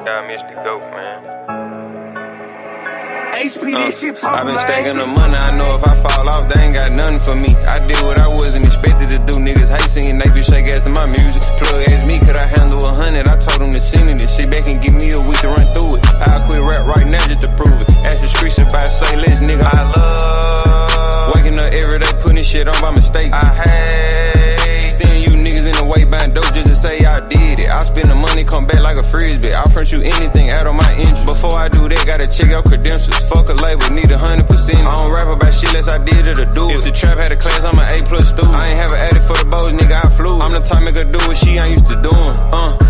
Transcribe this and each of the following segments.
I missed the goat, man. I've been stacking the money, I know if I fall off, they ain't got nothing for me. I did what I wasn't expected to do. Niggas hate singing, they be shake ass to my music. Plug asked me, could I handle 100? I told him to send it and sit back and give me a week to run through it. I'll quit rap right now just to prove it. Ask the streets about to say less, nigga. I love waking up every day, putting shit on by mistake. I hate seeing you niggas in the way buying dope just to say I did it. I spend the money, come back like a frisbee. I'll print you anything out of my interest. Before I do that, gotta check out credentials. Fuck a label, need 100%. I don't rap about shit unless I did it or do it. If the trap had a class, I'm an A+ student. I ain't have an addict for the bows, nigga, I flew. I'm the type nigga do what she ain't used to doing.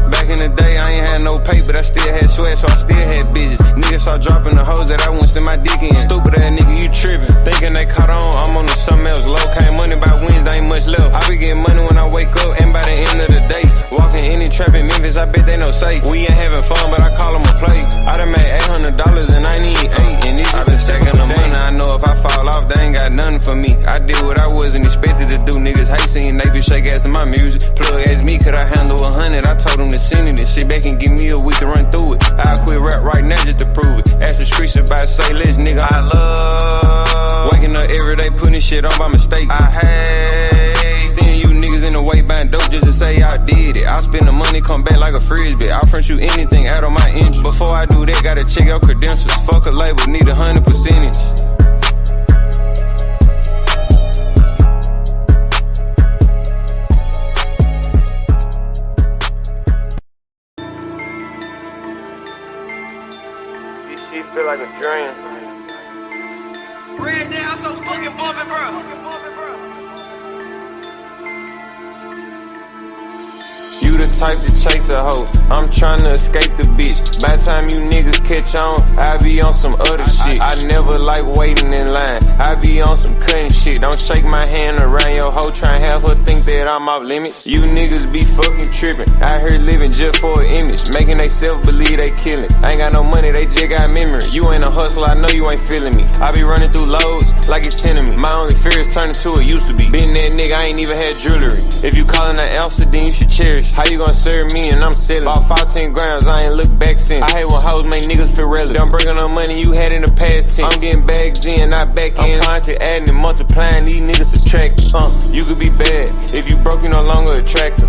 Back in the day, I ain't had no pay, but I still had sweat, so I still had bitches. Niggas start dropping the hoes that I once in my dick in. Stupid ass nigga, you tripping. Thinking they caught on, I'm on to something else. Low came money by Wednesday, ain't much left. I be getting money when I wake up, and by the end of the day, walking any trap in Memphis, I bet they know safe. We ain't having fun, but I call them a play. I done made $800 and I need 8. And this I've been stacking the money, I know if I fall off, they ain't got nothing for me. I did what I wasn't expected to do. Niggas hate singing, they be shake ass to my music. Plug asked me, could I handle 100? I told them to send it and sit back and give me a week to run through it. I'll quit rap right now just to prove it. Ask the streets about to say less, nigga. I love waking up every day, putting shit on by mistake. I hate seeing you niggas in the way buying dope just to say I did it. I spend the money, come back like a frisbee. I'll print you anything out of my interest. Before I do that, gotta check out credentials. Fuck a label, need 100%. She feel like a dream. Red down so fucking bumpin', bro. You the type to chase a hoe, I'm tryna escape the bitch. By the time you niggas catch on, I be on some other shit. I never like waiting in line, I be on some cutting shit. Don't shake my hand around your hoe, try and have her think that I'm off limits. You niggas be fucking tripping, out here living just for an image, making they self believe they killin'. I ain't got no money, they just got memory. You ain't a hustler, I know you ain't feeling me. I be running through loads like it's 10 of me. My only fear is turning to it used to be. Been that nigga, I ain't even had jewelry. If you callin' an ounce, then you should cherish. How you gon' serve me and I'm selling? Bought 14 grams, I ain't look back since. I hate when hoes make niggas feel relevant. Don't bring on money you had in the past tense. I'm getting bags in, not back in. I'm constantly adding and multiplying, these niggas subtracting. You could be bad, if you broke you no longer attractive.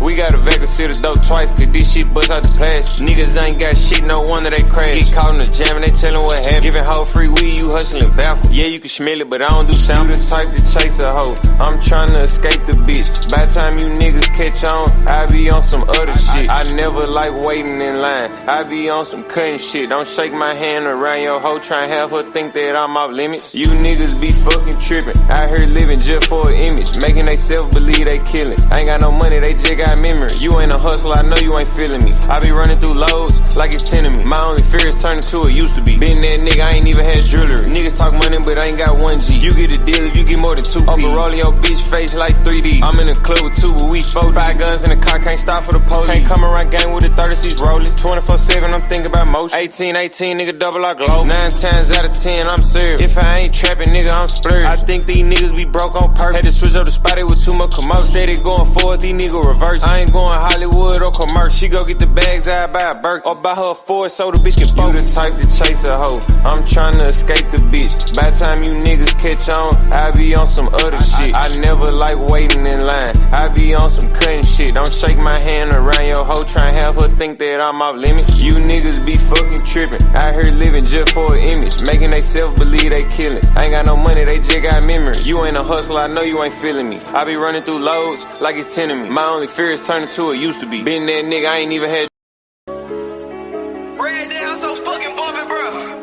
We gotta vacancy the dope twice, cause this shit bust out the plastic. Niggas ain't got shit, no wonder they crash. Get caught in the jam and they tellin' what happened. Giving hoe free weed, you hustling baffled. Yeah, you can smell it, but I don't do sound. You the type to chase a hoe, I'm tryna escape the bitch. By the time you niggas catch on, I be on some other shit. I never like waiting in line, I be on some cutting shit. Don't shake my hand around your hoe, try and have her think that I'm off limits. You niggas be fucking tripping, out here living just for an image, making they self believe they killin'. I ain't got no money, they just got memory. You ain't a hustler, I know you ain't feeling me. I be running through loads like it's 10 of me. My only fear is turning to it used to be. Been that nigga, I ain't even had jewelry. Niggas talk money, but I ain't got 1G. You get a deal if you get more than 2P. Uncle rolling your bitch face like 3D. I'm in the club with 2, but we 4. 5 guns in the car, can't stop for the police. Can't come around gang with the 36 rolling. 24/7, I'm thinking about motion. 18, nigga, double our glow. 9 times out of 10, I'm serious. If I ain't trapping, nigga, I'm splurging. I think these niggas be broke on purpose. Had to switch up the spot, it with too much commotion. Steady going forward, these niggas reverse. I ain't going Hollywood or commercial. She go get the bags, I buy a Burke. Or buy her a Ford so the bitch can focus. You the type to chase a hoe, I'm tryna escape the bitch. By the time you niggas catch on, I be on some other shit. I never like waiting in line, I be on some cutting shit. Don't shake my hand around your hoe, try and have her think that I'm off limits. You niggas be fucking tripping, out here living just for an image, making they self believe they killin'. I ain't got no money, they just got memory. You ain't a hustler, I know you ain't feeling me. I be running through loads like it's 10 of me. My only fear is turning to it used to be. Been that nigga, I ain't even had. Red down so fucking bumpin', bro.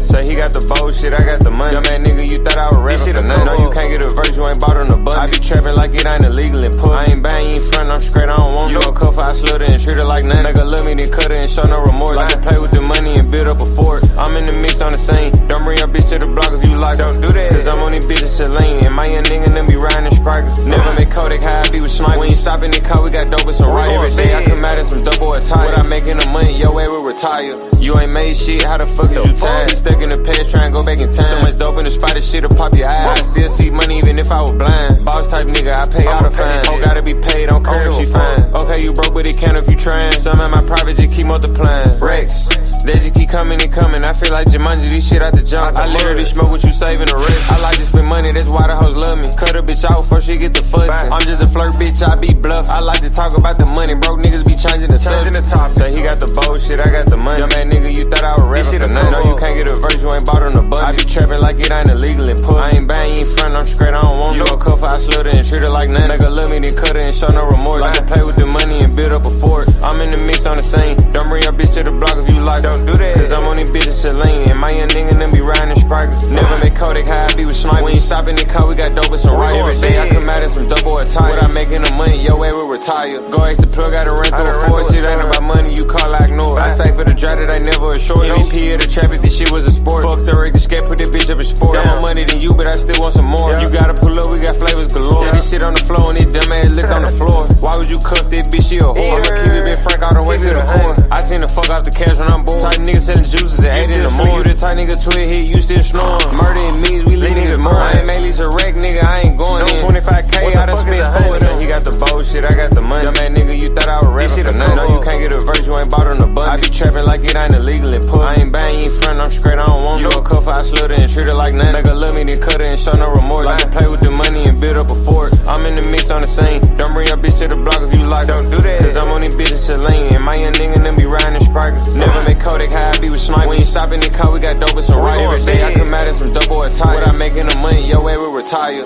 Say he got the bullshit, I got the money. Dumb ass nigga, you thought I was rapping for nothing. Know you can't get a verse, you ain't bought on the button. I be trapping like it ain't illegal and put. I ain't buying, you ain't front, I'm straight, I don't want you. You don't cuff her, I slut her and treat her like nothing. Nigga love me, then cut her and show no remorse. Like I play with the money and build up a fort. I'm in the mix on the scene. Don't bring your bitch to the block if you like. Don't do that, cause I'm on these bitches to lean. And my young nigga them be riding in strikers. Never make Kodak how I be with snipers. When you stop in the car, we got dope and some riot. Every day I come out in some double attire. What I make in the money, yo, way we retire. You ain't made shit, how the fuck is you tired? Stuck in the past, trying to go back in time. So much dope in the spot, this shit'll pop your eye. I still see money even if I was blind. Boss type nigga, I pay all the fines. Oh, gotta be paid, don't care if she fine. Okay, you broke, but it count if you trying. Some of my private just keep multiplying. Rex, they just keep coming and coming. I feel like Jumanji, this shit out the junk. I literally smoke what you saving the rest. I like to spend money, that's why the hoes love me. Cut a bitch out before she get the fussing. I'm just a flirt bitch, I be bluff. I like to talk about the money, broke niggas be changing the subject. Say he got the bullshit, I got the money. Young man nigga, you thought I was rapping for nothing. No, you can't get a verse, you ain't bought on the budget. I be trapping like it ain't illegal and put. I ain't bang, you ain't front, I'm straight, I don't want you. Gon' cuff, I slut her and treat her like nothing. Nigga love me, then cut her and show no remorse. Like to play with the money and build up a fort. I'm in the mix on the scene. Don't bring your bitch to the block if you like. Don't do that. Cause I'm on these bitches to lean. And my young nigga them be riding and striking. Never make Kodak high, I be with snipers. We ain't stopping the car, we got dope and some right. Every day I come out in some double attire. What I making the money, yo, way we retire. Go ask the plug, gotta run through a force. Shit ain't about money, you call, I ignore. I say for the drive that I never assured. MVP of the traffic, this shit was a sport. Fuck the record, scat, put that bitch up in sport. Got more money than you, but I still want some more. You gotta pull up, we got flavors galore. Set this shit on the floor and this dumb ass licked on the floor. Why would you cuff that bitch, she a whore? I'ma keep it big Frank all the way to the core. I seen the fuck off the cash when I'm bored. Tight nigga selling juices at 8 in the morning. You the tight nigga 12 hit, you still snoring. Murder and means, we leave niggas more. I ain't made these a wreck, nigga, I ain't going in. 25K, I done spent 4. He got the bullshit, I got the money. Young man nigga, you thought I was rapping for nothing. No, you can't get a verse, you ain't bought on the button. I be trapping like it ain't illegal and put. I ain't bang, you ain't front, I'm straight, I don't want you. You a cuff, I slut her and treat her like nothing. Nigga love me, then cut her and show no remorse. Like to play with the money and build up a fort. I'm in the mix on the scene. Don't bring your bitch to the block if you like. Don't do that. Cause I'm on these bitches to lean. And my young nigga them be riding and striking. Never make Kodak high, I be with snipers. We ain't stopping the car, we got dope and some right. Every day I come out in some double attire. What I making the money, yo, way we retire.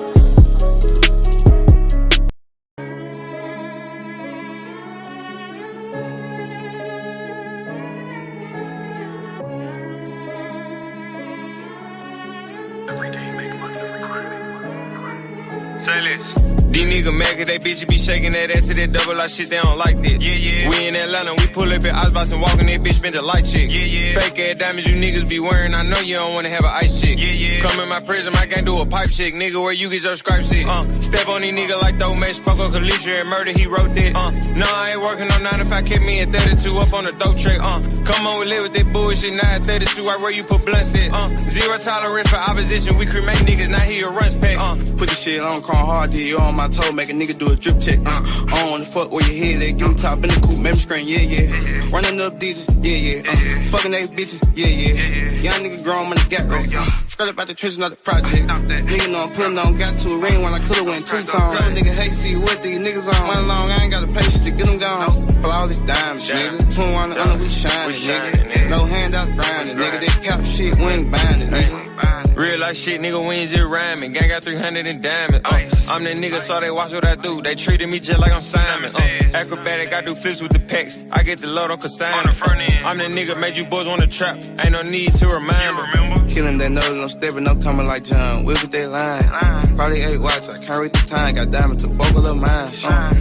Say this. These niggas mad cause they bitches be shaking that ass to that double like shit, they don't like this. Yeah. We in Atlanta, we pull up at Icebox and walk in that bitch, spend a light chick. Yeah. Fake ass diamonds you niggas be wearing, I know you don't wanna have an ice chick. Yeah. Come in my prison, I can't do a pipe chick. Nigga, where you get your stripes at? Step on these niggas like those man spoke on Kalisha and murder, he wrote that. No, I ain't working on 9 to 5, kept me at 32 up on the dope track. Come on, we live with that bullshit, now at 32, right where you put blunts at. Zero tolerance for opposition, we cremate niggas, now he a runs pack. Put the shit on, crawl hard, you on my toe, make a nigga do a drip check. I don't wanna fuck where your head at, give me top in the coupe, make me scream, yeah. Running up digits, yeah. Fucking these bitches, yeah. Young nigga grown money got racks. Straight up out the trenches, not the project. Nigga know I'm putting on, got to a ring when I could've went 2 times. No nigga hate see what these niggas on. One long, I ain't got the patience to get them gone. Flawless diamonds, nigga. 21 under, we shining, nigga. No handouts grinding, nigga. That cap shit, we ain't buying it, nigga. Real life shit, nigga, we ain't just rhyming. Gang got 300 in diamonds. I'm that nigga, so they watch what I do. They treated me just like I'm Simon. Acrobatic, I do flips with the pecs. I get the load on consignment. I'm that nigga, made you boys wanna trap. Ain't no need to remember. Killing that nose, I'm stepping, I'm coming like John. Whip with that line. Probably 8 watch, I can't read the time. Got diamonds to vocal of mine.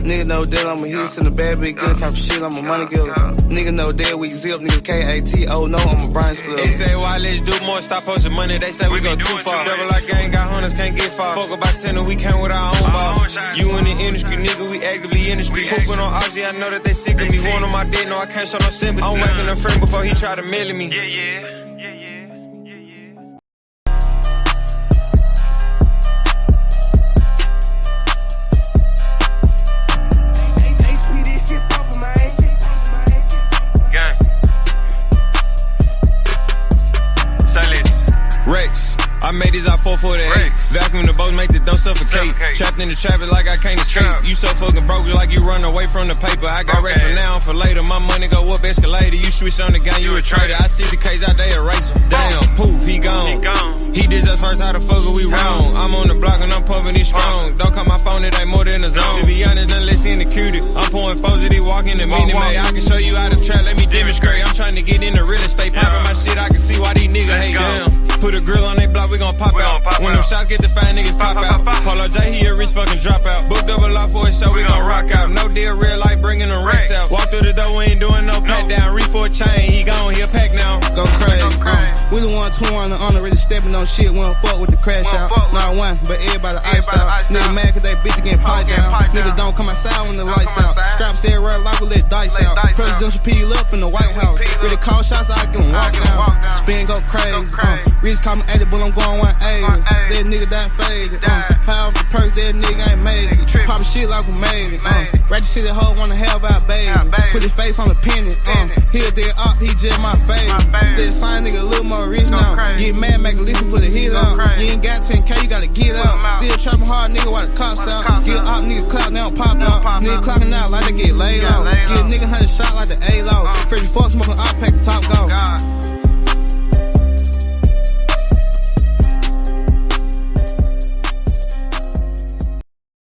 Nigga know that I'm a hit, send a bad big good kind of shit. I'm a money killer. Nigga know that we zip, niggas KATO. No, I'm a Brian Split. They say, why let's do more, stop posting money. They say we go too far. Double like gang, got hunters, can't get far. Fuck about 10 and we came with our own boss. You in the industry, nigga, we actively in the street. Pooping on Oxy, I know that they sick of me. One on my dick, no, I can't show no sympathy. I'm whacking a friend before he try to mail me. Yeah. Rex, I made these out 448. Vacuum the boat, make the dough suffocate. Trapped in the traffic like I can't escape. You so fucking broke like you run away from the paper. I got racks for now and for later. My money go up escalator. You switch on the gun, you a traitor. I see the case out there, erase him. Damn, poof, he gone. He did us first, how the fuck are we wrong? I'm on the block and I'm pumping it strong. Don't call my phone, it ain't more than a zone. To be honest, unless in the cutie. I'm pouring foes that he walking the minute, man. I can show you how to trap, let me demonstrate. I'm trying to get into real estate, popping my shit. I can see why these niggas hate down. Put a grill on they block, we gon' pop out. When them shots get the fine niggas pop out. Polo J, he a rich fucking dropout. Book double up for a show, we gon' rock out. No deal, real life, bringing them racks out. Walk through the door, we ain't doing no pat down. Reef for a chain, he gone, he a pack now. Go crazy. We the one 21 on the really stepping on. on shit, we don't fuck with the crash out. Not one, but everybody iced out. Nigga mad cause they bitch getting piped down. Niggas don't come outside when the lights out. Scraps everywhere like we let dice out. Presidential peel up in the White House. Really call shots, I can walk down. Spin go crazy. Reese call me Edwin, but I'm going 180. That nigga that faded. High off the purse, that nigga ain't made it. Poppin' shit like we made it. Ratchet City hoe wanna have our baby. Put his face on the pennant. He a dead up, he just my favorite. Still sign nigga a little more rich now. Get mad, make a listen, put a hit out. You ain't got 10K, you gotta get out. Still trapping hard, nigga, while the cops out. Get up, nigga clout, they don't pop out. Nigga clocking out like they get laid out. Get a nigga 100 shot like the A-Law. Fresh fuck smoking up, pack the top go.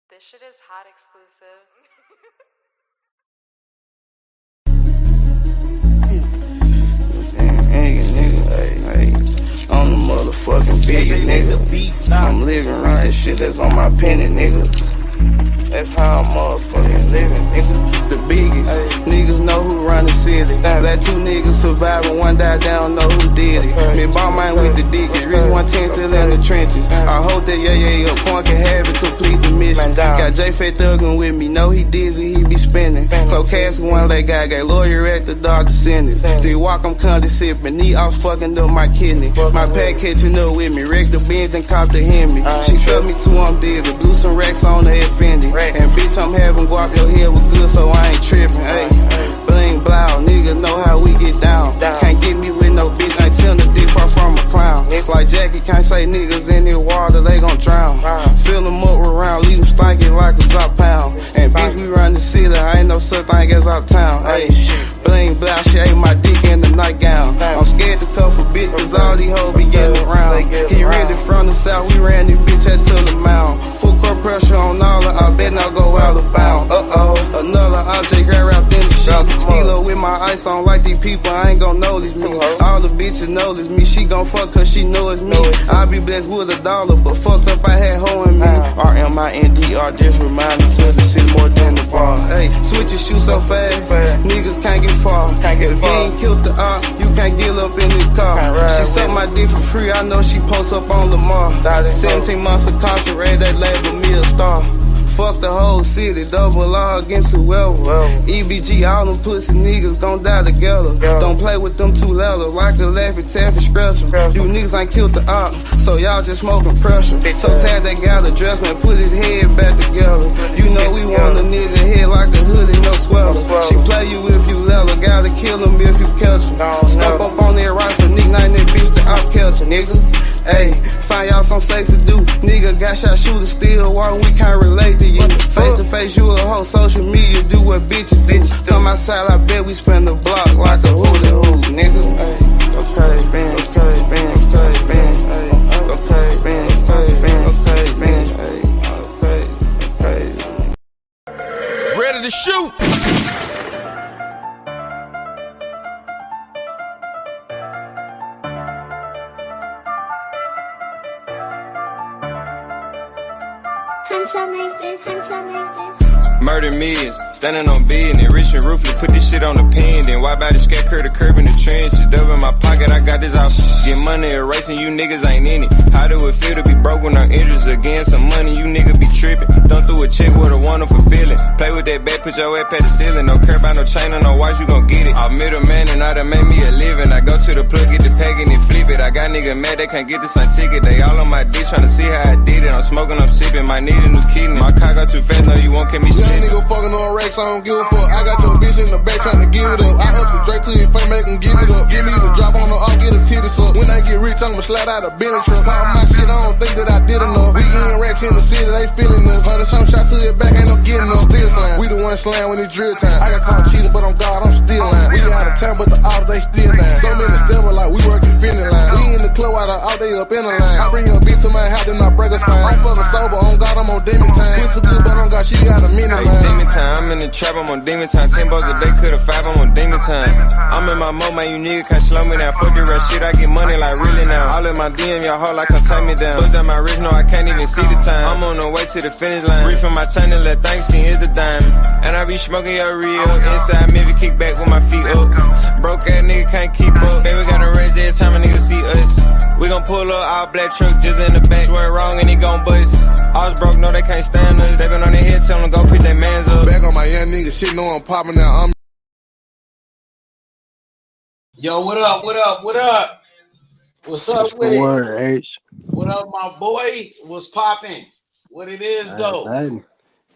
This shit is hot exclusive. I'm the motherfucking biggest nigga. I'm living right, shit that's on my penny, nigga. That's how I'm motherfucking living, nigga. The biggest. Niggas know who run the city. Let two niggas survive and one died, they don't know who did it. Me bought mine with the digits. Reach 110 still in the trenches. I hope that your point can have it, complete the mission. Got J-Fat thuggin' with me, know he dizzy, he be spinning. Close casket, one leg guy, got lawyer at the doctor sentence. They walk, I'm kinda sipping, knee off fucking up my kidney. My pack catching up with me, wreck the Benz and cop the Hemi. She sucked me too, I'm dizzy, blew some racks on the Fendi. And bitch, I'm having guap, your head was good, so I ain't tripping. Hey, bling blow, niggas know how we get down. Can't get me with no bitch, I tell the dick far from a clown. Like Jackie, can't say niggas in the water, they gon' drown. Fill them up around, leave them stinking like a top pound. And bitch, we run the city, I ain't no such thing as uptown. Hey, bling blow, she ate my dick in the nightgown. I'm scared to cuff a bitch, cause all these hoes be getting around. He really from the south, we ran this bitch at to the mound. Full court pressure on all of, I bet not go out of bound. Another object got wrapped in the shit. Skilo with my ice on like these people, I ain't gon' notice me. All the bitches notice me, she gon' fuck cause she know it's me. I be blessed with $1, but fucked up I had hoe in me. R-M-I-N-D-R, just reminding to the city more than the bar. Hey, switch your shoes so fast, niggas can't get far. If you ain't killed the op, you can't get up in the car. She sucked my dick for free, I know she posts up on Lamar. 17 months incarcerated, they labeled me a star. Fuck the whole city, double law against whoever. EBG, all them pussy niggas gon' die together. Don't play with them two letters, like a laugh and tap and scratch em. You niggas ain't killed the op, so y'all just smoking pressure. So tag that guy the dress man, put his head back together. You know we want a nigga head like a hoodie, no sweater. She play you if you let her, gotta kill him if you catch him. Scope up on that rifle, nickname that bitch the op catcher, nigga. Ayy, find y'all something safe to do. Nigga got shot, shooter, still walking, we can't relate to you. Face to face, you a hoe, social media, do what bitches do. Come outside, I bet we spend the block like a hula hoop, nigga. Ayy, okay, bang, okay, bang, okay, bang, ayy, okay, bang, okay, bang, okay, bang, ayy, okay. Ready to shoot. Murder millions, standing on business, rich and ruthless, put this shit on the pen, then wipe out the scat curve, the curb in the trenches, dove in my pocket, I got this out, get money erasing, you niggas ain't in it, how do it feel to be broke when I'm interest, again some money, you niggas be tripping, thumb through a check with a wonderful feeling, play with that bat, put your ass past the ceiling, don't care about no chain or no watch, you gon' get it, I'm middleman and I done made me a living, I go to the plug, get the pack and then flip it, I got niggas mad, they can't get the same ticket, they all on my dick tryna see how I did it, I'm smoking, I'm sipping, might need a new kidney, my car got too fast, no you won't get me split. Young nigga fucking on racks, I don't give a fuck. I got your bitch in the back trying to give it up. I up the Drake to your face, make them give it up. Give me the drop on the off, get a titty suck. When I get rich, I'ma slide out a Bentley truck. All my shit, I don't think that I did enough. We getting racks in the city, they feeling us. 100 some shots to your back, ain't no getting us. Still slam. We the one slam when it's drill time. I got caught cheating, but on God, I'm still lying. We out of town, but the ops, they still lying. So many steps, like we working feeling line. We in the club, out of all day up in the line. I bring your bitch to my house, then I break her spine. I'm fucking sober, on God, I'm on demon time. Pussy good, but on God, she got a minute line. Demon time, I'm in the trap, I'm on demon time. 10 bucks a day, coulda 5, I'm on demon time. I'm in my mode, man, you niggas can't slow me down. Fuck the rap shit, I get money like really now. All in my DM, y'all hoe like come take me down. Put down my wrist, no, I can't even see the time. I'm on the way to the finish line. Reach from my channel, let thanks see is the diamond. And I be smoking your real. Inside, maybe kick back with my feet up. broke ass nigga can't keep up. Baby got a raise every time a nigga see us. We gon' pull up our black truck just in the back. Swear wrong and he gon' bust. I was broke, no, they can't stand us. They been on their head, tell them go pick their mans up. Back on my young nigga shit, know I'm popping now. Yo, what up? What up? What up? What's up What's with the it? word, H? What up, my boy? What's popping? What it is, though? Nothing.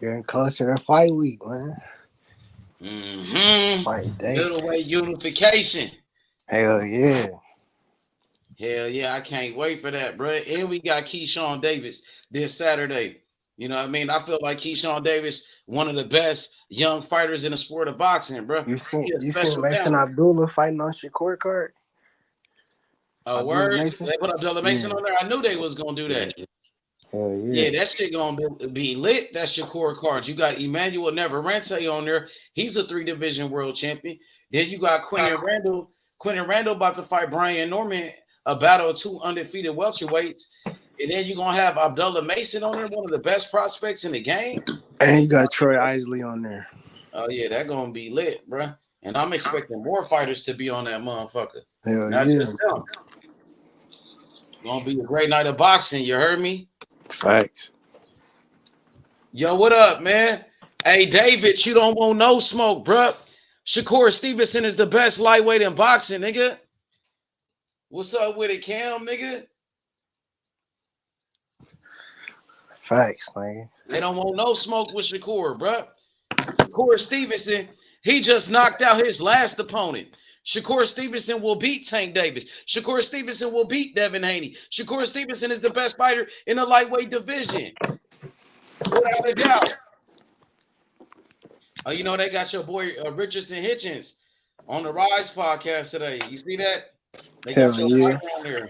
Getting closer to fight week, man. Mm-hmm. Fight day. Middleweight unification. Hell yeah. Hell yeah, I can't wait for that, bro. And we got Keyshawn Davis this Saturday. You know what I mean? I feel like Keyshawn Davis, one of the best young fighters in the sport of boxing, bro. You seen He a Mason special talent. Abdullah fighting on Shakur card? A Abdullah word? Mason? They put Abdullah Mason Yeah. on there. I knew they was gonna do that. Hell Yeah, yeah. that shit gonna be lit. That's Shakur cards. You got Emmanuel Neverente on there. He's a 3-division world champion. Then you got Quentin Randall. Quentin Randall about to fight Brian Norman, a battle of 2 undefeated welterweights. And then you're gonna have Abdullah Mason on there, one of the best prospects in the game. And you got Troy Isley on there. Oh yeah, that gonna be lit, bro. And I'm expecting more fighters to be on that motherfucker. Hell Not yeah. just them. Gonna be a great night of boxing. You heard me? Facts. Yo, what up, man? Hey, David, you don't want no smoke, bruh. Shakur Stevenson is the best lightweight in boxing, nigga. What's up with it, Cam, nigga? Facts, nigga. They don't want no smoke with Shakur, bruh. Shakur Stevenson, he just knocked out his last opponent. Shakur Stevenson will beat Tank Davis. Shakur Stevenson will beat Devin Haney. Shakur Stevenson is the best fighter in the lightweight division. Without a doubt. Oh, you know, they got your boy Richardson Hitchens on the Rise podcast today. You see that? They got Hell your yeah. fight on there.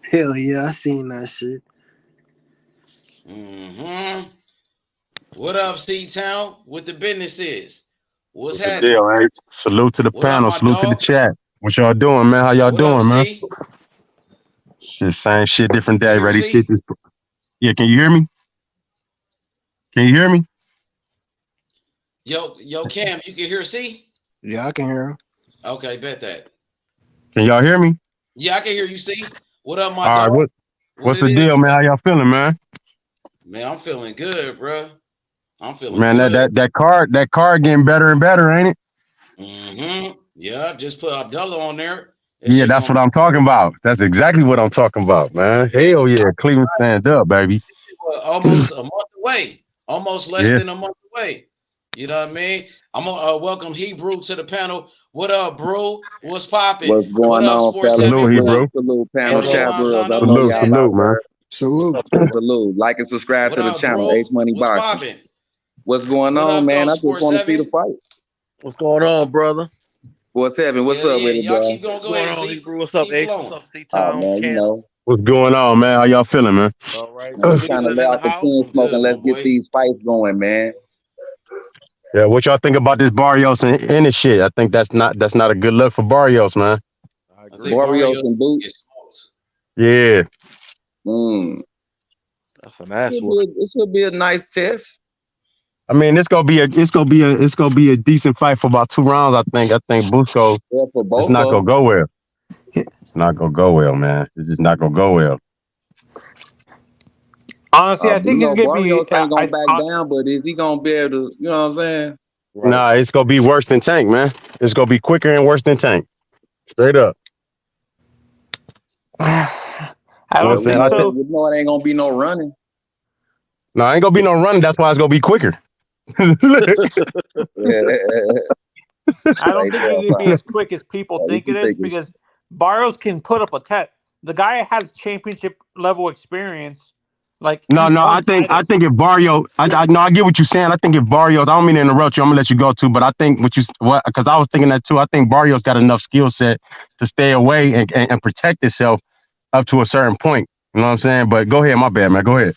Hell yeah, I seen that shit. Mm-hmm. What up, C-Town? What the business is? What's What's the happening? deal, eh? Salute to the What up, panel. my Salute to the dog? chat. What y'all doing, man? How y'all What up, doing, man? C? Shit, same shit, different You day. hear me, Ready? C? Shit. Yeah, can you hear me? Can you hear me? Yo, Cam, you can hear C? Yeah, I can hear him. Okay, bet that. Can y'all hear me? Yeah, I can hear you, C. What up, my All dog? right. What's the it deal, is? man? How y'all feeling, man? Man, I'm feeling good, bro. I'm feeling Man, good. that card getting better and better, ain't it? Mm-hmm. Yeah, just put Abdullah on there. That Yeah, shit that's gonna what I'm talking about. That's exactly what I'm talking about, man. Hell yeah, Cleveland stand up, baby. almost a month away. Almost less Yeah. than a month away. You know what I mean? I'm gonna welcome Hebrew to the panel. What up, bro? What's popping? What's What going up, on, Sports fellas? 7? Salute, Hebrew. Salute, panel And chat bros. I know Salute, y'all salute, out man. there. Salute. Salute. Like and subscribe What to the up, channel, bro? H Money What's Boxing. popping? What's going What on, up, man? though, I just Sports want to see the 7? fight. What's going on, brother? What's happening? What's Hell up yeah, with it, y'all bro? keep going. What's Go going ahead, on, Z. Hebrew? What's up, Keep H? flowing. What's up, C Oh Town? man, you Cam? know, What's going on, man? How y'all feeling, man? All right. man, Pretty trying to good lay In off the the house. chain I'm smoking. good, my Let's get boy. these fights going, man. Yeah, what y'all think about this Barrios and this shit? I think that's not a good look for Barrios, man. I I agree. think Barrios Barrios and Boots. gets smoked. Yeah. That's an ass It whoop. should be a nice test. I mean, it's gonna be a decent fight for about 2 rounds. I think Busco, Yeah, for it's both not of gonna them. go well. It's not gonna go well, man. It's just not gonna go well. Honestly, I You think it's know, gonna be. Barrios ain't gonna back down, but is he gonna be able to? You know what I'm saying? Right. Nah, it's gonna be worse than Tank, man. It's gonna be quicker and worse than Tank. Straight up. I You know what I'm don't saying? think so. We know it ain't gonna be no running. No, ain't gonna be no running. That's why it's gonna be quicker. I don't Right think there, it's gonna be fine. as quick as people What think you it is thinking? because Barrios can put up a test. The guy has championship level experience. Like No, he's I won think titles. if Barrio, I get what you're saying. I think if Barrios, I don't mean to interrupt you. I'm gonna let you go too, but I think because I was thinking that too. I think Barrios got enough skill set to stay away and protect himself up to a certain point. You know what I'm saying? But go ahead, my bad, man. Go ahead.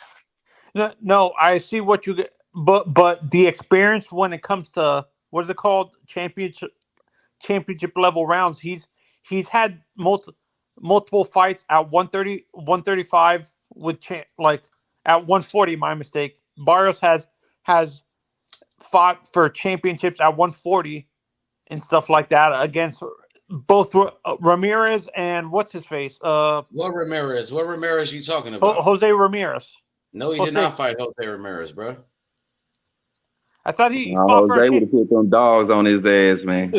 No, I see what you get, but the experience when it comes to what is it called championship level rounds. He's had multiple fights at 130, 135 with like at 140. My mistake. Barrios has fought for championships at 140 and stuff like that against both Ramirez and what's his face? What Ramirez? What Ramirez you talking about? Jose Ramirez. No, he did not fight Jose Ramirez, bro. I thought he No, fought for Jose would have put them dogs on his ass, man.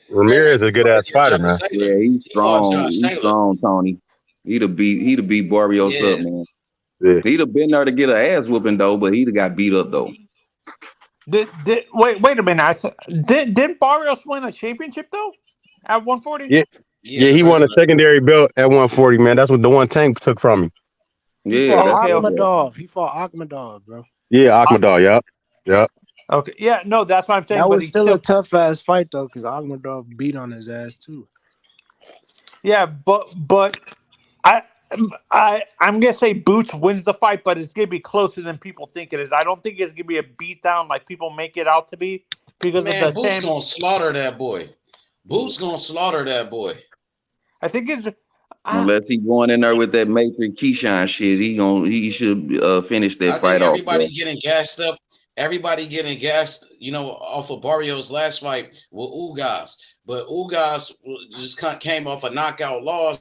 Ramirez is a good ass fighter, man. Yeah, he's strong. He's strong, Tony. He'd have beat Barrios up, man. Yeah. He'd have been there to get an ass whooping though, but he'd have got beat up though. Wait a minute. Didn't Barrios win a championship though at 140? Yeah, he won a secondary belt at 140, man. That's what the one Tank took from him. He fought Akhmadov. He fought Akhmadov, bro. Yeah, Akhmadov. Yep. Okay. Yeah, no, that's what I'm saying. That but was still a tough ass fight though, because Akhmadov beat on his ass too. Yeah, but I'm gonna say Boots wins the fight, but it's gonna be closer than people think it is. I don't think it's gonna be a beatdown like people make it out to be because of the Boots gonna slaughter that boy. Boots gonna slaughter that boy. I think it's unless he going in there with that Matrix Keyshawn shit, he should finish that fight off. Everybody getting gassed up. Everybody getting gassed, off of Barrios' last fight with Ugas. But Ugas just came off a knockout loss.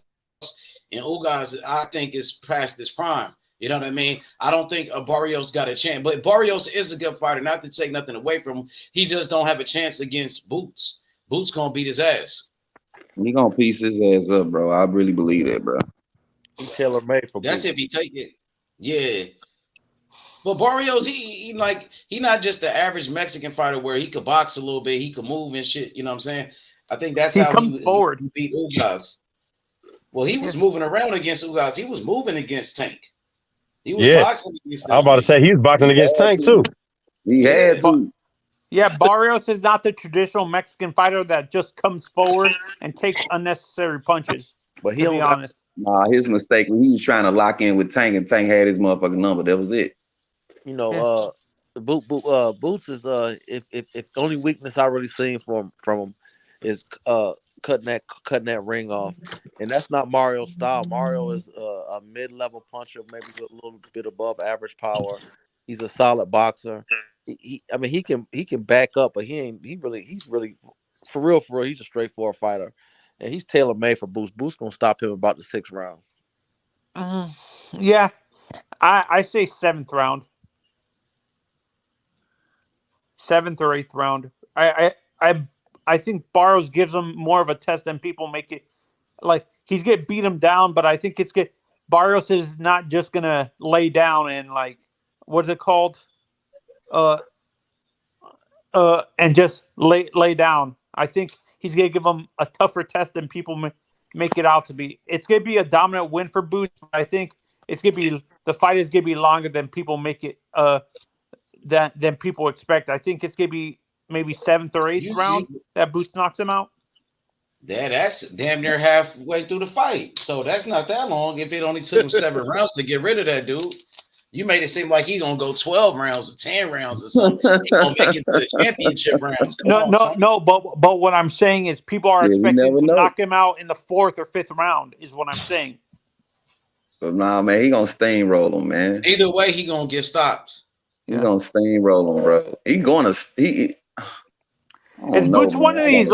And Ugas, I think, is past his prime. You know what I mean? I don't think Barrios got a chance. But Barrios is a good fighter. Not to take nothing away from him. He just don't have a chance against Boots. Boots going to beat his ass. He going to piece his ass up, bro. I really believe that, bro. He's tailor-made for That's Boots. if he take it. Yeah. But Barrios, he not just the average Mexican fighter where he could box a little bit. He could move and shit. You know what I'm saying? I think that's how comes forward. He beat Ugas. Well, he was moving around against Ugas. He was moving against Tank. He was boxing against Tank. I was about to say he was boxing against Tank too. He had to. Yeah, Barrios is not the traditional Mexican fighter that just comes forward and takes unnecessary punches. But to be honest. Nah, his mistake when he was trying to lock in with Tank and Tank had his motherfucking number. That was it. Boots is if the only weakness I really seen from him is cutting that ring off, and that's not Mario's style. Mario is a mid-level puncher, maybe with a little bit above average power. He's a solid boxer. He can back up, but he's really for real. He's a straightforward fighter, and he's tailor made for Boots. Boots gonna stop him about the 6th round. Yeah, I say 7th round, 7th or 8th round. I think Barrios gives him more of a test than people make it. Like he's gonna beat him down, but I think Barrios is not just gonna lay down and what's it called? And just lay down. I think he's gonna give him a tougher test than people make it out to be. It's gonna be a dominant win for Boots. But I think the fight is gonna be longer than people make it. Than people expect. I think it's gonna be maybe 7th or 8th round that Boots knocks him out. That's damn near halfway through the fight. So that's not that long. If it only took him 7 rounds to get rid of that dude, you made it seem like he's gonna go 12 rounds or 10 rounds or something. He's gonna make it to the championship rounds. No. But what I'm saying is people are expecting to knock him out in the 4th or 5th round. Is what I'm saying. But nah, man, he gonna steamroll him, man. Either way, he gonna get stopped. He gonna steamroll him, bro. Is Boots one of these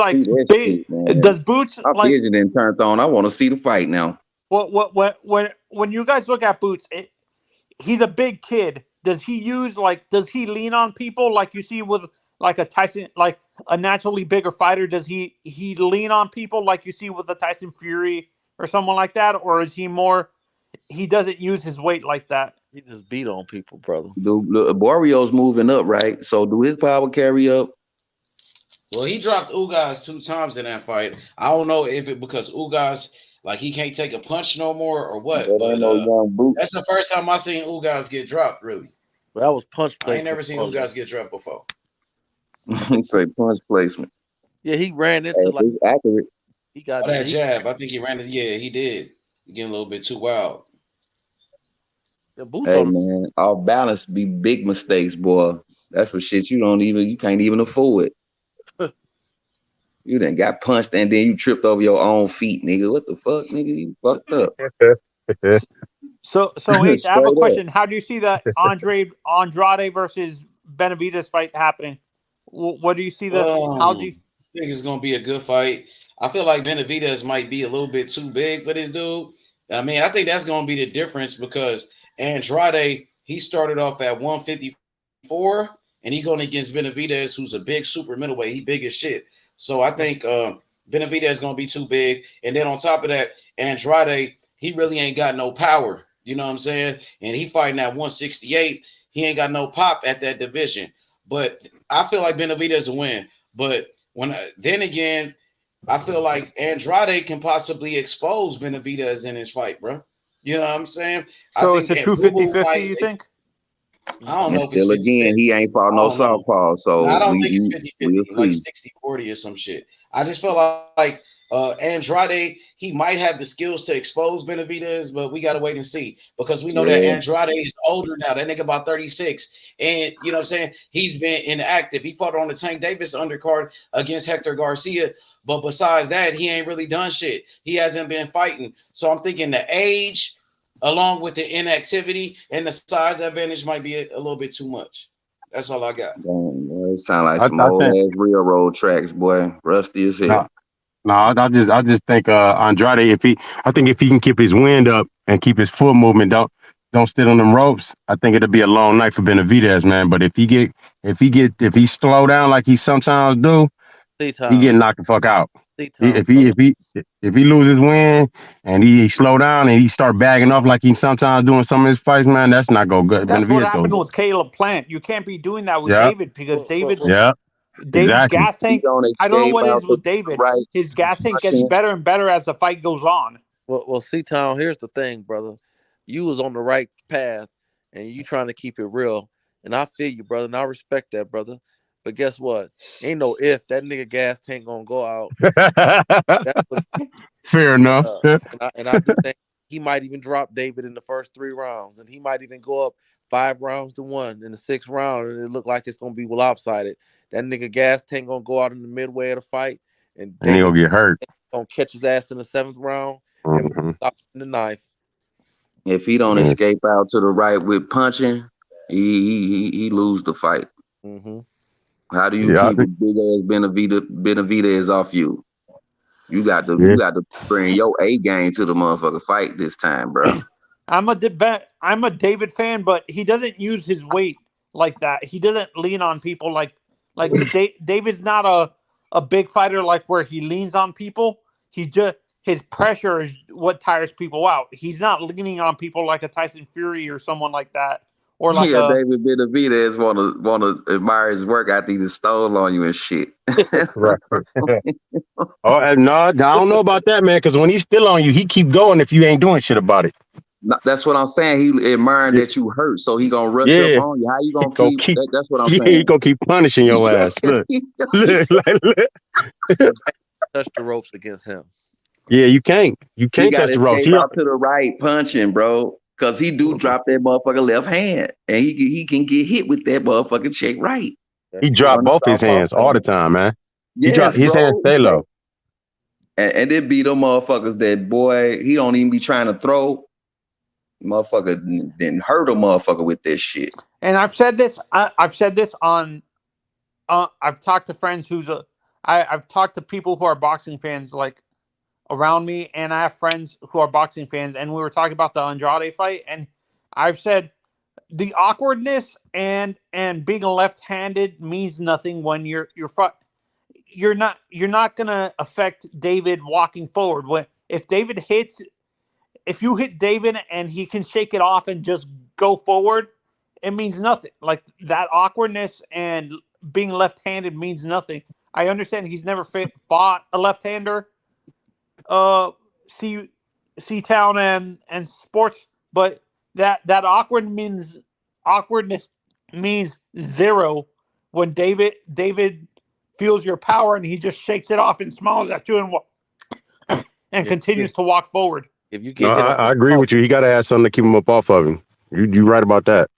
big? Does Boots my vision didn't turn on? I want to see the fight now. When you guys look at Boots, he's a big kid. Does he does he lean on people like you see with a Tyson, like a naturally bigger fighter? Does he lean on people like you see with a Tyson Fury or someone like that, or is he more? He doesn't use his weight like that. He just beat on people, brother. Barrios moving up, right? So do his power carry up? Well, he dropped Ugas 2 times in that fight. I don't know if it because Ugas he can't take a punch no more or what. But that's the first time I seen Ugas get dropped. Really, that was punch placement. I ain't never seen Ugas get dropped before. Say punch placement. Yeah, he ran into accurate. He got that jab. I think he ran it. Yeah, he did. He getting a little bit too wild. Hey man, off balance be big mistakes, boy. That's some shit you can't even afford. You done got punched and then you tripped over your own feet, nigga. What the fuck, nigga? You fucked up. So H, I have a question. How do you see the Andrade versus Benavidez fight happening? What do you see how do you? I think it's gonna be a good fight. I feel like Benavidez might be a little bit too big for this dude. I mean, I think that's gonna be the difference because Andrade he started off at 154 and he going against Benavidez, who's a big super middleweight. He big as shit. So I think Benavidez is gonna be too big. And then on top of that, Andrade he really ain't got no power. You know what I'm saying? And he fighting at 168. He ain't got no pop at that division. But I feel like Benavidez will win. But then again, I feel like Andrade can possibly expose Benavidez in his fight, bro. You know what I'm saying? So I it's think a true 50-50, you think? I don't And know if it's still 50 again, he ain't fought I no don't know. southpaw, so I don't think it's 50 we'll 50, like see. 60-40 or some shit. I just feel like Andrade, he might have the skills to expose Benavidez, but we got to wait and see because we know that Yeah. Andrade is older now. That nigga about 36. And you know what I'm saying? He's been inactive. He fought on the Tank Davis undercard against Hector Garcia. But besides that, he ain't really done shit. He hasn't been fighting. So I'm thinking the age, along with the inactivity and the size advantage, might be a little bit too much. That's all I got. Damn, boy, it sound like I, some I old think ass railroad tracks, boy. Rusty as hell. no, I just think Andrade, I think if he can keep his wind up and keep his foot movement, don't sit on them ropes, I think it'll be a long night for Benavidez, man. But if he slow down like he sometimes do, he C-Town. get knocked the fuck out. C-Town. If he loses wind and he slow down and he start bagging off like he sometimes doing some of his fights, man, that's not go good. That's what Benavidez happened go. with Caleb Plant. You can't be doing that with Yeah, David because David's yeah, exactly. gas He tank. don't I don't know escape what it out is to with the David. right. His gas tank gets better and better as the fight goes on. Well, C-Town, here's the thing, brother. You was on the right path, and you trying to keep it real. And I feel you, brother, and I respect that, brother. But guess what? Ain't no if. That nigga gas tank gonna go out. That's what, Fair enough. and I do think he might even drop David in the first 3 rounds, and he might even go up 5 rounds to 1 in the 6th round, and it look like it's gonna be lopsided. That nigga gas tank gonna go out in the midway of the fight, and And he'll David get hurt. gonna catch his ass in the 7th round and Mm-hmm. stop in the 9th. If he don't escape out to the right with punching, he lose the fight. Mm-hmm. How do you keep a big ass Benavidez off you? You got to bring your A game to the motherfucker fight this time, bro. I'm a David fan, but he doesn't use his weight like that. He doesn't lean on people like David's not a big fighter like where he leans on people. He just his pressure is what tires people out. He's not leaning on people like a Tyson Fury or someone like that. Or like David Benavidez wanna admire his work after he just stole on you and shit. Right. Oh no, I don't know about that, man. Because when he's still on you, he keep going if you ain't doing shit about it. No, that's what I'm saying. He admiring that you hurt, so he gonna rush up on you. How you gonna keep that, that's what I'm saying. He gonna keep punishing your ass. Look. Touch the ropes against him. Yeah, you can't. You can't touch the ropes. He out to the right punching, bro. Cause he do drop that motherfucker left hand, and he can get hit with that motherfucking check right. He dropped both his hands all the time, man. He dropped his hands stay low. And it be them motherfuckers that boy, he don't even be trying to throw. Motherfucker didn't hurt a motherfucker with this shit. And I've said this. I've said this on. I've talked to friends I've talked to people who are boxing fans like around me, and I have friends who are boxing fans, and we were talking about the Andrade fight, and I've said the awkwardness and being left-handed means nothing when you're not gonna affect David walking forward. When if you hit David and he can shake it off and just go forward, it means nothing. Like that awkwardness and being left-handed means nothing. I understand he's never fought a left-hander, C-Town and sports, but that awkwardness means zero when David feels your power and he just shakes it off and smiles at you and continues to walk forward. If you get I agree with you. He got to have something to keep him up off of him. You right about that.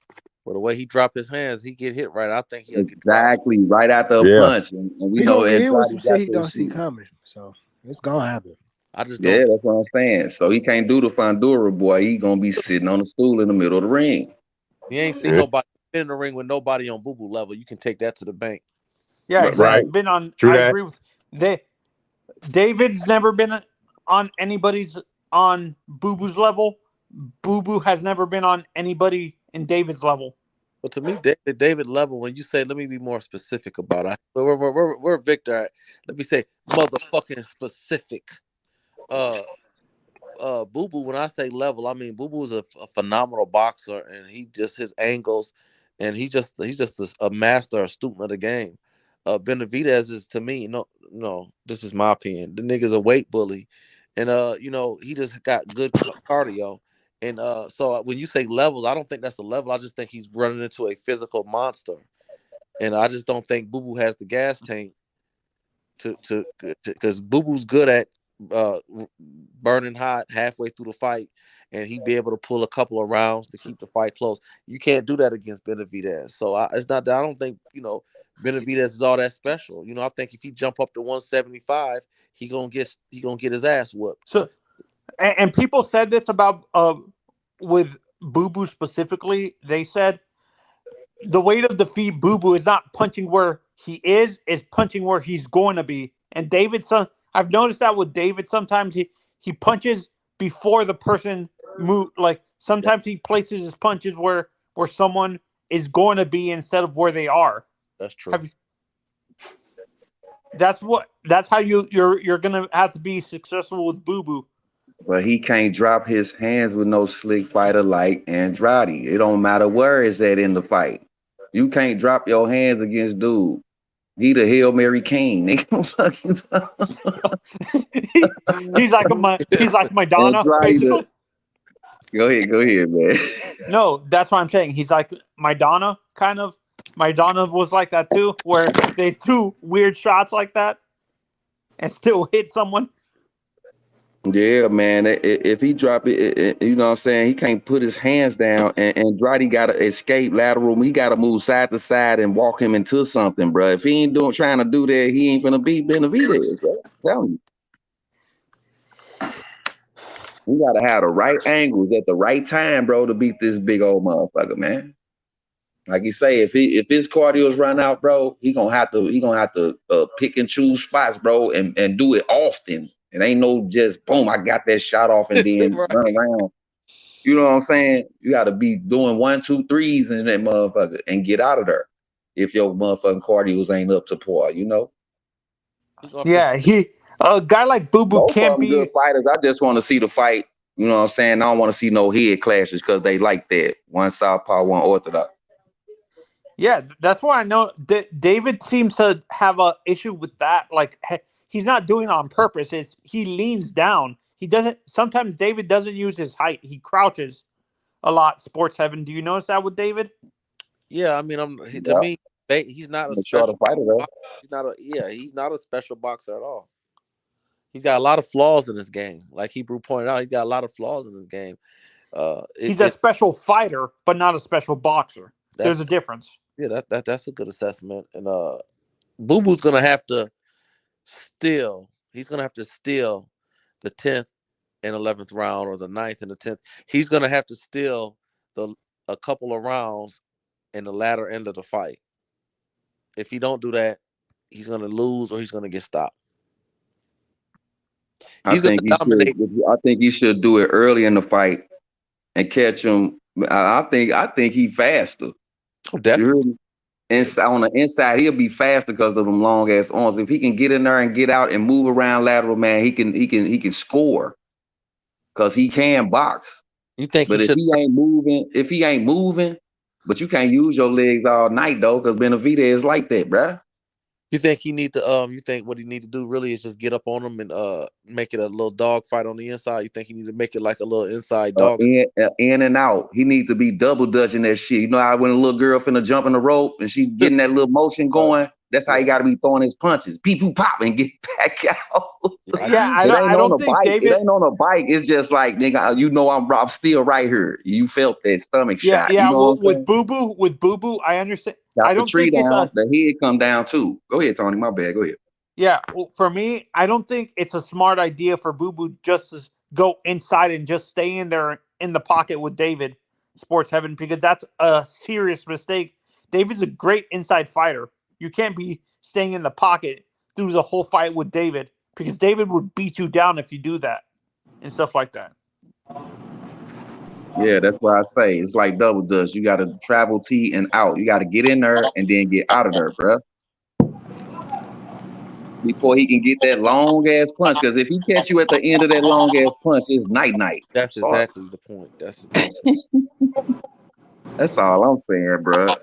Well, the way he dropped his hands, he get hit right. I think he'll get exactly right after a punch, and we know it was some shit he don't see coming. So it's gonna happen. I just don't. Yeah, that's what I'm saying. So he can't do the Fondura, boy. He gonna be sitting on the stool in the middle of the ring. He ain't seen nobody in the ring with nobody on boo boo level. You can take that to the bank. Yeah, he's Right. been on. True I that. agree with David's never been on anybody's on Boo Boo's level. Boo Boo has never been on anybody in David's level. But to me, David level. When you say, let me be more specific about it. We're Victor. At, let me say, motherfucking specific. Boo Boo. When I say level, I mean Boo Boo is a phenomenal boxer, and he just his angles, and he's just a master, a student of the game. Benavidez is to me, no, this is my opinion. The nigga's a weight bully, and he just got good cardio. And so when you say levels, I don't think that's a level. I just think he's running into a physical monster, and I just don't think Boo Boo has the gas tank to because Boo Boo's good at uh, burning hot halfway through the fight, and he'd be able to pull a couple of rounds to keep the fight close. You can't do that against Benavidez. So it's not that I don't think Benavidez is all that special. I think if he jump up to 175, he gonna get his ass whooped. So, and people said this about with Boo Boo specifically. They said the way to defeat Boo Boo is not punching where he is punching where he's going to be. And I've noticed that with David, sometimes he punches before the person move. Like sometimes he places his punches where someone is going to be instead of where they are. That's true. That's how you're gonna have to be successful with Boo Boo. But he can't drop his hands with no slick fighter like Andrade. It don't matter where it's at in the fight. You can't drop your hands against dude. He the Hail Mary king. He's like Madonna. Go ahead, man. No, that's what I'm saying. He's like Madonna, kind of. Madonna was like that too, where they threw weird shots like that and still hit someone. Yeah, man. If he drop it, you know what I'm saying? He can't put his hands down, and Andrade got to escape lateral. He got to move side to side and walk him into something, bro. If he ain't trying to do that, he ain't gonna beat Benavidez, bro. I'm telling you. We gotta have the right angles at the right time, bro, to beat this big old motherfucker, man. Like you say, if his cardio's run out, bro, he gonna have to pick and choose spots, bro, and do it often. It ain't no just boom, I got that shot off and then Right. run around. You know what I'm saying? You got to be doing 1, 2, 3s in that motherfucker and get out of there. If your motherfucking cardios ain't up to par, Yeah, a guy like Boo Boo Both can't of them be good fighters. I just want to see the fight. You know what I'm saying? I don't want to see no head clashes because they like that. One southpaw, one orthodox. Yeah, that's why I know that David seems to have a issue with that. Like he's not doing it on purpose. He leans down. He doesn't. Sometimes David doesn't use his height. He crouches a lot. Sports Heaven. Do you notice that with David? Yeah, I mean, to me, he's not a special fighter, though. He's not a special boxer at all. He's got a lot of flaws in his game. Like Hebrew pointed out, he's got a lot of flaws in his game. He's a special fighter, but not a special boxer. There's a difference. Yeah, that's a good assessment. And Boo Boo's gonna have to steal. He's gonna have to steal the 10th and 11th round, or the 9th and the 10th. He's gonna have to steal a couple of rounds in the latter end of the fight. If he don't do that, he's gonna lose or he's gonna get stopped. I think he should do it early in the fight and catch him. I think he faster. Oh, definitely. On the inside, he'll be faster because of them long ass arms. If he can get in there and get out and move around lateral, man, he can score because he can box. You think? But if he ain't moving, but you can't use your legs all night though, because Benavidez is like that, bruh. You think he need to you think what he need to do really is just get up on him and make it a little dog fight on the inside? You think he need to make it like a little inside dog? In and out. He needs to be double dutching that shit. You know how when a little girl finna jump in the rope and she getting that little motion going? That's how he got to be throwing his punches. Pee-poo pop and get back out. Yeah, I don't think David. It ain't on a bike. It's just like, nigga, I'm still right here. You felt that stomach shot. Yeah. You know with Boo Boo, I understand. Got I don't the tree think down. The head come down too. Go ahead, Tony. My bad. Go ahead. Yeah, well, for me, I don't think it's a smart idea for Boo Boo just to go inside and just stay in there in the pocket with David, Sports Heaven, because that's a serious mistake. David's a great inside fighter. You can't be staying in the pocket through the whole fight with David, because David would beat you down if you do that and stuff like that. Yeah, that's why I say it's like double dutch. You got to travel T and out. You got to get in there and then get out of there, bruh. Before he can get that long ass punch. Because if he catch you at the end of that long ass punch, it's night night. That's Sorry. exactly the point. That's exactly. That's all I'm saying, bruh.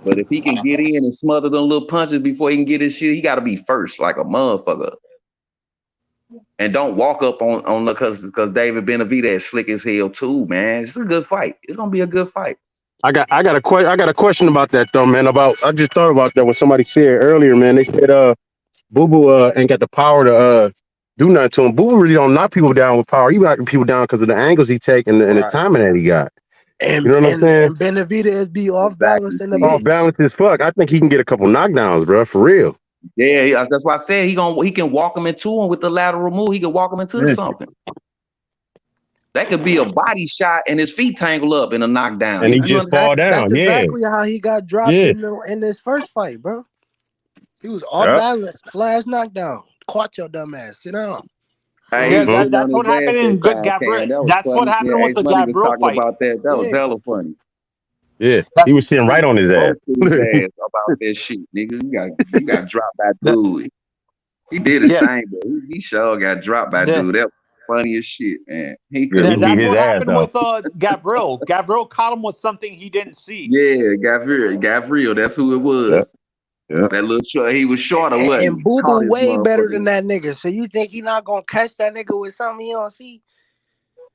But if he can get in and smother them little punches before he can get his shit, he got to be first like a motherfucker. And don't walk up on the because David Benavidez slick as hell too, man. It's a good fight. It's gonna be a good fight. I got a question about that though, man. I just thought about that when somebody said earlier, man. They said Boo Boo ain't got the power to do nothing to him. Boo Boo really don't knock people down with power. He knocking people down because of the angles he take and the timing that he got. And, you know what I'm saying? And Benavidez be off balance in the off balance as fuck. I think he can get a couple knockdowns, bro, for real. Yeah, that's why I said he can walk him into him with the lateral move. He can walk him into something. That could be a body shot and his feet tangle up in a knockdown. And he just fall down. That's exactly how he got dropped in his first fight, bro. He was off balance, flash knockdown. Caught your dumb ass. Sit down. Hey, that's what happened in Gabriel. That's what happened with the Gabriel fight. About that was hella funny. Yeah, he was sitting right on his ass. About that shit, nigga. You got dropped by dude. He did his thing, but he sure got dropped by dude. That was funny as shit, man. That's what happened with Gabriel. Gabriel caught him with something he didn't see. Yeah, Gabriel. That's who it was. Yeah. That little short, he was short or what? And Boo Boo way better than that nigga. So you think he not gonna catch that nigga with something he don't see?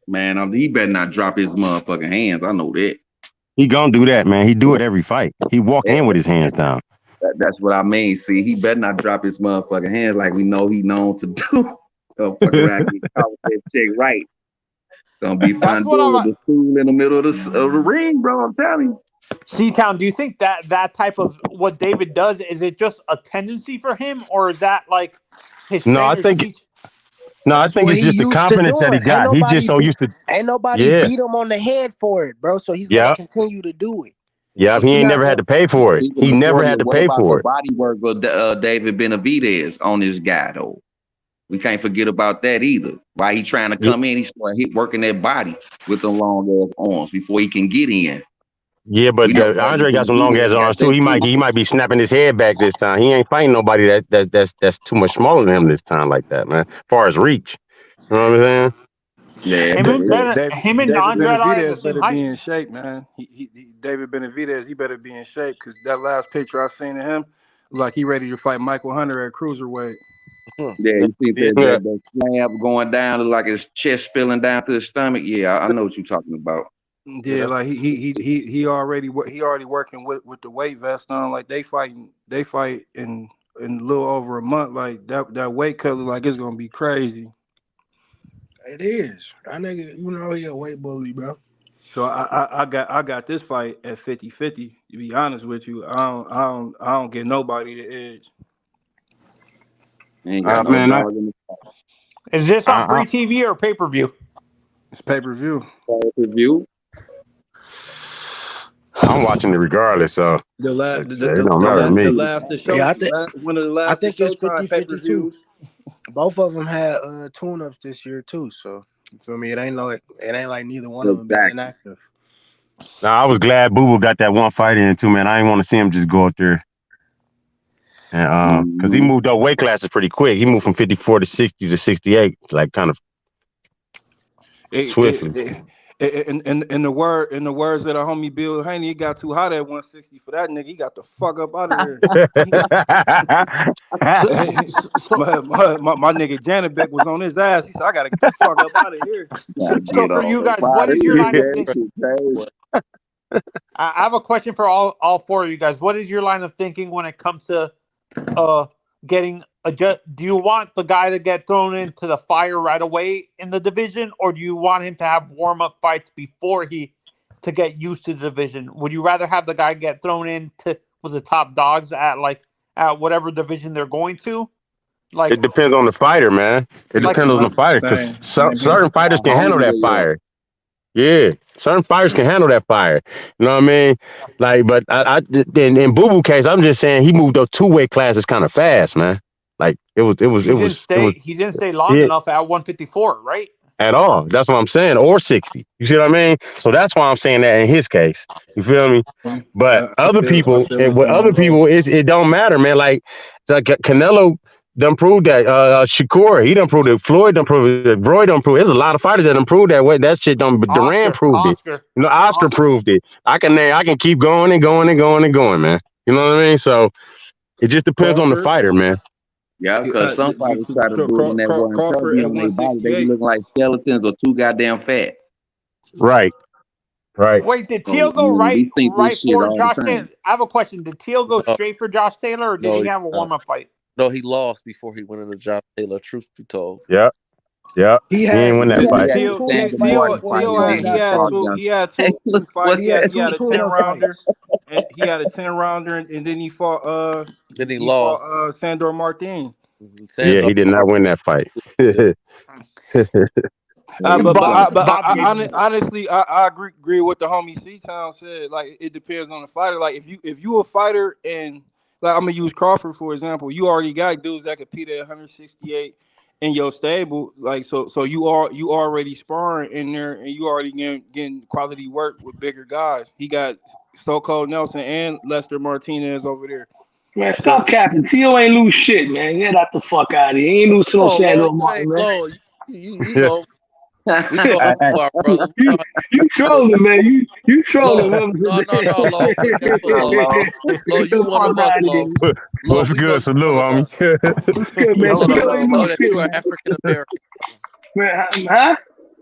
Man, he better not drop his motherfucking hands. I know that. He gonna do that, man. He do it every fight. He walk in with his hands down. That's what I mean. See, he better not drop his motherfucking hands like we know he known to do. Fuck around, get caught with that chick right. Gonna be fun doing the stool in the middle of the ring, bro. I'm telling you. C-Town, do you think that type of what David does, is it just a tendency for him, or is that like his I think speech? it's just the confidence that he got. He's just so used to. Ain't nobody beat him on the head for it, bro. So he's gonna continue to do it. Yeah, he ain't never had to pay for it. He never had to pay for it. Body work with David Benavidez on this guy though. We can't forget about that either. Why he trying to come in? He started working that body with the long ass arms before he can get in. Yeah, but Andre got some long ass arms too. He might be snapping his head back this time. He ain't fighting nobody that's too much smaller than him this time like that, man. As far as reach, you know what I'm saying? Yeah, him and Andre Benavidez better be in shape, man. David Benavidez, he better be in shape because that last picture I seen of him, like he ready to fight Michael Hunter at cruiserweight. Yeah, you see that slab going down, like his chest spilling down to his stomach. Yeah, I know what you're talking about. Yeah, like he already working with the weight vest on. Like they fight in a little over a month. Like that weight cut look like it's gonna be crazy. It is. That nigga, you know he a weight bully, bro. So I got this fight at 50-50. To be honest with you, I don't get nobody the edge. Ain't got no dog in the fight. Is this on free TV or pay-per-view? It's pay-per-view. Pay-per-view. I'm watching it regardless. So the last show. Yeah, I think it's 50-50 too. Both of them had tune-ups this year too. So you feel me? It ain't like neither one of them been inactive. Nah, I was glad Boo Boo got that one fight in too, man. I didn't want to see him just go up there. And because he moved up weight classes pretty quick. He moved from 54 to 60 to 68, like kind of swiftly. In the words of the homie Bill Haney, he got too hot at 160 for that nigga. He got the fuck up out of here. my nigga Janabek was on his ass. He said, I gotta get the fuck up out of here. So for you guys, what is your line of thinking? I have a question for all four of you guys. What is your line of thinking when it comes to getting do you want the guy to get thrown into the fire right away in the division, or do you want him to have warm-up fights before to get used to the division? Would you rather have the guy get thrown into with the top dogs at whatever division they're going to? Like, it depends on the fighter, man. It depends on the fighter because certain fighters can handle that fire. Yeah, Certain fighters can handle that fire. You know what I mean? Like, but in Boo Boo case, I'm just saying he moved up 2 weight classes kind of fast, man. Like it was He didn't stay long it enough at 154, right? at all. That's what I'm saying. Or 60. You see what I mean? So that's why I'm saying that in his case. You feel me? But other I people, feel the with same other way. people, it don't matter, man. Like Canelo done proved that. Shakur, he done proved it. Floyd done proved it. Roy done proved it. There's a lot of fighters that done proved that way. That shit done. But Duran proved it. You know, Oscar proved it. I can keep going and going and going and going, man. You know what I mean? So it just depends on the Crawford. fighter, man. Yeah, because some fighters try to do it when they weren't Crawford chubby at on their body. They be 168. looking like skeletons or too goddamn fat. Right. Wait, did So, Teal go right we think this shit for all the Josh time. Taylor? I have a question. Did Teal go straight for Josh Taylor, or did he have a warm-up fight? No, he lost before he went into Josh Taylor. Truth be told. Yeah. He He had ain't win that fight. two tune-up fights before he went to Josh Taylor. He had two fights. He had He had two a tune-up 10-rounder, fights. and he had a 10-rounder, and then he fought Then he lost. Sandor Martin. Yeah, he did not win that fight. Honestly, I agree with the homie C-Town said. Like, it depends on the fighter. Like, if you a fighter and like I'm gonna use Crawford for example, you already got dudes that compete at 168 in your stable. Like, so you already sparring in there, and you already getting quality work with bigger guys. He got So Cold Nelson and Lester Martinez over there. Man, stop capping. T.O. ain't lose shit, man. Get out the fuck out of here. He ain't lose to no Sandor Martin, man. You know, we know how you are, brother. You trolling, man. You trolling. No, Lo. But guess what, Lo, you one of us, Lo. What's good? Salute, homie. What's good, man? Lo, T.O. ain't we know lose that shit, you are man. African American. Man, huh?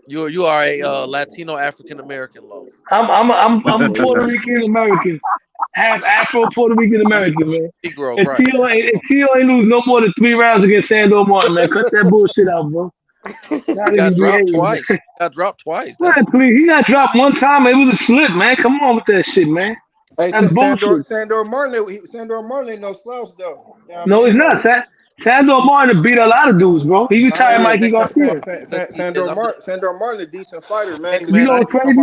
You are a Latino African American, Lo. I'm Puerto Rican American. Half Afro Puerto Rican American, man. Negro, And right. T.O. ain't lose no more than 3 rounds against Sandor Martin, man. Cut that bullshit out, bro. He got dropped twice. Man, please, he got dropped one time. It was a slip, man. Come on with that shit, man. Hey, That's bullshit. Sandor Martin ain't no slouch though. You know what No, I he's mean? not. Sandor Martin beat a lot of dudes, bro. He retired Mikey Garcia. Sandor Martin a decent fighter, man. You know what's crazy?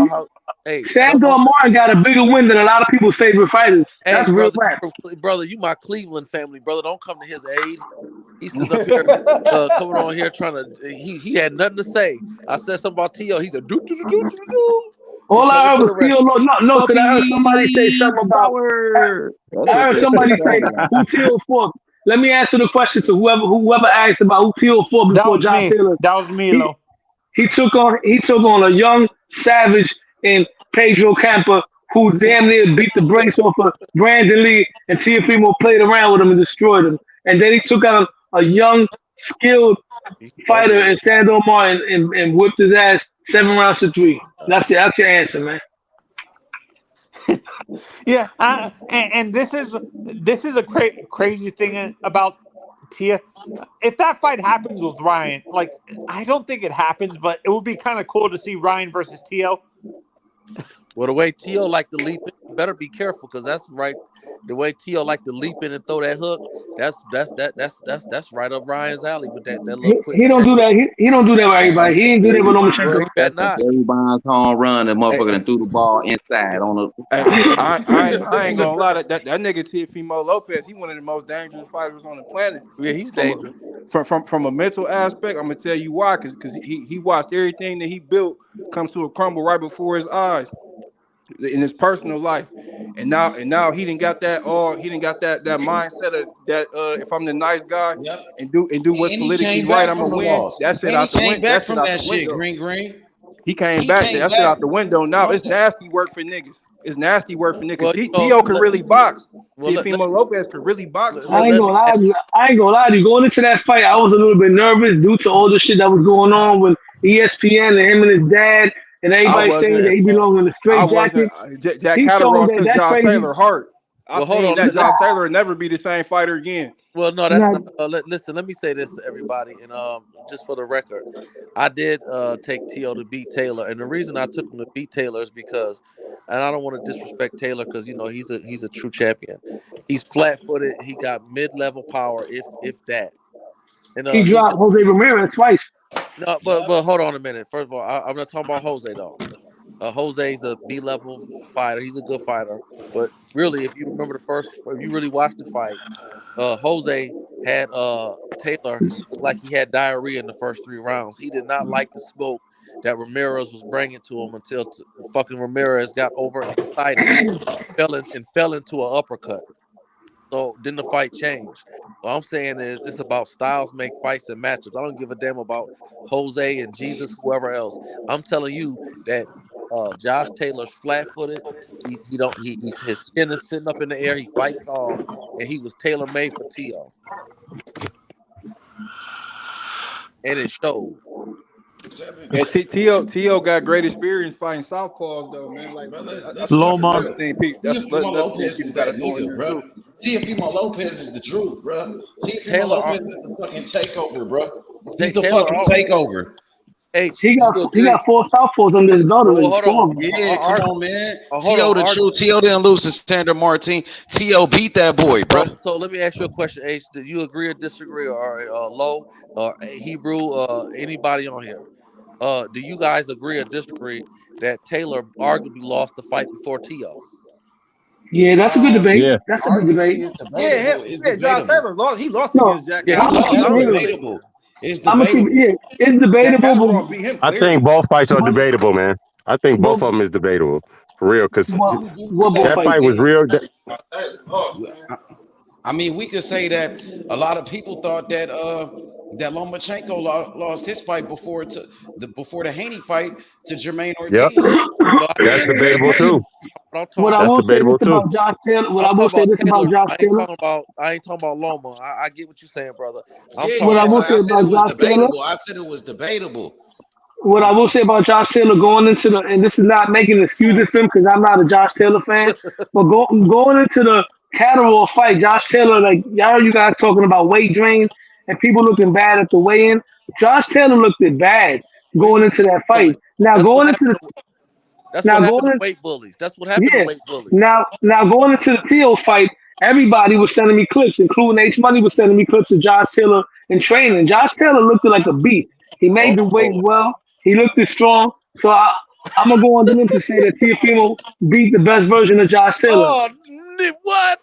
Sandor Martin got a bigger win than a lot of people's favorite fighters. That's real rap. Brother, you my Cleveland family, brother. Don't come to his aid. He's sitting up here coming on here trying to. He had nothing to say. I said something about T.O. He's a do. All I heard was T.O. No, because I heard somebody say something about. I heard somebody say who T.O. fought. Let me answer the question to whoever asked about who T.O. fought before Josh Taylor. That was me, Lo. He took on a young savage in Pedro Campa who damn near beat the brakes off of Brandon Lee, and Teofimo played around with him and destroyed him. And then he took out a young, skilled fighter in Sandor Martin and whipped his ass 7 rounds to 3. That's your answer, man. Yeah, and this is a crazy thing about Tia. If that fight happens with Ryan, like I don't think it happens, but it would be kind of cool to see Ryan versus Tio. Well, the way T.O. like to leap in, you better be careful because that's right. The way T.O. like to leap in and throw that hook, that's right up Ryan's alley with that little quick. He don't do that. He don't do that with everybody. He ain't do that with Lomachenko. He better not. Barry Bonds home run, that motherfucker and threw the ball inside on the. I ain't gonna lie. That nigga Teofimo Lopez, he one of the most dangerous fighters on the planet. Yeah, he's dangerous. From a mental aspect, I'm gonna tell you why. Because he watched everything that he built come to a crumble right before his eyes in his personal life, and now he didn't got that mindset of that if I'm the nice guy and do what's politically right, I'm gonna win. That shit out the window. Back from that shit, Green. He came back. That shit out the window. Now it's nasty work for niggas. It's nasty work for niggas. Tio could really box. Teofimo Lopez could really box. I ain't gonna lie to you. Going into that fight, I was a little bit nervous due to all the shit that was going on with ESPN and him and his dad. And everybody saying that he belonged in a straight jacket. Jack Catterall took Josh Taylor hard. I think that Josh Taylor will never be the same fighter again. Well, no, that's not. Listen, let me say this to everybody, and just for the record, I did take T.O. to beat Taylor, and the reason I took him to beat Taylor is because, and I don't want to disrespect Taylor because he's a true champion. He's flat-footed. He got mid-level power, if that. And he dropped Jose Ramirez twice. No, but hold on a minute. First of all, I'm not talking about Jose though. Jose's a B-level fighter. He's a good fighter, but really, if you remember if you really watched the fight, Jose had Taylor look like he had diarrhea in the first 3 rounds. He did not like the smoke that Ramirez was bringing to him until fucking Ramirez got overexcited, fell into an uppercut. So then the fight changed. What I'm saying is it's about styles make fights and matches. I don't give a damn about Jose and Jesus, whoever else. I'm telling you that Josh Taylor's flat-footed. His chin is sitting up in the air. He fights tall, and he was tailor made for T.O. And it showed. Yeah, T.O. got great experience fighting southpaws though, man. Like that's Loma. another thing. That's another thing Lopez people is got to that throw in nigga, there bro. too. Teofimo Lopez is the truth, bro. Teofimo Taylor Lopez is the fucking takeover, bro. He's the Taylor fucking takeover. Hey, He got you agree? 4 southpaws under his belt Well, already. hold 4 on. of them. Yeah, come on, man. Hold T.O. on, the truth. T.O. didn't lose to Sander Martin. T.O. beat that boy, bro. So let me ask you a question, H. Do you agree or disagree, or Low, or Hebrew, anybody on here? Do you guys agree or disagree that Taylor arguably lost the fight before T.O.? Yeah, that's a good debate. Yeah. That's a good debate. Arguably, it's debatable. It's Josh debatable. Taylor lost. He lost No, against Jack. Yeah, he I'm gonna lost. keep That's it real. debatable. It's I'm gonna keep debatable. it's Jack debatable, Catterall beat him I clearly. think both fights are but, debatable, man. I think both but of them is debatable for real. Because what We could what say both that they fights? fight was did. real. I mean, we could say that a lot of people thought that that Lomachenko lost his fight before the Haney fight to Jermaine Yep, Ortiz. No, I that's get it. debatable too. But I'm What talking I That's about. will say debatable this too. about Josh Taylor. What I'm I will talking say about this about Taylor. Josh Taylor. I ain't talking about Loma. I get what you're saying, brother. I'm Yeah, What talking I yeah, will but about. say I said it about was Josh Taylor. debatable. I said it was debatable. What I will say about Josh Taylor going into the, and this is not making excuses for him because I'm not a Josh Taylor fan, but going into the Catterall fight, Josh Taylor, like y'all, you guys talking about weight drain and people looking bad at the weigh-in. Josh Taylor looked it bad What do you going mean into weight that fight. bullies? Now That's what going into happened. the That's now what happened going to in, weight bullies. That's what happened to yeah. weight bullies. Now going into the Theo fight, everybody was sending me clips, including H Money was sending me clips of Josh Taylor in training. Josh Taylor looked like a beast. He made Oh the weight Lord. well. He looked strong. So I'm gonna go on the limb to say that Teofimo beat the best version of Josh Taylor. Oh, what?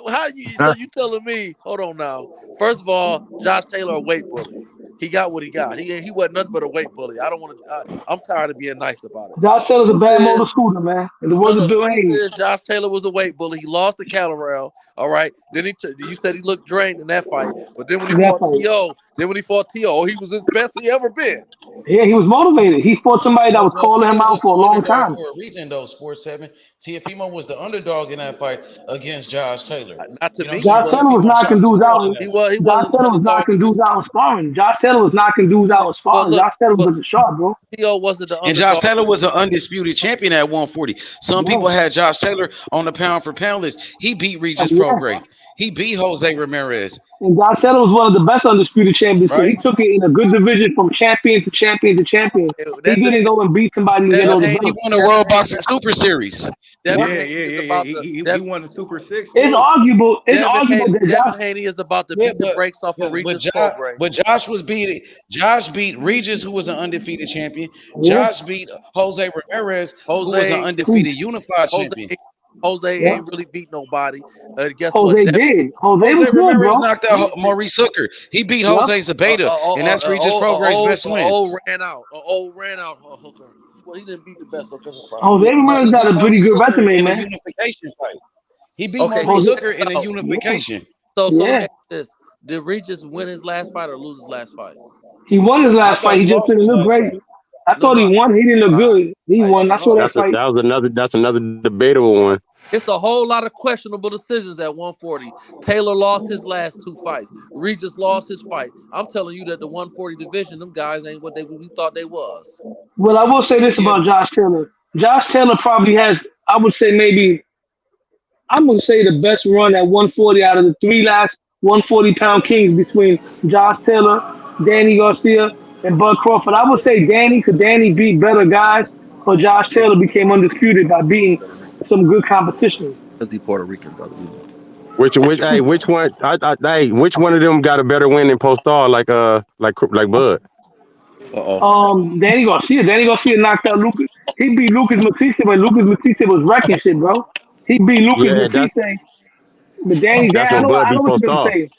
How you? So you telling me? Hold on now. First of all, Josh Taylor a weight bully. He got what he got. He wasn't nothing but a weight bully. I don't want to. I'm tired of being nice about it. Josh Taylor's a Truth bad motor is, scooter, man. And the no, words no. of The Bill truth Hayes. is, Josh Taylor was a weight bully. He lost to Calorel. All right. Then you said he looked drained in that fight. But then when he That fought fight. To, he was his best he ever been. Yeah, he was motivated. He fought somebody that was Well, calling him T.O. out was for the a long underdog time. for a reason, though. Sports Seven. Teofimo was the underdog in that fight against Josh Taylor. Not to You know me, what he I'm Josh saying? was. Taylor was Teofimo knocking shocked the dudes world in out. that He fight. was. He Josh wasn't the Taylor was underdog knocking in this. dudes out in sparring. Josh Taylor was knocking dudes out in But sparring. look, Josh Taylor was but looking sharp, bro. T.O. wasn't the And Josh underdog. Taylor was an undisputed champion at 140. Some Yeah. people had Josh Taylor on the pound for pound list. He beat Regis Yeah. Prograis. He beat Jose Ramirez, And Josh Taylor was one of the best undisputed champions because he right? took it in a good division from champion to champion to champion. He That didn't division, go and beat somebody and get Devin all the Yep. He Haney, belts. won the Devin World Haney, Boxing Super Series. Yeah. Devin Haney is about to He won the Super Six It's too. arguable. It's arguable that Devin Josh. Haney is about to Yeah, beat the brakes off of Regis Prograis. Josh beat Regis, who was an undefeated champion. Yeah. Josh beat Jose Ramirez, who was an Jose, Who? undefeated unified Jose, champion. Jose Yeah. ain't really beat nobody. Guess what? Jose did. Jose Jose was good, Ramirez bro. knocked out Maurice Hooker. He beat Yep. Jose Zabeda, and that's Regis Prograis' best win. ran out. Ran out Hooker. Well, he didn't beat the best Hooker in the fight. Jose No, Ramirez he got beat a pretty Maurice good Hooker resume, in a man. unification fight. He beat Okay, so Maurice Jose. check Hooker this in a out. Yeah. unification. So let me Yeah. ask you this: did Regis win his last fight or lose his last fight? He won his I last thought fight. he He just lost didn't his look last great. fight. I No, thought he no. won. He didn't look good. He Hey, won. I saw that fight. That's another debatable one. it's a whole lot of questionable decisions at 140. Taylor lost his last 2 fights. Regis lost his fight. I'm telling you that the 140 division, them guys ain't what we thought they was. Well, I will say this Yeah, about Josh Taylor. Josh Taylor probably has, I would say maybe, I'm going to say the best run at 140 out of the 3 last 140-pound kings between Josh Taylor, Danny Garcia, and Bud Crawford. I would say Danny, because Danny beat better guys, but Josh Taylor became undisputed by beating some good competition. Because he Puerto Rican, brother. We know. Which one? Which one of them got a better win in post star like Bud? Uh-oh. Danny Garcia. Danny Garcia knocked out Lucas. He beat Lucas Matisse when Lucas Matisse was wrecking shit, bro. He beat Lucas Yeah, Matisse, but Danny, that's I when know, Bud I know beat what you're Post gonna off. say.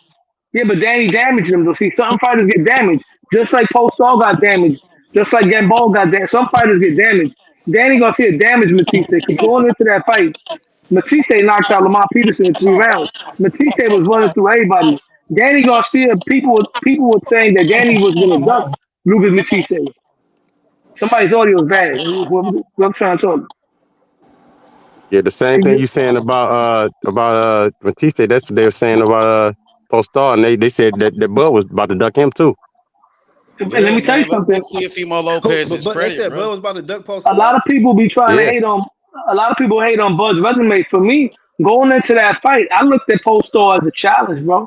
Yeah, but Danny damaged him. Though, see, some fighters get damaged, just like Post Star got damaged, just like Gamboa got damaged. Some fighters get damaged. Danny Garcia damaged Matisse because going into that fight, Matisse knocked out Lamar Peterson in 3 rounds. Matisse was running through everybody. Danny Garcia, people were saying that Danny was gonna duck Lucas Matisse. Somebody's audio is bad. Whoever's trying to talk. Yeah, the same thing you saying about Batista. That's what they were saying about Postal, and they said that Bud was about to duck him too. And let Yeah, me tell you man. Let's something. give Teofimo Lopez his But they credit, said Bud bro. was about to duck Post A lot Star. of people be trying to Yeah, hate on. A lot of people hate on Bud's resume. For me, going into that fight, I looked at Postal as a challenge, bro.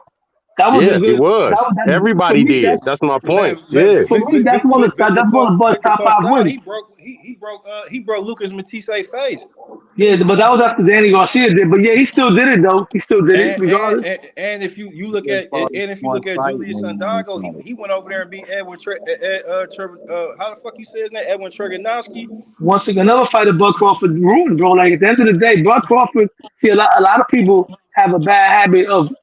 That was a yeah, he good. That was. was that for Everybody me. did. That's my point. Man, Yeah, For me. That's one of Bud's Victor top five Postal, wins. he broke Lucas Matisse's face. Yeah, but that was after Danny Garcia did. But yeah, he still did it though. He still did it And and regardless. and, and if you look Just at fought and if you one look at fight Julius when he Sandago, fought it. he went over there and beat Edwin how the fuck you say his name? Edwin Treganowski. Once again, another fighter Bud Crawford ruined, bro. Like at the end of the day, Bud Crawford. See, a lot of people have a bad habit of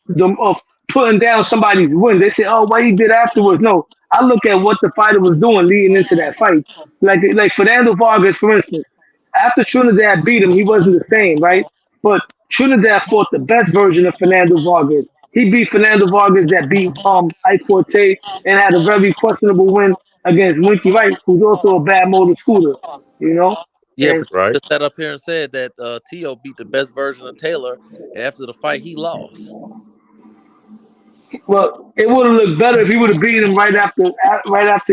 putting down somebody's win. They say, "Oh, what he did afterwards." No, I look at what the fighter was doing leading into that fight. Like Fernando Vargas, for instance, after Trinidad beat him, he wasn't the same, right? But Trinidad fought the best version of Fernando Vargas. He beat Fernando Vargas that beat Ike Forte and had a very questionable win against Winky Wright, who's also a bad motor scooter, you know? Yeah, And but right. you just sat up here and said that Tio beat the best version of Taylor, and after the fight, he lost. well, it would have looked better if he would have beat him right after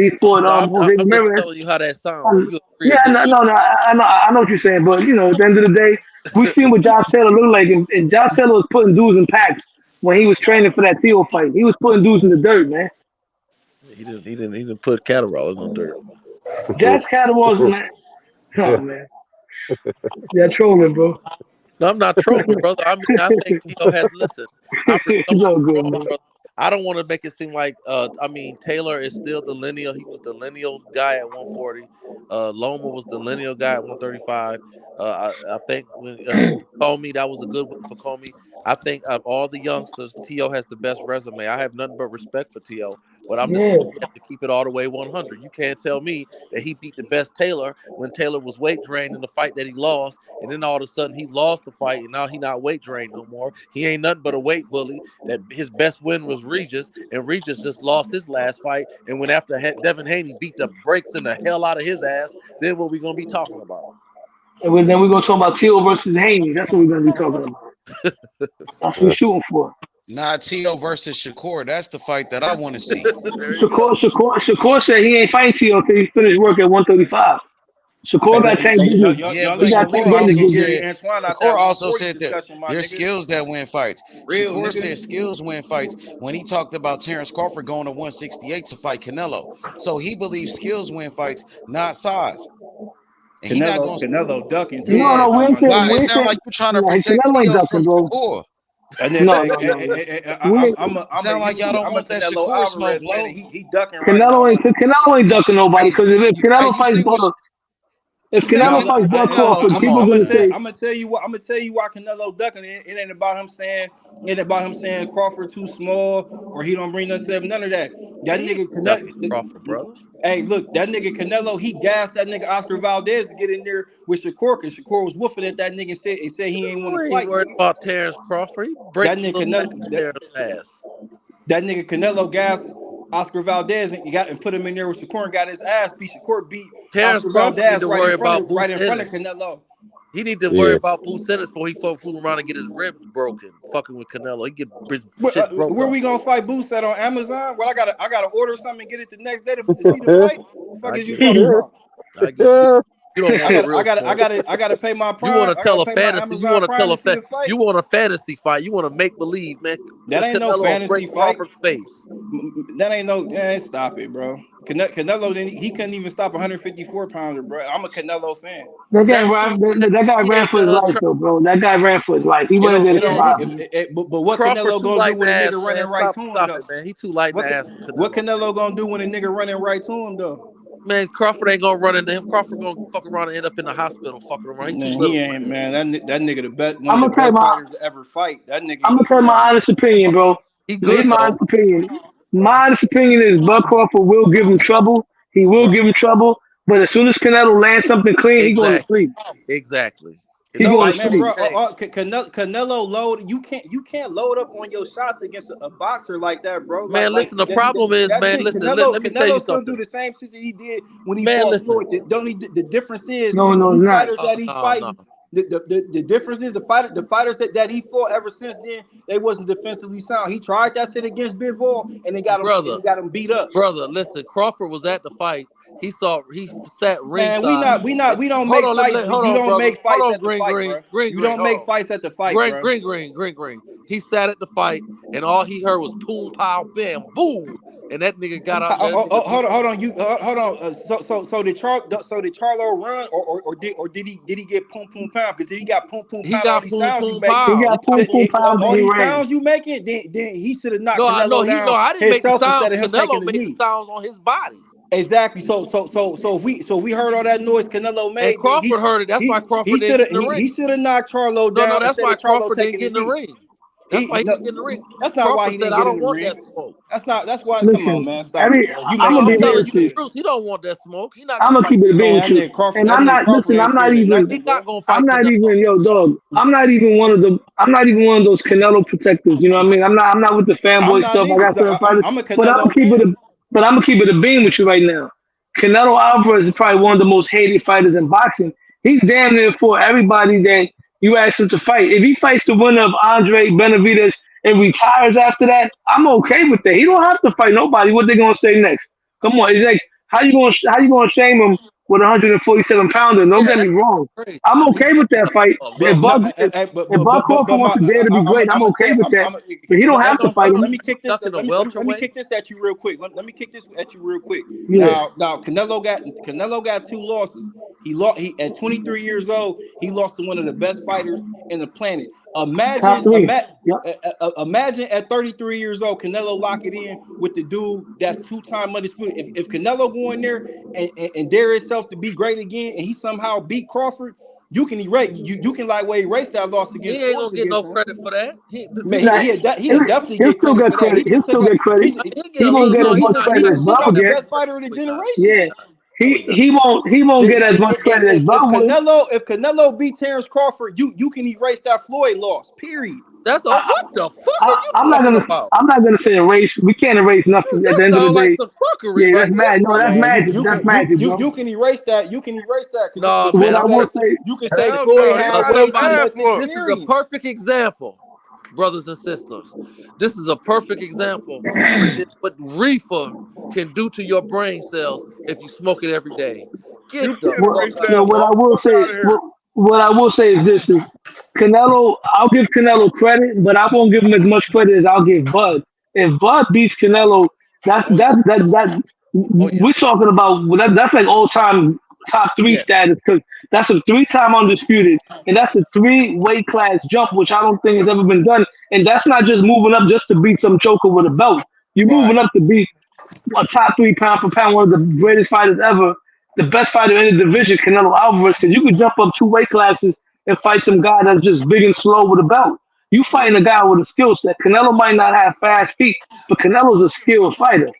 he fought No, Jose I'm just Ramirez. telling you how that sounds. You agree Yeah, or disagree? no, I know what you're saying, but at the end of the day, we seen what Josh Taylor looked like, and Josh Taylor was putting dudes in packs when he was training for that Theo fight. He was putting dudes in the dirt, man. He didn't put Catterall in no dirt. Josh Catterall's man. Oh man, yeah, trolling, bro. No, I'm not trolling, brother. I mean, I think Tio has listen. I'm It's not all good, trolling, man. brother. I don't want to make it seem like I mean Taylor is still the lineal. He was the lineal guy at 140. Loma was the lineal guy at 135. I think when Comey, that was a good win for Comey. I think of all the youngsters, Tio has the best resume. I have nothing but respect for Tio, but I'm just Yeah, saying you have to keep it all the way 100. You can't tell me that he beat the best Taylor when Taylor was weight drained in the fight that he lost, and then all of a sudden he lost the fight and now he not weight drained no more. He ain't nothing but a weight bully. That his best win was Regis, and Regis just lost his last fight. And when after Devin Haney beat the brakes in the hell out of his ass, then what we gonna be talking about? and then we're gonna talk about Theo versus Haney. That's what we're gonna be talking about. That's what we're shooting for. Not Tio versus Shakur. That's the fight that I want to see. There you go. Shakur said he ain't fighting Theo until he finished work at 135. Shakur got 10 business. Yeah, Y'all but He got letting 10 Shakur Shakur business also get business. Gary said Antoine out that Shakur also 140 said that discussion, my there's nigga. skills that win fights. Real Shakur nigga. said skills win fights when he talked about Terrence Crawford going to 168 to fight Canelo. So he believes skills win fights, not size. And he not going to. Canelo ducking too Yeah. right No, we now, ain't my saying, Why? nigga. It we ain't sounds saying, like you're trying to no, protect Canelo ain't Tio ducking, from bro. Shakur. And then No, no, no, no. We I'm Sound like y'all don't a want that Canelo Shakur smoke, Alvarez fan, and low. he ducking right now, my nigga. Canelo ain't ducking nobody because if Hey, Canelo you fights see what? Bud, if Man, Canelo fights Bud Crawford, come people on, gonna say, I'm gonna tell you why Canelo ducking. It ain't about him saying Crawford too small or he don't bring nothing to him. None of that. That Man, he nigga ain't ducking Crawford, brother. Hey, look, that nigga Canelo, he gassed that nigga Oscar Valdez to get in there with Shakur, because Shakur was woofing at that nigga and said he ain't want to I ain't fight, worried nigga. about Terrence Crawford. He break That the nigga little fat Canelo, Terrence ass. that nigga Canelo gassed Oscar Valdez and put him in there with Shakur and got his ass beat. Shakur beat Terrence Oscar Crawford need Valdez to right in worry front about of Boots Ennis. Canelo. He need to worry Yeah, about Boots Ennis before he fool around and get his ribs broken. Fucking with Canelo, he get his shit broke Where off. we gonna fight Boots at on Amazon? Well, I gotta order something and get it the next day to see the fight. The fuck I is you get you. talking about? I get you. You don't want the real smoke. I gotta pay my You want Prime. to I gotta tell a pay my fantasy. You Amazon want to Prime tell to a see the fight. You want a fantasy fight. You want to make believe, man. That Put ain't no Canelo and fantasy break fight. Crawford's face. That ain't no. Stop it, bro. Canelo didn't. He couldn't even stop a 154 pounder, bro. I'm a Canelo fan. That's true. that guy He ran ain't for his life though, bro. That guy ran for his life. He It went in don't. there It to don't. yeah. survive, man. But what Crawford Canelo too gonna do light in the when a ass, nigga running man. right to him Stop though? it, man. He too light in What the ass for what Canelo. Canelo gonna do when a nigga running right to him though? Man, Crawford ain't gonna run into him. Crawford gonna fuck around and end up in the hospital fucking around. He too Man, little. he ain't, man. That nigga the best, one I'm of the gonna tell you best my fighters to ever fight. That nigga, I'm gonna tell you my honest opinion, bro. He Here's good my though. honest opinion. My honest opinion is Bud Crawford will give him trouble. He will Right. give him trouble. But as soon as Canelo lands something clean, he going to Exactly. sleep. Exactly. If He the No, going to fight, man, sleep. bro. hey, Canelo load. You can't load up on your shots against a boxer like that, bro. man, listen. The That, problem is, that's man. it. Listen. Let me tell you Canelo's gonna do something, the same shit that he did when he man. fought Listen. Floyd. The difference is No, no, it's these not. fighters Oh that he no, no, fighting. The difference is the fighters that he fought ever since then, they wasn't defensively sound. He tried that shit against Bivol and brother. they got him beat up. Brother, listen. Crawford was at the fight. He sat Man, ringside. we don't Hold make on. fights. Hold You on, don't brother. make Hold fights on, at the Green fight, Green. bro. Green You Green. don't Hold make on. fights at the fight, bro. Green. He sat at the fight, and all he heard was boom, pow, bam, boom, and that nigga got out. That nigga beat. Hold on. Hold on. So did Charlo run, or did he get pum pum pound? Because if he got pum pum He pound, all got these boom, sounds you boom, making, He pow. He got poom got boom. poom pound and all he these ran. sounds you making, then he should have knocked No, I know Canelo he. No, down I didn't make the himself sounds. instead of him taking Canelo the made the knee. sounds on his body, Exactly. So if we heard all that noise Canelo and made, then Crawford heard it. That's why Crawford he didn't should have get in the he ring. should have knocked Charlo No, down that's instead why of Charlo Crawford didn't taking get the in the knee. ring. That's why he No, didn't get in the ring. that's not why Crawford he said, didn't "I get in don't the want ring. that smoke." That's why. Come on, Listen, man. Stop it, bro. You I'm making gonna I'm be that real telling man you with the you. shit. truth. He don't want that smoke. He not I'm gonna gonna fight. keep it a being Man, with you. And that I'm nigga not Crawford listen. ain't I'm not scared of even. He nothing, not bro. gonna I'm fight not Canelo. even yo dog. I'm not even one of the. I'm not even one of those Canelo protectors. You know what I mean? I'm not with the I'm fanboy not stuff. I neither. got 'Cause certain fighters, I'm a but I'm Canelo gonna keep it. fan. But I'm gonna keep it a beam with you right now. Canelo Alvarez is probably one of the most hated fighters in boxing. He's damn near for everybody that you ask him to fight. If he fights the winner of Andre Benavidez and retires after that, I'm okay with that. He don't have to fight nobody. What they gonna say next? Come on, it's like how you gonna shame him with a 147 pounder? Don't Yeah, get me that's wrong. crazy. I'm He okay with he that fight. a If little No, Bud bit. if, if Bud Crawford wants to dare to be great, I'm I'm gonna okay tell. with that. But he don't Ain't have to no fight stuck. him. Let me kick this. Stuck in a Let me welterweight. kick this at you real quick. Let me kick this at you real quick. Yeah, Now Canelo got two losses. He at 23 years old. He lost to one of the best fighters in the planet. top Imagine, three. Yep. imagine at 33 years old, Canelo lock it in with the dude that's two-time undisputed. If Canelo go in there and dare himself to be great again, and he somehow beat Crawford, you can like way erase that loss He against ain't Floyd gonna get no against him. credit for that. Man, Nah, he'll definitely he'll get still credit get for that. He credit. He'll just took still a get credit. I mean, he get He a won't he get no as he much not he he credit as just not took he Bud out will the not get. best getting credit fighter of the no he not generation. Yeah, no he not. he won't get as much credit as Bud If would. Canelo beat Terrence Crawford, you can erase that Floyd loss. Period. That's I, what the fuck are I, you I'm not talking gonna. about? I'm not gonna say erase. We can't erase nothing. At the That end of the sound like day, some fuckery yeah, right that's there, mad. No, brother. that's Man, magic. That's magic, bro. you can erase that. You can erase that Nah, because man, I'm telling you, you can say Hell Floyd no, he had a might have way too perfect. bad much for it. This is a experience. perfect example, brothers and sisters. This is a perfect example what reefer can do to your brain cells if you smoke it every day. You Get the can't What, fuck erase out no, that, of what here. I bro. will Fuck say, out of here. what I will say is this: is Canelo. I'll give Canelo credit, but I won't give him as much credit as I'll give Bud. If Bud beats Canelo, Oh yeah. that Oh yeah. we're talking about. That's like all time top three Yes. status because that's a 3-time undisputed, and that's a 3 weight class jump, which I don't think has ever been done. And that's not just moving up just to beat some choker with a belt. You're Right. moving up to beat a top 3 pound for pound, one of the greatest fighters ever, the best fighter in the division, Canelo Alvarez, because you could jump up 2 weight classes and fight some guy that's just big and slow with a belt. You Yeah. fighting a guy with a skill set. Canelo might not have fast feet, but Canelo's a skilled fighter.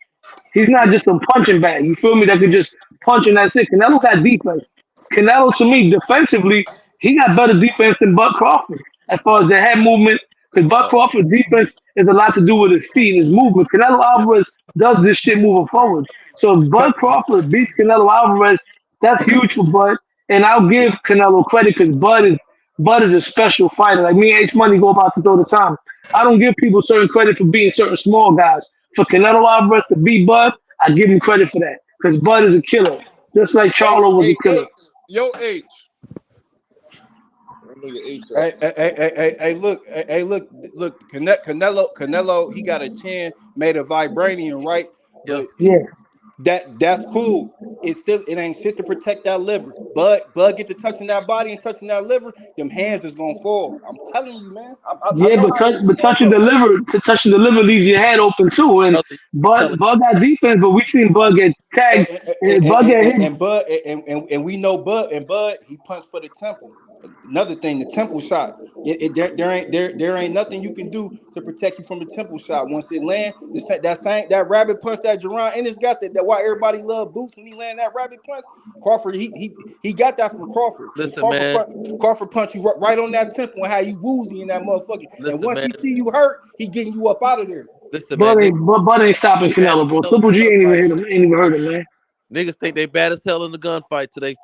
He's not Yeah. just a punching bag. You feel me? That could just punch and that's it. Canelo got defense. Canelo, to me, defensively, he got better defense than Buck Crawford as far as the head movement. Because Buck Yep. Crawford's defense is a lot to do with his feet and his movement. Canelo Yep. Alvarez does this shit moving forward. So if Bud Crawford beats Canelo Alvarez, that's huge for Bud. And I'll Yeah. give Canelo credit because Bud is a special fighter. Like me and H Money go about this all the time. I don't give people certain credit for being certain small guys. For Canelo Alvarez to beat Bud, I give him credit for that because Bud is a killer, just like Hey, Charlo was a hey, killer. H. Yo, H. That nigga H up. Look. Canelo, he got a 10 made of vibranium, right? Yeah. But Yeah, That's cool. It ain't shit to protect that liver. But Bud get to touching that body and touching that liver, them hands is gonna fall. I'm telling you, man. I Yeah, know how this shit but gonna go. touching the liver leaves your head open too. And Brother, you telling Bud got defense, but we seen Bud get tagged and Bud get hit. And Bud and we know Bud he punched for the temple. Another thing, the temple shot. There ain't nothing you can do to protect you from the temple shot. Once it land, that rabbit punch that Jerron Ennis got that why everybody love Boots when he land that rabbit punch. Crawford he got that from Crawford. Because listen, man. Crawford punch you right on that temple and how you woozy in that motherfucker. And Listen, once man. he see you hurt, he getting you up out of there. Listen, man. Bud ain't stopping Canelo, bro. Triple G ain't even hurt him, man. Niggas think they bad as hell in the gunfight till they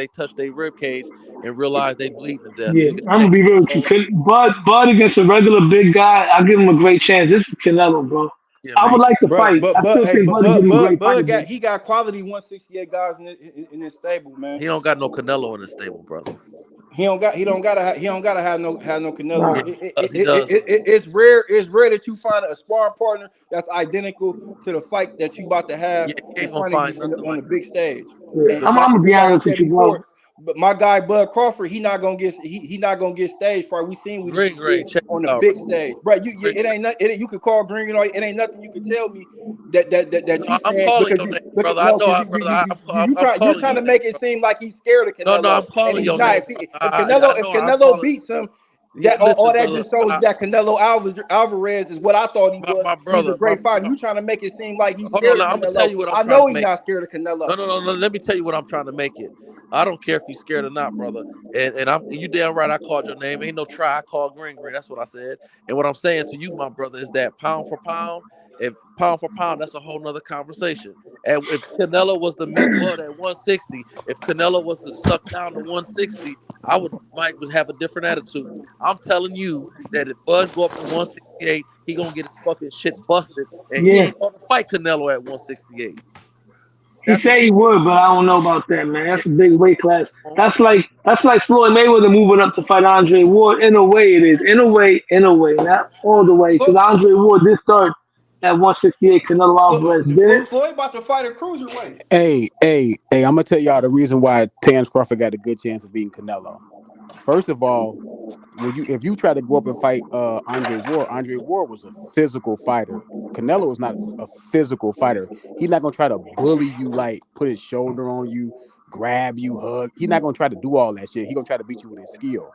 touch their rib cage and realize they bleeding to death. Yeah, Niggas I'm gonna check be real with you. Bud against a regular big guy, I give him a great chance. This is Canelo, bro. Yeah, I man. would like to fight. I still think Bud give him a great fight. He got quality 168 guys in his stable, man. He don't got no Canelo in the stable, brother. He don't gotta have no Canelo. Nah. He does. It's rare that you find a sparring partner that's identical to the fight that you about to have Yeah, he in ain't gonna front of find you nothing on like the big stage. Yeah. And I'm like gonna be I honest said with you, bro. before, but my guy Bud Crawford, he not gonna get stage fright. We seen what he Green, did check on this the out, big bro. stage, bro. Green, It ain't nothing. You could call Green, it ain't nothing you could tell me that no, you I'm saying calling because your you name, look at brother. I no know, because brother. I'm you're calling trying your to name, make it brother. seem like he's scared of No, Canelo I'm and calling he's your not. name, If brother. I know I'm Canelo calling. beats him, Yeah, that all listen, that brother. just shows that Canelo Alvarez is what I thought he was. My He's a brother, great fighter. You trying to make it seem like he's hold on. scared of I'm gonna tell Canelo. you what I'm I trying know to he's make. not scared of Canelo. No. Let me tell you what I'm trying to make it. I don't care if you're scared or not, brother. And you damn right. I called your name. Ain't no try. I called Green. That's what I said. And what I'm saying to you, my brother, is that pound for pound, that's a whole nother conversation. And if Canelo was to meet Bud at 160, if Canelo was to suck down to 160, I would have a different attitude. I'm telling you that if Bud go up to 168, he gonna get his fucking shit busted, and he Yeah. ain't gonna fight Canelo at 168. He That's said he would, but I don't know about that, man. yeah. That's a big weight class. That's like Floyd Mayweather moving up to fight Andre Ward. In a way, it is. In a way, not all the way, because Andre Ward did start at 168. Canelo Alvarez did. Floyd about to fight a cruiserweight. Hey, I'm gonna tell y'all the reason why Terence Crawford got a good chance of beating Canelo. First of all, if you try to go up and fight Andre Ward was a physical fighter. Canelo is not a physical fighter. He's not gonna try to bully you, like put his shoulder on you, grab you, hug. He's not gonna try to do all that shit. He's gonna try to beat you with his skill.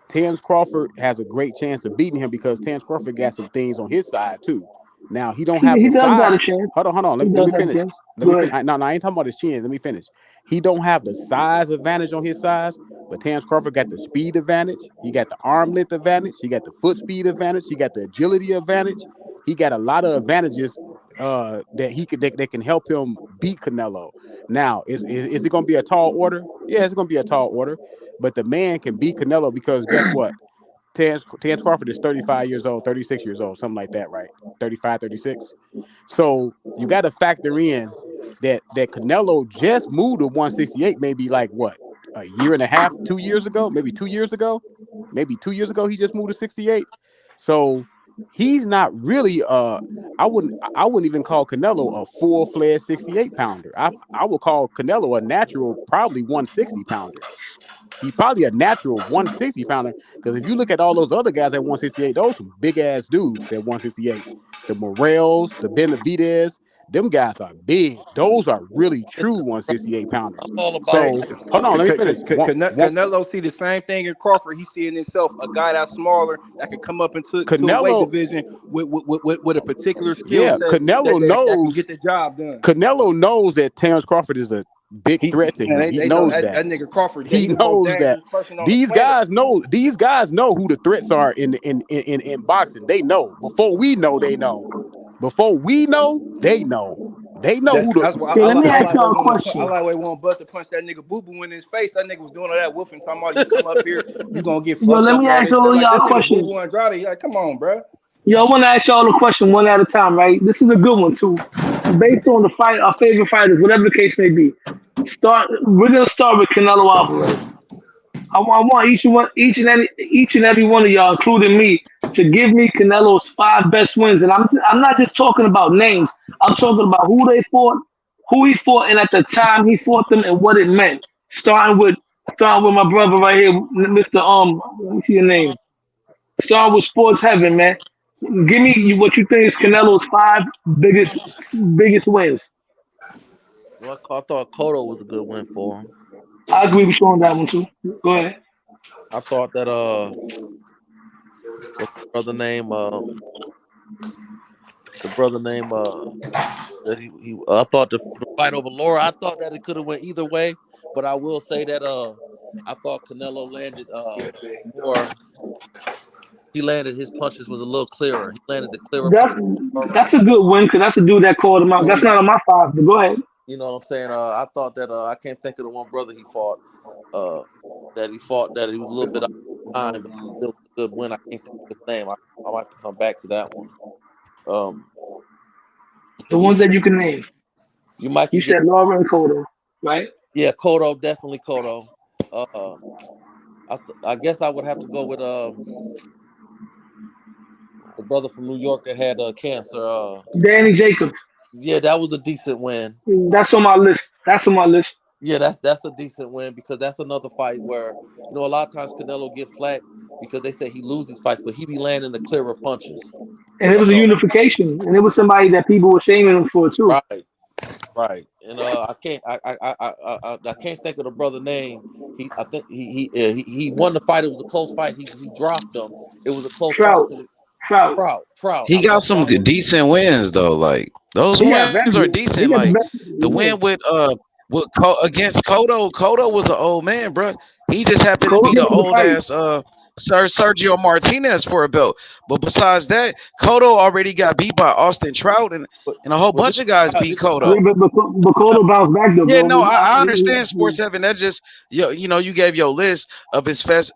Terence Crawford has a great chance of beating him because Terence Crawford got some things on his side too. Now he don't have He the does got size. a chance. Hold on. He Let does me have a finish. chance. Go ahead. No, I ain't talking about his chin. Let me finish. He don't have the size advantage on his size, but Terence Crawford got the speed advantage. He got the arm length advantage. He got the foot speed advantage. He got the agility advantage. He got a lot of advantages that can help him beat Canelo. Now, is it going to be a tall order? Yeah, it's going to be a tall order, but the man can beat Canelo because guess what? Terence Crawford is 35 years old, 36 years old, something like that, right? 35, 36. So you got to factor in that Canelo just moved to 168 maybe like what? A year and a half, 2 years ago, maybe 2 years ago. Maybe 2 years ago he just moved to 68. So he's not really I wouldn't even call Canelo a full-fledged 68 pounder. I would call Canelo a natural probably 160 pounder. He's probably a natural 160 pounder because if you look at all those other guys at 168, those some big ass dudes at 168. The Morels, the Benavidez, them guys are big. Those are really true 168 pounders. I'm all about Hey, So hold on, let me finish. Canelo see the same thing in Crawford. He see in himself a guy that's smaller that can come up into to a weight division with a particular skill set that can get the job done. Canelo knows that Terence Crawford is a big threat to him. He knows that. That nigga Crawford. He the most knows that dangerous person on these the planet. guys know who the threats are in boxing. They know before we know. They know before we know. They know. They know who the. That's why Okay, let me I ask like y'all a when I question. like when Bud to punch that nigga Boo Boo in his face. That nigga was doing all that woofing, talking about you come up here, you gonna get Yo, fucked let up me and all ask this stuff. all Like y'all this a nigga Boo question. Boo Andrade. Like, come on, bro. Yo, I want to ask y'all a question one at a time, right? This is a good one too. Based on the fight, our favorite fighters, whatever the case may be. We're gonna start with Canelo Alvarez. I want each and every one of y'all, including me, to give me Canelo's 5 best wins, and I'm not just talking about names. I'm talking about who they fought, who he fought, and at the time he fought them, and what it meant. Starting with my brother right here, Mister Let me see your name. Starting with Sports Heaven, man. Give me what you think is Canelo's 5 biggest wins. Well, I thought Cotto was a good win for him. I agree with you on that one too. Go ahead. I thought that what's the brother name? The brother name that he I thought the fight over Laura. I thought that it could have went either way, but I will say that I thought Canelo landed more. He landed his punches was a little clearer. He landed the clearer punches. That's a good win because that's a dude that called him out. That's not on my 5, but go ahead. You know what I'm saying? I thought that I can't think of the one brother he fought. That he was a little bit out of time, but it was a good win. I can't think of his name. I might have to come back to that one. The ones that you can name. You said Laura and Cotto, right? Yeah, Cotto, definitely Cotto. I guess I would have to go with the brother from New York that had cancer. Danny Jacobs. Yeah, that was a decent win. That's on my list. Yeah, that's a decent win because that's another fight where a lot of times Canelo get flat because they say he loses fights, but he be landing the clearer punches. And it was a unification, and it was somebody that people were shaming him for too. Right. And I can't think of the brother name. I think he won the fight. It was a close fight. He dropped him. It was a close fight. Trout. He got some decent wins though. Like those wins are decent. Like the win with against Cotto. Cotto was an old man, bro. He just happened to be the old ass Sergio Martinez for a belt. But besides that, Cotto already got beat by Austin Trout and a whole bunch of guys beat Cotto. Yeah, but Cotto bounced back though. Yeah, no, I understand Sports 7. That just you gave your list of his best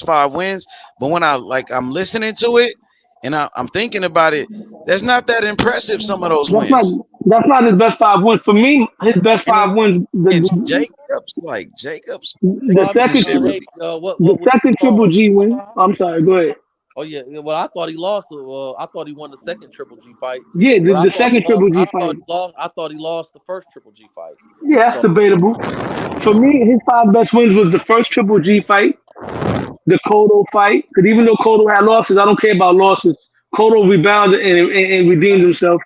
5 wins. But when I'm listening to it and I'm thinking about it, that's not that impressive. Some of those wins. That's not his best 5 wins. For me, his best 5 wins. Jacobs. The second Triple G win. I'm sorry. Go ahead. Oh yeah. Well, I thought he lost. I thought he won the second Triple G fight. Yeah, the second Triple G fight. I thought he lost the first Triple G fight. Yeah, that's debatable. For me, his 5 best wins was the first Triple G fight, the Cotto fight. Because even though Cotto had losses, I don't care about losses. Cotto rebounded and redeemed himself.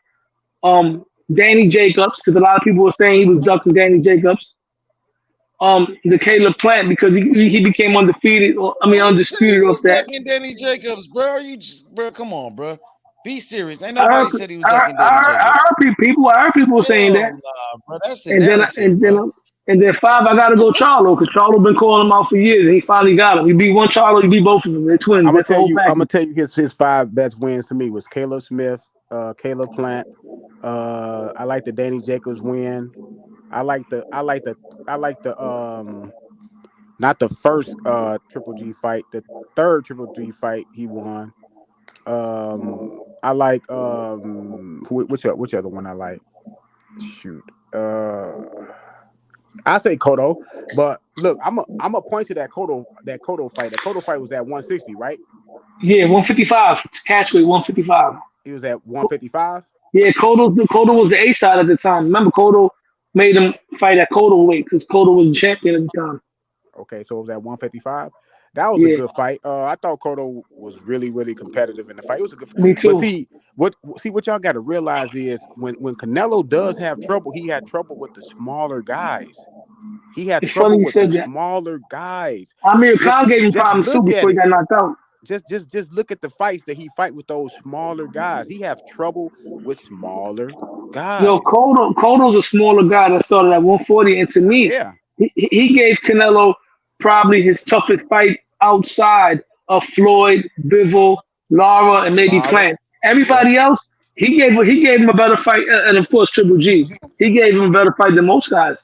Danny Jacobs, because a lot of people were saying he was ducking Danny Jacobs. The Caleb Plant because he became undefeated. Undisputed off that. Ducking Danny Jacobs, bro. Come on, bro. Be serious. Ain't nobody said he was ducking Danny Jacobs. I heard people saying that. Nah, bro, that's and then 5, I gotta go Charlo because Charlo been calling him out for years, and he finally got him. He beat one Charlo, he beat both of them. They're twins. I'm gonna tell you his 5 best wins to me was Caleb Smith, Caleb Plant. I like the Danny Jacobs win. I like the not the first Triple G fight, the third Triple G fight he won. I like which other one I like? Shoot. I say Cotto, but look, I'm a point to that Cotto fight. The Cotto fight was at 160, right? Yeah, 155. Catch weight 155. He was at 155. Yeah, Cotto was the A side at the time. Remember, Cotto made him fight at Cotto weight because Cotto was the champion at the time. Okay, so it was at 155. That was a good fight. I thought Cotto was really, really competitive in the fight. It was a good fight. Me too. But what y'all got to realize is when Canelo does have trouble, he had trouble with the smaller guys. He had trouble with the smaller guys. Amir Khan gave him problems too before he got knocked out. Just look at the fights that he fight with those smaller guys. He have trouble with smaller guys. Yo, Cotto's a smaller guy that started at 140, and to me, he gave Canelo probably his toughest fight outside of Floyd, Bivol, Lara, and maybe Plant. Everybody else, he gave him a better fight, and of course Triple G. He gave him a better fight than most guys.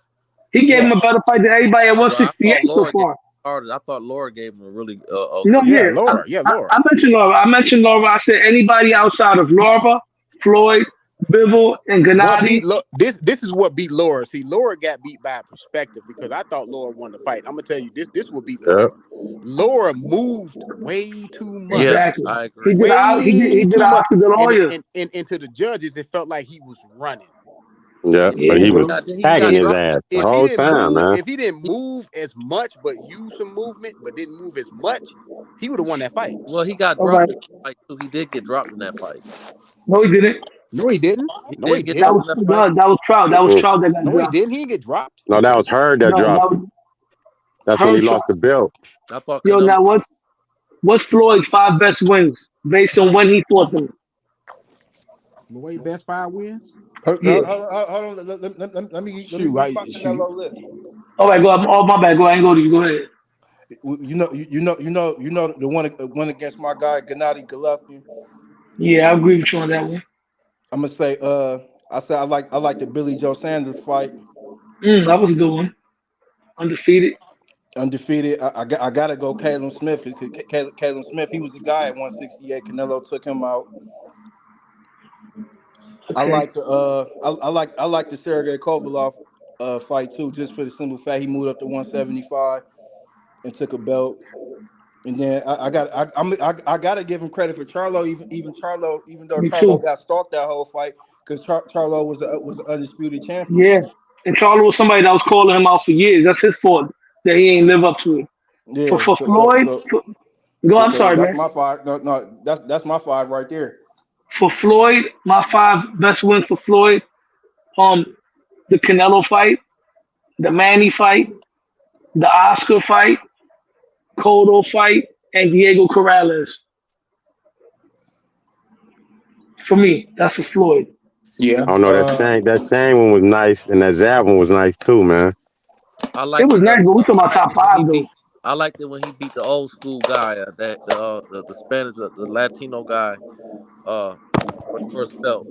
He gave him a better fight than everybody at 168 so far. I thought Laura gave him a really Laura. I mentioned Laura. I said anybody outside of Laura, Floyd, Bivol, and Gennady. This is what beat Laura. See, Laura got beat by perspective because I thought Laura won the fight. I'm gonna tell you this will beat Laura. Laura moved way too much. Yes, Exactly. I He agree. did. He did Way too much. Oscar De La Hoya. And to the judges, it felt like he was running. Yeah, Yeah, but he was bro. He tagging got his dropped. ass the If he whole didn't time, move, man. if he didn't move as much but use some movement, but didn't move as much, he would have won that fight. Well, he got All dropped right. in that fight too. He did get dropped in that fight. No, he didn't. No, he didn't. He No, he did get That didn't. dropped was in that fight. that was Trout. That was Mm-mm. Trout that got No, he dropped. didn't. He didn't get dropped. No, that was Hurd that No, dropped. that was That's when he Hurd lost Trout. the belt. I thought Yo, Canelo. now what's Floyd's 5 best wins based on when he fought them? Floyd best 5 wins. Hold Yeah. on. Let me Shoot, find Canelo list. All right, go ahead. Oh, my bad. Go ahead. Go ahead. You know the one against my guy Gennady Golovkin. Yeah, I agree with you on that one. I'm gonna say I like the Billy Joe Sanders fight. That was a good one. Undefeated. I gotta go Caleb Smith. Caleb Smith, he was the guy at 168. Canelo took him out. Okay. I like the Sergey Kovalov fight too, just for the simple fact he moved up to 175 and took a belt. And then I gotta give him credit for Charlo, even though Me Charlo too. got stalked that whole fight because Charlo was an undisputed champion. Yeah. And Charlo was somebody that was calling him out for years. That's his fault that he ain't live up to it. Yeah. For Floyd, I'm sorry, that's man. my 5. No, that's my 5 right there. For Floyd, my 5 best wins for Floyd, the Canelo fight, the Manny fight, the Oscar fight, Cotto fight, and Diego Corrales. For me, that's for Floyd. Yeah. I don't know, that Shane one was nice, and that Zab one was nice too, man. I liked It was nice, but we talking about I top liked it when 5 he though. beat. I liked it when he beat the old school guy, the Spanish, the Latino guy, for his first belt.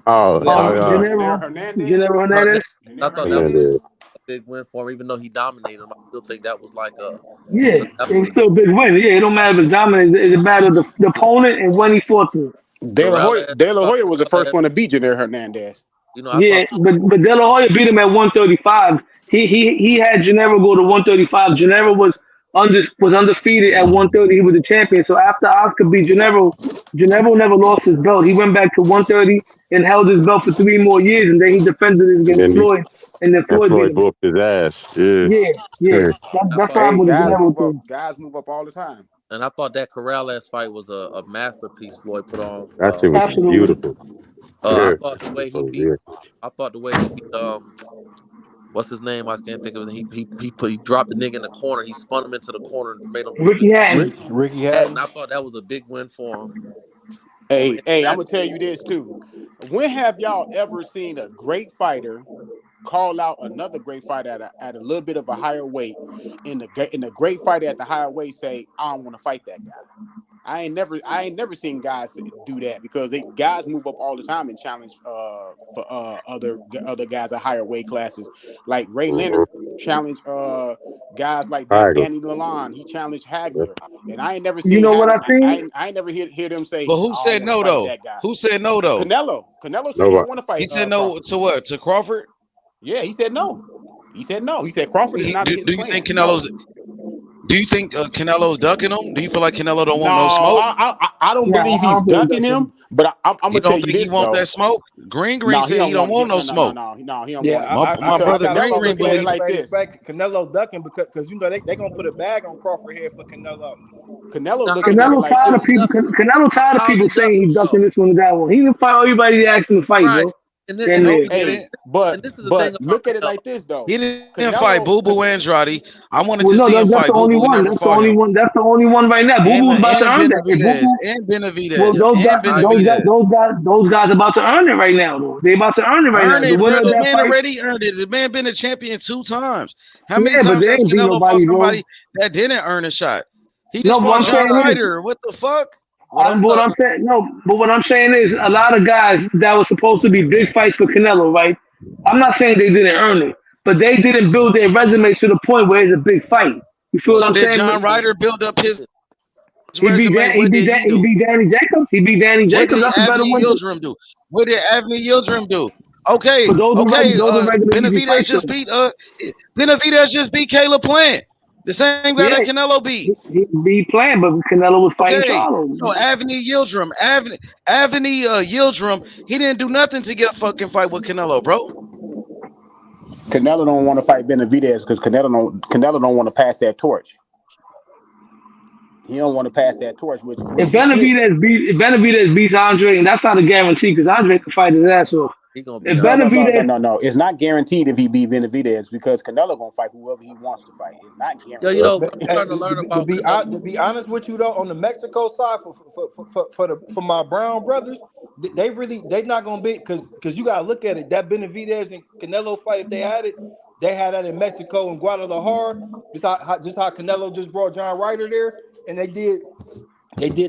Gennaro Hernandez. Gennaro Hernandez. I thought that was a big win for him, even though he dominated him. I still think that was like a Yeah, it was still a big win. Yeah, it don't matter if it's dominant. It matters the opponent and when he fought them. De La Hoya was the first one to beat Gennaro Hernandez. You know, but De La Hoya beat him at 135. He had Gennaro go to 135. Gennaro was undefeated at 130. He was the champion. So after Oscar beat Gennaro never lost his belt. He went back to 130 and held his belt for 3 more years, and then he defended it against Floyd, and then Floyd beat him. whooped his ass. Yeah. That's why I'm with the Gennaro thing. Guys move up all the time. And I thought that Corrales fight was a masterpiece Floyd put on. That shit was beautiful. I thought the way he beat what's his name? I can't think of it. He dropped the nigga in the corner. He spun him into the corner and made him Ricky Hatton. Ricky Hatton. And I thought that was a big win for him. Hey, I'm gonna tell you this too. When have y'all ever seen a great fighter call out another great fighter at a little bit of a higher weight, and the great fighter at the higher weight say, "I don't want to fight that guy"? I ain't never seen guys do that, because guys move up all the time and challenge for other guys at higher weight classes. Like Ray Leonard challenged guys like Danny Lalonde. He challenged Hagler, and I ain't never seen. You know what I think? I ain't never hear them say. But who said no though? That guy. Who said no though? Canelo said he didn't want to fight. He said no Crawford. to what? To Crawford? Yeah, he said no. He said no. He said Crawford is not in his Do you plan. think Canelo's? Do you think Canelo's ducking him? Do you feel like Canelo don't want no smoke? I don't believe he's ducking him, but I'm gonna tell you this. He want that smoke? Green said he don't want no smoke. No, he don't want it. My brother Green looking at it like this. Canelo ducking because you know they gonna put a bag on Crawford head for Canelo. Canelo tired of people. Canelo tired of people saying he's ducking this one and that one. He didn't fight everybody that asked him to fight, bro. But look at it like this though. He didn't fight Boo Boo Andrade. I wanted to no, see him that's fight the only Boo Boo. one. That's the only one. That's the only one right now. Boo Boo's about to earn that. And Benavidez. Well, those guys about to earn it right now, though. They about to earn it right now. The winner of that man fight already earned it. The man been a champion 2 times. How many but times they has ain't beat Canelo nobody, fought somebody bro. that didn't earn a shot? He No, just what fought I'm John saying is- Ryder. What the fuck? But what I'm saying is a lot of guys that was supposed to be big fights for Canelo, right? I'm not saying they didn't earn it, but they didn't build their resume to the point where it's a big fight. You feel what I'm saying? So did John Ryder build up his He beat Danny Jacobs. He beat Danny Jacobs. That's a better win. What did Avni Yildirim do? Okay, Benavidez just beat Benavidez just beat Caleb Plant. The same guy Yeah, that Canelo beat. he be playing, but Canelo was fighting Okay, Charlo. so Avni Yildirim, he didn't do nothing to get a fucking fight with Canelo, bro. Canelo don't want to fight Benavidez because Canelo don't want to pass that torch. He don't want to pass that torch. Which If Benavidez beats Andre, and that's not a guarantee because Andre can fight his ass off. He gonna If beat Benavidez, no. It's not guaranteed if he beat Benavidez because Canelo gonna fight whoever he wants to fight. It's not guaranteed. Yo, you know, But, I'm starting to learn about Canelo. to be honest with you though, on the Mexico side for my Brown brothers, they not gonna be because you gotta look at it. That Benavidez and Canelo fight, if they had that in Mexico and Guadalajara. Just how Canelo just brought John Ryder there, and they did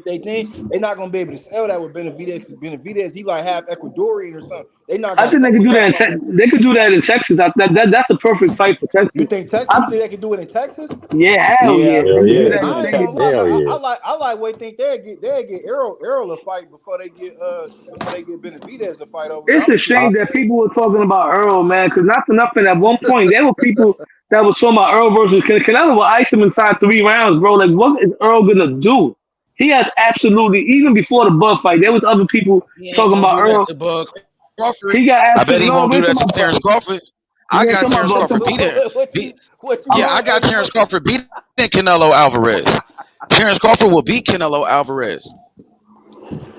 their thing. They're not gonna be able to sell that with Benavidez because Benavidez, he like half Ecuadorian or something. They not I gonna think they fuck could with do that. that. They could do that in Texas. That's a perfect fight for Texas. You think Texas? You think they can do it in Texas? Yeah, hell yeah. Hell They yeah. could do that I in ain't gonna Texas. lie. I like way think they get Errol a fight before they get Benavidez a fight over there. It's a shame that people were talking about Earl, man, because not for nothing. At one point, there were people that were talking about Earl versus Canelo will ice him inside 3 rounds, bro. Like, what is Earl gonna do? He has absolutely, even before the Bud fight, there was other people talking about Earl. Crawford. He got I bet he won't do that to absolutely. Terrence Crawford. I got Terrence Crawford I got Terrence Crawford beating Canelo Alvarez. Terrence Crawford will beat Canelo Alvarez.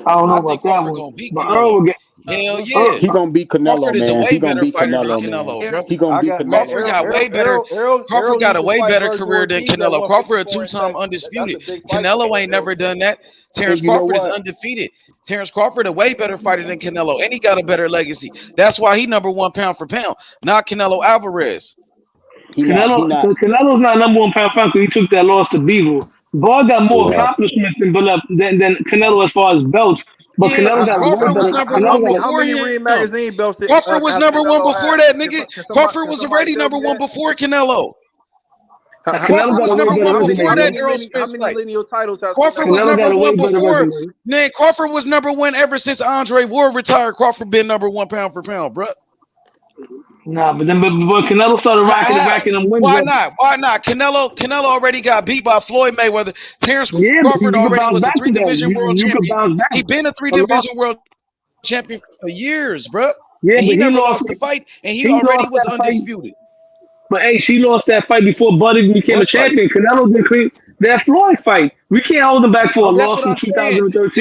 I don't know I about think that Crawford one. gonna beat But Canelo. Earl will get. Hell yeah. He gonna beat Canelo, Crawford is a man. way He gonna better beat fighter than Canelo, Canelo, man. bro. He gonna beat Canelo. Crawford got way better. Crawford got a way better career than Canelo. Crawford a 2-time undisputed. Canelo ain't never done that. Terrence Crawford is undefeated. Terrence Crawford a way better fighter than Canelo, and he got a better legacy. That's why he number 1 pound for pound, not Canelo Alvarez. Canelo's not number 1 pound because he took that loss to Beaver. Ball got more accomplishments than Canelo as far as belts. But Yeah, Canelo got Crawford was number 1 before many him. Ring magazine belts? Crawford was number 1 before that, nigga. Crawford was already number 1 before Canelo. Crawford was number 1 before that Errol Spence fight. Lineal titles has Crawford was number 1 before. Man, Crawford was number 1 ever since Andre Ward retired. Crawford been number 1 pound for pound, bro. Nah, but Canelo started racking them wins. Why not? Why not? Canelo already got beat by Floyd Mayweather. Terrence Crawford already was a 3-division world champion. He been a 3-division world champion for years, bro. Yeah, and but he never lost the fight, and he already was undisputed. But hey, she lost that fight before Buddy became a champion. Canelo did clean that Floyd fight. We can't hold him back for a loss from 2013.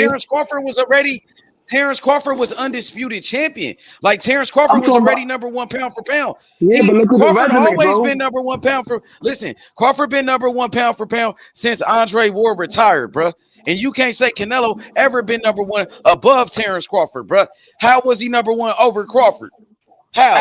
Terrence Crawford was undisputed champion. Like Terrence Crawford was already number 1 pound for pound. Yeah, but look at Crawford the resume, always bro. been number 1 pound for. Listen, Crawford been number 1 pound for pound since Andre Ward retired, bro. And you can't say Canelo ever been number 1 above Terrence Crawford, bro. How was he number 1 over Crawford? How?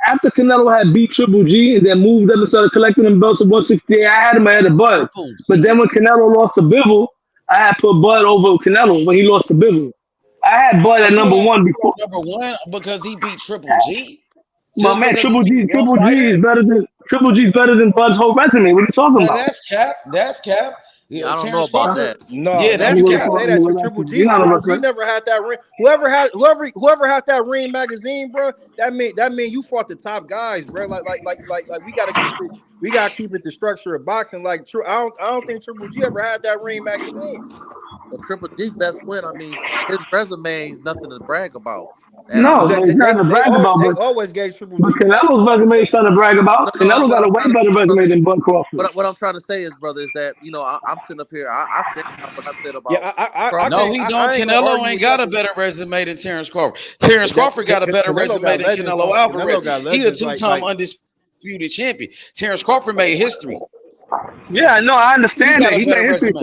After Canelo had beat Triple G and then moved up and started collecting them belts at 168, I had him ahead of Bud. But then when Canelo lost to Bivol, I had put Bud over Canelo when he lost to Bivol. I had Bud at number 1 before. Number 1 because he beat Triple G. My man, Triple G is better than Bud's whole resume. What are you talking about? That's cap. Yeah, I don't know about that. No, yeah, that's cap. Triple G never had that ring. Whoever had that ring magazine, bro. That mean you fought the top guys, bro. Like we gotta keep it the structure of boxing. Like I don't think Triple G ever had that ring magazine. But Triple G, that's when his resume is nothing to brag about. No, it's not to brag about. They always gave Triple G. But Canelo's resume is trying to brag about. Canelo got a way better resume than Bud Crawford. What I'm trying to say is, brother, is that I'm sitting up here. I stand up what I said about. Yeah, no, he don't. Canelo ain't got a better resume than Terrence Crawford. Terrence Crawford got a better resume than Canelo Alvarez. He a 2-time undisputed champion. Terrence Crawford made history. Yeah, no, I understand that. He made history.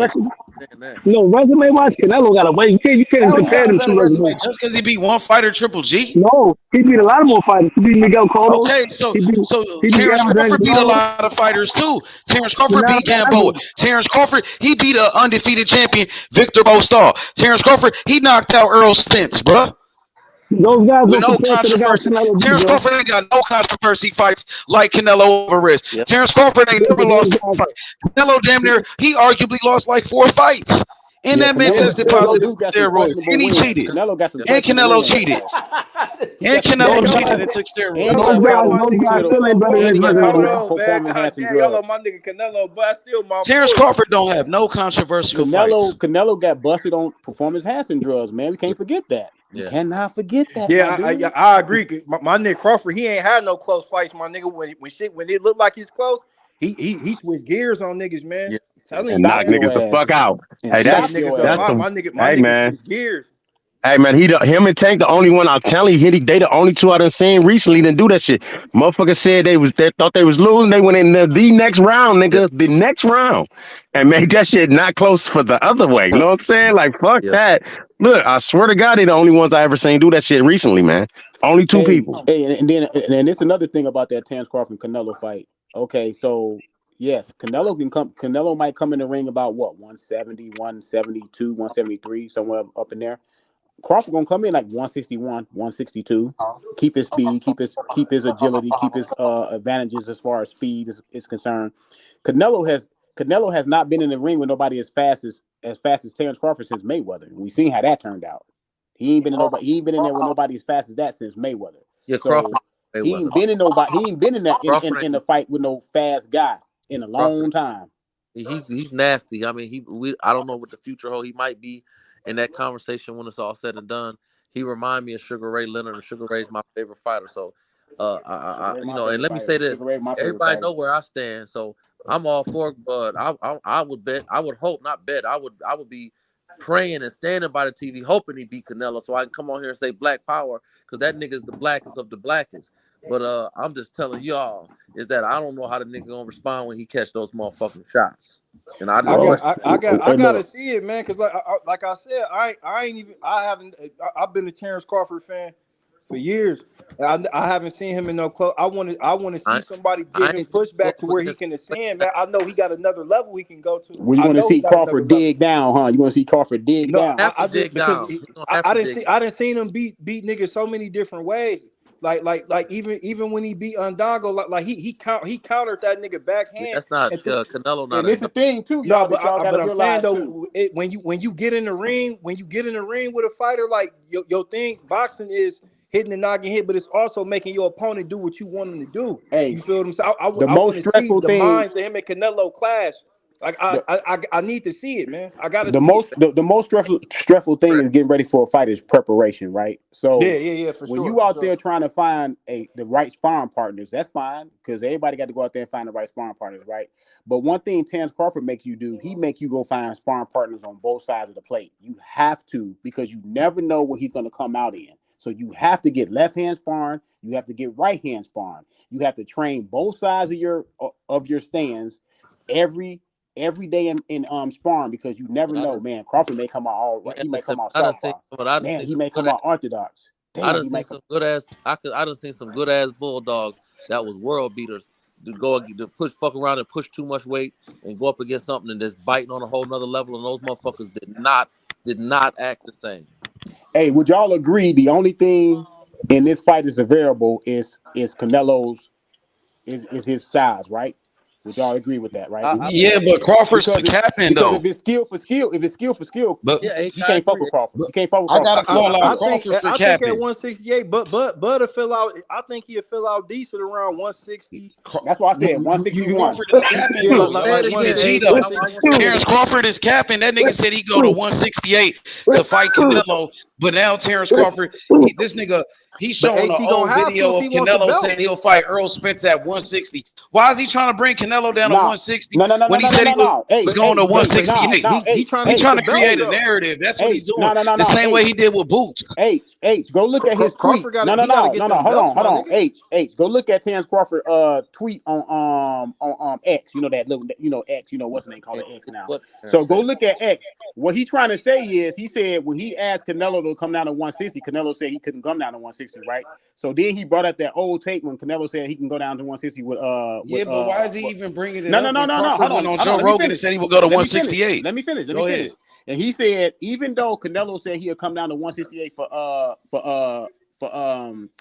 No, resume-wise, Canelo got away. You can't compare them to resume. Just because he beat one fighter, Triple G? No, he beat a lot of more fighters. He beat Miguel Cotto. Okay, so Terrence Crawford beat a lot of fighters too. Terrence Crawford beat Gamboa. Terrence Crawford, he beat an undefeated champion, Victor Bostal. Terrence Crawford, he knocked out Errol Spence, bro. Those guys with no controversy. Terrence Crawford ain't got no controversy fights like Canelo Alvarez. Terrence Crawford ain't never lost a fight. Canelo damn near, he arguably lost like 4 fights. And that man tested Canelo positive do for got some steroids, questionable and he wins. cheated. Canelo got some And questionable Canelo wins. cheated. He And got some Canelo questionable cheated wins. and took And steroids. Canelo got some those guys considerable still ain't better than his record, Hold man. on, man. performance enhancing Dang, y'all on drugs. my nigga Canelo, but I still my Terrence boy. Crawford don't have no controversial fights. Canelo got busted on performance enhancing drugs, man. We can't forget that. We cannot forget that, my dude. I agree. My nigga Crawford, he ain't had no close fights, my nigga. When it looked like he's close, he switched gears on niggas, man. Telling And you, knock Stop man. your niggas the ass. fuck out. And Hey, stop Fucking that's niggas your up. ass. My hey niggas man. switched gears. Hey man, him and Tank the only one I'm telling you, they the only two I done seen recently that do that shit. Motherfuckers said they thought they was losing, they went in the next round, nigga, the next round, and made that shit not close for the other way. You know what I'm saying? Like fuck that. Look, I swear to God, they the only ones I ever seen do that shit recently, man. Only two people. And it's another thing about that Terrence Crawford and Canelo fight. Okay, so yes, Canelo might come in the ring about what, 170, 172, 173, somewhere up in there. Crawford gonna come in like 161, 162. Keep his speed, keep his agility, keep his advantages as far as speed is concerned. Canelo has not been in the ring with nobody as fast as Terrence Crawford since Mayweather. We seen how that turned out. He ain't been in there with nobody as fast as that since Mayweather. Yeah, So Crawford. he ain't been in that in the fight with no fast guy in a long time. He's nasty. I mean, I don't know what the future holds. He might be in that conversation when it's all said and done. He remind me of Sugar Ray Leonard, and Sugar Ray's my favorite fighter. So, and let me say this: everybody know where I stand. So I'm all for it, but I would bet, I would hope, not bet, I would be praying and standing by the TV, hoping he beat Canelo, so I can come on here and say Black Power, because that nigga's the blackest of the blackest. But I'm just telling y'all is that I don't know how the nigga gonna respond when he catch those motherfucking shots. And I gotta see it, man. Cause like I said, I've been a Terrence Crawford fan for years. I haven't seen him in no close. I want to see somebody give him pushback to where he can ascend, man. I know he got another level he can go to. When you want to see Crawford dig down, huh? You want to see Crawford dig down? I didn't see him beat niggas so many different ways. Like even when he beat Undago, like he countered that nigga backhand. That's not Canelo. Not and it's a thing too, y'all. No, but I'm saying though, when you get in the ring, with a fighter, like your thing, boxing is hitting the noggin hit, but it's also making your opponent do what you want him to do. Hey, you feel what I'm saying? I the want most to see stressful the thing. minds of him and Canelo clash. Like I need to see it, man. I gotta the see most it. the most stressful thing is getting ready for a fight is preparation, right? So yeah, for when sure. you out there trying to find the right sparring partners, that's fine, because everybody got to go out there and find the right sparring partners, right? But one thing Terrence Crawford makes you do, he make you go find sparring partners on both sides of the plate. You have to, because you never know what he's going to come out in. So you have to get left hand sparring, you have to get right hand sparring. You have to train both sides of your stands every day in sparring, because you never know, man. Crawford may come out all right. He may come out southpaw. Man, he may come out orthodox. I done seen some good ass. I done seen some good ass bulldogs that was world beaters to push fuck around and push too much weight and go up against something and just biting on a whole nother level. And those motherfuckers did not act the same. Hey, would y'all agree the only thing in this fight is a variable is Canelo's is his size, right? Would y'all agree with that, right? Yeah, but Crawford's the captain though. Because if it's skill for skill, but he can't fuck with Crawford. He can't fuck with I Crawford. gotta call out Crawford for I capping. think at 168, but to fill out, I think he'll fill out decent around 160. That's why I said 161. Crawford is capping though. Terrence Crawford is capping. That nigga said he go to 168 to fight Canelo, but now Terrence Crawford, this nigga, he's showing an old video of Canelo saying he'll fight Earl Spence at 160. Why is he trying to bring Canelo down to 160 when he said he was going to 168? He's trying to create a narrative. That's what he's doing. The same way he did with Boots. H, go look at his tweet. Hold on. H, go look at Terrence Crawford tweet on X. You know that little, X. What's the name called X now? So go look at X. What he trying to say is, he said when he asked Canelo to come down to 160, Canelo said he couldn't come down to 160, right? So then he brought up that old tape when Canelo said he can go down to 160 with but why is he even bringing it no, up? No. Hold on. On Joe Rogan and said he would go to 168. Let me finish. And he said even though Canelo said he'll come down to 168 for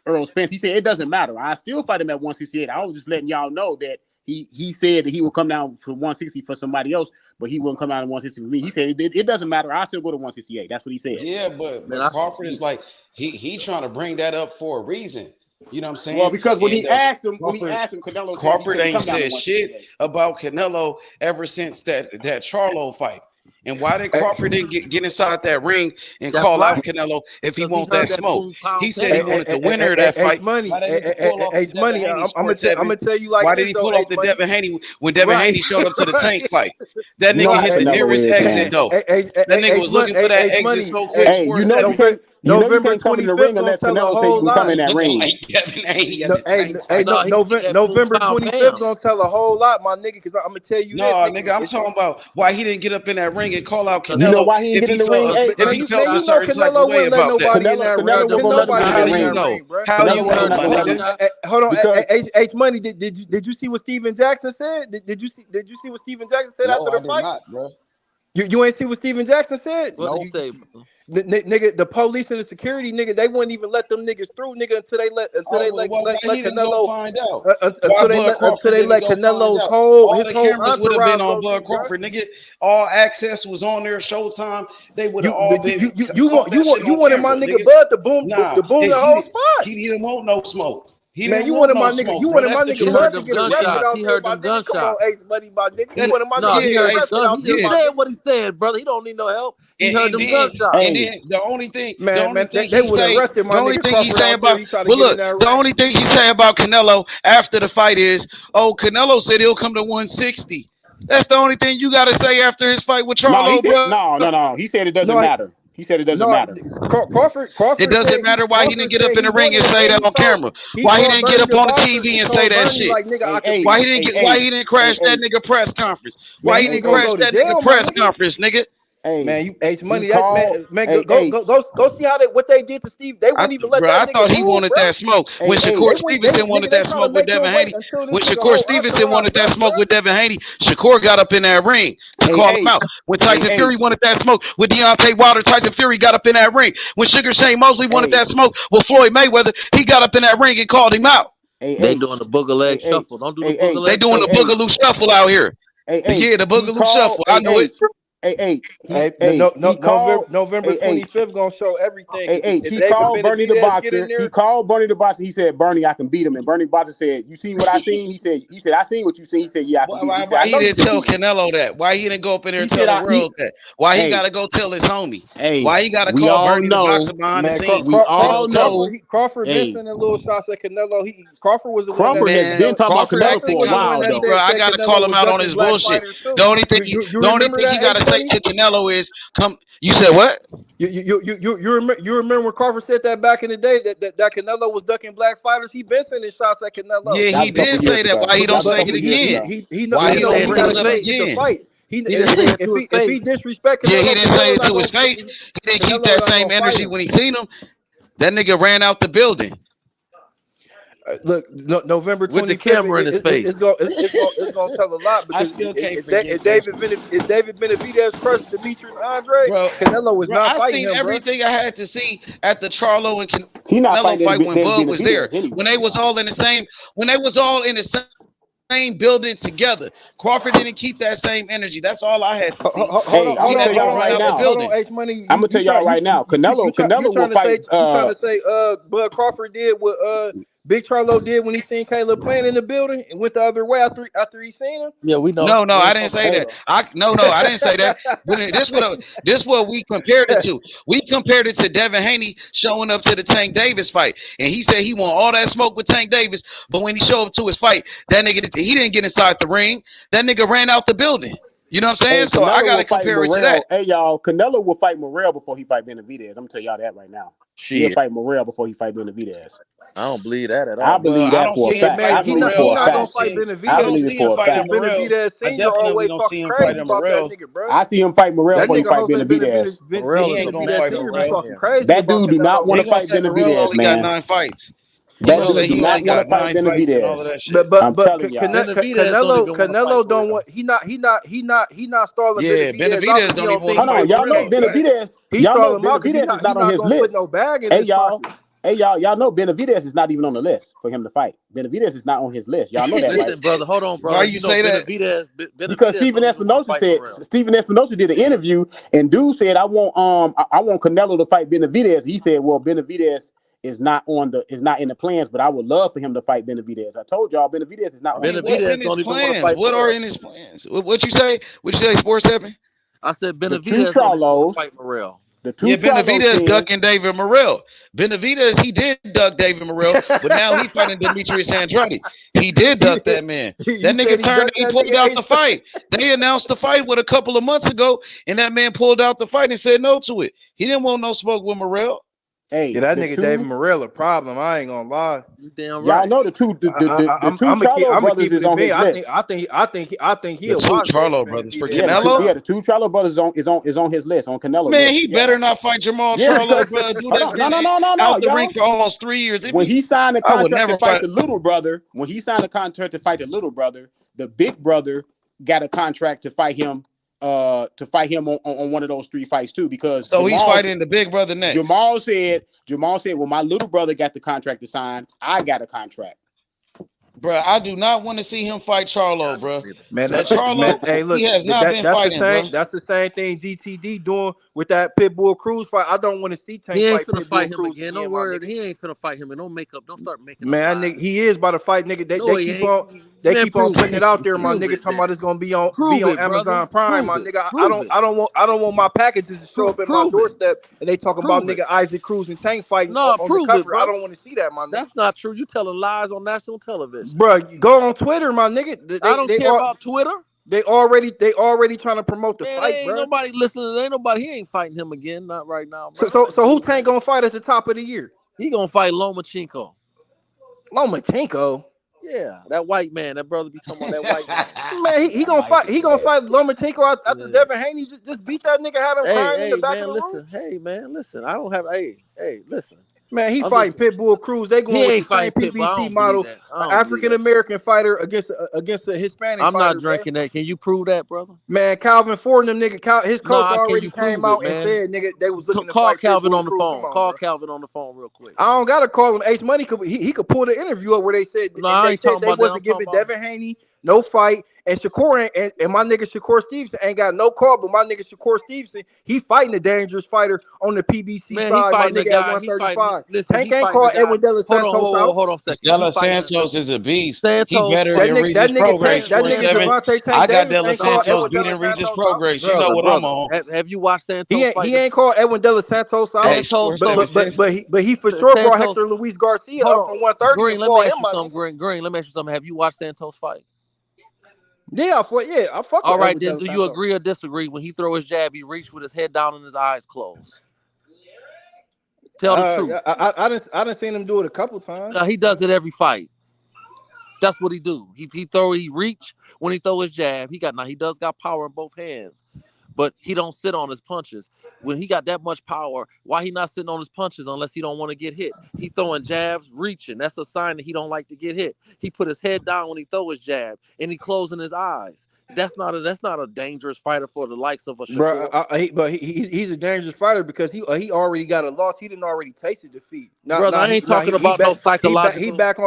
Earl Spence, he said it doesn't matter. I still fight him at 168. I was just letting y'all know that he said that he would come down for 160 for somebody else, but he wouldn't come down to 160 for me. He said it doesn't matter. I still go to 168. That's what he said. Yeah, but Crawford is like he trying to bring that up for a reason. You know what I'm saying? Well, because when he asked him, Canelo Crawford ain't said shit about Canelo ever since that Charlo fight. And why did Crawford didn't get inside that ring and call out Canelo if he want that smoke? He said he wanted the winner of that fight. Money, Why did he pull off the money. Devin Haney I'm gonna tell you like why this, did he though, pull off the Money. Devin Haney when Devin Haney showed up to the tank fight? That You know nigga how hit the Canelo nearest is, exit though. That nigga was looking for that exit so quick. Hey, you know you can't come in the ring unless Canelo says you can come in that ring. Like Devin Haney at the tank fight. November 25th gonna tell a whole lot, my nigga. Because I'm gonna tell you No, this, nigga, I'm talking about why he didn't get up in that ring and call out Canelo. You know why he didn't get in the ring? If he felt a certain type of way about that. Canelo wouldn't let nobody in that ring, bro. How do you know? Hold on, H Money. Did you see what Steven Jackson said? Did you see what Steven Jackson said after the fight? Not, bro. You ain't see what Steven Jackson said? What did he say, bro? Nigga, the police and the security, nigga, they wouldn't even let them niggas through, nigga, until they let Canelo find out. Until they let Canelo's his whole cameras would have been on entourage Bud Crawford, nigga. All access was on there. Showtime. They would have all been. You wanted my nigga Bud to boom the whole spot. He didn't want no smoke. Man, you wanted my nigga. You wanted my nigga Bud to get arrested out He there, heard my them nigga. Come on, gunshots. Ace Buddy, my nigga. You wanted my nigga he to get arrested out there. He said what he said, brother. He don't need no help. He heard them gunshots. And then the only thing, they would have arrested my nigga the only thing he say about Canelo after the fight is, oh, Canelo said he'll come to 160. That's the only thing you got to say after his fight with Charlo, bro. No. He said it doesn't matter. He said it doesn't matter. Crawford. It doesn't matter why he didn't get up in the ring and say that on camera. Why he didn't get up on the TV and say that shit. Why he didn't crash that nigga press conference. Why he didn't crash that nigga press conference, nigga. Hey, man, you H Money. Go see how what they did to Steve. They wouldn't even let that nigga. I thought he move, wanted bro. that smoke when Shakur Stevenson wanted that smoke with Devin Haney. When Shakur Stevenson wanted that smoke with Devin Haney, Shakur got up in that ring to call him out. When Tyson Fury wanted that smoke with Deontay Wilder, Tyson Fury got up in that ring. When Sugar Shane Mosley wanted that smoke with Floyd Mayweather, he got up in that ring and called him out. They doing the booger leg shuffle. Don't do the booger leg. They doing the boogaloo shuffle out here. Yeah, the boogaloo shuffle. I know it. November 25th gonna show everything. He called Bernie the boxer. He called Bernie the boxer. He said, "Bernie, I can beat him." And Bernie the boxer said, "You seen what I seen?" He said, "I seen what you seen." He said, "Yeah, I can beat him." Why he didn't tell Canelo that? Why he didn't go up in there and tell the world that? Why he gotta go tell his homie? Why he gotta call Bernie the boxer behind the scenes? We all know Crawford been sending little shots at Canelo. Crawford was the one Crawford has been talking about Canelo for a while, though. Bro, I gotta call him out on his bullshit. The only thing he gotta say to Canelo is, "Come." You said what? You remember when Crawford said that back in the day that Canelo was ducking black fighters? He been sending shots at Canelo. Yeah, he did say that. Why he don't say it again? Why he don't bring it up again? Fight. If he disrespect Canelo, he didn't say it to his face. He didn't keep that same energy when he seen him. That nigga ran out the building. Look, November 25th, with the camera in his face. It's gonna tell a lot because if David Benavidez crushed Demetrius Andre, bro, Canelo was not fighting him. I seen everything I had to see at the Charlo and Canelo fight when Bud was there. Anyway. When they was all in the same building together. Crawford didn't keep that same energy. That's all I had to see. Hold on, I'm gonna tell y'all right now. Canelo will fight. You trying to say Bud Crawford did what Big Charlo did when he seen Caleb playing in the building and went the other way after he seen him? Yeah, we know. No, I didn't say that. I didn't say that. This what we compared it to. We compared it to Devin Haney showing up to the Tank Davis fight, and he said he want all that smoke with Tank Davis, but when he showed up to his fight, that nigga he didn't get inside the ring. That nigga ran out the building. You know what I'm saying? So I gotta compare it to that. Hey y'all, Canelo will fight Morrell before he fight Benavidez. I'm gonna tell y'all that right now. He'll fight Morrell before he fight Benavidez. I don't believe that at all. I believe that for a fact. He's not gonna fight Benavidez. I believe it for a fact. Benavidez senior always talking crazy about that nigga, bro. I see him fight Morrell before he fight Benavidez. That dude do not want to fight Benavidez, man. Got 9 fights. That dude do not want to fight Benavidez. But Canelo don't want. He not stalling. Yeah, Benavidez don't even want. Hold on, y'all know Benavidez. Y'all know Benavidez is not on his list. No bag in hey y'all, Hey, y'all know Benavidez is not even on the list for him to fight. Benavidez is not on his list. Y'all know that, Listen, right? brother, hold on, brother. Why you You know say that? Because Benavidez don't even want to fight Morrell. Stephen Espinosa did an interview, and dude said, I want Canelo to fight Benavidez. He said, well, Benavidez is not in the plans, but I would love for him to fight Benavidez. I told y'all Benavidez is not on his What's list. in his plans? What are in his plans? What you say? What you say, Sports 7? I said The two Benavidez don't even want Charlos. to fight Morrell. The two Yeah, Charlos Benavidez said, ducking David Morrell. Benavidez, he did duck David Morrell, but now he fighting Demetrius Andrade. He did duck that man. That nigga turned. He pulled out the fight. They announced the fight a couple of months ago, and that man pulled out the fight and said no to it. He didn't want no smoke with Morrell. Hey, yeah, that nigga David Morrell a problem. I ain't gonna lie. You damn right. Y'all know the two Charlo brothers is on his list. I think he the a two watch Charlo brothers for Yeah, Canelo. the two Charlo brothers is on his list, on Canelo's Man, list. he better not fight Jamal Charlo, bro. Dude that's been out the ring for almost 3 years. When he signed a I would contract never to fight fight the little brother, the big brother got a contract to fight him on one of those 3 fights too, because so he's fighting the big brother next. Jamal said, well, my little brother got the contract to sign. I got a contract. Bro, I do not want to see him fight Charlo, bro. Man, Charlo, hey, look, he has not been fighting, bro. That's the same thing GTD doing with that Pitbull Cruz fight. I don't want to see Tank He ain't fight finna Pitbull fight him Cruz again. Don't worry, he ain't finna fight him. And don't start making. Man, nigga, he is about to fight, nigga. They keep on putting it out there, my nigga. Talking about it's gonna be on Amazon Prime, my nigga. I don't want my packages to show up at my doorstep and they talking about nigga Isaac Cruz and Tank fighting on the cover. I don't want to see that, my nigga. That's not true. You telling lies on national television, bro. Go on Twitter, my nigga. I don't care about Twitter. They already trying to promote the fight, ain't bro. Nobody listening. Ain't nobody. He ain't fighting him again. Not right now, bro. So who Tank gonna fight at the top of the year? He gonna fight Lomachenko. Lomachenko. Yeah, that white man. That brother be talking about that white man. Man, he gonna fight. He gonna fight Lomachenko after Devin Haney just beat that nigga. Had him crying in the back of the room. Hey man, listen. I don't have. Hey, listen. Man, he fighting Pitbull Cruz. They going with the same PBC model. An African American fighter against a Hispanic fighter. I'm not drinking that. Can you prove that, brother? Man, Calvin Ford and them nigga, his coach already came out and said, nigga, they was looking to fight Calvin Pitbull on the Cruz. phone. Call Calvin on the phone real quick. I don't gotta call him. H Money he could pull the interview up where they said they wasn't giving Devin Haney no fight. And Shakur and my nigga Shakur Stevenson ain't got no call, but my nigga Shakur Stevenson, he fighting a dangerous fighter on the PBC side. My nigga at 135. Tank ain't called Edwin De Los Santos out. Hold on a second. De Los Santos is a beast. He better than Regis Progress. I got De Los Santos beating Regis Progress. You know what I'm on. Have you watched Santos fight? He ain't called Edwin De Los Santos out. But he for sure brought Hector Luis Garcia up from 130. Green, let me ask you something. Green, let me ask you something. Have you watched Santos fight? Yeah, I fuck. All right, then do you agree or disagree? When he throw his jab, he reached with his head down and his eyes closed. Tell the truth. I didn't seen him do it a couple times. He does it every fight. That's what he do. He reach when he throw his jab. He does got power in both hands, but he don't sit on his punches. When he got that much power, why he not sitting on his punches unless he don't want to get hit? He throwing jabs, reaching. That's a sign that he don't like to get hit. He put his head down when he throw his jab, and he closing his eyes. That's not a dangerous fighter for the likes of a Shakur. But he's a dangerous fighter because he already got a loss. He didn't already tasted defeat. Brother, I ain't talking about no psychological.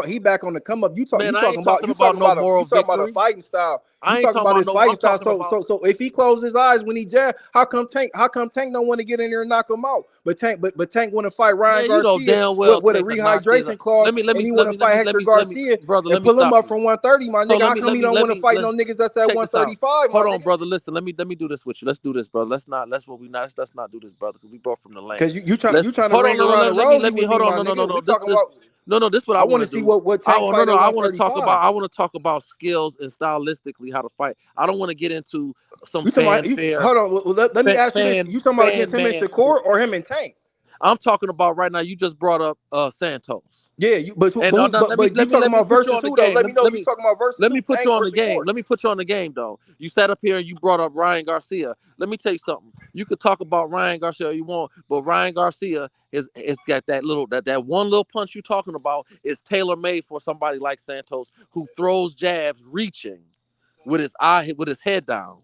He back on the come up. You talking about a fighting style. You talking about his fighting style. So if he closed his eyes when he jab, how come Tank don't want to get in there and knock him out? But Tank want to fight Ryan Garcia with a rehydration clause. And he want to fight Hector Garcia and pull him up from 130. My nigga, how come he don't want to fight no niggas that's at 135? Hold on, brother. Listen, let me do this with you. Let's do this, brother. Let's not do this, brother, because we brought from the land. Because you trying to ring around the rosy. No, this is what I want to see what Tank fight. I want to talk about skills and stylistically how to fight. I don't want to get into some fanfare. Hold on, let me ask you this. You talking about against him and Shakur or him and Tank? I'm talking about right now. You just brought up Santos. Yeah, but you talking about versus who though? Let me know you talking about versus. Let me put you on the game. Let me put you on the game though. You sat up here and you brought up Ryan Garcia. Let me tell you something. You could talk about Ryan Garcia all you want, but Ryan Garcia it's got that one little punch you're talking about is tailor made for somebody like Santos who throws jabs reaching with his head down.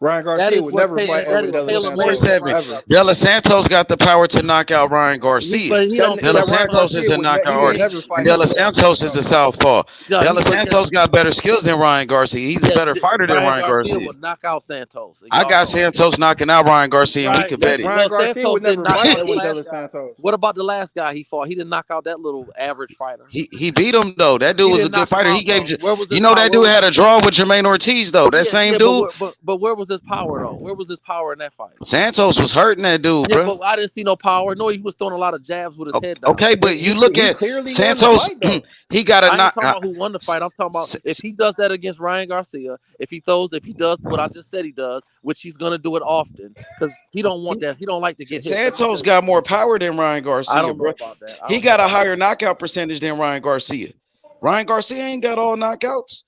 Ryan That Garcia is would what never fight that Edwin is De Los tailor made Santos for 4-7. Ryan ever. Garcia. De Los Santos got the power to knock out Ryan Garcia. But he don't De Los That Ryan Santos is Garcia a knockout he would artist. never fight De Los Edwin De Los Santos is a Santos. southpaw. Yeah, De Los Santos got better skills than Ryan Garcia. He's a better fighter than Ryan Ryan Garcia Garcia. would knock out Santos. And I y'all got know it. Santos knocking out Ryan Garcia, and we Right. could bet it. Ryan Well, Garcia Santos would didn't never knock fight out the Edwin De last Los guy. Santos. What about the last guy he fought? He didn't knock out that little average fighter. He beat him though. That dude He was a didn't good knock him fighter. He out, gave bro. Where was you his know power? that dude had a draw with Jermaine Ortiz though. That same dude. But where was his power though? Where was his power in that fight? Santos was hurting that dude, Yeah, bro. but I didn't see no power. No, he was throwing a lot of jabs with his head down. Okay, but you look He at clearly won the Santos. fight though. He got I a ain't knock. talking about who won the fight. I'm talking about if he does that against Ryan Garcia, if he does what I just said he does, which he's gonna do it often, because he don't want that. He don't like to get hit. Santos got more power than Ryan Garcia, I don't know bro. about that. He got a higher knockout percentage than Ryan Garcia. Ryan Garcia ain't got all knockouts.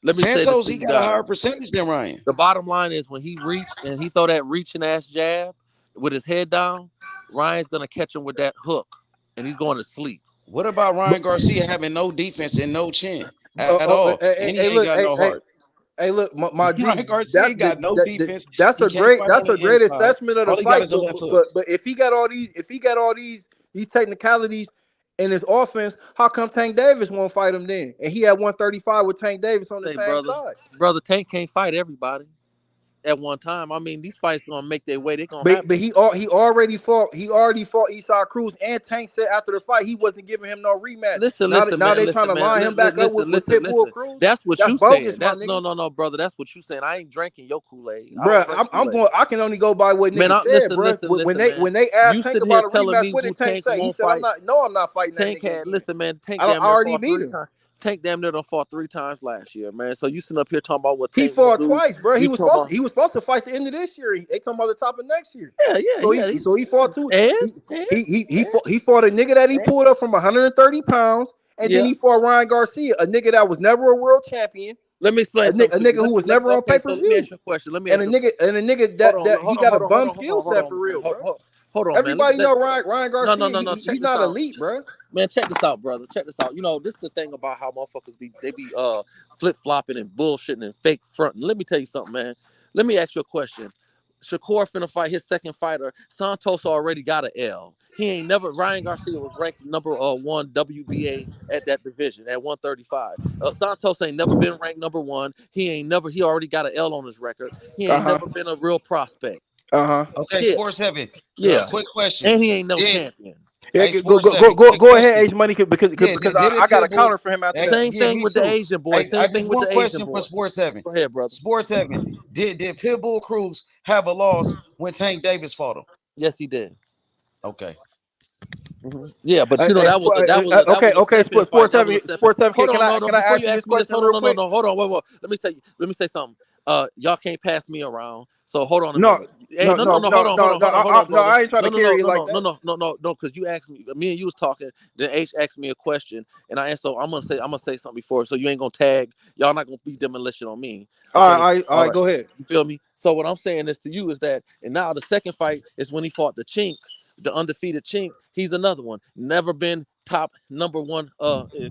Let me say this Santos, to he you got a higher guys. percentage than Ryan. The bottom line is when he reached and he throw that reaching ass jab with his head down, Ryan's gonna catch him with that hook, and he's going to sleep. What about Ryan Garcia having no defense and no chin at all? And he ain't got no heart. Hey, look, my G. Ryan Garcia got no defense. That's He a can't great. fight That's on the a great inside. assessment of the All he got fight. is a left hook. But if he got all these technicalities in his offense, how come Tank Davis won't fight him then? And he had 135 with Tank Davis on the same side. Brother Tank can't fight everybody at one time. I mean, these fights gonna make their way. They gonna happen. But he already fought Esau Cruz, and Tank said after the fight he wasn't giving him no rematch. Now they trying to line him back up with Pitbull Cruz. That's what you bogus, saying. my That's nigga. no, brother. That's what you saying. I ain't drinking your Kool-Aid, Bro, I'm going. I can only go by what niggas said, bro. When they asked Tank about a rematch, what did Tank say? He said, "I'm not fighting Tank that nigga." had listen, man. Tank I already beat him. Tank damn near done fought 3 times last year, man. So you sitting up here talking about what He Tank fought do. twice, bro. He was supposed to fight the end of this year. They talking about the top of next year. So he fought 2. He fought a nigga that he pulled up from 130 pounds, and then he fought Ryan Garcia, a nigga that was never a world champion. Let me explain. A nigga who was never on pay per view. Let me ask you a question. Let me and a nigga that he got a bum skill set for real, bro. Hold on, everybody man. know Ryan Garcia. No. He's not elite, bro. Man, check this out, brother. Check this out. You know, this is the thing about how motherfuckers be flip flopping and bullshitting and fake fronting. Let me tell you something, man. Let me ask you a question. Shakur finna fight his second fighter. Santos already got an L. He ain't never. Ryan Garcia was ranked number 1 WBA at that division at 135. Santos ain't never been ranked number 1. He already got an L on his record. He ain't never been a real prospect. Okay, Sports 7. Yeah. Quick question. And he ain't no champion. Yeah, go ahead, Age Money, because I got a counter for him after that. Same thing with the Asian boy. Same thing with the Asian boy. For Sports 7. Go ahead, brother. Sports 7. Did Pitbull Cruz have a loss when Tank Davis fought him? Yes, he did. Okay. Mm-hmm. Yeah, but you know that was okay. Sports 7. Can I ask you this question real quick? Hold on, wait. Let me say something. Y'all can't pass me around. So hold on. No, hold on. No, I ain't trying to carry you like that. No, because you asked me and you was talking. Then H asked me a question, and I answered. I'm gonna say something before, so you ain't gonna tag. Y'all not gonna be demolition on me. Okay? All right, go ahead. You feel me? So what I'm saying is to you is that, and now the second fight is when he fought the Chink, the undefeated Chink. He's another one. Never been top number 1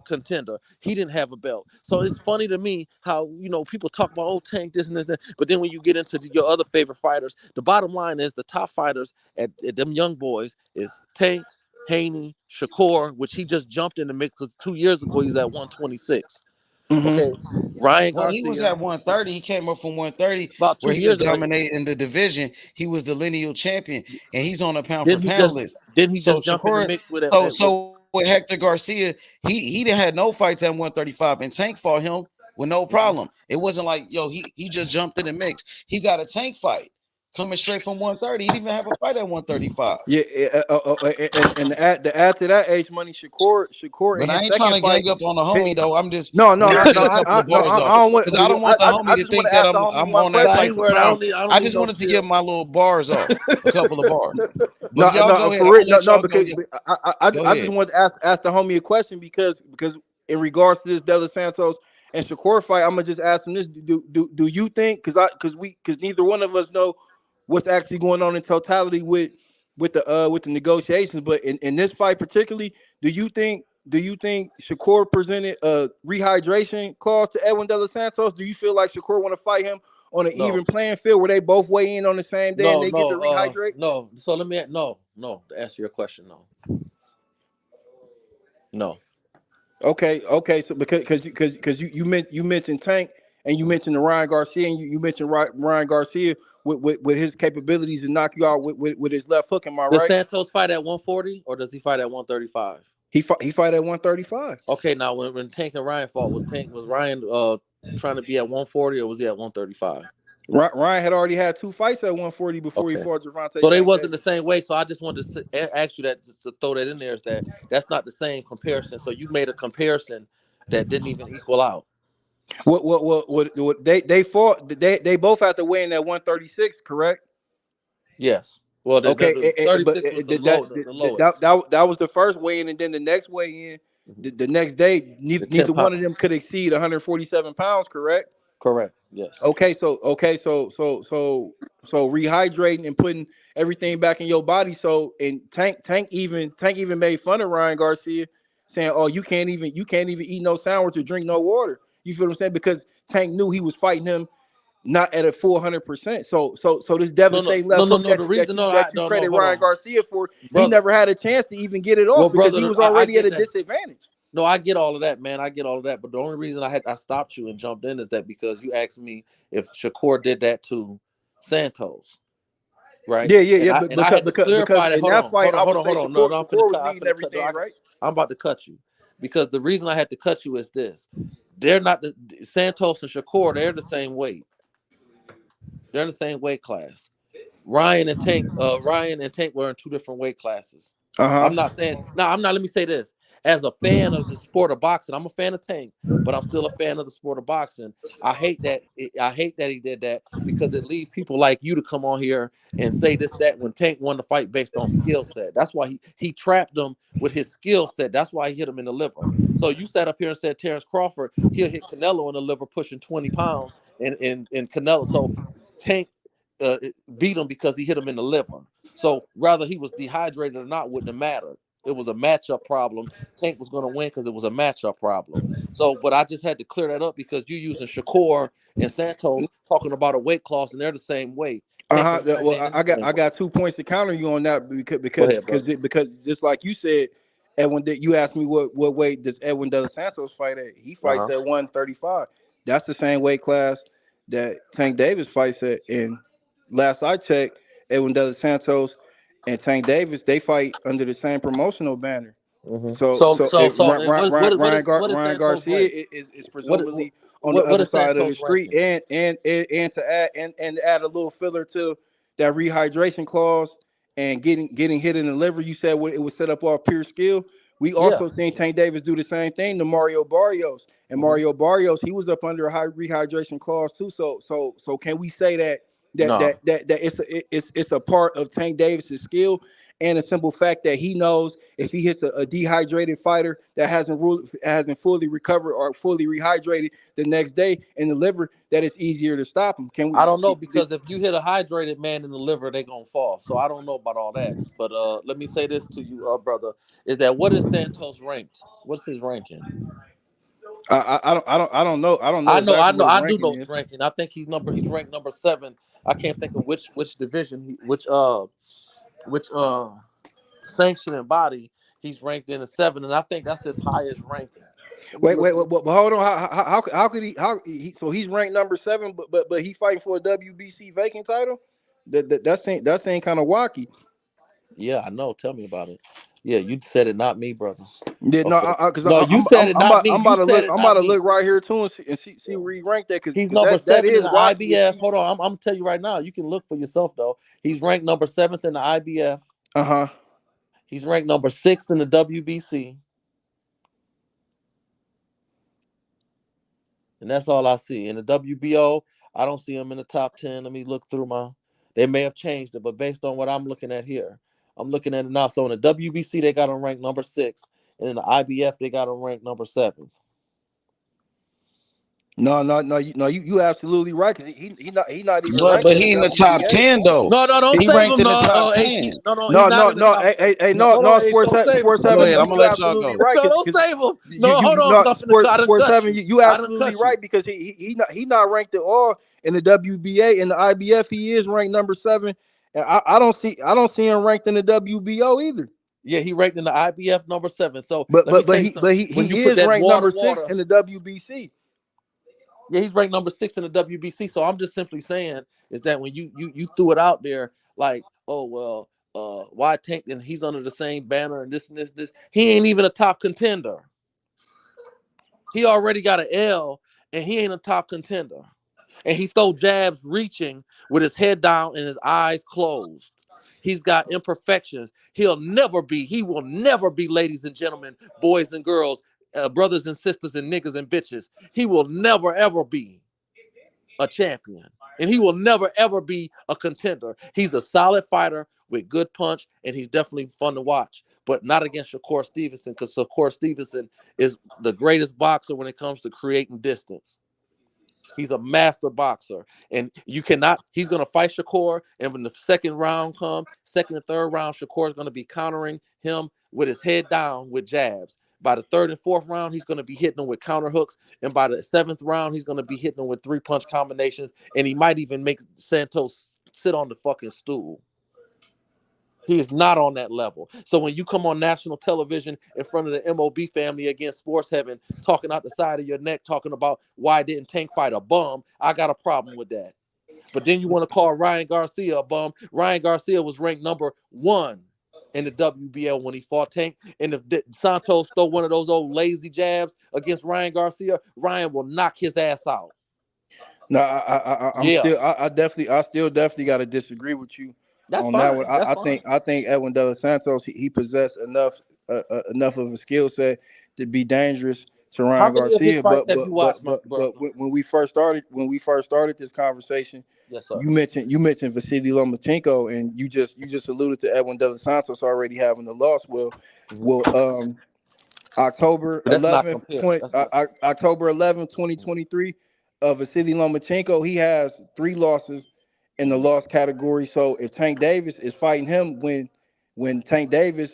contender. He didn't have a belt. So it's funny to me how, you know, people talk about Tank this and this, but then when you get into your other favorite fighters, the bottom line is the top fighters at them young boys is Tank, Haney, Shakur, which he just jumped in the mix because 2 years ago he was at 126. Okay, Ryan Garcia. He was at 130. He came up from 130 about 2 where he years was dominating the division. He was the lineal champion, and he's on a pound for pound list. Didn't he just jump in the mix with it? So with Hector Garcia, he didn't had no fights at 135, and Tank fought him with no problem. It wasn't like he just jumped in the mix. He got a Tank fight coming straight from 130. He didn't even have a fight at 135. Yeah, and to add to that, Age Money, Shakur. But I ain't trying to gang up on the homie though. I'm just I don't want the homie to think that I'm on that type of time. I just wanted to give my little bars off, a couple of bars. Because I just wanted to ask the homie a question because in regards to this De Los Santos and Shakur fight, I'm gonna just ask him this: Do you think because neither one of us know what's actually going on in totality with the negotiations, but in this fight particularly, do you think Shakur presented a rehydration clause to Edwin De Los Santos? Do you feel like Shakur want to fight him on an No, even playing field where they both weigh in on the same day and no, they get to no, rehydrate? no. So let me no. To answer your question, no. Okay. So because you mentioned Tank and you mentioned the Ryan Garcia and you mentioned Ryan Garcia with his capabilities to knock you out with his left hook. Am I Does right? Santos fight at 140 or does he fight at 135? He fight at 135. Okay, now when Tank and Ryan fought, was Ryan trying to be at 140 or was he at 135? Ryan had already had 2 fights at 140 before he Okay. fought Gervonta So they Tank wasn't Davis. the same way. So I just wanted to ask you that to throw that in there is that's not the same comparison. So you made a comparison that didn't even equal out. What they fought they both had to weigh in at 136, correct? Yes. Well, Okay, the but 36 was the lowest. that was the first weigh in, and then the next weigh in, the next day, The 10 neither one of them pounds. could exceed 147 pounds, correct? Correct. Yes. So rehydrating and putting everything back in your body. So and Tank even made fun of Ryan Garcia, saying, "Oh, you can't even eat no sandwich or drink no water." You feel what I'm saying? Because Tank knew he was fighting him not at a full 100%. So this devastating left hook The reason that you credit hold Ryan on, Garcia for, he brother. never had a chance to even get it Well, off because he brother, was I already at get a that. disadvantage. No, I get all of that, man. I get all of that. But the only reason I stopped you and jumped in is that because you asked me if Shakur did that to Santos, right? Yeah. And I But and I had to because clarify that. in that fight, I would say Hold on. No, I'm finna Shakur was cut. I'm leading finna cut. No, everything, right? I'm about to cut you because the reason I had to cut you is this: they're not the Santos and Shakur. They're the same weight. They're in the same weight class. Ryan and Tank were in two different weight classes. I'm not saying now. I'm not. Let me say this: as a fan of the sport of boxing, I'm a fan of Tank, but I'm still a fan of the sport of boxing. I hate that he did that because it leaves people like you to come on here and say this that when Tank won the fight based on skill set. That's why he trapped him with his skill set. That's why he hit him in the liver. So you sat up here and said Terrence Crawford he'll hit Canelo in the liver pushing 20 pounds and Canelo. So Tank beat him because he hit him in the liver. So whether he was dehydrated or not wouldn't have mattered. It was a matchup problem. Tank was going to win because it was a matchup problem. So, but I just had to clear that up because you're using Shakur and Santos talking about a weight class and they're the same weight. Tank and Ryan Well, ain't in the I got same I weight. got 2 points to counter you on that Go ahead, brother. because just like you said, Edwin, you asked me what weight does Edwin De Los Santos fight at? He fights at 135. That's the same weight class that Tank Davis fights at. And last I checked, Edwin De Los Santos and Tank Davis, they fight under the same promotional banner. Mm-hmm. So if And Ryan Santos Garcia rank? is What presumably on the what other is side of the Santos street, ranking? and to add a little filler to that rehydration clause and getting hit in the liver, you said it was set up off pure skill. We Yeah. also seen Tank Davis do the same thing to Mario Barrios, and Mm-hmm. Mario Barrios, he was up under a high rehydration clause too. So can we say that No. it's a part of Tank Davis's skill, and a simple fact that he knows if he hits a dehydrated fighter that hasn't fully recovered or fully rehydrated the next day in the liver, that it's easier to stop him. Can I we? don't know because if you hit a hydrated man in the liver, they gonna fall. So I don't know about all that. But let me say this to you, brother, is that what is Santos ranked? What's his ranking? I don't know exactly what his I do ranking know his is. ranking. I think he's ranked number 7. I can't think of which division which sanctioning body he's ranked in a 7, and I think that's his highest ranking. Let me look. But hold on. How could so he's ranked number 7, but he fighting for a WBC vacant title? That ain't kind of wacky. Yeah, I know. Tell me about it. Yeah, you said it, not me, brother. Yeah, no, Okay. because No, you said it, not me. I'm You about to said look. it, I'm about not to me. look right here too and see where he ranked that because He's number that 7 in is the wacky. IBF. Hold on, I'm gonna tell you right now. You can look for yourself though. He's ranked number 7th in the IBF. He's ranked number 6th in the WBC, and that's all I see. In the WBO, I don't see him in the top 10. Let me look through my. They may have changed it, but based on what I'm looking at here, I'm looking at it now. So in the WBC, they got him ranked number 6, and in the IBF, they got him ranked number 7th. No, you absolutely right. Cause he not even But ranked in the he in the top WBA. 10 though. No, don't He save ranked him. in the No, top AC. 10. No, he's No, not no, in the no, top. Hold on, Ace. Sports Don't save him. Sports Go Seven. ahead. I'm gonna You let y'all absolutely go. right. Don't Cause save him. No, you hold on, not because I done Sports cut Seven. you. You I done absolutely cut you. right because he not ranked at all in the WBA and the IBF. He is ranked number 7, and I don't see him ranked in the WBO either. Yeah, he ranked in the IBF number 7. So But let me but tell but you he but something. he When you he put is that ranked number 6 water. in the WBC. Yeah, he's ranked number 6 in the WBC. So I'm just simply saying is that when you threw it out there like, oh well, why Tank and he's under the same banner and this. He ain't even a top contender. He already got an L and he ain't a top contender. And he throw jabs reaching with his head down and his eyes closed. He's got imperfections. He will never be, ladies and gentlemen, boys and girls, brothers and sisters and niggas and bitches. He will never, ever be a champion. And he will never, ever be a contender. He's a solid fighter with good punch, and he's definitely fun to watch. But not against Shakur Stevenson, because Shakur Stevenson is the greatest boxer when it comes to creating distance. He's a master boxer, and you cannot. He's gonna fight Shakur, and when the second round comes, second and third round, Shakur is gonna be countering him with his head down with jabs. By the third and fourth round, he's gonna be hitting him with counter hooks, and by the 7th round, he's gonna be hitting him with 3-punch combinations, and he might even make Santos sit on the fucking stool. He is not on that level. So when you come on national television in front of the MOB family against Sports Heaven, talking out the side of your neck, talking about why didn't Tank fight a bum, I got a problem with that. But then you want to call Ryan Garcia a bum. Ryan Garcia was ranked number 1 in the WBL when he fought Tank. And if Santos throw one of those old lazy jabs against Ryan Garcia, Ryan will knock his ass out. No, I still definitely got to disagree with you. That's On fine. that one. That's fine. I think Edwin De Los Santos he possessed enough of a skill set to be dangerous to How Ryan many of his Garcia. fights But have you watched, my brother? when we first started this conversation, Yes, sir. you mentioned Vasily Lomachenko, and you just alluded to Edwin De Los Santos already having the loss. October But that's not 11th, compared. That's not. October 11th, 2023, Vasily Lomachenko, he has 3 losses in the loss category. So if Tank Davis is fighting him when Tank Davis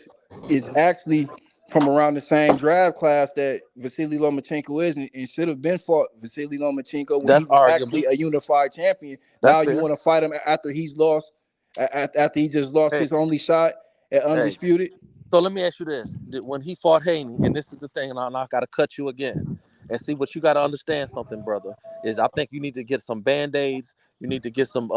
is actually from around the same draft class that Vasily Lomachenko is and should have been fought Vasily Lomachenko when he That's was arguably. actually a unified champion. That's Now you fair. want to fight him after he's lost, after he just lost Hey, his only shot at hey. undisputed. So let me ask you this: when he fought Haney, and this is the thing, and I got to cut you again, and see what you got to understand. Something, brother, is I think you need to get some band-aids. You need to get some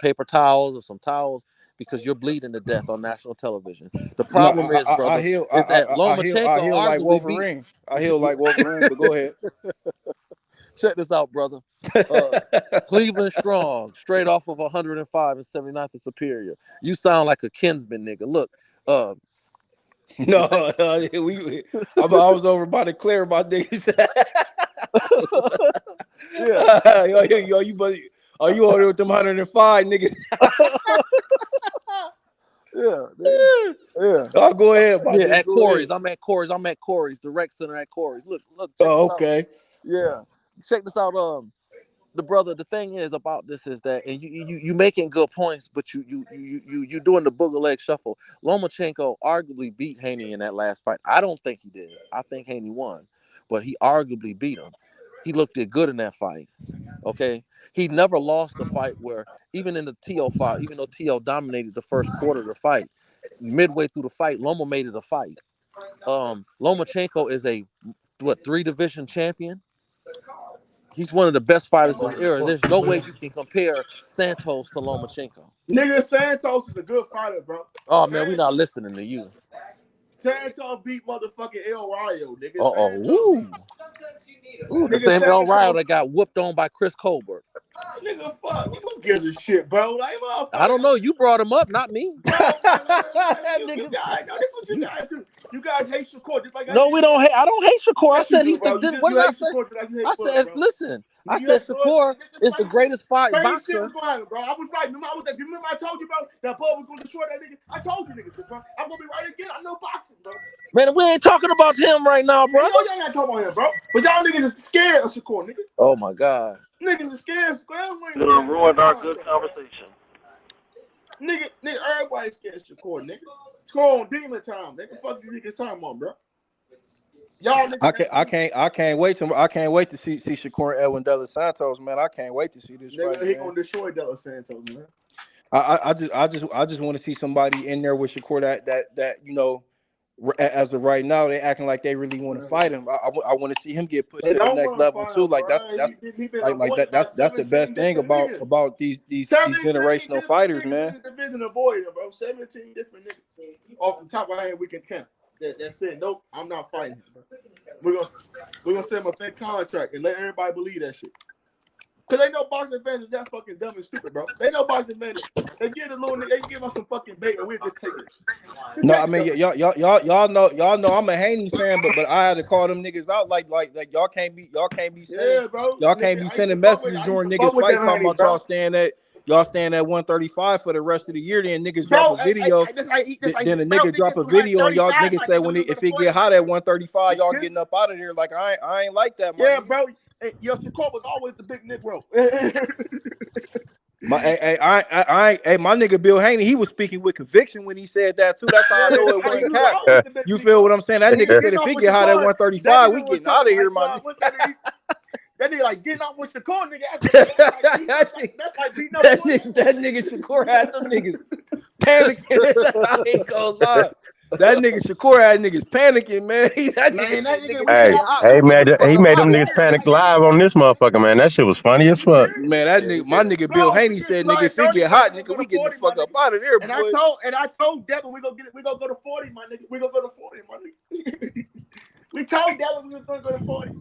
paper towels or some towels because you're bleeding to death on national television. The No, problem is, brother, is that I Lomachenko heal like arguably beat. Wolverine. I heal like Wolverine, but go ahead. Check this out, brother. Cleveland Strong, straight off of 105 and 79th and Superior. You sound like a Kinsman nigga. Look, No, I was over by the clear my niggas. yeah. Are you over with them 105 niggas? Yeah. Oh, go ahead, my Yeah, nigga. at Go Corey's. ahead. I'm at Corey's, the rec center at Corey's. Look, check Oh, this out. okay. Yeah. Check this out. The thing is about this is that, and you making good points, but you doing the booger leg shuffle. Lomachenko arguably beat Haney in that last fight. I don't think he did. I think Haney won, but he arguably beat him. He looked good in that fight. Okay, he never lost a fight where even in the TO fight, even though TO dominated the first quarter of the fight, midway through the fight, Loma made it a fight. Lomachenko is a 3-division champion. He's one of the best fighters of his era. There's no way you can compare Santos to Lomachenko. Nigga, Santos is a good fighter, bro. Oh man, we not listening to you. Santos beat motherfucking El Rayo, nigga. Ooh, the same El Rayo that got whooped on by Chris Colbert. Nigga, fuck. Who gives a shit, bro? Like, I don't know. You brought him up, not me. You guys, that's what you guys do. You guys hate Shakur just like No, we don't hate. I don't hate Shakur. I Yes, you said do, he's bro. the. You What did I hate say? Shakur just like you hate I Bud, said, bro. listen. I Nigga, said bro, Shakur that's is the same shit. greatest Same shit boxer. was going to happen, bro. I was right. Remember I told you, bro, that Bud was going to destroy that nigga? I told you niggas, bro. I'm going to be right again. I know boxing, bro. Man, we ain't talking about him right now, bro. Y'all not talking about him, bro. But y'all niggas is scared of Shakur, nigga. Oh my God. Niggas is scared of Shakur. You done ruined our good conversation. Nigga, everybody scared of Shakur, nigga. Shakur on demon time, nigga. Fuck you niggas time on, bro. Y'all niggas. I can't wait to see Shakur and Edwin De Los Santos, man. I can't wait to see this Nigga, fight, he man. gonna destroy De Los Santos, man. I just want to see somebody in there with Shakur that you know, as of right now, they acting like they really want to fight him. I want to see him get pushed They to the don't next want to level fight too. him, Like bro. He been avoided by that's the 17 best thing different niggas. about these 17 generational different fighters, niggas man. in the division avoided him, bro. 17 different niggas. Off the top of our head, we can count. That said, nope, I'm not fighting him, bro. We're gonna send him a fake contract and let everybody believe that shit. Cause they know boxing fans is that fucking dumb and stupid, bro. They know boxing fans. They give the little nigga, they give us some fucking bait and we'll just take it. No, I mean y'all know I'm a Haney fan, but I had to call them niggas out like y'all can't be sending bro. y'all can't be sending messages during niggas fight talking about y'all staying at 135 for the rest of the year. Then niggas drop a video. Then a nigga drop a video and y'all niggas say if it get hot at 135, y'all getting up out of there. Like I ain't like that, yeah, bro. Hey, yo, Shakur was always the big Negro. My nigga Bill Haney, he was speaking with conviction when he said that too. That's how I know it wasn't cap. You feel what I'm saying? That nigga said if he get hot at 135, we getting out of here, my nigga. That nigga like getting off with Shakur, nigga. That's like beating up. That nigga Shakur had them niggas panicking. I ain't gonna lie. That nigga Shakur had niggas panicking, man. Hey, man, he made them niggas panic live on this motherfucker, man. That shit was funny as fuck. Man, that nigga, my nigga Bill Haney said, nigga, if it get hot, nigga, we getting the fuck up out of there, boy. And I told Devin we gonna go to 40, my nigga. We gonna go to 40, my nigga. We told Devin we was gonna go to 40.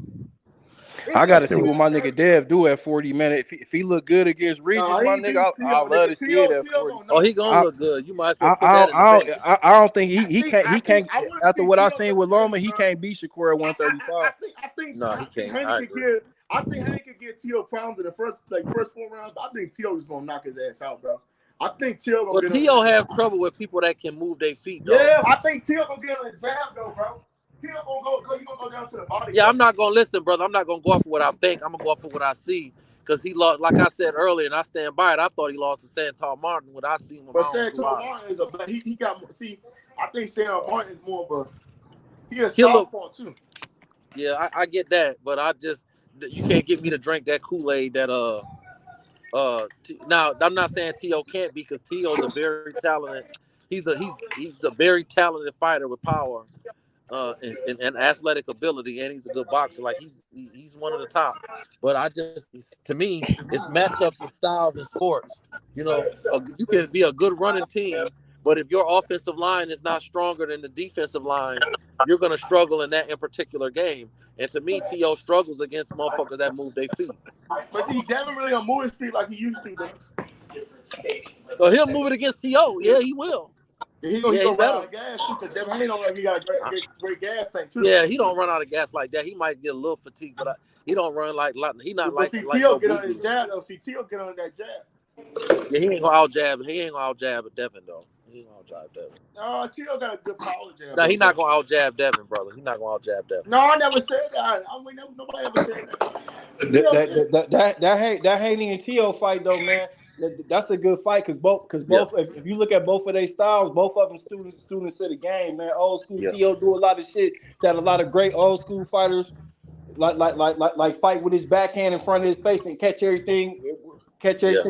I gotta see what my nigga Dev do at 40, man. If he look good against Regis, my nigga, I love to see it at 40. Oh, he gonna look good. You might as well put that in the bag. I don't think he can't. After what I seen with Loma, he can't beat Shakur at 135. I think no, he can't. I think Haney could get T.O. pounds in the first 4 rounds. I think T.O. is gonna knock his ass out, bro. I think T.O. gonna get T.O. have trouble with people that can move their feet, though. Yeah, I think T.O. gonna get on his jab, though, bro. T.O. gonna go down to the body. Yeah, I'm not gonna listen, brother. I'm not gonna go off of what I think. I'm gonna go off of what I see. Because he lost, like I said earlier, and I stand by it. I thought he lost to Santos Martin. What I seen with but Santos Martin is he got. See, I think Santos Martin is more of a southpaw too. Yeah, I get that, but you can't get me to drink that Kool-Aid that now I'm not saying T.O. can't be, because T.O. is a very talented. He's a very talented fighter with power. And athletic ability, and he's a good boxer. Like he's one of the top. But to me, it's matchups and styles in sports. You know, you can be a good running team, but if your offensive line is not stronger than the defensive line, you're gonna struggle in that particular game. And to me, T.O. struggles against motherfuckers that move their feet. But he never really gonna move his feet like he used to, though. So he'll move it against T.O. Yeah, he will. He gonna run out of gas too, because Devin Haney don't like he got a great gas tank too. Yeah, he don't run out of gas like that. He might get a little fatigued, but he don't run like he not like. See, T.O. get on his jab though. See, T.O. get on that jab. Yeah, he ain't gonna out jab. He ain't gonna out jab at Devin though. He ain't gonna out jab Devin. T.O. got a good power jab. No, he's not gonna out jab Devin, brother. He's not gonna out jab Devin. No, I never said that. I mean, nobody ever said that. That Haney and T.O. fight though, man. That's a good fight because both if you look at both of their styles, both of them students of the game, man. Old school T.O. do a lot of shit that a lot of great old school fighters like fight with his backhand in front of his face and catch everything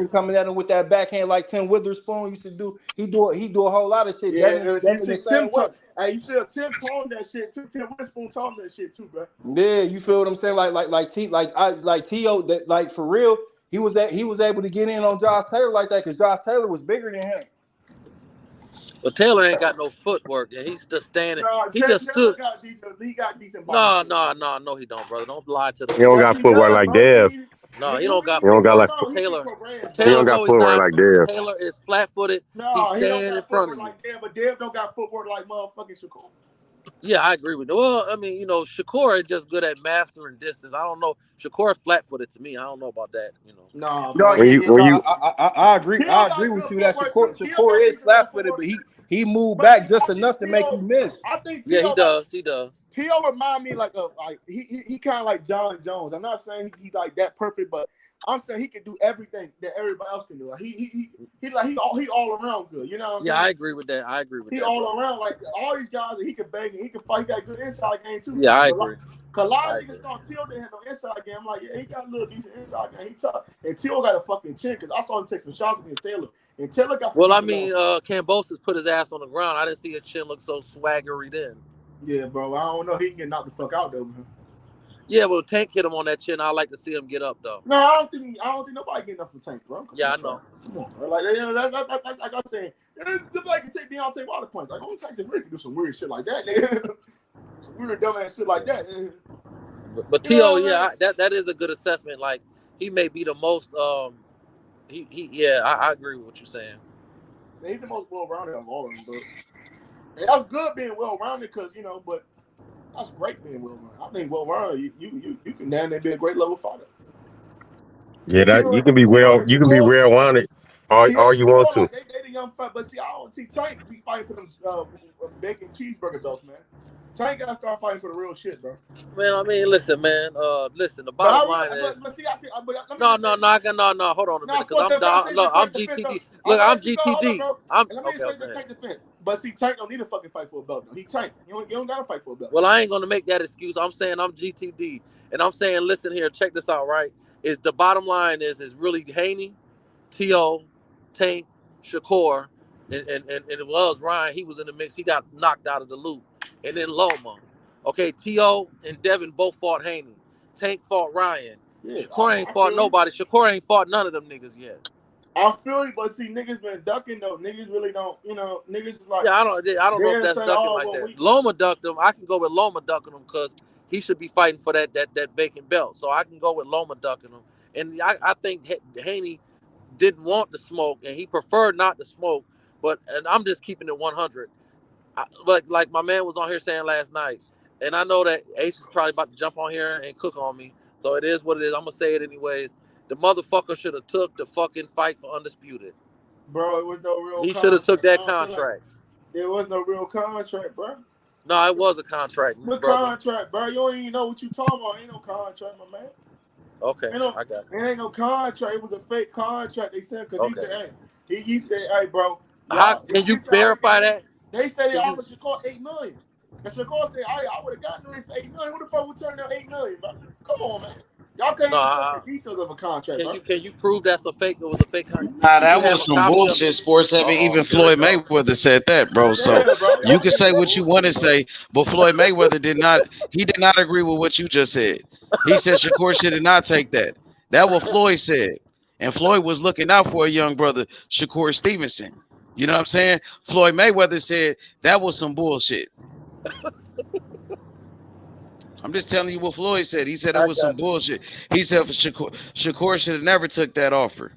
coming at him with that backhand like Tim Witherspoon used to do. He do a whole lot of shit. Yeah, you see Tim taught that shit too. Tim Witherspoon taught that shit too, bro. Yeah, you feel what I'm saying? Like T.O. that like for real. He was able to get in on Josh Taylor like that because Josh Taylor was bigger than him. But Taylor ain't got no footwork, and he's just standing. No, he just stood. He got decent no, he don't, brother. Don't lie to the. He don't got footwork like Dev. No, he don't got. He don't got like Taylor. He don't got footwork like Dev. Taylor is flat-footed. No, he's standing in front of you. Like Dev, but Dev don't got footwork like motherfucking Shakur. Yeah, I agree with you. Well, I mean, Shakur is just good at mastering distance. I don't know. Shakur flat-footed to me. I don't know about that. Nah, No, bro. I agree. T.O. I got agree with good you that footwork too. T.O. Shakur got is decent little flat footed, footwork. but he moved But see, back just I think enough to make you miss. I think Yeah, he T.O. does. He does. T.O. remind me like he kind of like John Jones. I'm not saying he like that perfect, but I'm saying he can do everything that everybody else can do. Like he all around good. You know what I'm saying? Yeah, I agree with that. I agree with He that, all bro. around like all these guys. He can bang and he can fight. He got good inside game too. Yeah, I agree. Cause a lot I of agree. niggas thought T.O. didn't have no inside game. I'm like, yeah, he got a little decent inside game. He tough. And T.O. got a fucking chin because I saw him take some shots against Taylor. And Taylor got some Well, I decent mean, Cambosis put his ass on the ground. I didn't see his chin look so swaggery then. Yeah, bro. I don't know. He can get knocked the fuck out though, man. Yeah, well, Tank hit him on that chin. I like to see him get up though. No, I don't think nobody getting up for Tank, bro. Yeah, I know. Come on, bro. Like I'm saying, somebody can take Deontay Wilder points. Like only Tyson Fury can do some weird shit like that, nigga. Some weird dumbass shit like that. But T.O., yeah, that is a good assessment. Like he may be the most. I agree with what you're saying. He's the most well-rounded of all of them, but that's good being well-rounded because but that's great being well-rounded. I think well-rounded, you can damn near be a great level fighter. Yeah, that you can be well-rounded all you want to. They the young fight, but see, I don't see Tank be fighting for them bacon cheeseburger belts, man. Tank gotta start fighting for the real shit, bro. Man, I mean, listen, man. The bottom line is. No. Hold on a minute, because I'm GTD. Look, I'm GTD. Let me say the Tank defense. But see, Tank don't need a fucking fight for a belt. No. He Tank. You don't gotta fight for a belt. Well, I ain't gonna make that excuse. I'm saying I'm GTD, and I'm saying, listen here, check this out, right? Is the bottom line is really Haney, T.O., Tank, Shakur, and it was Ryan. He was in the mix. He got knocked out of the loop. And then Loma. Okay, T.O. and Devin both fought Haney. Tank fought Ryan. Yeah, Shakur ain't fought nobody. Shakur ain't fought none of them niggas yet. I feel you, but see, niggas been ducking though. Niggas really don't, niggas is like. Yeah, I don't know if that's ducking like that. Loma ducked him. I can go with Loma ducking him because he should be fighting for that vacant belt. So I can go with Loma ducking him. And I think Haney didn't want the smoke and he preferred not to smoke. And I'm just keeping it 100. Like my man was on here saying last night, and I know that H is probably about to jump on here and cook on me. So it is what it is. I'm gonna say it anyways. The motherfucker should have took the fucking fight for undisputed. Bro, it was no real. He should have took that contract. There was no real contract, bro. No, it was a contract. What contract, bro? You don't even know what you talking about. Ain't no contract, my man. Okay, I got it. It ain't no contract. It was a fake contract. They said because he said, hey, he said, hey, bro. How can you verify that? They said they offered Shakur $8 million. And Shakur said, I would have gotten the ring for $8 million. Who the fuck would turn down $8 million, bro? Come on, man. Y'all can't even tell the details of a contract, bro. Can you prove that's a fake? It was a fake contract. Nah, that was some bullshit. Sports Heavy. Even Floyd Mayweather said that, bro. So you can say what you want to say, but Floyd Mayweather did not agree with what you just said. He said Shakur should not take that. That's what Floyd said. And Floyd was looking out for a young brother, Shakur Stevenson. You know what I'm saying? Floyd Mayweather said that was some bullshit. I'm just telling you what Floyd said. He said it was some bullshit. He said Shakur should have never took that offer.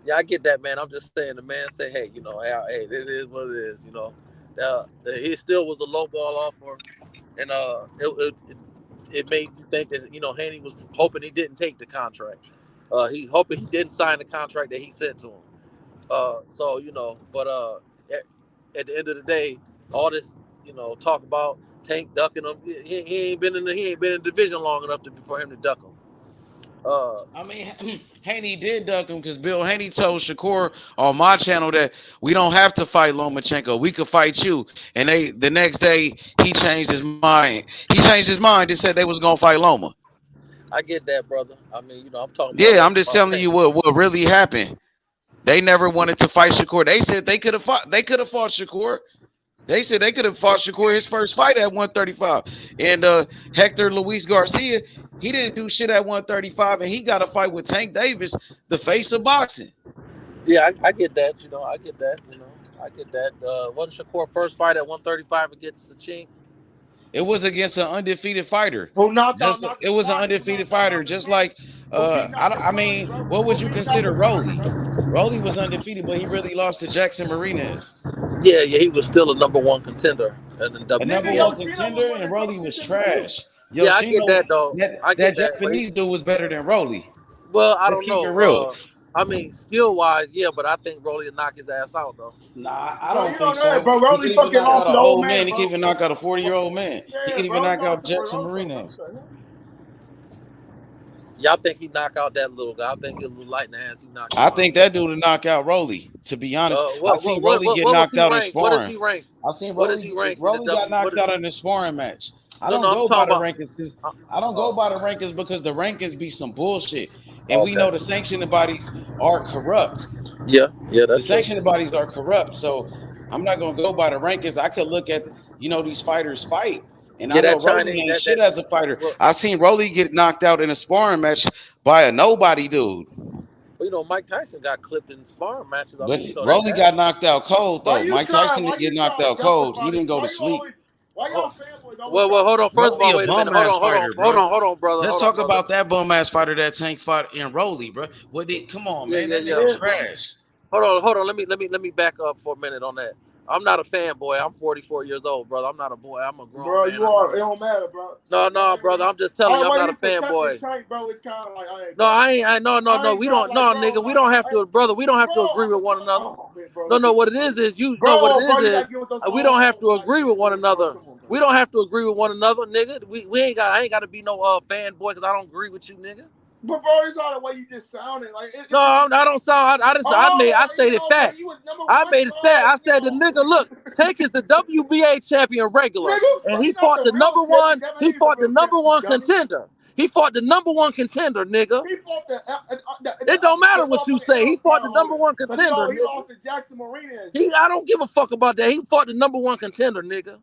Yeah, I get that, man. I'm just saying the man said, hey, hey, it is what it is, he still was a low ball offer, and it made you think that Haney was hoping he didn't take the contract. He hoping he didn't sign the contract that he sent to him. At the end of the day, all this talk about Tank ducking him, he ain't been in the division long enough for him to duck him. I mean, Haney did duck him because Bill Haney told Shakur on my channel that we don't have to fight Lomachenko. We could fight you. And the next day he changed his mind. He changed his mind and said they was gonna fight Loma. I get that, brother. I mean, I'm talking. Yeah, I'm just telling you what really happened. They never wanted to fight Shakur. They said they could have fought. They could have fought Shakur. They said they could have fought Shakur his first fight at 135. And Hector Luis Garcia, he didn't do shit at 135, and he got a fight with Tank Davis, the face of boxing. Yeah, I get that. I get that. I get that. Wasn't Shakur first fight at 135 against the Chink? It was against an undefeated fighter. Who it was an undefeated fighter, just like I mean, what would you consider Rolly? Rolly was undefeated, but he really lost to Jackson Marinez. Yeah, he was still a #1 contender in the A WBA. #1 contender, and Rolly was trash. Yeah, I get Yoshino, that though. I that get that, but Japanese dude was better than Rolly. well, I Let's don't keep it know. real. I mean, skill wise, yeah, but I think Rolly would knock his ass out though. Nah, I Bro, don't you think don't know that, so. bro. He Rolly can even fucking knock lost out to an the old old man. man, He can bro. even knock out a 40-year-old man. He Yeah, can even bro. He knock out lost to Jackson Rosa, bro. Marinez. What the hell? Y'all think he knock out that little guy? I think he'll light in the ass. He knock him I out. think that dude would knock out Rolly. To be honest, I seen Rolly get What was knocked he out in ranked? What is sparring. he ranked? I seen What is he ranked in the Rolly got W? knocked out in the sparring match. I No, don't I'm go by talking the about. rankings because I don't go by the rankings because the rankings be some bullshit, and we Okay. know the sanctioning bodies are corrupt. Yeah, The that's true. sanctioning bodies are corrupt, so I'm not gonna go by the rankings. I could look at these fighters fight, and I Yeah, know that Rolly Chinese, ain't shit as a fighter. I seen Rolly get knocked out in a sparring match by a nobody dude. Well, Mike Tyson got clipped in sparring matches. I But mean, that Rolly got happened. knocked out cold Why though. you Mike trying? Tyson Why didn't get you knocked trying to out cold. He justify this? didn't go to sleep. Why y'all fanboys always Well, trying to hold on. First of Rolly all, a wait a minute. bum ass fighter, bro. Hold on, brother. Let's Hold on, talk brother. about that bum ass fighter that Tank fought in Rolly, bro. Come on, man, that nigga trash. Hold on. Let me back up for a minute on that. I'm not a fanboy. I'm 44 years old, brother. I'm not a boy. I'm a grown Bro, man. you are. It don't matter, bro. No, brother. I'm just telling you, I'm not a fanboy. Tank, bro, it's kind of like I ain't. No, I ain't. No. We don't. No, nigga. We don't have to, brother. We don't have to agree with one another. No. What it is you know what it is we don't have to agree with one another. We don't have to agree with one another, nigga. I ain't got to be no fanboy because I don't agree with you, nigga. But bro, it's all the way you just sounded like. No, I don't sound. I stated facts. I made a stat. I said the nigga, look, Tank is the WBA champion regular, and he fought the number one. He fought the number one contender. He fought the number one contender, nigga. He fought It don't matter what you say. He fought the number one contender. He lost to Jackson Marinez. I don't give a fuck about that. He fought the number one contender, nigga.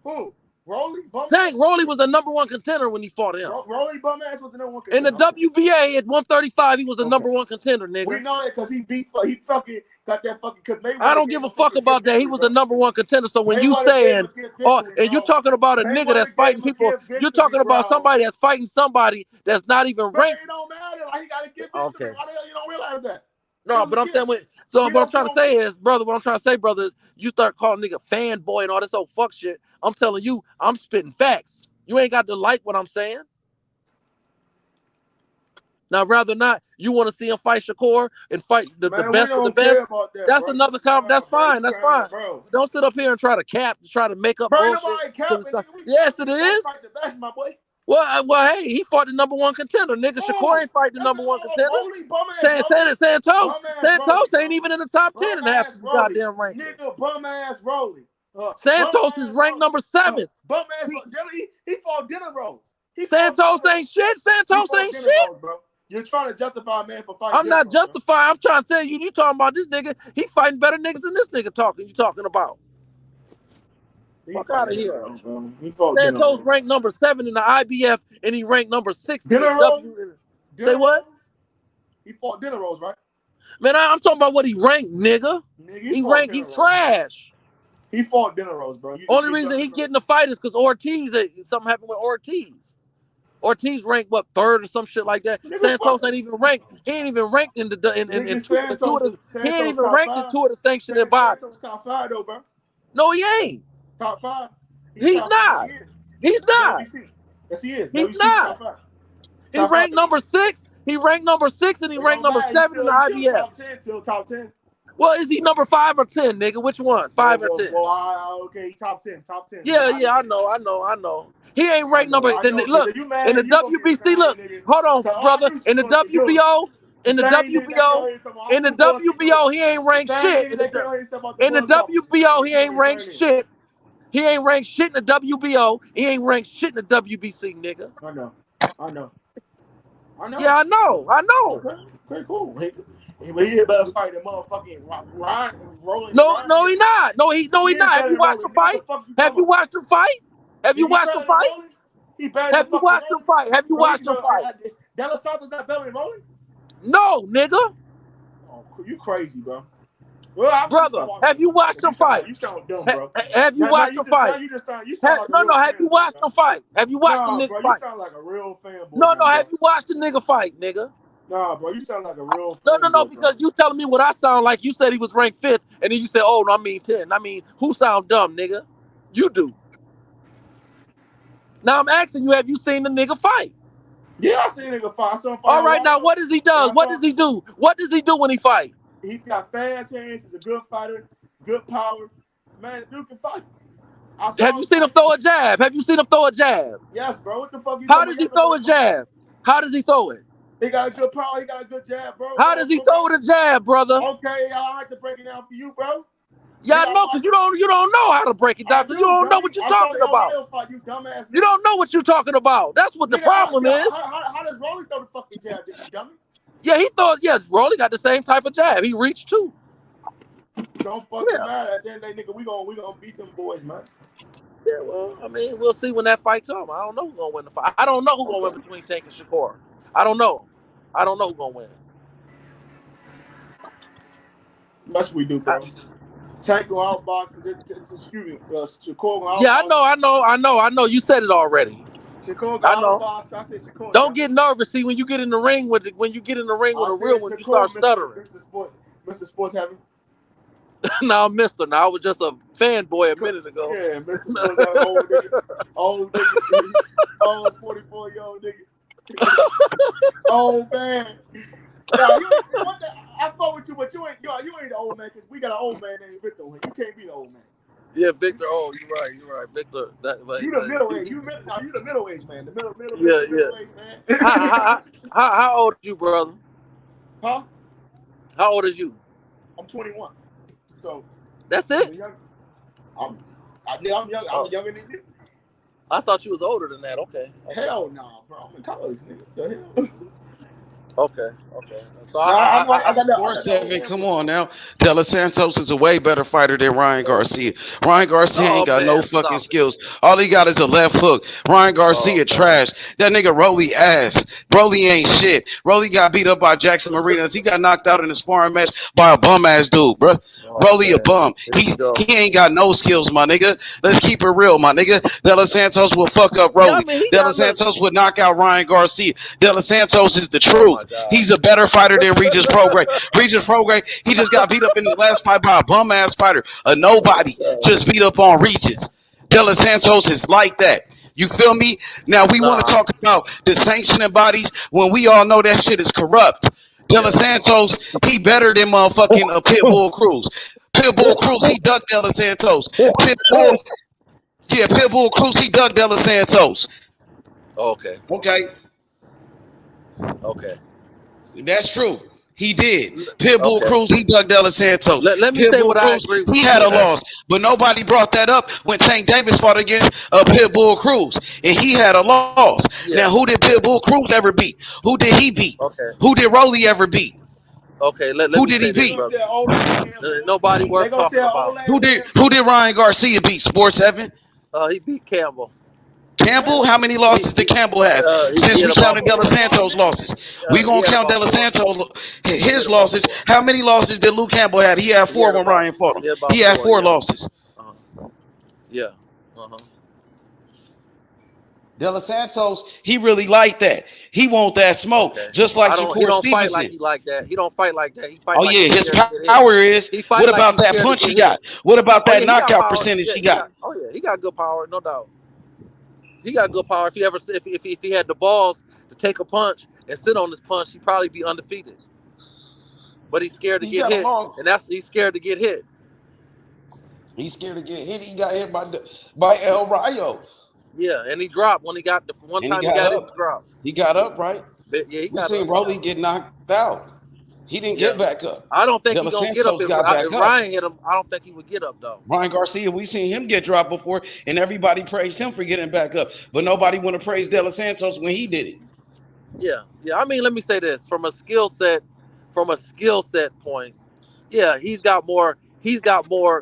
Who? Rolly? Tank Rolly was the number one contender when he fought him. Rolly bum ass was the number one contender. In the WBA at 135, he was the number one contender, nigga. We know that because he fucking got that fucking. I don't give a fuck about that. He was the number one contender. So when you saying, and you're talking about a nigga that's fighting people, you're talking about somebody that's fighting somebody that's not even ranked. It don't matter. Like he got to give victory. Why the hell you don't realize that? No, but I'm saying what I'm trying to say is, brother, is you start calling nigga fanboy and all this old fuck shit. I'm telling you, I'm spitting facts. You ain't got to like what I'm saying. Now, rather not, you want to see him fight Shakur and fight the best of the best. That's another comment. That's fine. That's fine. Don't sit up here and try to make up bullshit. Yes, it is. Fight the best, my boy. Well, hey, he fought the number one contender, nigga. Shakur ain't fight the number one contender. Santos ain't even in the top 10 in half the goddamn rank. Nigga, bum ass Rolly. Santos is ranked number 7. Bum ass. He fought dinner rolls. Santos ain't shit. Santos ain't shit. Bro. You're trying to justify a man for fighting. I'm not justifying. I'm trying to tell you. You talking about this nigga? He fighting better niggas than this nigga talking. You talking about? Fuck out of here. Santos ranked number 7 in the IBF, and he ranked number 6 in the W. Say what? He fought dinner rolls, right? Man, I'm talking about what he ranked, nigga. He ranked. He trash. He fought dinner rolls, bro. Only reason he getting the fight is because Ortiz. Something happened with Ortiz. Ortiz ranked what 3rd or some shit like that. Santos ain't even ranked. He ain't even ranked in the he ain't even ranked in 2 of the sanctioned bodies. Santos top 5 though, bro. No, he ain't. Top 5. He's not. He's not. Yes, he is. He's not. He ranked number 6. He ranked number 6, and he ranked number 7 in the IBF. Top 10 till top 10. Well, is he number 5 or 10, nigga? Which one? 5 or 10? Okay, top 10. Top 10. Yeah, I know. He ain't ranked number. Look, in the WBC, look, hold on, brother. In the WBO, he ain't ranked shit. In the WBO, he ain't ranked shit. He ain't ranked shit in the WBO. He ain't ranked shit in the WBC, nigga. I know. Yeah, I know. Okay, cool. He better fight the motherfucking Ryan rolling. No, he not. No, he not. Have you watched the fight? Have you watched the fight? Have you watched the fight? Have you watched the fight? Have you watched the fight? Della Santos not better than Rolling? No, nigga. Oh, you crazy, bro. Well, brother, have you watched the fight? You sound dumb, bro. Have you watched the fight? You sound like no. Have you watched the fight? Have you watched the nigga fight? You sound like a real fanboy. No. Have you watched the nigga fight, nigga? Nah, bro, you sound like a real No, fanboy, because bro. you telling me what I sound like. You said he was ranked 5th, and then you said, oh, no, I mean 10. I mean, who sound dumb, nigga? You do. Now I'm asking you, have you seen the nigga fight? Yeah, I seen nigga fight. I saw him fight All a right, while now ago. what does he do? And I What saw does he do? What does he do when he fight? he's got fast hands. He's a good fighter, good power. Man, the dude can fight. I saw Have you seen him fight. throw a jab? Have you seen him throw a jab? Yes, bro. What the fuck you How talking does about? he Yes, throw a jab? How does he throw it? He got a good power. He got a good jab, bro. How does he throw the jab, brother? Okay, I like to break it down for you, bro. Yeah, I know, because you don't know how to break it down, because you don't know what you're talking about. Fight, you dumbass. You don't know what you're talking about. That's what the problem is. How does Rolly throw the fucking jab, you dummy? Yeah, Rolly got the same type of jab. He reached too. Don't fucking matter. At the end of the day, nigga, we gonna beat them boys, man. Yeah, well, I mean, we'll see when that fight comes. I don't know who's gonna win the fight. I don't know who's gonna win between Tank and Shakur. I don't know. I don't know who's gonna win. That's what we do, bro. Tank go outbox. Excuse me, Shakur go outbox. Yeah, I know. You said it already. Shakur go outbox. I said Shakur. Don't get nervous. See, when you get in the ring with a real one, you start stuttering. Mr. Sports Heaven. No, Mister. No, I was just a fanboy a minute ago. Yeah, Mr. Sports Heaven, old nigga, old 44-year-old nigga. Oh man. Nah, I fuck with you, but you ain't the old man, because we got an old man named Victor. You can't be the old man. Yeah, Victor. Oh, you're right, Victor. You the middle age. You the middle age man. The middle age man. How old are you, brother? Huh? How old is you? I'm 21. So that's it. I'm young. I'm younger than you. I thought you was older than that. Okay. Hell no, bro. I'm in college, nigga. The hell? Okay. So I got Sports 7. Come on now. De Los Santos is a way better fighter than Ryan Garcia. Ryan Garcia ain't got no fucking skills. All he got is a left hook. Ryan Garcia trash. That nigga Rolly ass. Rolly ain't shit. Rolly got beat up by Jackson Marinas. He got knocked out in a sparring match by a bum ass dude, bro. Rolly a bum. He ain't got no skills, my nigga. Let's keep it real, my nigga. De Los Santos will fuck up Rolly. De Los Santos would knock out Ryan Garcia. De Los Santos is the truth. He's a better fighter than Regis Prograis. Regis Prograis, he just got beat up in his last fight by a bum ass fighter. A nobody just beat up on Regis. De Los Santos is like that. You feel me? Now we want to talk about the sanctioning bodies when we all know that shit is corrupt. De Los Santos, he better than motherfucking Pitbull Cruz. Pitbull Cruz, he ducked De Los Santos. Pitbull Cruz, he ducked De Los Santos. Okay. That's true. He did. Pitbull Cruz, he dug De Los Santos. Let me say what I agree with. He had a loss, but nobody brought that up when Tank Davis fought against Pitbull Cruz, and he had a loss. Yeah. Now, who did Pitbull Cruz ever beat? Who did he beat? Who did Rolly ever beat? Who did he beat? Nobody worth talking about. Who did Ryan Garcia beat? Sports 7? He beat Campbell. Campbell? How many losses did Campbell have? Since we counted De Los Santos' losses. We gonna count De Los Santos his losses. How many losses did Luke Campbell have? He had 4 when Ryan fought him. He had 4 losses. Yeah. De Los Santos, he really like that. He want that smoke, just like Shakur Stevenson. He don't fight like he like that. He don't fight like that. He fight like his power is. What about that punch he got? What about that knockout percentage he got? He got good power, no doubt. He got good power. If he had the balls to take a punch and sit on this punch, he'd probably be undefeated. But he's scared to get hit, and he's scared to get hit. He's scared to get hit. He got hit by El Rayo. Yeah, and he dropped when he got the one time he got hit. Dropped. He got up, right? Yeah, he got up. We seen Rolly get knocked out. He didn't get back up. I don't think he's gonna get up. If Ryan hit him, I don't think he would get up though. Ryan Garcia, we seen him get dropped before, and everybody praised him for getting back up, but nobody want to praise De Los Santos when he did it. Yeah. I mean, let me say this: from a skill set point, yeah, he's got more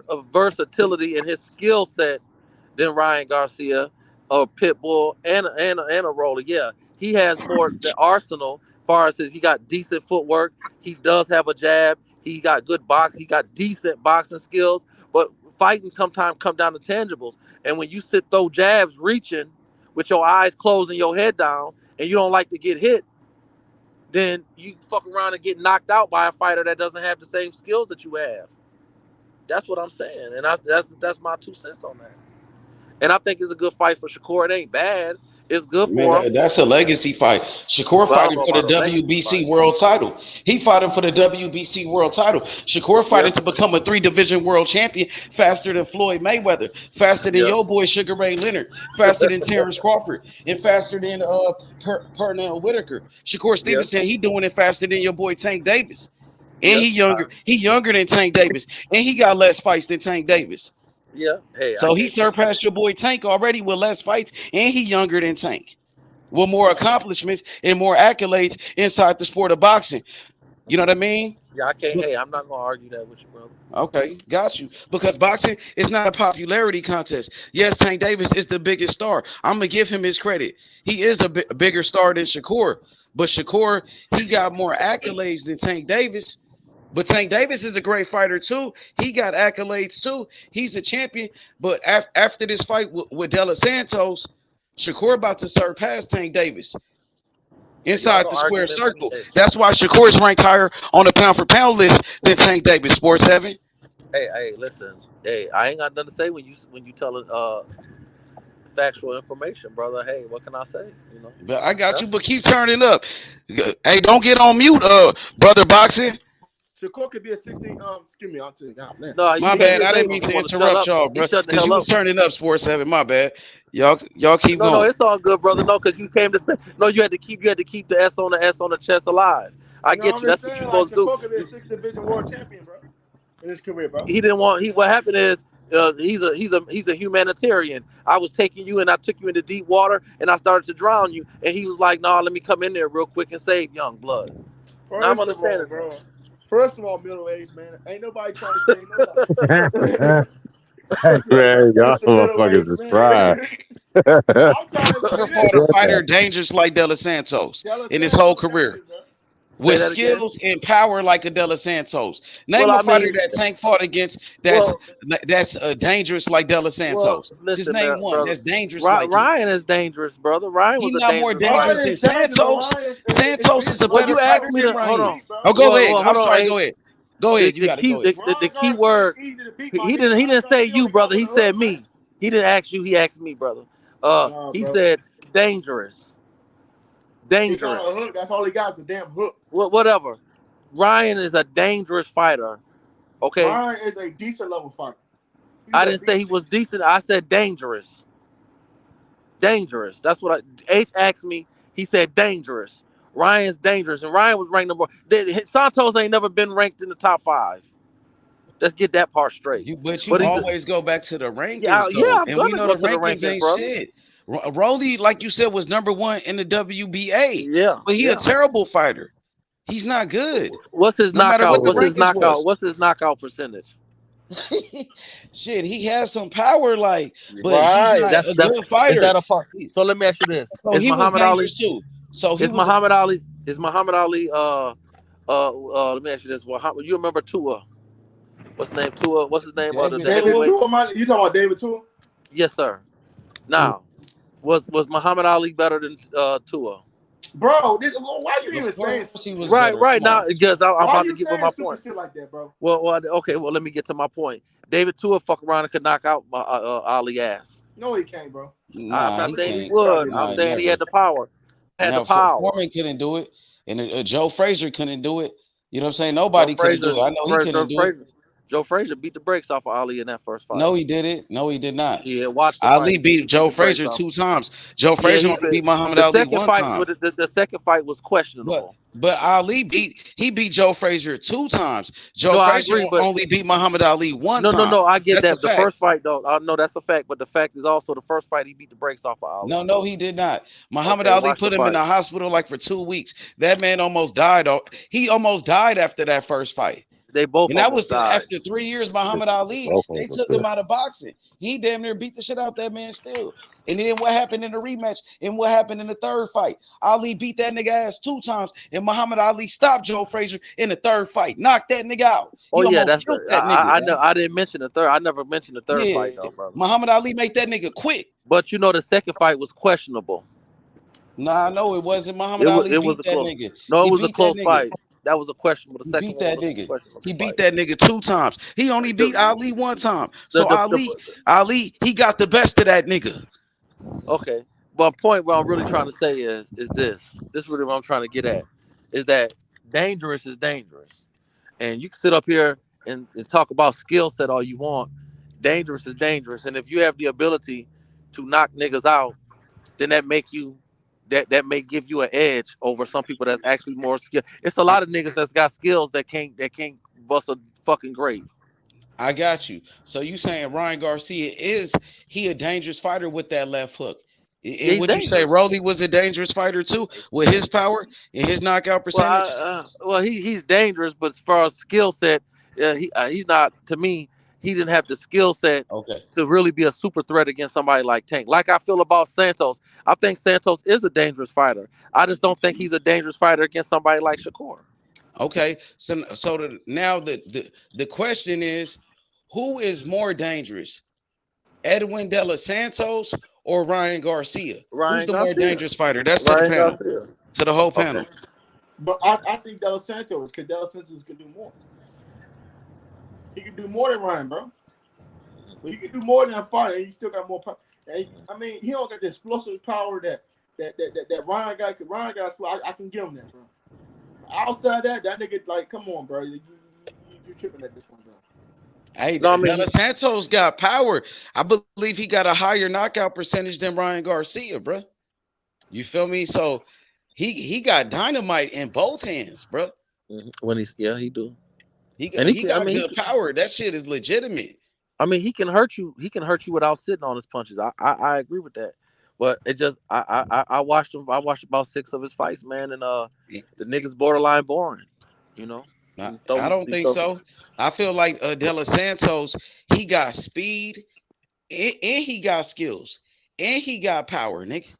of versatility in his skill set than Ryan Garcia or Pitbull and a Rolly. Yeah, he has more the arsenal. As far as he got decent footwork, he does have a jab. He got good boxing. He got decent boxing skills. But fighting sometimes come down to tangibles. And when you throw jabs reaching with your eyes closed and your head down, and you don't like to get hit, then you fuck around and get knocked out by a fighter that doesn't have the same skills that you have. That's what I'm saying, and that's my 2 cents on that. And I think it's a good fight for Shakur. It ain't bad. It's good Man, for him. that's a legacy fight. Shakur But I don't fighting know for the about a legacy WBC fight. world title. He fighting for the WBC world title. Shakur fighting Yeah. to become a 3-division world champion faster than Floyd Mayweather, faster than Yeah. your boy Sugar Ray Leonard, faster than Terrence Crawford, and faster than Pernell Whitaker. Shakur Yeah. Stevenson, he doing it faster than your boy Tank Davis. And Yeah. he younger. He younger than Tank Davis. And he got less fights than Tank Davis. Yeah. Hey, I So he can't take that. surpassed your boy Tank already with less fights, and he younger than Tank, with more accomplishments and more accolades inside the sport of boxing. You know what I mean? Yeah, I can't. Hey, I'm not gonna argue that with you, brother. Okay, got you. Because boxing is not a popularity contest. Yes, Tank Davis is the biggest star. I'm gonna give him his credit. He is a bigger star than Shakur, but Shakur, he got more accolades than Tank Davis. But Tank Davis is a great fighter too. He got accolades too. He's a champion. But after this fight with De Los Santos, Shakur about to surpass Tank Davis inside the square circle. That's why Shakur is ranked higher on the pound for pound list than Tank Davis. Sports 7. Hey, listen. Hey, I ain't got nothing to say when you tell factual information, brother. Hey, what can I say? You know. But I got you. But keep turning up. Hey, don't get on mute, brother boxing. Shakur could be a 16. Excuse me, I'm telling you. No, my bad. I didn't mean to interrupt y'all, bro. Because you was turning up, Sports 7. My bad. Y'all keep going. No, it's all good, brother. No, because you came to say no. You had to keep the S on the chest alive. I get you. That's what you're supposed to do. Shakur could be a 6th division world champion, bro. In his career, bro. He didn't want. What happened is. He's a humanitarian. I was taking you and I took you into deep water and I started to drown you. And he was like, "Nah, let me come in there real quick and save young blood." Now I'm understanding, bro. First of all, middle aged man, ain't nobody trying to save nobody. Man, y'all motherfuckers is fried. Shakur fought a fighter dangerous like De Los Santos in his whole career. With skills and power like a De Los Santos. Name a fighter that Tank fought against that's dangerous like De Los Santos. Just name one brother. that's dangerous Ryan is dangerous, brother. Ryan was not more dangerous than Santos. Santos is a better fighter than Ryan. Oh, go ahead. I'm sorry. Go ahead. Go ahead. You got to go ahead. The key word. He didn't say you, brother. He said me. He didn't ask you. He asked me, brother. He said dangerous. Dangerous. He got a hook. That's all he got is a damn hook. Whatever. Ryan is a dangerous fighter. Okay. Ryan is a decent level fighter. I didn't say he was decent. I said dangerous. Dangerous. That's what H asked me. He said dangerous. Ryan's dangerous, and Ryan was ranked number. Santos ain't never been ranked in the top 5. Let's get that part straight. But you always go back to the rankings, yeah, and we know the rankings ain't shit. Rolly, like you said, was number 1 in the WBA. Yeah, but he a terrible fighter. He's not good. What's his knockout? What's his knockout percentage? Shit, he has some power, but he's not that's a good fighter. Is that a part? So let me ask you this: Is Muhammad Ali too? So is Muhammad Ali? Is Muhammad Ali? Let me ask you this: you remember Tua? What's his name? Tua? What's his name? David Tua? You talking about David Tua? Yes, sir. Now, was Muhammad Ali better than Tua? Bro, why you even saying? Right now, because I'm about to get to my point. Shit like that, bro? Well, okay. Well, let me get to my point. David Tua fuck around and could knock out Ali ass. No, he can't, bro. I'm not saying he would. I'm saying he had the power. Foreman couldn't do it, and Joe Frazier couldn't do it. You know what I'm saying? Nobody couldn't do it. I know he couldn't do it. Joe Frazier beat the brakes off of Ali in that first fight. No, he didn't. No, he did not. Yeah, watch. Ali beat Joe Frazier 2 times. Joe Frazier beat Muhammad Ali 1 time. The second fight was questionable. But Ali beat Joe Frazier 2 times. Joe Frazier only beat Muhammad Ali 1 time. No, I get that. The first fight, though, I know that's a fact. But the fact is also the first fight he beat the brakes off of Ali. No, he did not. Muhammad Ali put him in the hospital for 2 weeks. That man almost died. He almost died after that first fight. They both. And that was after 3 years. Muhammad Ali, they took him out of boxing. He damn near beat the shit out that man still. And then what happened in the rematch? And what happened in the third fight? Ali beat that nigga ass 2 times, and Muhammad Ali stopped Joe Frazier in the third fight. Knocked that nigga out. That's that nigga. I know. I didn't mention the third. I never mentioned the third fight, though, brother. Muhammad Ali made that nigga quit. But the second fight was questionable. Nah, no, it wasn't. Muhammad Ali It was beat a that close. nigga. No, it He was a beat that close nigga. fight. That was a question, but the He second beat one that was a nigga. questionable He beat fight. that nigga 2 times. He only beat Ali 1 time. So The Ali, he got the best of that nigga. okay, but point what I'm really trying to say is this. This is really what I'm trying to get at. Is that dangerous is dangerous, and you can sit up here and talk about skill set all you want. Dangerous is dangerous, and if you have the ability to knock niggas out, then that may give you an edge over some people that's actually more skilled. It's a lot of niggas that's got skills that can't bust a fucking grape. I got you. So you saying Ryan Garcia is he a dangerous fighter with that left hook? Yeah, And he's would you say dangerous. Rolly was a dangerous fighter too with his power and his knockout percentage? He's dangerous, but as far as skill set, he's not. To me, he didn't have the skill set Okay. to really be a super threat against somebody like Tank. Like I feel about Santos. I think Santos is a dangerous fighter. I just don't think he's a dangerous fighter against somebody like Shakur. Okay. Now the question is, who is more dangerous? Edwin De Los Santos or Ryan Garcia? Who's Ryan the more Garcia. dangerous fighter? That's to the Ryan panel. Garcia. To the whole Okay. panel. But I think De Los Santos, because De Los Santos can do more. He can do more than Ryan, bro. But he can do more than a fighter, and he still got more power. I mean, he don't got the explosive power that Ryan got. Ryan got. I can give him that, bro. Outside that nigga, like, come on, bro. You tripping at this one, bro. Hey, No, I De mean, Los Santos got power. I believe he got a higher knockout percentage than Ryan Garcia, bro. You feel me? So he got dynamite in both hands, bro. when he do. He And got good power. That shit is legitimate. I mean, he can hurt you. He can hurt you without sitting on his punches. I agree with that. But it just I watched him. I watched about 6 of his fights, man, and the niggas borderline boring. You know. I don't think so. I feel like De Los Santos, he got speed and he got skills and he got power, nigga.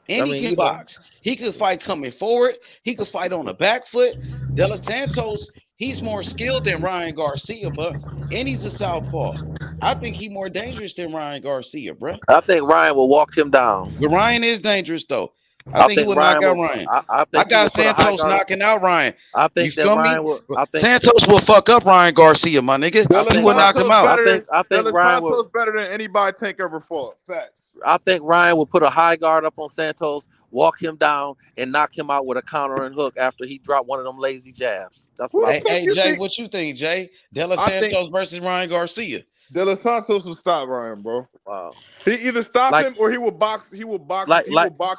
And he can box. He could fight coming forward. He could fight on the back foot. De Los Santos, he's more skilled than Ryan Garcia, but and he's a southpaw. I think he's more dangerous than Ryan Garcia, bro. I think Ryan will walk him down. But Ryan is dangerous though. I think he would knock out Ryan. I got Santos knocking out Ryan. I think you feel me? Ryan will. Santos will fuck up Ryan Garcia, my nigga. He will knock him out. I think Ryan will. Better than anybody Tank ever fought. Facts. I think Ryan will put a high guard up on Santos, walk him down, and knock him out with a counter and hook after he dropped one of them lazy jabs. That's what Hey, Jay, what you think, Jay? De Los Santos versus Ryan Garcia. De Los Santos will stop Ryan, bro. Wow. He either stop him or he will box. He will box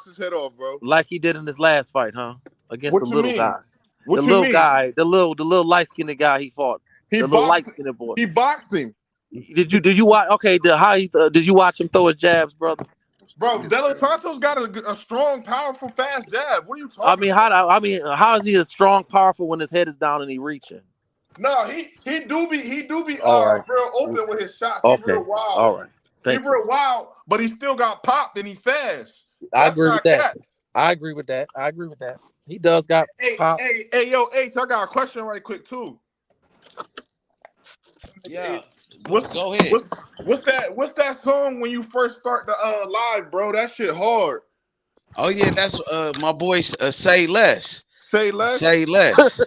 his head off, bro. Like he did in his last fight, huh? Against the little guy. What the you little mean? guy, the little light skinned guy he fought. The little light skinned boy. He boxed him. Did you watch? Okay, did you watch him throw his jabs, brother? Bro, De Los Santos got a strong, powerful, fast jab. What are you talking? How is he a strong, powerful when his head is down and he reaching? No, he do be right. real open with his shots. Okay. He's real wild. All right. He's real wild, but he still got popped and he fast. I agree with that. I agree with that. He does got pop. Hey, yo, H, I got a question right quick too. Yeah. Go ahead. What's that song when you first start the live, bro? That shit hard. Oh yeah, that's my boy Say Less. Say Less? Say Less.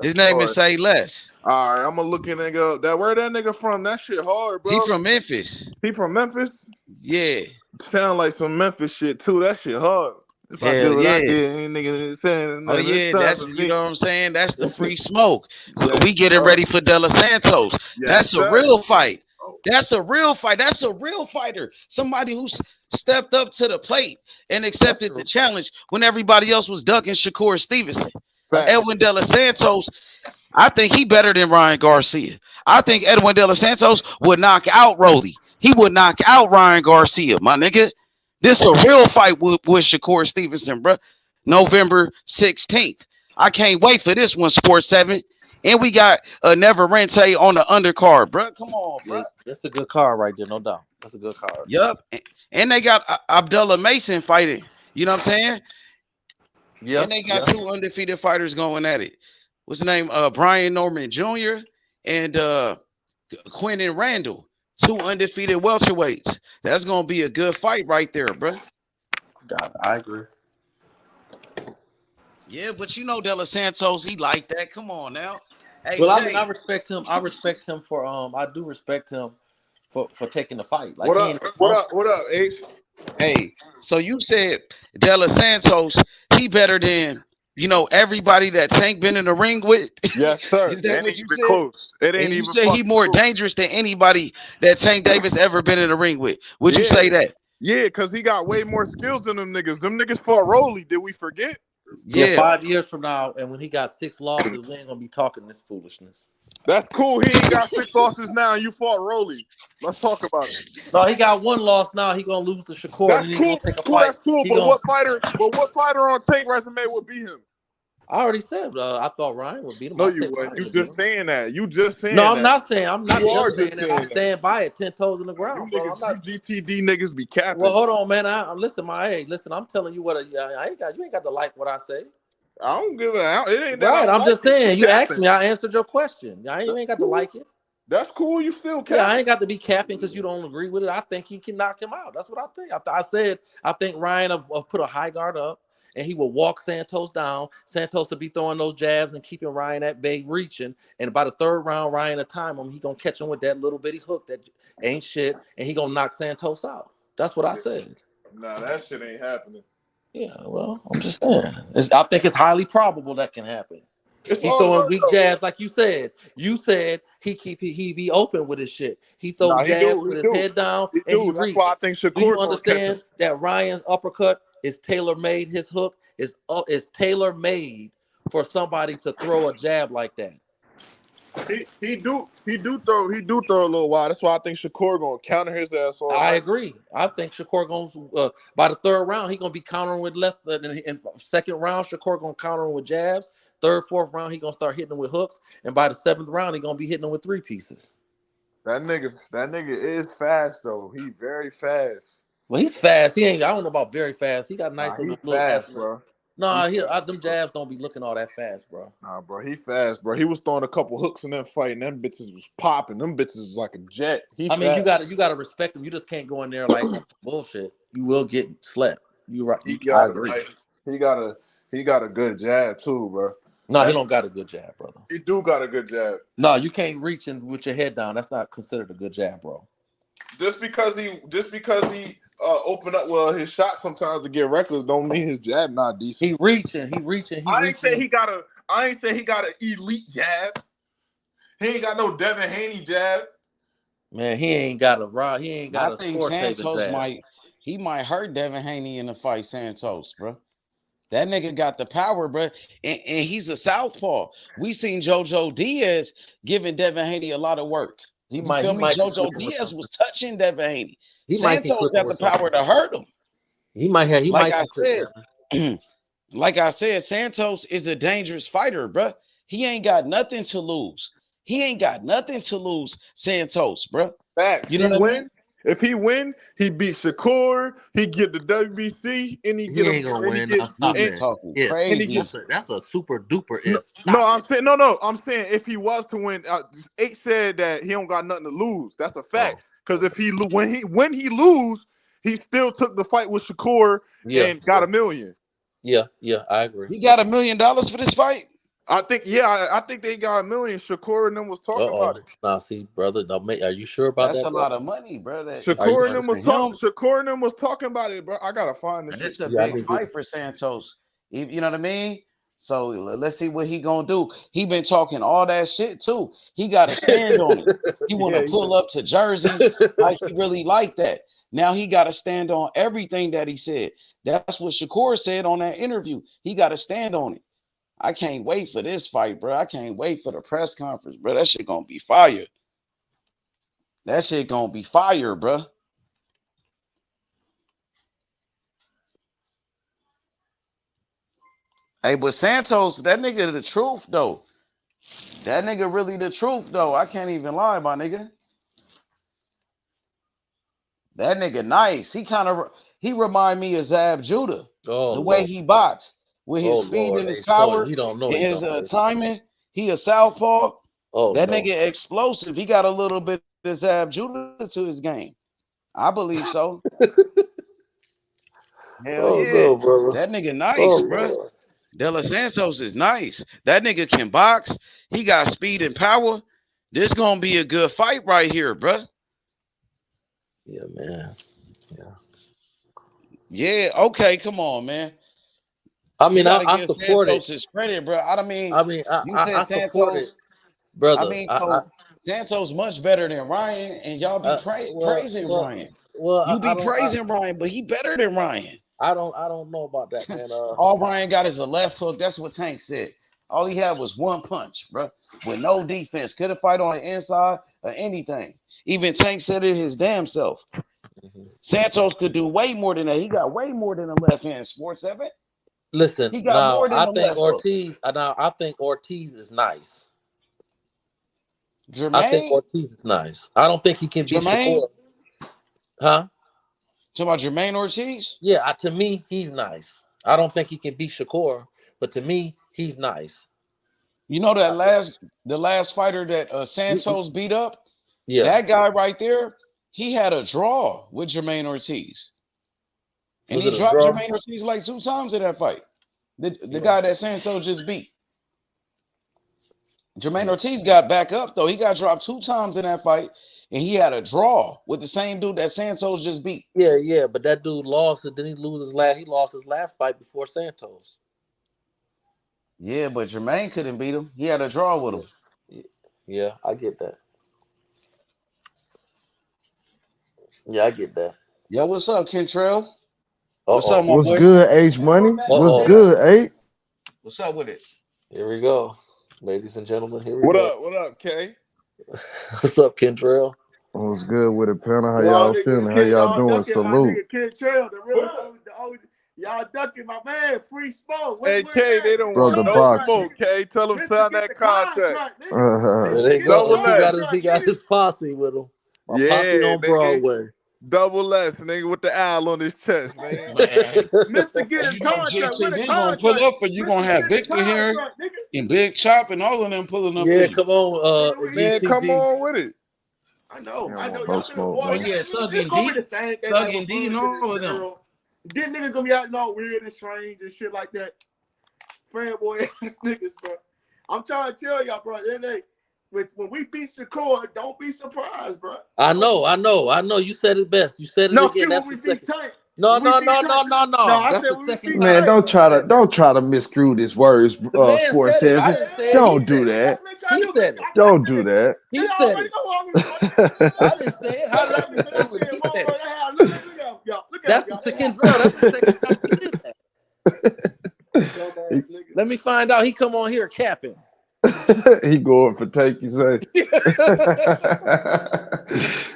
His name is Say Less. All right, I'm gonna look in nigga. Where that nigga from? That shit hard, bro. He from Memphis. He from Memphis? Yeah. Sound like some Memphis shit too. That shit hard. If I do what I did, nigga saying. Oh yeah, that's you know what I'm saying. That's the free smoke. We getting ready for De Los Santos. That's a real fight. That's a real fight. That's a real fighter. Somebody who's stepped up to the plate and accepted the challenge when everybody else was ducking Shakur Stevenson. Edwin De Los Santos, I think he better than Ryan Garcia. I think Edwin De Los Santos would knock out Rolly. He would knock out Ryan Garcia, my nigga. This a real fight with Shakur Stevenson, bro. November 16th. I can't wait for this one, Sports 7. And we got a Never Rente on the undercard, bro. Come on, bro. That's a good card right there, no doubt. That's a good card. Yup. And they got Abdullah Mason fighting. You know what I'm saying? Yeah. And they got 2 undefeated fighters going at it. What's the name? Brian Norman Jr. and Quentin Randall. 2 undefeated welterweights. That's gonna be a good fight right there, bro. God, I agree. Yeah, but you know De Los Santos, he like that. Come on now. Hey Well, I mean, I Jay. respect him. I respect him for I do respect him for taking the fight. Like What he up? ain't no What punk. up? What up, H? Hey, so you said De Los Santos, he better than everybody that Tank been in the ring with. Yes, sir. Is It that ain't what you even said? close. It And ain't you even say he fucking more close. dangerous than anybody that Tank Davis ever been in the ring with. Would you Yeah. say that? Yeah, because he got way more skills than them niggas. Them niggas fought Rolly. Did we forget? Yeah, Yeah. 5 years from now, and when he got 6 losses, we ain't gonna be talking this foolishness. That's cool. He ain't got 6 losses now, and you fought Rolly. Let's talk about it. No, he got 1 loss now. He gonna lose to Shakur, and That's then he's cool. gonna take a That's cool. fight. That's cool. He But gonna. what fighter on Tank resume would beat him? I already said I thought Ryan would beat him. No, I you said wouldn't. Ryan You would beat just him. saying that. You just saying No, I'm that. not saying. I'm not You are just saying just that. I saying that. stand by it, 10 toes in the You ground, bro. I'm niggas, not. you GTD niggas be capping. Well, hold on, man. Listen. I'm telling you what. You ain't got to like what I say. I don't give a. It ain't that I Right. I'm like just it. saying. You You asked capping. me. I answered your question. You That's ain't got to cool. like it. That's cool. You still Yeah, capping. I ain't got to be capping because you don't agree with it. I think he can knock him out. That's what I think. I said I think Ryan will put a high guard up and he will walk Santos down. Santos will be throwing those jabs and keeping Ryan at bay, reaching. And by the 3rd round, Ryan will time him. He gonna catch him with that little bitty hook that ain't shit, and he gonna knock Santos out. That's what I said. Nah, that shit ain't happening. Yeah, well, I'm just saying. I think it's highly probable that can happen. It's He all throwing good weak though. jabs, like you said. You said he be open with his shit. He throw Nah, he jabs do. He with his do. head down He and he do. That's why I reach. think Do you Shakur gonna catch him. understand that Ryan's uppercut is tailor made? His hook is tailor made for somebody to throw a jab like that. He do throw a little wide. That's why I think Shakur gonna counter his ass all I night. agree. I think Shakur going by the 3rd round, he gonna be countering with left. In 2nd round, Shakur gonna counter him with jabs. 3rd, 4th round, he gonna start hitting him with hooks, and by the 7th round, he gonna be hitting him with 3 pieces. That nigga is fast though. He very fast. Well, he's fast. He ain't. I don't know about very fast. He got Nah, nice he little fast, athletic. bro. He Nah, fast, them bro. jabs don't be looking all that fast, bro. Nah, bro, he fast, bro. He was throwing a couple hooks in that fight, and them bitches was popping. Them bitches was like a jet. He I mean, fast. you gotta respect him. You just can't go in there like on some bullshit. You will get slept. You right. He I got a agree. nice. He got a good jab too, bro. No, he That don't got a good jab, brother. he do got a good jab. No, you can't reach in with your head down. That's not considered a good jab, bro. Just because he open up his shot sometimes to get reckless don't mean his jab not decent. He reaching. I ain't say he got an elite jab. He ain't got no Devin Haney jab. Man, he ain't got I a think score saving Santos jab. might hurt Devin Haney in the fight, Santos, bro. That nigga got the power, bro. And he's a southpaw. We seen JoJo Diaz giving Devin Haney a lot of work. He You feel me? might be JoJo cooking with Diaz something. was touching Devin Haney. He might be Santos cooking got the with something. power to hurt him. He might Like be I cooking. said, like I said, Santos is a dangerous fighter, bro. He ain't got nothing to lose. He ain't got nothing to lose, Santos, bro. Facts. You know He what I mean? win. If he win, he beat Shakur. He get the WBC, and he He get him, ain't gonna and he win. get Now You stop be that. and, talking If and he crazy. get. that's a super duper No, if. no, Stop I'm it. saying no. I'm saying if he was to win, H said that he don't got nothing to lose. That's a fact. Oh, Because if when he lose, he still took the fight with Shakur yeah, and got $1 million. yeah. I agree. He got $1 million for this fight. I think I think they got $1 million. Shakur and them was talking about it. Now see, brother. Now, are you sure about That's that, a bro? lot of money, bro. That if Are you you Shakur and sure? them was for him, talking about it, bro. I gotta find this and shit. it's a Yeah, I big need to. fight for Santos. You know what I mean? So let's see what he gonna do. He been talking all that shit too. He got to stand on it. He want Yeah, to he pull up to Jersey like he really like that. Now he got to stand on everything that he said. That's what Shakur said on that interview. He got to stand on it. I can't wait for this fight, bro. I can't wait for the press conference, bro. That shit gonna be fire. That shit gonna be fire, bro. Hey, but Santos, that nigga the truth though. That nigga really the truth though. I can't even lie, my nigga. That nigga nice. He remind me of Zab Judah. Oh The way Lord. he box with Oh his speed Lord. and his Hey, Tony, power you don't know and he his don't. timing. He a southpaw. Oh That no. nigga explosive. He got a little bit of Zab Judah to his game. I believe so. Hell Oh yeah. no, brother. That nigga Oh nice, bro. Lord. De Los Santos is nice. That nigga can box. He got speed and power. This gonna be a good fight right here, bruh. Yeah, man. Yeah, okay, come on, man. I You mean, gotta I give support it. Santos his credit, bro. I mean, I mean, you said I support it, Santos. I brother. mean, so Santos much better than Ryan, and y'all be Well, praising well, Ryan. well. You I be don't. praising Ryan, but he better than Ryan. I don't know about that, man. All Ryan got is a left hook. That's what Tank said. All he had was one punch, bro, with no defense. Couldn't fight on the inside or anything. Even Tank said it his damn self. Santos could do way more than that. He got way more than a left hand, Sports 7. Listen, He got now more than I a think left hook. Ortiz. Now I think Ortiz is nice. I think Jermaine? Ortiz is nice. I don't think he can beat Jermaine? Shakur. Huh? Talking about Jermaine Ortiz? Yeah, to me, he's nice. I don't think he can beat Shakur, but to me, he's nice. You know that the last fighter that Santos beat up? Yeah. That guy right there, he had a draw with Jermaine Ortiz. And Was he it a dropped draw? Jermaine Ortiz like 2 times in that fight. The guy that Santos just beat. Jermaine Ortiz got back up, though. He got dropped 2 times in that fight, and he had a draw with the same dude that Santos just beat. Yeah, but that dude lost. And then he lost his last fight before Santos. Yeah, but Jermaine couldn't beat him. He had a draw with him. Yeah, I get that. Yeah, I get that. Yo, what's up, Kentrell? What's up, my What's boy? good, H Money? What's good, H? What's up with it? Here we go, ladies and gentlemen. Here we What go. up? What up, K? What's up, Kentrell? What's good with it, Panel? How y'all feeling? How y'all doing? Salute. Y'all ducking my man, free smoke. Hey, K, they don't Brother want no Box. smoke, K. Tell them sign that contract. There you Double go. less. He got his posse with him. My posse Yeah, on Broadway. Double less, nigga, with the owl on his chest, man. Mr. Get his You know, contract. JT, they gonna pull up for you. Gonna have Victor here and Big Chop and all of them pulling up. Yeah, for you. come on, Man, come on with it. I know. No smoke, Oh yeah, Thug and D, Thug and D, and all of them. Then niggas gonna be acting all weird and strange and shit like that. Fanboy ass niggas, bro. I'm trying to tell y'all, bro. When we beat Shakur, don't be surprised, bro. I know. You said it best. You said it again. That's when we the beat second. Tank. No. I That's said the second. Man, don't try to miscrew his words, The man Sports said it. 7. I didn't say it. Don't He do said that. He said it. Don't do that. He said it. I didn't say it. How did I miscrew it? He said it. That's the second drill. That's the second time he did that. Let me find out. He come on here capping. He going for take, you say?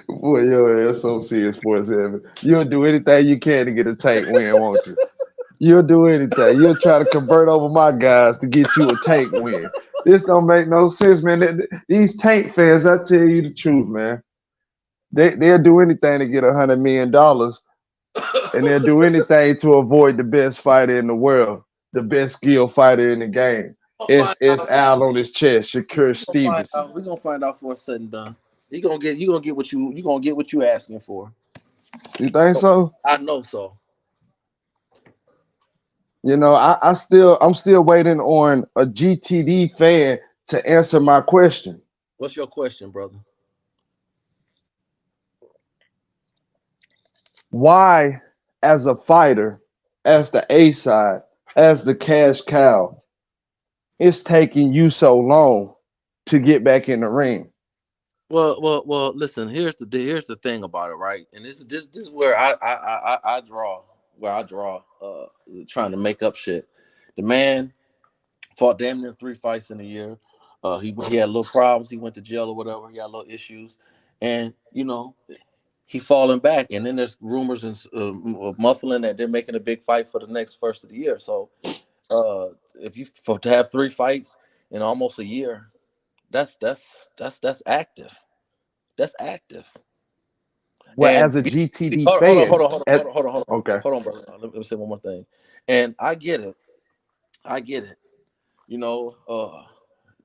Boy, your ass so serious, Sports 7. You'll do anything you can to get a tank win, won't you? You'll do anything. You'll try to convert over my guys to get you a tank win. This don't make no sense, man. These tank fans, I tell you the truth, man. They'll do anything to get $100 million, and they'll do anything to avoid the best fighter in the world, the best skill fighter in the game. It's Al on his chest, Shakur Stevenson. We're gonna find out for a said and done. You gonna get what you asking for. You think so? I know so. You know, I'm still waiting on a GTD fan to answer my question. What's your question, brother? Why, as a fighter, as the A side, as the cash cow, it's taking you so long to get back in the ring? Well. Listen, here's the thing about it, right? And this is where I draw. Trying to make up shit. The man fought damn near 3 fights in a year. He had little problems. He went to jail or whatever. He had little issues, and he falling back. And then there's rumors and muffling that they're making a big fight for the next first of the year. So, if you to have 3 fights in almost a year, that's active. That's active. Well, And as a GTD hold fan, on. Okay. Hold on, brother. Let me say one more thing. And I get it.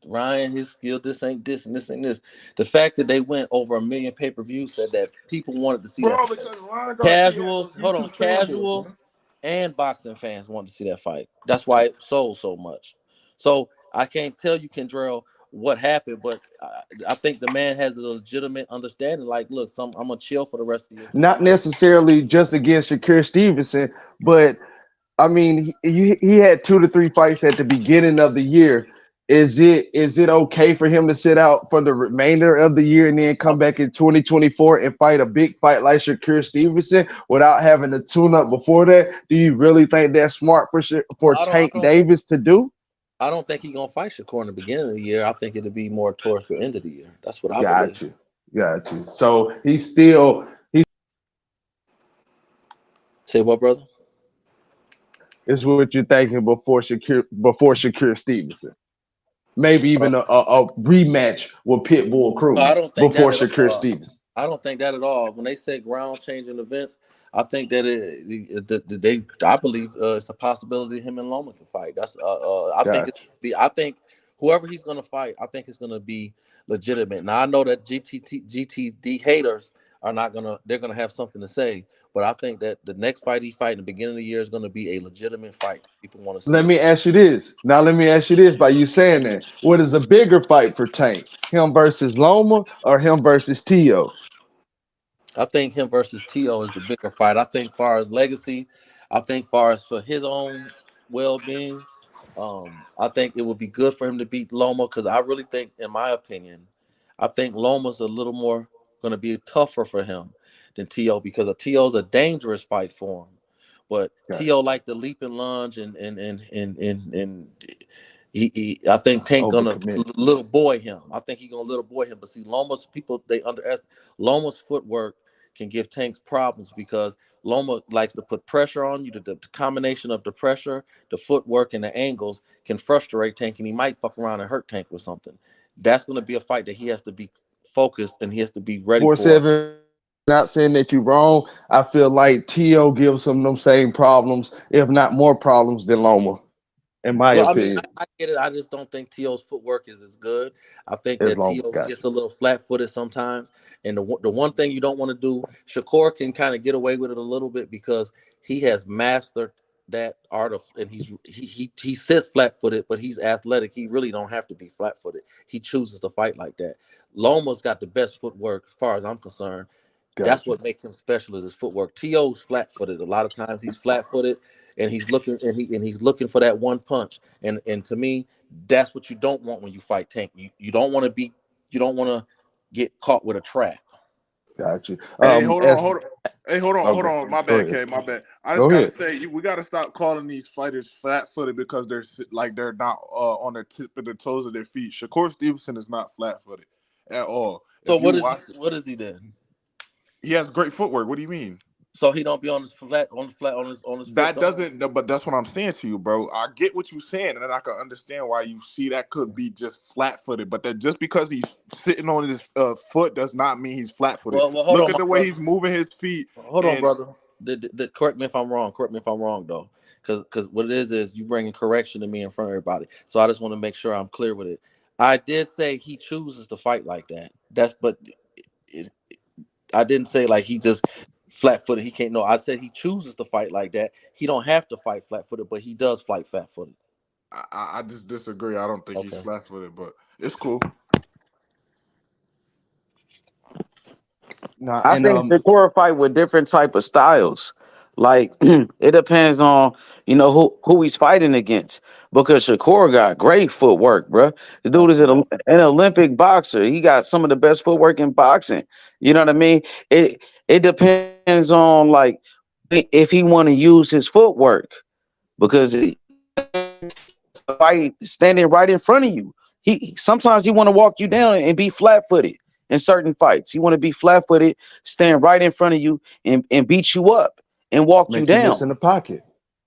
Ryan, his skill, this ain't this and this ain't this. The fact that they went over 1 million pay-per-views said that people wanted to see that. Casuals, and boxing fans wanted to see that fight. That's why it sold so much. So I can't tell you, Kendrell, what happened, but I think the man has a legitimate understanding. Like, look, I'm gonna chill for the rest of the year. Not necessarily just against Shakur Stevenson, but I mean, he had 2 to 3 fights at the beginning of the year. Is it okay for him to sit out for the remainder of the year and then come back in 2024 and fight a big fight like Shakur Stevenson without having to tune up before that? Do you really think that's smart for Well, I Tank don't think Davis to do? I don't think he's gonna fight Shakur in the beginning of the year. I think it'll be more towards the end of the year. That's what I believe. Got you, got you. So he Say what, brother? is what you're thinking before Shakur Stevenson. Maybe Uh, even a rematch with Pitbull I Cruz don't think before that at Shakur all. Stevenson. I don't think that at all. When they say ground changing events, I think that they. I believe it's a possibility him and Loma can fight. I think Gotcha. I think whoever he's gonna fight, I think it's gonna be legitimate. Now I know that GTD haters are not gonna. They're gonna have something to say, but I think that the next fight he fight in the beginning of the year is gonna be a legitimate fight. People want to Let see. me ask you this. Now let me ask you this by you saying that. What is a bigger fight for Tank? Him versus Loma or him versus Tio? I think him versus T.O. is the bigger fight. I think far as legacy, I think far as for his own well being, I think it would be good for him to beat Loma because I really think, in my opinion, I think Loma's a little more going to be tougher for him than T.O. because a T.O.'s a dangerous fight for him. But Gotcha. T.O. like the leap and lunge and I think Tank gonna Overcommit. little boy him. I think he gonna little boy him. But see, Loma's people they underestimate Loma's footwork can give Tanks problems because Loma likes to put pressure on you. The combination of the pressure, the footwork, and the angles can frustrate Tank, and he might fuck around and hurt Tank with something. That's going to be a fight that he has to be focused and he has to be ready for. 4-7. Not saying that you're wrong. I feel like Tio gives him them same problems, if not more problems than Loma, in my Well, I mean, opinion. I get it. I just don't think T.O.'s footwork is as good. I think As that Loma. T.O. Got gets a little flat-footed sometimes. And the one thing you don't want to do, Shakur can kind of get away with it a little bit because he has mastered that art of, and he sits flat-footed, but he's athletic. He really don't have to be flat-footed. He chooses to fight like that. Loma's got the best footwork as far as I'm concerned. That's Gotcha. what makes him special is his footwork. T.O.'s flat-footed. A lot of times he's flat-footed and he's looking for that one punch. And to me, that's what you don't want when you fight Tank. You don't want to be you don't want to get caught with a trap. Got you. Hey, hold on, As hold on. Hey, hold okay, on. My go bad, ahead. K. My bad. I just Go gotta ahead. say, we gotta stop calling these fighters flat-footed because they're not on their tip of their toes of their feet. Shakur Stevenson is not flat-footed at all. So If you what watch, is he then? he has great footwork. What do you mean? So he don't be on his flat on his foot That though. doesn't, no, but that's what I'm saying to you, bro. I get what you're saying, and then I can understand why you see that could be just flat-footed. But that just because he's sitting on his foot does not mean he's flat-footed. Well, hold Look on, at my the way brother. he's moving his feet, Hold on, and brother. Correct me if I'm wrong. Correct me if I'm wrong, though, because what it is you bringing correction to me in front of everybody. So I just want to make sure I'm clear with it. I did say he chooses to fight like that. It, I didn't say like he just flat footed. He can't. No, I said he chooses to fight like that. He don't have to fight flat footed, but he does fight flat footed. I just disagree. I don't think he's Okay. flat-footed, but it's cool. Nah, I and think Shakur fight with different type of styles. Like it depends on who he's fighting against. Because Shakur got great footwork, bro. The dude is an Olympic boxer. He got some of the best footwork in boxing. You know what I mean? It depends on like if he want to use his footwork because fight standing right in front of you. He sometimes he want to walk you down and be flat footed in certain fights. He want to be flat footed, stand right in front of you and beat you up and walk you make you miss down. in the pocket.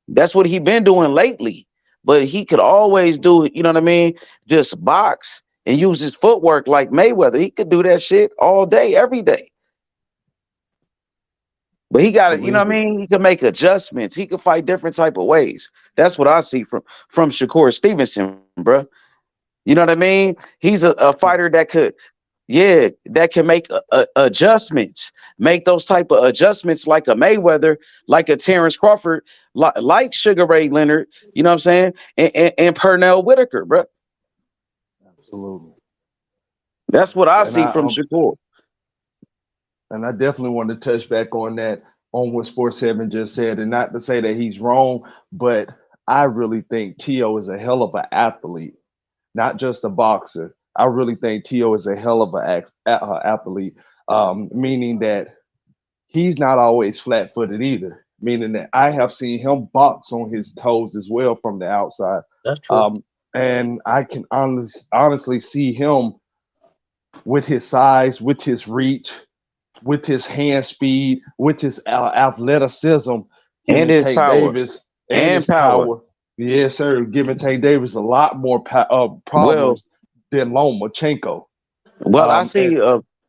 That's what he been doing lately. But he could always do it, you know what I mean? Just box and use his footwork like Mayweather. He could do that shit all day, every day. But he got it, you know Believe what I it. mean? He could make adjustments. He could fight different type of ways. That's what I see from Shakur Stevenson, bro. You know what I mean? He's a fighter that could, Yeah, that can make adjustments, make those type of adjustments like a Mayweather, like a Terrence Crawford, like Sugar Ray Leonard, you know what I'm saying? And Pernell Whitaker, bro. Absolutely. That's what I And see from Shakur. I definitely want to touch back on that, on what Sports 7 just said, and not to say that he's wrong, but I really think Tio is a hell of an athlete, not just a boxer. I really think Tio is a hell of an athlete, meaning that he's not always flat-footed either. Meaning that I have seen him box on his toes as well from the outside, That's true. and I can honestly see him with his size, with his reach, with his hand speed, with his athleticism, And giving his Tank power. Davis and And his power. power. Yes, sir. Giving Tank Davis a lot more Well, problems than Lomachenko. I And see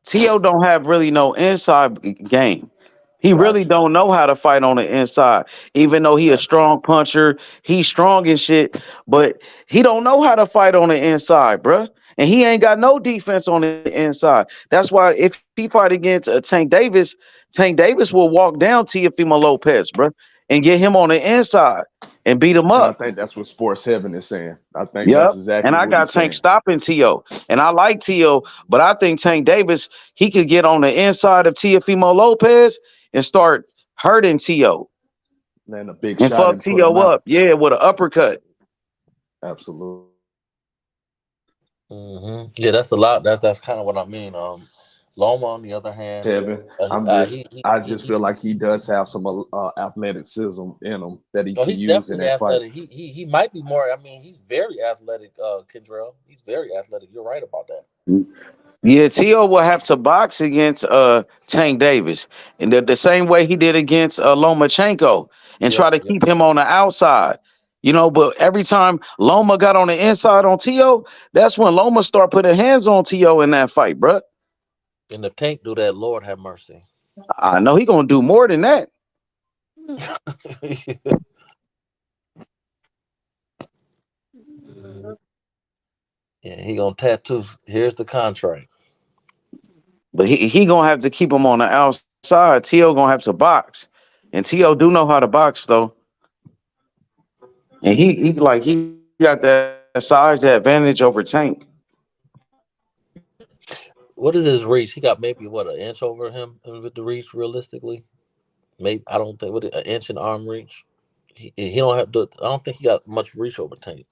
Tio don't have really no inside game. He really gotcha, don't know how to fight on the inside. Even though he a gotcha. strong puncher, he's strong and shit, but he don't know how to fight on the inside, bruh. And he ain't got no defense on the inside. That's why if he fight against Tank Davis will walk down Teofimo Lopez, bruh, and get him on the inside and beat him And I up. think that's what Sports 7 is saying. I think that's Yep. And exactly I what got he's Tank saying. stopping T.O. And I like T.O., but I think Tank Davis, he could get on the inside of Teofimo Lopez and start hurting T.O. And a big and shot fuck and put him T.O. out. up. Yeah, with an uppercut. Absolutely. Yeah, that's a lot. That's kind of what I mean. Loma, on the other hand, 7. he I just feel like he does have some athleticism in him that he oh, can he's use in definitely that fight. athletic. He might be more. I mean, he's very athletic, Kendrell. He's very athletic. You're right about that. Yeah, T.O. will have to box against Tank Davis. And the same way he did against Lomachenko and Yep, try to yep. keep him on the outside. You know, but every time Loma got on the inside on T.O., that's when Loma start putting hands on T.O. in that fight, bruh. And if Tank do that, Lord have mercy. I know he gonna do more than that. Yeah, he gonna tattoo. Here's the contract. But he gonna have to keep him on the outside. T.O. gonna have to box. And T.O. do know how to box though. And he got that size advantage over Tank. What is his reach? He got maybe what, an inch over him with the reach. Realistically, maybe I don't think, what, an inch in arm reach. He don't have to. I don't think he got much reach over Tank.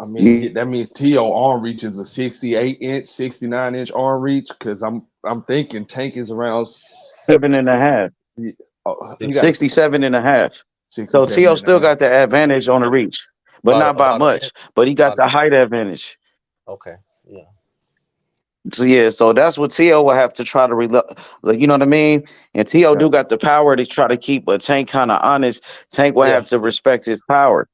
I mean, that means T.O. arm reach is a 68-inch, 69-inch arm reach. Because I'm thinking Tank is around 7.5. he got 67.5. So 67 T.O. and a still half. got the advantage on the reach, but not by About an inch. much. But he got About the height advantage. okay. Yeah. So yeah, so that's what T.O. will have to try to you know what I mean? And T.O. do got the power to try to keep a Tank kind of honest. Tank will Yeah. have to respect his power.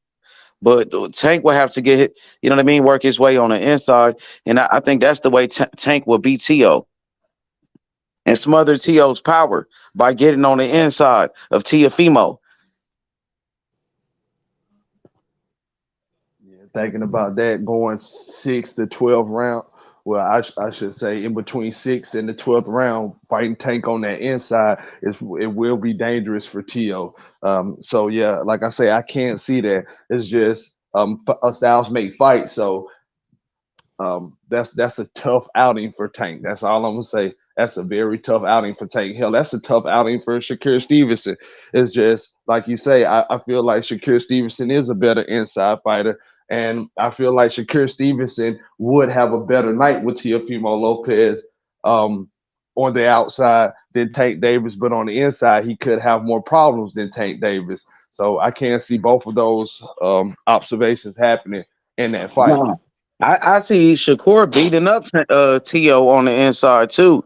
But Tank will have to you know what I mean, work his way on the inside. And I think that's the way Tank will beat T.O. and smother T.O.'s power by getting on the inside of Teofimo. Yeah, thinking about that going 6 to 12 round. Well, I should say in between 6 and the 12th round, fighting Tank on that inside it will be dangerous for Tio. So yeah, like I say, I can't see that. It's just a styles make fight. So that's a tough outing for Tank. That's all I'm gonna say. That's a very tough outing for Tank. Hell, that's a tough outing for Shakur Stevenson. It's just like you say. I feel like Shakur Stevenson is a better inside fighter, and I feel like Shakur Stevenson would have a better night with Teofimo Lopez on the outside than Tank Davis, but on the inside he could have more problems than Tank Davis. So I can't see both of those observations happening in that fight. No. I see Shakur beating up T.O. on the inside too.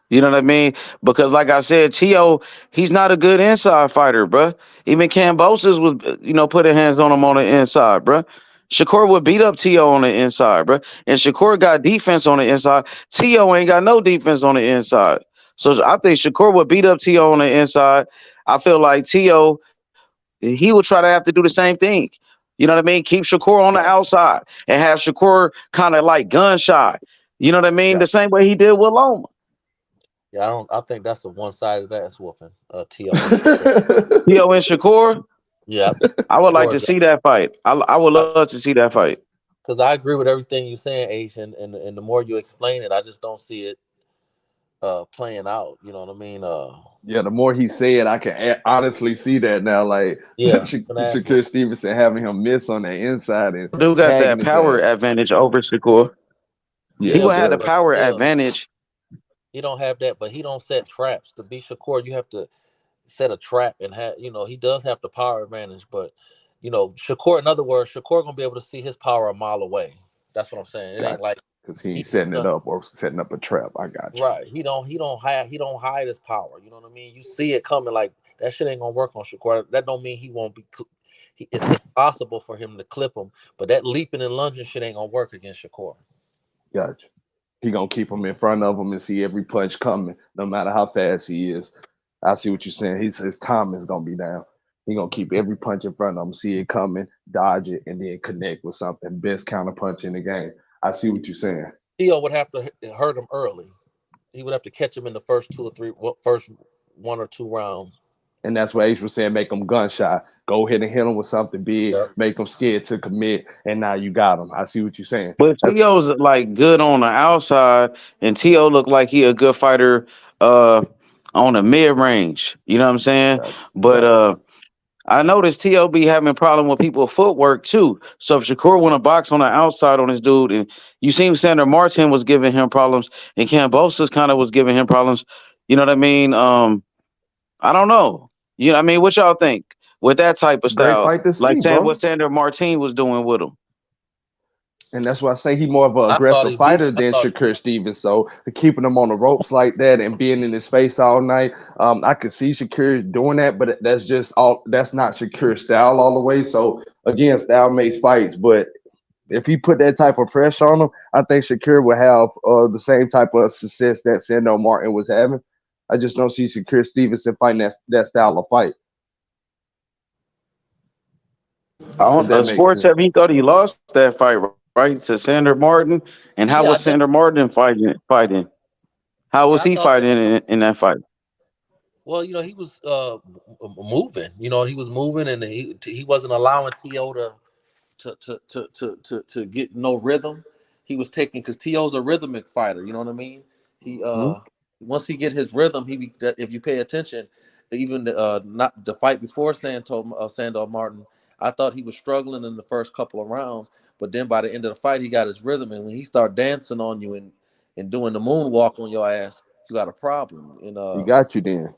You know what I mean? Because like I said, T.O., he's not a good inside fighter, bruh. Even Cambosis was, putting hands on him on the inside, bruh. Shakur would beat up T.O. on the inside, bruh. And Shakur got defense on the inside. T.O. ain't got no defense on the inside. So I think Shakur would beat up T.O. on the inside. I feel like T.O., he would try to have to do the same thing. You know what I mean? Keep Shakur on the outside and have Shakur kind of like gun shy. You know what I mean? Yeah. The same way he did with Loma. Yeah, I think that's a one-sided ass whooping. T.O. and Shakur. T.O. and Shakur. Yeah, I think I would like Shakur to got see that fight. I would love to see that fight. because I agree with everything you're saying, Ace, and the more you explain it, I just don't see it playing out. You know what I mean? Yeah, the more he said, I can honestly see that now. Like Yeah, an ass Shakur whooping. Stevenson having him miss on the inside and Do got tagging that his power ass. advantage over Shakur. He Yeah, Yeah, he would have but the does. but power still, advantage. he don't have that. But he don't set traps. To be Shakur, you have to set a trap and have he does have the power advantage. But Shakur, in other words, Shakur gonna be able to see his power a mile away. That's what I'm saying. It ain't Gotcha. like Because he he ain't setting uh, it up or setting up a trap. I got you. right. He don't hide his power. You know what I mean? You see it coming. Like that shit ain't gonna work on Shakur. That don't mean he won't be. It's possible for him to clip him, but that leaping and lunging shit ain't gonna work against Shakur. Gotcha. He gonna keep him in front of him and see every punch coming, no matter how fast he is. I see what you're saying. His time is gonna be down. He gonna keep every punch in front of him, see it coming, dodge it, and then connect with something. Best counter punch in the game. I see what you're saying. Theo would have to hurt him early. He would have to catch him in the first first 1 or 2 rounds. And that's what Ace was saying, make him gun shy. Go ahead and hit him with something big, Yep. make him scared to commit, and now you got him. I see what you're saying. But That's T.O.'s like good on the outside, and T.O. look like he a good fighter uh on the mid range. You know what I'm saying? gotcha. But Gotcha. I noticed T.O. be having problem with people footwork too. So if Shakur want to box on the outside on this dude, and you seen Sandor Martin was giving him problems, and Kambosos kind of was giving him problems. You know what I mean? I don't know. You know what I mean? What y'all think with that type of Great style? fight to Like see, What bro. Sandor Martin was doing with him. And that's why I say he more of an I thought aggressive he beat. fighter I than thought Shakur Stevens. So keeping him on the ropes like that and being in his face all night, I could see Shakur doing that, but that's just all. That's not Shakur's style all the way. So again, style makes fights. But if he put that type of pressure on him, I think Shakur will have the same type of success that Sandor Martin was having. I just don't see Shakur Stevenson fighting that style of fight. If that makes Sports sense. have he thought he lost that fight, right, to Sandor Martin. And how yeah, I was Sandor definitely. Martin fighting? How was Yeah, I he thought fighting Sandor. in that fight? Well, he was moving. He was moving, and he wasn't allowing T.O. to get no rhythm. He was taking because T.O.'s a rhythmic fighter. You know what I mean? He Mhm. once he get his rhythm, if you pay attention, even not the fight before Sandor Martin, I thought he was struggling in the first couple of rounds, but then by the end of the fight, he got his rhythm, and when he start dancing on you and doing the moonwalk on your ass, you got a problem. He got you then.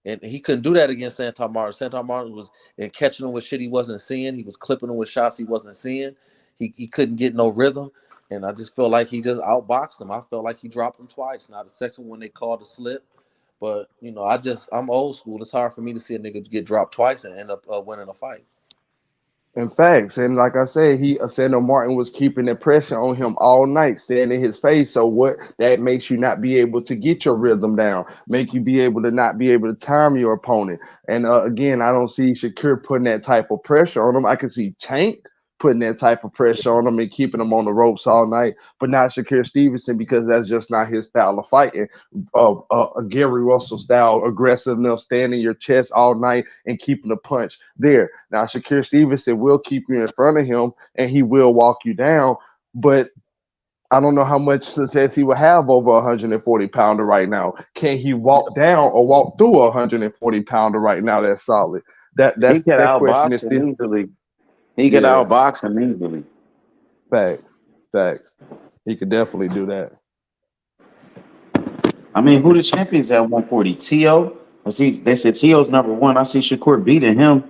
And he couldn't do that against Santos Martin. Santos Martin was catching him with shit he wasn't seeing. He was clipping him with shots he wasn't seeing. He couldn't get no rhythm. And I just felt like he just outboxed him. I felt like he dropped him twice. Now the second one they called a slip. But I'm old school. It's hard for me to see a nigga get dropped twice and end up winning a fight. In facts, and like I said, Sandor Martin was keeping the pressure on him all night, staying in his face. So what that makes you not be able to get your rhythm down, make you be able to not be able to time your opponent. And again, I don't see Shakur putting that type of pressure on him. I can see Tank putting that type of pressure on him and keeping him on the ropes all night, but not Shakur Stevenson because that's just not his style of fighting. A Gary Russell style aggressiveness, standing your chest all night and keeping the punch there. Now, Shakur Stevenson will keep you in front of him and he will walk you down, but I don't know how much success he will have over a 140 pounder right now. Can he walk down or walk through a 140 pounder right now? That's solid. He could That question is outbox him still, easily. He could yeah, outbox him easily. fact, facts. He could definitely do that. I mean, who the champions at 140? T.O. I see they said T.O.'s number one. I see Shakur beating him.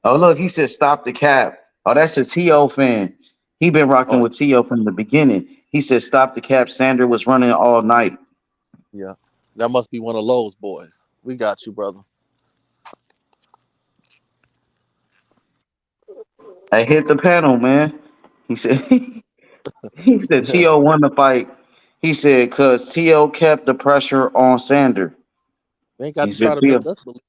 Oh, look, he said stop the cap. Oh, that's a T.O. fan. He been rocking Oh with T.O. from the beginning. He said stop the cap. Sander was running all night. yeah, that must be one of Lowe's boys. We got you, brother. I hit the panel, man. He said he said Yeah, T.O. won the fight. He said because T.O. kept the pressure on Sander. they ain't got He to said try to T.O. make us believe.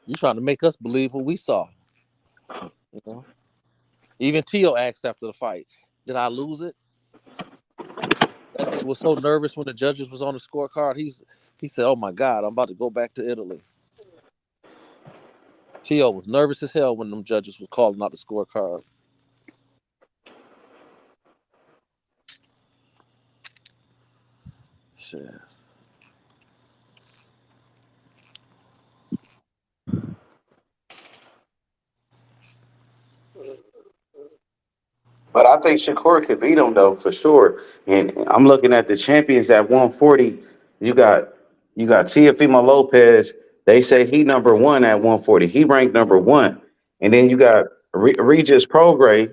You trying to make us believe what we saw. You know. Even Tio asked after the fight, "Did I lose it?" That nigga was so nervous when the judges was on the scorecard. He said, "Oh my God, I'm about to go back to Italy." T.O. was nervous as hell when them judges was calling out the scorecard. Shit. But I think Shakur could beat him though for sure. And I'm looking at the champions at 140. You got Teofimo Lopez. They say he number one at 140. He ranked number one. And then you got Regis Prograis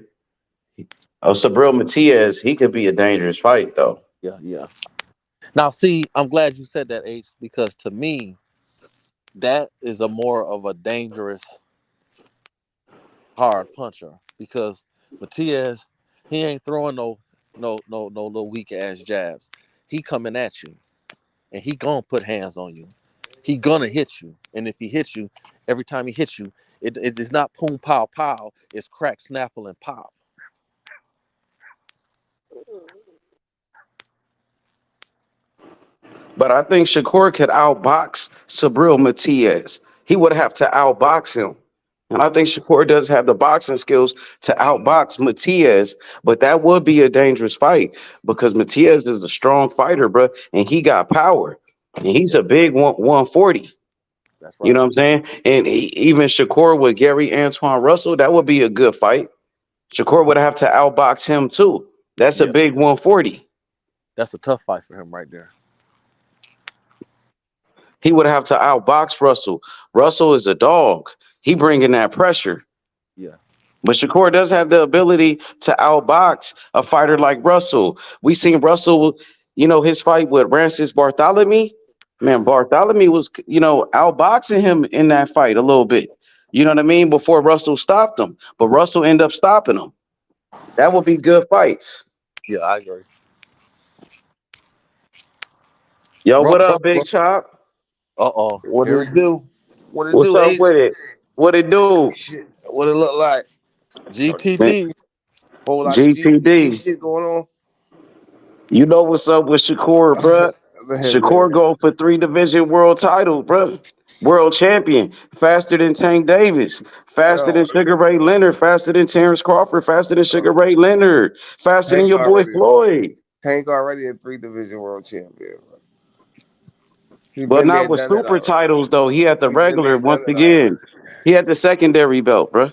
or Sabril Matias. He could be a dangerous fight though. Yeah. Now, see, I'm glad you said that, H, because to me, that is a more of a dangerous hard puncher. Because Matias, he ain't throwing no little weak ass jabs. He coming at you, and he gonna put hands on you. He gonna hit you, and if he hits you, every time he hits you, it is not boom pow pow. It's crack, snapple, and pop. But I think Shakur could outbox Sabril Matias. He would have to outbox him. And I think Shakur does have the boxing skills to outbox Matias, but that would be a dangerous fight because Matias is a strong fighter, bro, and he got power. And he's a big 140. That's You right. know what I'm saying? And even Shakur with Gary Antoine Russell, that would be a good fight. Shakur would have to outbox him too. That's a Yeah, big 140. that's a tough fight for him right there. He would have to outbox Russell. Russell is a dog. He bringing that pressure. Yeah. But Shakur does have the ability to outbox a fighter like Russell. We seen Russell, his fight with Francis Bartholomew. Man, Bartholomew was, outboxing him in that fight a little bit. You know what I mean? Before Russell stopped him. But Russell ended up stopping him. That would be good fights. Yeah, I agree. Yo, what up, Big Chop? Uh-oh. What Here it it do? What it What's do, up H? with it? What it do? Shit. What it look like? Man, GTD. Whole lot of GTD GTD. shit going on. You know what's up with Shakur, bruh. Shakur going for 3 division world title, bruh. World champion. Faster than Tank Davis. Faster Yo, than Sugar Ray Leonard. Faster than Terrence Crawford. Faster than Sugar Ray Leonard. Faster than Tank your boy already. Floyd. Tank already a 3 division world champion. Bro. He But been not there, with done that super already. titles, though. He had the He been regular there, once done it again. already. He had the secondary belt, bruh.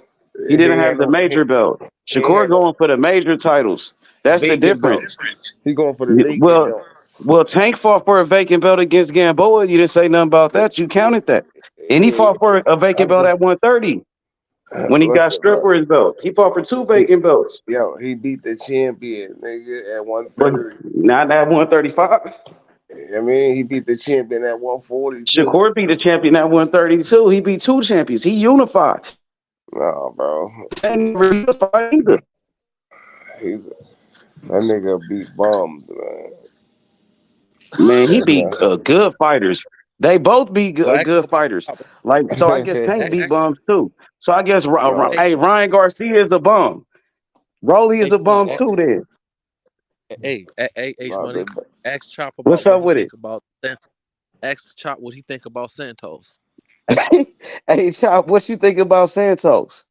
He He didn't ain't have had the no. major belt. He ain't Shakur had no going for the major titles. That's the vacant difference. belts. He going for the Yeah, vacant Well, joints. well, Tank fought for a vacant belt against Gamboa. You didn't say nothing about that. You counted that. And he Yeah, fought for a vacant I'm belt at just 130 when he got listen, stripped bro. for his belt. He fought for 2 He, vacant belts, he beat the champion, nigga, at but 130. not at 135. I mean, he beat the champion at 142. Shakur beat the champion at 132. He beat 2 champions. He unified. No, bro. And never unified either. That nigga beat bums, man. Man, he beat good fighters. They both be Well, ask him good about fighters. Like, so I guess Tank beat ask, bums too. So I guess no. hey, Ryan Garcia is a bum. Rolly is H a bum Money. too. Then H No, Money. Ask Chop what's about what up he with it? think about Santos. Ask Chop what he think about Santos. Hey, Chop, what you think about Santos?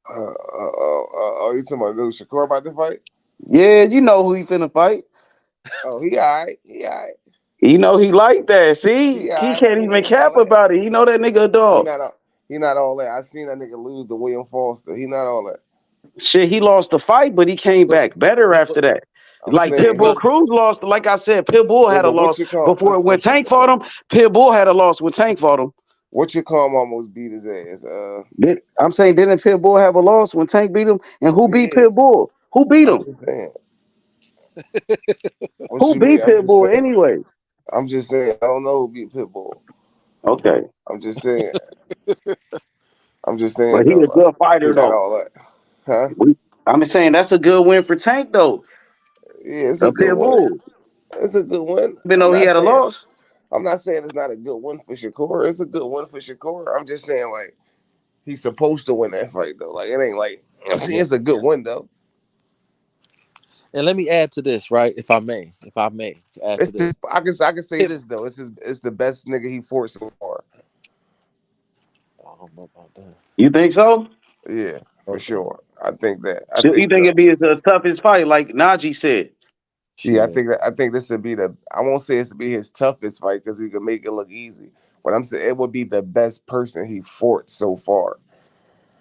You talking about Luke Shakur about the fight? Yeah, you know who he finna fight. Oh, he alright. He alright. You know he like that. See, He he alright. can't He even ain't all cap that. about it. You know that nigga a He dog. not all, he not all that. I seen that nigga lose to William Foster. He not all that. Shit, he lost the fight, but he came But back better but after that. I'm Like saying Pitbull he. Cruz lost. Like I said, Pitbull Yeah, had a but what loss you call? before when Tank fought him. Pitbull had a loss when Tank fought him. What you call him almost beat his ass. I'm saying, didn't Pitbull have a loss when Tank beat him? And who beat Yeah. Pitbull? Who beat I'm him? just saying. What Who you mean? beat I'm just Pitbull saying. anyways? I'm just saying. I don't know who beat Pitbull. Okay, I'm just saying. I'm just saying but he though. a good He fighter not though. all that. Huh? I'm saying that's a good win for Tank though. Yeah, it's A a good win. Pitbull, It's a good win. even though he had a loss. I'm not saying it's not a good win for Shakur. It's a good win for Shakur. I'm just saying like he's supposed to win that fight though. Like it ain't like I'm saying yeah, it's a good win though. And let me add to this, right? If I may add to It's this. the, I can say If this though. It's the best nigga he fought so far. I don't know about that. You think so? Yeah, for Okay. sure. I think that. I So you think think so. it'd be the toughest fight, like Najee said? Yeah, I Shit. think that. I think this would be the. I won't say this would be his toughest fight because he can make it look easy. But I'm saying it would be the best person he fought so far.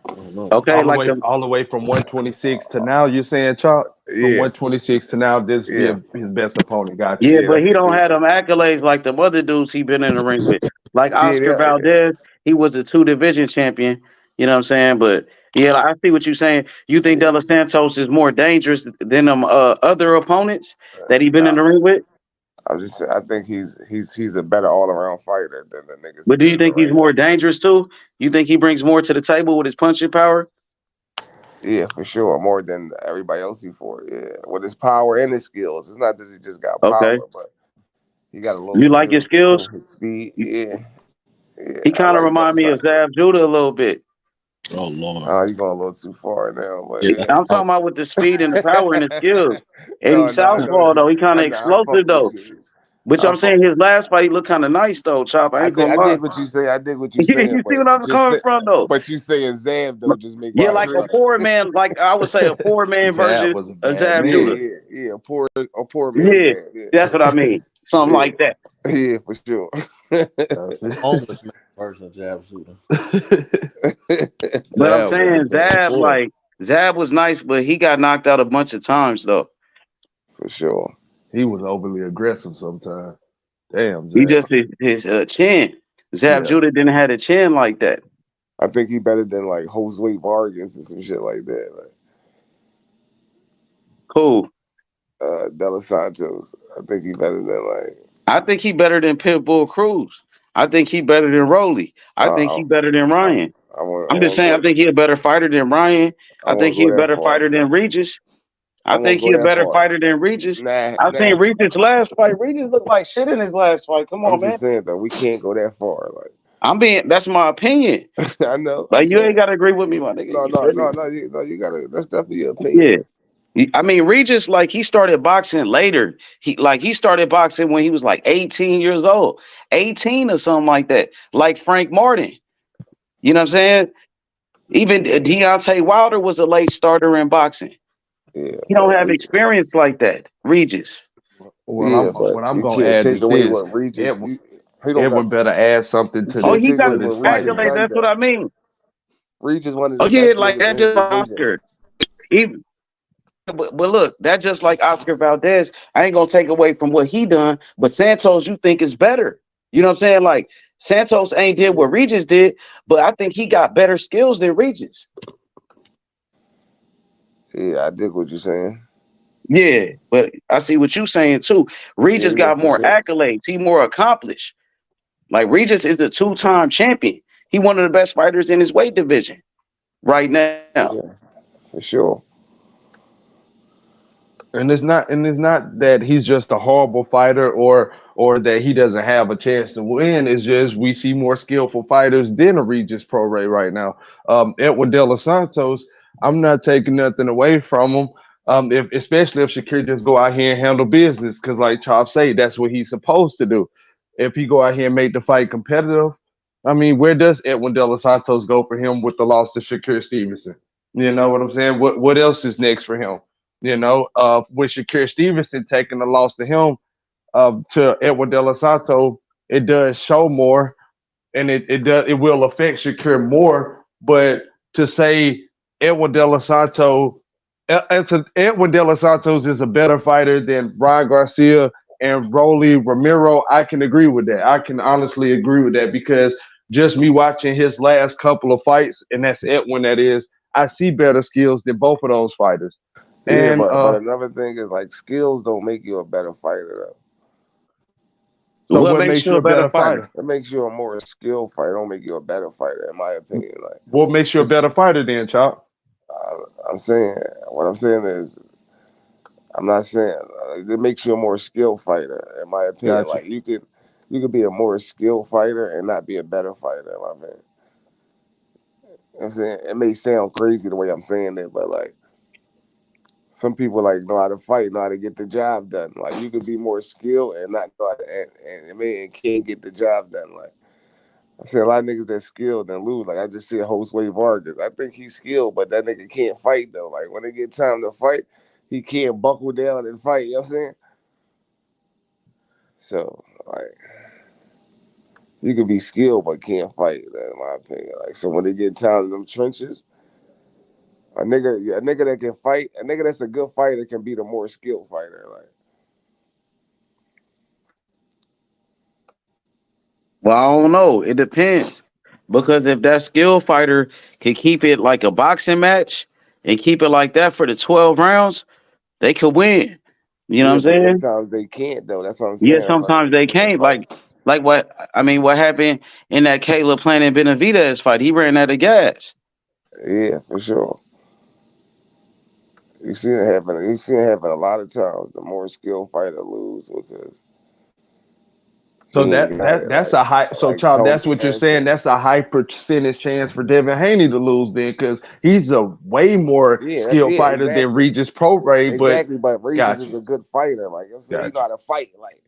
I don't know. Okay, like the All the way from 126 to now. You're saying, Chalk, from Yeah, 126 to now, this be yeah, his best opponent. Got you. yeah, yeah. but That's he don't have them yes. accolades like the other dudes he been in the ring with. Like Yeah, Oscar Valdez, he was a 2 division champion. You know what I'm saying? But yeah, I see what you're saying. You think yeah. De Los Santos is more dangerous than them other opponents that he been in Nah, the ring with? I'm just. I think he's a better all around fighter than the niggas he But do been you in the think he's ring with. more dangerous too? You think he brings more to the table with his punching power? Yeah, for sure. More than everybody else he fought. Yeah, with his power and his skills. It's not that he just got Okay. power, but he got a little You like his skill, skills? his speed. Yeah, yeah. He I kind of like remind that me of side too. Zab Judah a little bit. Oh Lord. You going a little too far now, but Yeah. yeah. I'm Oh, talking about with the speed and the power and the skills. And No, he's no, I know what southpaw you. though. He kind of I fuck explosive with though. you. Which I I'm fuck. saying his last fight he looked kind of nice though, Chop. I ain't I gonna lie. dig what you say. I dig what you saying, You see what I'm coming from though? but you saying Zam though just make Yeah, me like a crazy. poor man, like I would say a poor man Zab version was a of bad Zab Yeah, man. Judah. yeah. A poor man Yeah, Zam. Yeah, that's what I mean. Something yeah, like that. yeah, for sure. That's a homeless man version of Jab Shooter. it. But I'm Zab was a saying bad boy. Zab was nice, but he got knocked out a bunch of times though. For sure. He was overly aggressive sometimes. Damn, He Zab. just his chin. Zab Yeah. Judah didn't have a chin like that. I think he better than like Josue Vargas and some shit like that. Cool. Like De Los Santos. I think he better than like. I think he better than Pitbull Cruz. I think he better than Rolly. I think Uh, he better than I, Ryan. I I'm just won't saying I think he a better fighter than Ryan. I I think won't he go a that better far. fighter than Regis. I I won't think go he a that better far. fighter than Regis. Nah, I nah. think Regis last fight, Regis looked like shit in his last fight. Come I'm on, man. just saying though, we can't go that far. That's my opinion. Like I know. I'm Like you ain't saying gotta agree with me, my nigga. no, You no, feel me? no, no. You gotta. That's definitely your Yeah. opinion. I mean, Regis, like he started boxing later. He started boxing when he was like 18 years old, 18 or something like that. Like Frank Martin. You know what I'm saying? Even Yeah, Deontay Wilder was a late starter in boxing. yeah, He don't but have experience like that, Regis. yeah, but What I'm you gonna can't add take is away this. what Regis. Edwin, He don't got. Edwin better add something You to Oh, can't this he take got away to this what fight. Regis accolades. done That's what though. I mean. Regis one of Oh the yeah, best like niggas that in his just like division. Oscar. Even, but look, that just like Oscar Valdez. I ain't gonna take away from what he done, but Santos, you think is better. You know what I'm saying? Like Santos ain't did what Regis did, but I think he got better skills than Regis. Yeah, I dig what you're saying. Yeah, but I see what you saying too. Yeah, Regis yeah, got for more sure. accolades. He more accomplished. Like Regis is a 2-time champion. He one of the best fighters in his weight division right now. Yeah, for sure. And it's not that he's just a horrible fighter or that he doesn't have a chance to win. It's just we see more skillful fighters than a Regis Pro Ray right now. Edwin De Los Santos, I'm not taking nothing away from him. If especially if Shakir just go out here and handle business, because like Chop say, that's what he's supposed to do. If he go out here and make the fight competitive, I mean, where does Edwin De Los Santos go for him with the loss to Shakur Stevenson? You know what I'm saying? What else is next for him? With Shakur Stevenson taking the loss to him, to Edward De Los Santo, it does show more, and it will affect Shakur more. But to say Edward De Los Santo, Edwin De Los Santos is a better fighter than Ryan Garcia and Rolly Romero, I can agree with that. I can honestly agree with that because just me watching his last couple of fights, and that's Edwin, that is, I see better skills than both of those fighters. Yeah, And but another thing is like skills don't make you a better fighter though. so What what makes makes you you a a better better fighter? fighter? It makes you a more skilled fighter. Don't make you a better fighter, in my opinion. Like What makes you a it's, better fighter then, Chop? I'm saying, what I'm saying is, I'm not saying it makes you a more skilled fighter, in my opinion. Gotcha. Like you could be a more skilled fighter and not be a better fighter, in my opinion. You know what I'm saying it may sound crazy the way I'm saying it, but like Some people like know how to fight, know how to get the job done. Like you could be more skilled and not know how to, and can't get the job done. Like I see a lot of niggas that skilled and lose. Like I just see a Josue Vargas. I think he's skilled, but that nigga can't fight though. Like when they get time to fight, he can't buckle down and fight. You know what I'm saying? So like you could be skilled but can't fight. That's my opinion. Like so when they get time in them trenches, a nigga that can fight, a nigga that's a good fighter can be the more skilled fighter. Like Well, I don't know. It depends. Because if that skill fighter can keep it like a boxing match and keep it like that for the 12 rounds, they could win. You know what yeah, I'm but saying? sometimes they can't though. That's what I'm Yeah, saying. That's why sometimes they niggas can't can't. fight. Like what happened in that Caleb Plant and Benavidez fight. He ran out of gas. Yeah, for sure. You see it happen. You see it happen a lot of times. The more skilled fighter lose because So he ain't got it. that's a high. So Like Chop, that's Tony what you're saying. Harrison. That's a high percentage chance for Devin Haney to lose then, because he's a way more skilled Yeah, fighter than exactly. Regis Prograis. But Exactly, but Regis got is you, a good fighter. Like I'm saying, he got know you. how to fight. Like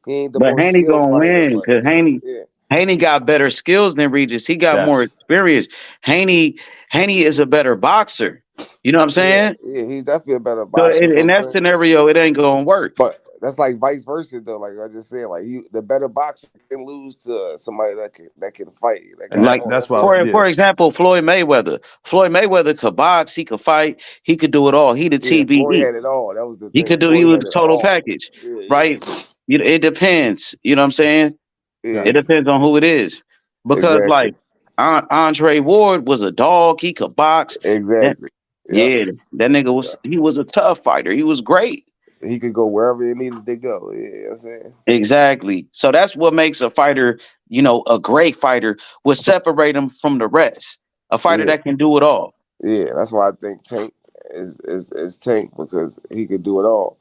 he ain't the But more Haney skilled gonna fighter, win but because yeah, Haney got better skills than Regis. He got Got more you. experience. Haney is a better boxer. You know what I'm saying? yeah, he's definitely a better So boxer. So in I'm that saying, scenario, it ain't gonna work. but that's like vice versa though. Like I just said, like the better boxer can lose to somebody that can fight, that And got Like more. You know what I'm that's why, saying? for yeah. example, Floyd Mayweather. Floyd Mayweather could box. He could fight. He could do it all. He the Yeah, Floyd TBE. had it all. That was the He thing. could do. He Floyd was had the it total all. package, Yeah, right? It depends. You know what I'm saying? It yeah, Got you. depends on who it is, because exactly, like Andre Ward was a dog. He could box. That, exactly. Yep. yeah, that nigga was. He was a tough fighter. He was great. He could go wherever he needed to go. Yeah, you know what I'm saying. Exactly. So that's what makes a fighter, a great fighter, would separate him from the rest. A fighter Yeah, that can do it all. yeah. That's why I think Tank is Tank because he could do it all.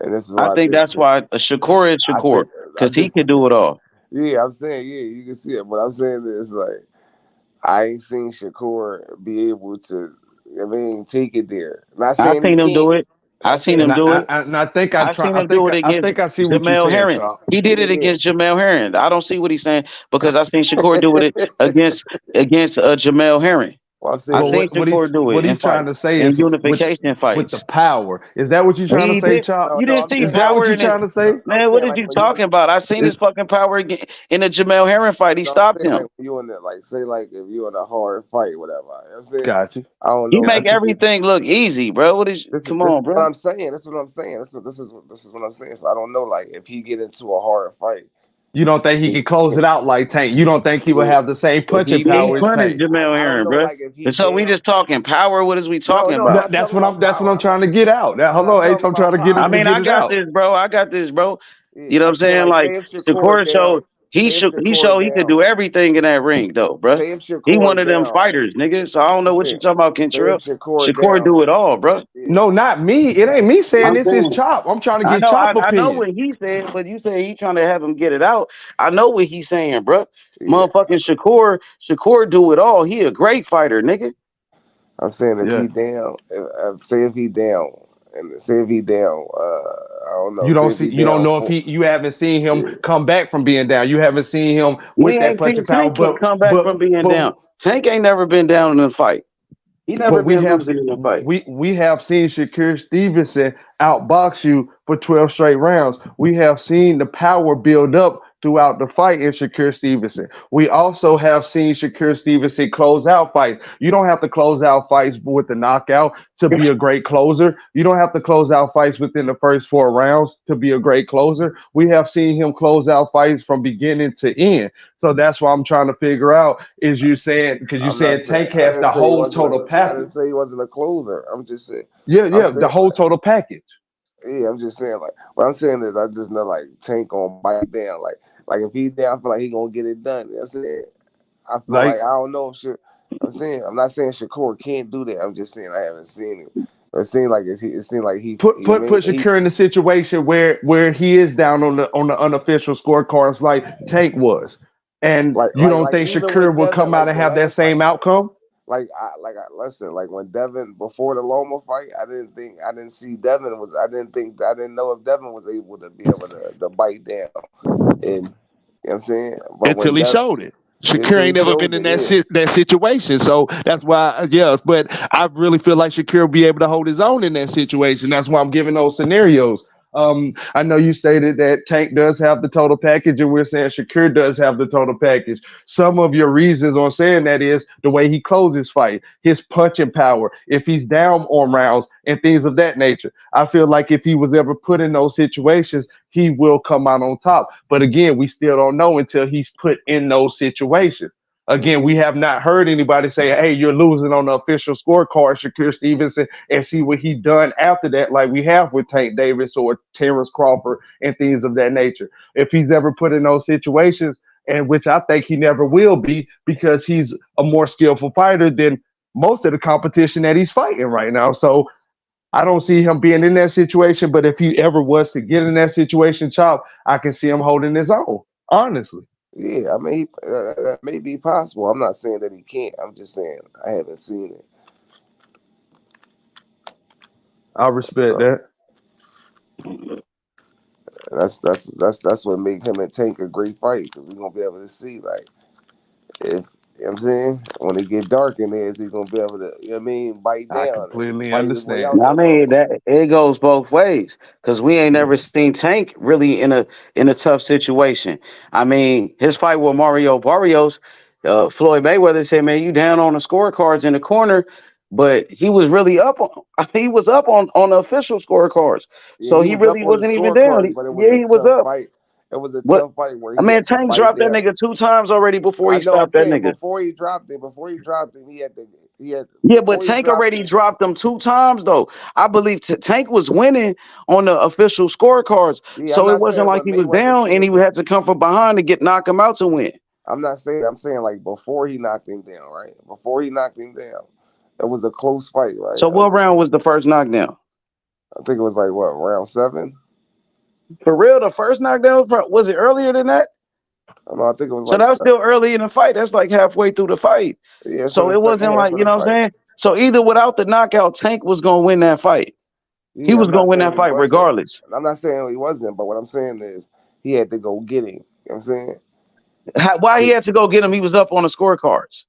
And this is I why I think think that's why a Shakur is I Shakur, think I because he just can do it all. yeah. I'm saying yeah. You can see it, but I'm saying this like I ain't seen Shakur be able to. I mean, take it there. Not I saying he seen him can't. do it. I Not seen saying him And he do it. can't. I think I seen him do it I against think I see what you're Jamel saying, Herring. Chop. He did it Yeah. against Jamel Herring. I don't see what he's saying, because I seen Shakur do it against Jamel Herring. Well, I'm I saying But seen Shakur do it what in he's trying fights, to say in is unification with the fights. power. Is that what you're trying to He say, did. Chop? You no. didn't I'm see Is saying that what power you're in his. trying to say? I'm Man, what saying is like you when you. talking about? I seen Is his fucking power in the Jamel Herring fight. He No, I'm stopped saying like him. when you in the like say like if you in a hard fight, whatever. You know what I'm saying got you. I don't He know. make everything look easy, bro. What is? Come This is on, what bro. I'm saying. This is what I'm saying. This is what I'm saying. So I don't know like if he get into a hard fight. You don't think he He, could close it out like Tank? You don't think he would yeah. have the same If punching he He power down, as punished Tank? Jamel I don't Herring, know bro. like if he And so we down. just talking power. What is we No, talking no, I'm about? not talking about That's what I'm power. trying to get out. I'm not Hello, H. talking I'm trying about to get I him to power. mean, get I it got out. this, bro. I got this, bro. Yeah, You know what I'm I'm saying saying? like Like say if Shakur Shakur down, showed say if he Shakur showed he could down, do everything in that ring, though, bro. say if He one Shakur of them down. fighters, nigga. So I don't know I'm what you saying talking about, say if Kentrell. Shakur Shakur down. do it all, bro. Yeah, No, not me. It ain't me saying I'm this is saying. Chop. I'm trying to I get know, Chop I know opinion. what he said, but you say he trying to have him get it out. I know what he's saying, bro. yeah. Motherfucking Shakur do it all. He a great fighter, nigga. I'm saying if Yeah. he down, say if he down, and say if he down, I don't know. You Say don't if see. he You don't down know if for, you haven't seen him yeah, come back from being down. You haven't seen him We with that ain't punching seen power. Tank come back from being down. Tank ain't never been down in a fight. He But never been losing in a fight. we have seen Shakur Stevenson outbox you for 12 straight rounds. We have seen the power build up throughout the fight in Shakur Stevenson. We also have seen Shakur Stevenson close out fights. You don't have to close out fights with the knockout to be a great closer. You don't have to close out fights within the first 4 rounds to be a great closer. We have seen him close out fights from beginning to end. So that's why I'm trying to figure out, is you saying, because you I'm not saying saying Tank I has didn't the say he whole wasn't total a I package. didn't say he wasn't a closer. I'm just saying Yeah, I'm yeah, the saying whole total package. yeah, I'm just saying like what I'm saying is I just know like Tank gonna bite down. Like if he down, I feel like he gonna get it done. You know what I'm saying? I feel like Like I don't know if I'm saying I'm not saying Shakur can't do that. I'm just saying I haven't seen him. It seemed like it seemed like I put mean he Shakur in the situation where he is down on the unofficial scorecards like Tank was, and you don't like think even Shakur with will Devin, come out like and the have that last fight. same outcome? Listen, like when Devin before the Loma fight, I didn't think I didn't see Devin was I didn't know if Devin was able to be able to bite down, and you know what I'm saying. But until when he Devin, showed it. yeah, Shakir until ain't he never been showed in it, yeah. that situation, so that's why. Yeah, but I really feel like Shakir will be able to hold his own in that situation. That's why I'm giving those scenarios. I know you stated that Tank does have the total package, and we're saying Shakir does have the total package. Some of your reasons on saying that is the way he closes fight, his punching power, if he's down on rounds, and things of that nature. I feel like if he was ever put in those situations, he will come out on top. But again, we still don't know until he's put in those situations. Again, we have not heard anybody say, "Hey, you're losing on the official scorecard, Shakur Stevenson," and see what he done after that, like we have with Tank Davis or Terrence Crawford and things of that nature. If he's ever put in those situations, and which I think he never will be, because he's a more skillful fighter than most of the competition that he's fighting right now. So I don't see him being in that situation. But if he ever was to get in that situation, Chop, I can see him holding his own. Honestly. Yeah, I mean, that may be possible. I'm not saying that he can't. I'm just saying I haven't seen it. I respect So that. that's what make him and Tank a great fight, because we're gonna be able to see, like, if you know what I'm saying, when it get dark in there, is he gonna be able to, you know what I mean, bite I down and completely fight his way understand. out I that mean motherfucker? that it goes both ways because we ain't Yeah. never seen Tank really in a tough situation. I mean, his fight with Mario Barrios, Floyd Mayweather said, "Man, you down on the scorecards in the corner," but he was really up on. He was up on the official scorecards, Yeah, so he he was up really on the wasn't even down. scorecards, but it was Yeah, a he was tough up. fight. It was a What? tough fight where I he mean, had to Tank bite dropped that down. nigga 2 times already before I he know. I'm stopped that saying nigga. before he dropped him, he had to. He had Yeah, but before he Tank dropped already him. dropped them 2 times though. I believe Tank was winning on the official scorecards, Yeah, I'm so it not wasn't saying like what he was Mayweather down and said he though. had to come from behind to get knock him out to win. I'm saying like before he knocked him down, right? Before he knocked him down, it was a close fight, right? So what round was the first knockdown? I think it was like what, round 7? For real, the first knockdown was it earlier than that? I know. I think it was So like that was 7. still early in the fight. That's like halfway through the fight. Yeah, it's in So the it second wasn't half like, of you the know what fight. I'm saying? So either without the knockout, Tank was gonna win that fight. He Yeah, was I'm gonna not win saying that he fight wasn't. regardless. I'm not saying he wasn't, but what I'm saying is he had to go get him. You know what I'm saying? Why he had to go get him? He was up on the scorecards.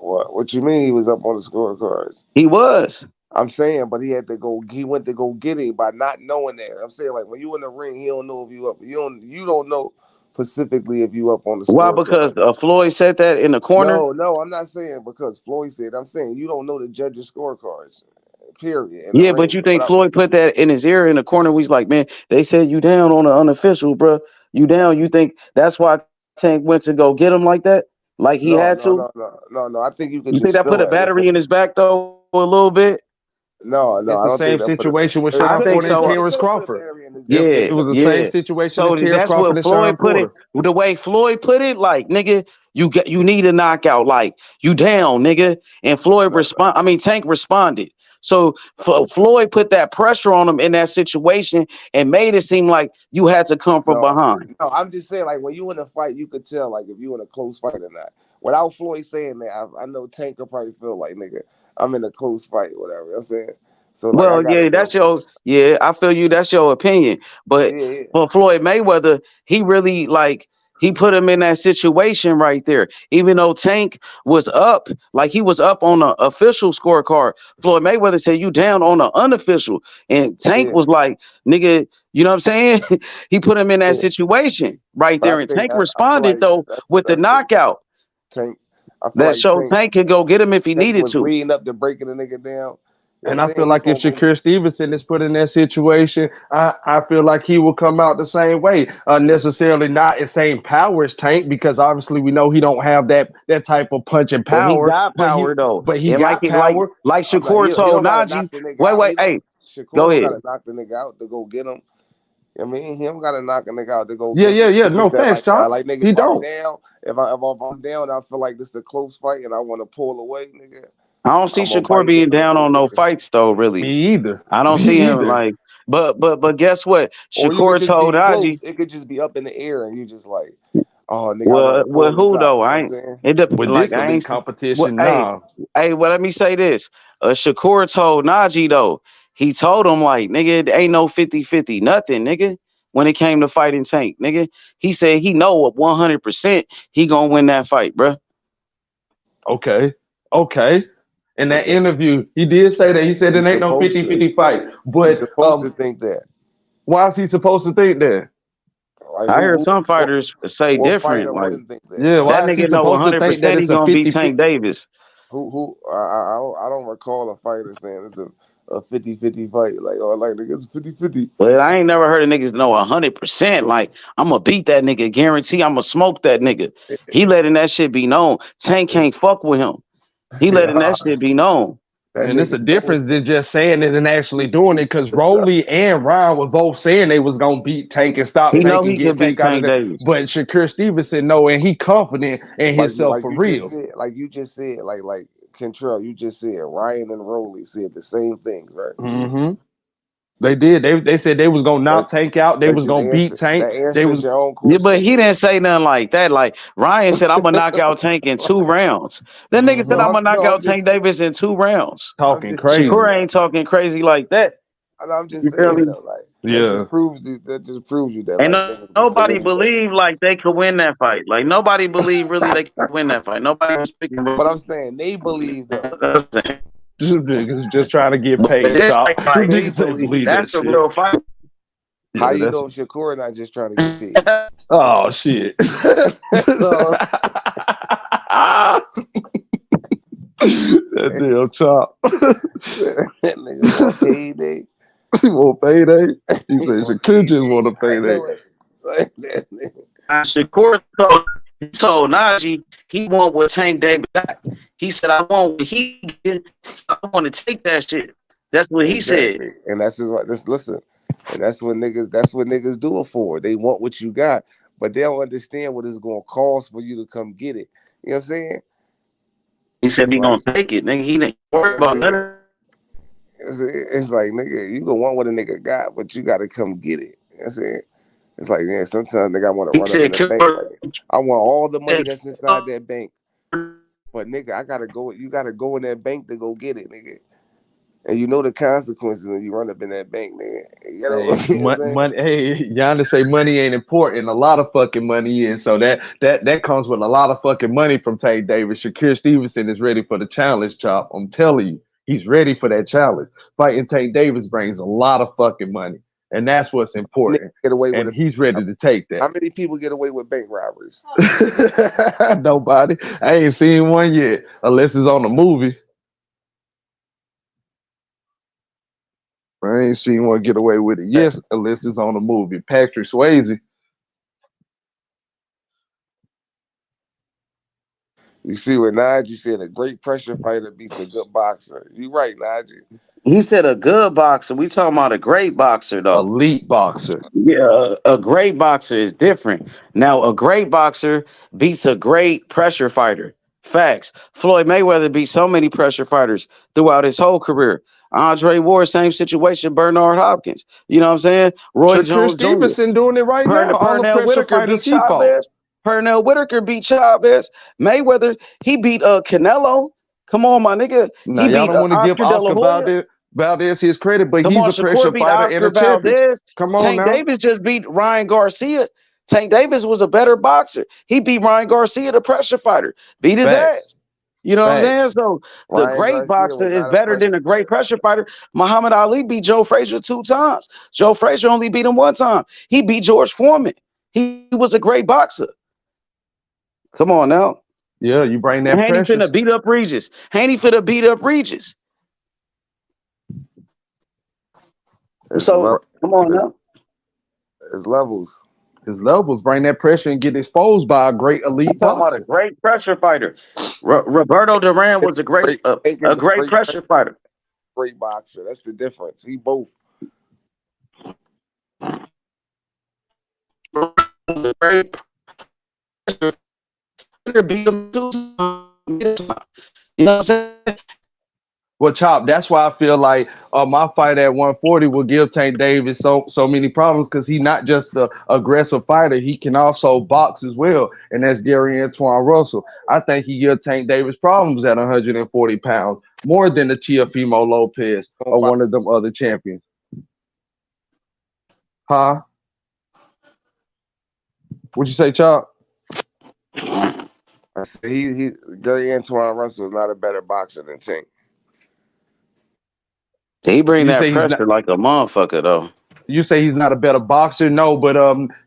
What you mean he was up on the scorecards? He was. I'm saying, but he had to go. He went to go get him by not knowing that. I'm saying, like, when you in the ring, he don't know if you up. You don't know specifically if you up on the Why? Because scorecards. Floyd said that in the corner. No, I'm not saying because Floyd said. I'm saying you don't know the judges' scorecards. Period. In the Yeah, but ring, you think Floyd put that in his ear in the corner? He's like, man, they said you down on the unofficial, bro. You down. You think that's why Tank went to go get him like that? Like he had to? no. I think you You could think just that put feel a that with him. battery in his back though a little bit? No, It's I the don't think same that put a. situation with It I could, think Shakur and so. it Terrence could put a Crawford. battery in his back. It Yeah, was the same yeah. situation So as Terrence that's Crawford what and Sean Floyd put it. Porter. The way Floyd put it, like nigga, you need a knockout, like you down, nigga. And Floyd No, respond. I mean, Tank responded. So Floyd put that pressure on him in that situation and made it seem like you had to come from no, behind. no. I'm just saying, like, when you in a fight, you could tell, like, if you in a close fight or not. Without Floyd saying that, I know Tank will probably feel like, nigga, I'm in a close fight, whatever. You know what I'm saying? So, like, I Well, gotta yeah, go. I feel you. That's your opinion. But Yeah, yeah. for Floyd Mayweather, he really he put him in that situation right there. Even though Tank was up, like he was up on the official scorecard, Floyd Mayweather said you down on the unofficial. And Tank Yeah, was like, nigga, you know what I'm saying? He put him in that yeah. situation right But there. And Tank I feel responded like though with the that's the knockout Tank. I feel that like showed Tank could go get him if he Tank needed was to. leading up to breaking the nigga down. You know what I'm And I feel saying? He like if gonna win. Shakur Stevenson is put in that situation, I feel like he will come out the same way. Necessarily not as same power as Tank, because obviously we know he don't have that type of punching But he power. got power though. But he And got Yeah. power. like I'm like, Shakur he told don't gotta knock Najee, the nigga wait, out. wait, hey, Shakur go don't ahead. gotta knock the nigga out to go get him. I mean, he don't gotta knock a nigga out to go Yeah, get him. yeah, yeah. It's just No that, thanks, Chop. like nigga, He if I'm don't. down, if I'm down, I feel like this is a close fight and I want to pull away, nigga. I don't see I'm gonna Shakur bite down being and down go on get no him. fights though, really. Me either. I don't see Me him either. like, but guess what? Or you could Shakur just told be Najee, close. It could just be up in the air and you just like, oh nigga, I want to Well, pull this who out. though? You know I what I'm ain't. saying? With Like this I ain't. elite Well, competition, nah. well, let me say this. Shakur told Najee though. He told him like, nigga, it ain't no 50-50, nothing, nigga. When it came to fighting Tank, nigga, he said he know 100% he gonna win that fight, bruh. Okay. Okay. In that Okay. interview, he did say that. He said it He's ain't no supposed to. 50-50 fight. He's But supposed to think that. why is he supposed to think that? Like I heard who some fighters say what different. fighter Like wouldn't think that? Yeah, Like that why is he nigga know supposed to think that 100% he it's a gonna beat 50? Tank Davis. I don't recall a fighter saying it's a 50-50 fight. Like, oh, like nigga, it's 50-50. But I ain't never heard of niggas know 100%. Like I'm gonna beat that nigga. Guarantee I'm gonna smoke that nigga. He letting that shit be known. Tank can't fuck with him. He letting that shit be known. That And it's a nigga difference knows. than just saying it and actually doing it. Because Rolly and Ryan were both saying they was gonna beat Tank and stop He Tank know and he get can beat Tank out of Tank there. Davis. But Shakur Stevenson know, and he confident in himself Like for you just real. said, like Kentrell, you just said Ryan and Rolly said the same things, right? Mm-hmm. They did. They said they was gonna knock Tank out. They That was just gonna beat Tank. that They answered was your own Yeah, but question. he didn't say nothing like that. Like Ryan said, I'm gonna knock out Tank in 2 rounds. That nigga said I'm gonna knock out Tank Davis in 2 rounds. I'm talking just saying Shakur crazy. though. ain't talking crazy like that. I'm just You feel saying me? though, like Yeah. that just proves you that And like niggas be nobody saying each other. believed like they could win that fight. Like nobody believed really they could win that fight. Nobody was speaking. But I'm saying they believe though. Niggas just trying to get But paid, this Chop. fight, like, They Niggas ain't believe. believe that that's a shit. real fight. How Yeah, you that's know Shakur not just trying to get paid? oh shit. So That damn Chop. that nigga want payday. He want payday. He He said want Shakur just payday. want a I payday. know it. Like that nigga. Shakur told Najee he want what Tank Davis got. He said, I want what he did. I want to take that shit. That's what he said. Exactly. And that's just what this listen. And that's what niggas do it for. They want what you got, but they don't understand what it's gonna cost for you to come get it. You know what I'm saying? He said he gonna Like, take it, nigga. He didn't you worry know what I'm about saying? nothing. It's like nigga, you gonna want what a nigga got, but you gotta come get it. You know what I'm saying? It's like, yeah, sometimes nigga I want to He run up in said, the bank. Like I want all the money that's inside that bank. But nigga, I gotta go, you gotta go in that bank to go get it, nigga. And you know the consequences when you run up in that bank, nigga. You know, Hey, you know what I'm saying? money. Hey, Yonder say money ain't important. A lot of fucking money is. So that comes with a lot of fucking money from Tank Davis. Shakur Stevenson is ready for the challenge, Chop. I'm telling you, he's ready for that challenge. Fighting Tank Davis brings a lot of fucking money, and that's what's Nigga important. get away with And it. he's ready to take that. How many people get away with bank robberies? Nobody. I ain't seen one yet, unless it's on the movie. I ain't seen one get away with it. Yes, unless it's on the movie. Patrick Swayze. You see what Najee said, a great pressure fighter beats a good boxer. You right, Najee. He said a good boxer. We talking about a great boxer though. Elite boxer. Yeah, a great boxer is different. Now, a great boxer beats a great pressure fighter. Facts. Floyd Mayweather beat so many pressure fighters throughout his whole career. Andre Ward, same situation. Bernard Hopkins. You know what I'm saying? Roy Shakur Jones Jr. Stevenson doing it right now. All the Pernell pressure Whitaker fighters beat he fought. Chavez. Pernell Whitaker beat Chavez. Mayweather, he beat Canelo. Come on, my nigga. Now He y'all beat don't want to give Oscar De La Oscar Hoya. Valdez his credit, but Come he's on, a pressure Shakur beat fighter and Oscar a champion. Valdez. Come on Tank now. Davis just beat Ryan Garcia. Tank Davis was a better boxer. He beat Ryan Garcia, the pressure fighter. Beat his Facts. ass. You know what I'm saying? Facts. So the Ryan great Garcia boxer was is not a better than pressure a great fighter. pressure fighter. Muhammad Ali beat Joe Frazier 2 times. Joe Frazier only beat him 1 time. He beat George Foreman. He was a great boxer. Come on now. Yeah, you bring that Haney pressure. finna beat up Regis. Haney finna beat up Regis. So come on now. It's levels. His levels bring that pressure and get exposed by a great I'm elite talking about a boxer. great pressure fighter. Roberto Duran was a great Tank a is a great pressure fighter. great boxer. That's the difference. He both. Great pressure fighter beat him 2 times. You know what I'm saying? Well, Chop, that's why I feel like my fight at 140 will give Tank Davis so many problems because he's not just an aggressive fighter. He can also box as well, and that's Gary Antoine Russell. I think he give Tank Davis problems at 140 pounds more than the Teofimo Lopez or one of them other champions. Huh? What'd you say, Chop? I said Gary Antoine Russell is not a better boxer than Tank. He bring You that say he's not. pressure like a motherfucker though. You say he's not a better boxer, no, but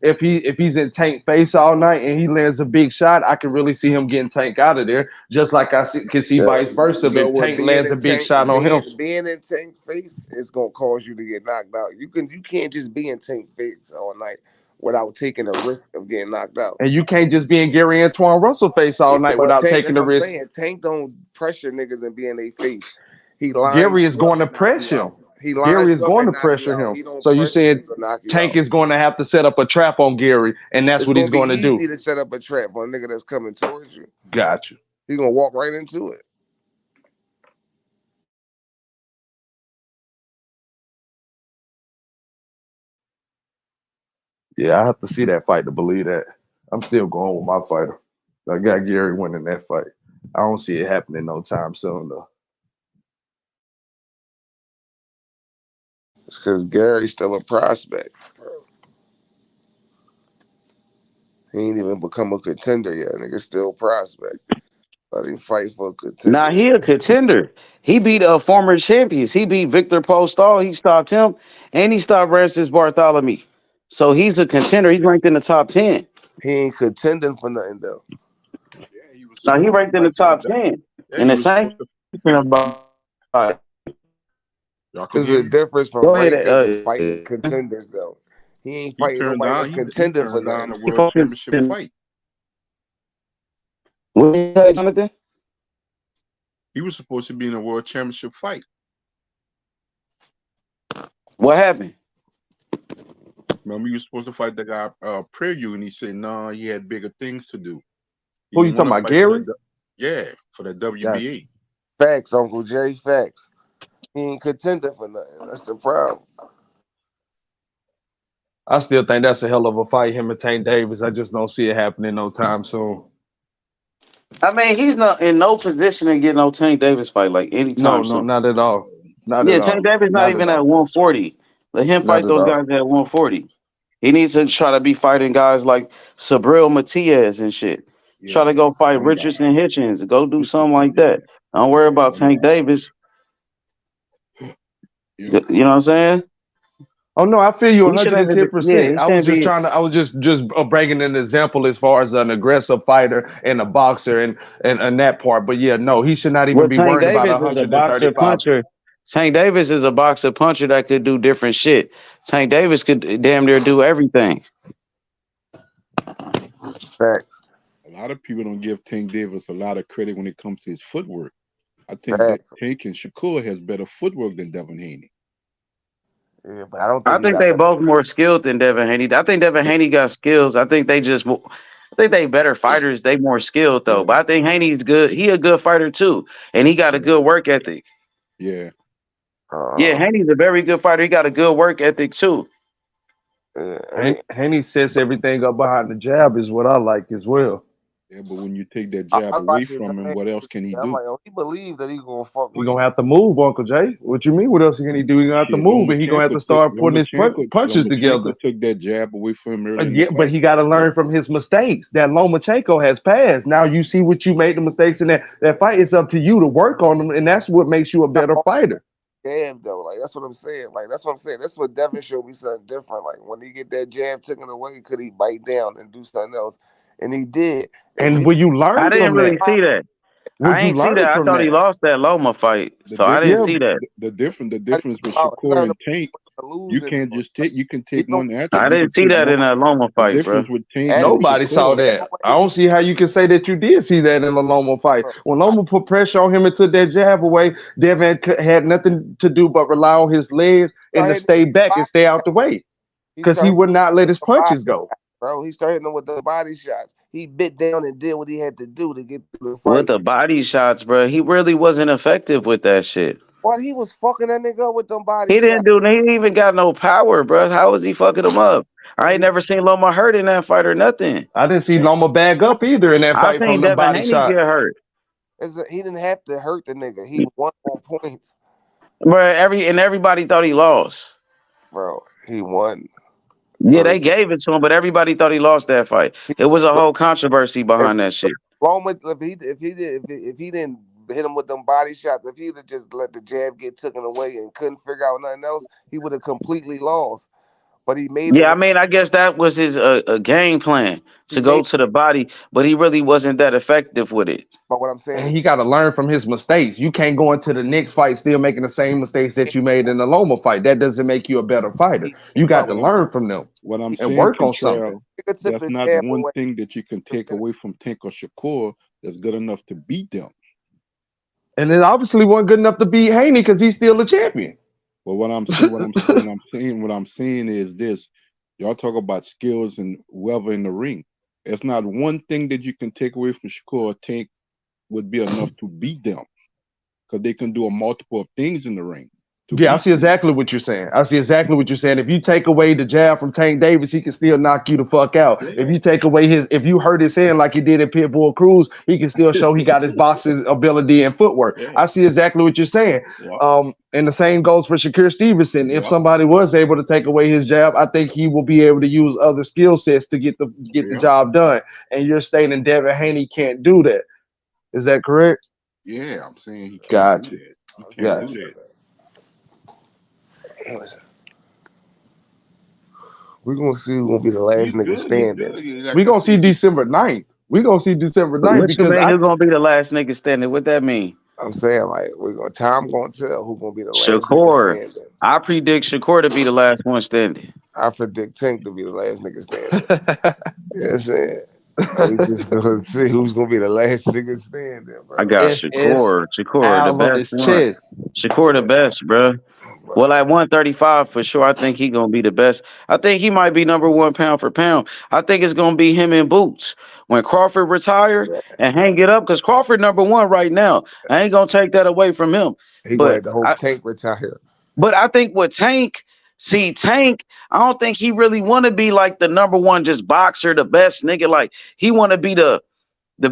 if he's in Tank face all night and he lands a big shot, I can really see him getting Tank out of there. Just like can see vice versa. You know If what? Tank lands a big shot on him, Being in Tank face is gonna cause you to get knocked out. You can't just be in Tank face all night without taking the risk of getting knocked out. and you can't just be in Gary Antoine Russell face all night But without Tank, taking that's the what I'm risk. saying. Tank don't pressure niggas and be in their face. He lines Gary is you up going to and knock press you him. out. He Gary lines is you up going and to knock you pressure out. him. He don't So you pressure saying you to knock you Tank out. is going to have to set up a trap on Gary, and that's It's what gonna he's be going to do. easy to set up a trap on a nigga that's coming towards you. Got you. He's gonna walk right into it. Yeah, I have to see that fight to believe that. I'm still going with my fighter. I got Gary winning that fight. I don't see it happening no time soon though. It's because Gary's still a prospect. He ain't even become a contender yet. Nigga still a prospect. Let him fight for a contender. Nah, he a contender. He beat former champions. He beat Victor Postol. He stopped him, and he stopped Francis Bartholomew. So he's a contender. He's ranked in the top 10. He ain't contending for nothing though. Now he ranked in the top 10. Yeah, And he the was supposed same to. thing about. Y'all could There's hear a me? difference from Go ahead. rankings and fighting contenders though. He ain't He fighting turned nobody down. that's He contending for turned down nothing. a world championship fight. What did you say, Jonathan? He was supposed to be in a world championship fight. What happened? Remember, you were supposed to fight the guy Prayer, and he said no, he had bigger things to do. He Who you didn't want talking to about, fight for Gary? for the Gotcha. WBA. Facts, Uncle Jay, facts. He ain't contending for nothing. That's the problem. I still think that's a hell of a fight, him and Tank Davis. I just don't see it happening no time soon. I mean, he's not in no position to get no Tank Davis fight like anytime No, soon. not at all. Not Yeah, at Tank all. Davis not Not at even at all. 140. Let him Not fight at those all. guys at 140. He needs to try to be fighting guys like Sabril Matias and shit. Yeah, Try to go fight somebody. Richardson Hitchens. Go do Listen, something like that. Don't worry about Tank Davis. yeah. You know what I'm saying? Oh no, I feel you He shouldn't even 110%. he I was shouldn't just be. trying to. I was just bringing an example as far as an aggressive fighter and a boxer and that part. But yeah, no, he should not even Well, be Tank worrying about Davis is a boxer 135. puncher. Tank Davis is a boxer puncher that could do different shit. Tank Davis could damn near do everything. Facts. A lot of people don't give Tank Davis a lot of credit when it comes to his footwork. I think that Facts. Tank and Shakur has better footwork than Devin Haney. Yeah, but I don't I think he think got they better. both more skilled than Devin Haney. I think Devin Haney got skills. I think they better fighters. They more skilled though. Yeah, But I think Haney's good. He a good fighter too, and he got a yeah, good work ethic. yeah. Yeah, Haney's a very good fighter. He got a good work ethic too. Haney sets everything up behind the jab is what I like as well. Yeah, but when you take that I jab was away watching from him, Devin what else Haney. can he I'm do? like, oh, he believe that he gonna fuck He with him. gonna have to move, Uncle Jay. What you mean? What else can he do? He gonna have to Shit, move, and he gonna have to start putting his punches together. Lomachenko took that jab away from him early in the Yeah, but fight. he got to learn from his mistakes. That Lomachenko has passed. Now you see what you made the mistakes in that fight. It's up to you to work on them, and that's what makes you a better fighter. Jab though, like that's what I'm saying. Like that's what I'm saying. That's what Devin showed me something different. Like when he get that jab taken away, could he bite down and do something else? And he did. And will you I learn didn't from really that? see that. Would I you ain't see learn that. I from thought he that? lost that Loma fight, The so I didn't difference, see that. the difference with Shakur and Tank, you can't just take. You can take one I attribute. You didn't can see take that one. in that Loma The fight, bro. difference with Tank and Nobody saw Shakur. that. I don't see how you can say that you did see that in the Loma fight. When Loma put pressure on him and took that jab away, Devin had nothing to do but rely on his legs and to stay back and stay out the way because he would not let his punches go. bro. He started hitting him with the body shots. He bit down and did what he had to do to get through the With fight. the body shots, bro, he really wasn't effective with that shit. But he was fucking that nigga up with them body He shots. didn't even got no power, bro. How was he fucking him up? I ain't never seen Loma hurt in that fight or nothing. I didn't see Loma bag up either in that I fight seen from them Devin body Haney shots. get hurt. He didn't have to hurt the nigga. He won on points. Bro, everybody thought he lost. Bro, he won. Yeah, they gave it to him, but everybody thought he lost that fight. It was a whole controversy behind that shit. Loma, if he didn't hit him with them body shots, if he'd have just let the jab get taken away and couldn't figure out nothing else, he would have completely lost. But he made Yeah, I mean, I guess that was his a game plan to go to the body, but he really wasn't that effective with it. But what I'm saying And is, he got to learn from his mistakes. You can't go into the next fight still making the same mistakes that you made in the Loma fight. That doesn't make you a better fighter. You got to learn from them What I'm and saying, work on something. Kentrell, that's not one thing that you can take away from Tank or Shakur that's good enough to beat them. And it obviously wasn't good enough to beat Haney because he's still a champion. Well, what I'm saying is this: y'all talk about skills and whoever in the ring. It's not one thing that you can take away from Shakur or Tank would be enough to beat them, because they can do a multiple of things in the ring. Yeah, I see exactly what you're saying. If you take away the jab from Tank Davis, he can still knock you the fuck out. If you take away if you hurt his hand like he did at Pitbull Cruz, he can still show he got his boxing ability and footwork. I see exactly what you're saying. And the same goes for Shakur Stevenson. If somebody was able to take away his jab, I think he will be able to use other skill sets to get the job done. And you're stating Devin Haney can't do that. Is that correct? Yeah, I'm saying he can't do that. He can't do that. listen, we're gonna see who's gonna be the last nigga standing. We're gonna see December 9th. We're gonna see December 9th What you mean who's gonna be the last nigga standing? What that mean? I'm saying, like, time gonna tell who's gonna be the last nigga Shakur. standing. I predict Shakur to be the last one standing. I predict Tank to be the last nigga standing. You know what I'm saying? We just gonna see who's gonna be the last nigga standing, bro. I got Shakur. Shakur, the best one. Shakur, the best, bro. Well, at 135 for sure, I think he gonna be the best. I think he might be number one pound for pound. I think it's gonna be him and Boots when Crawford retire and hang it up, because Crawford number one right now. I ain't gonna take that away from him. He gonna have the whole Tank retire. But I think with Tank, Tank, I don't think he really want to be like the number one just boxer, the best nigga. Like he want to be the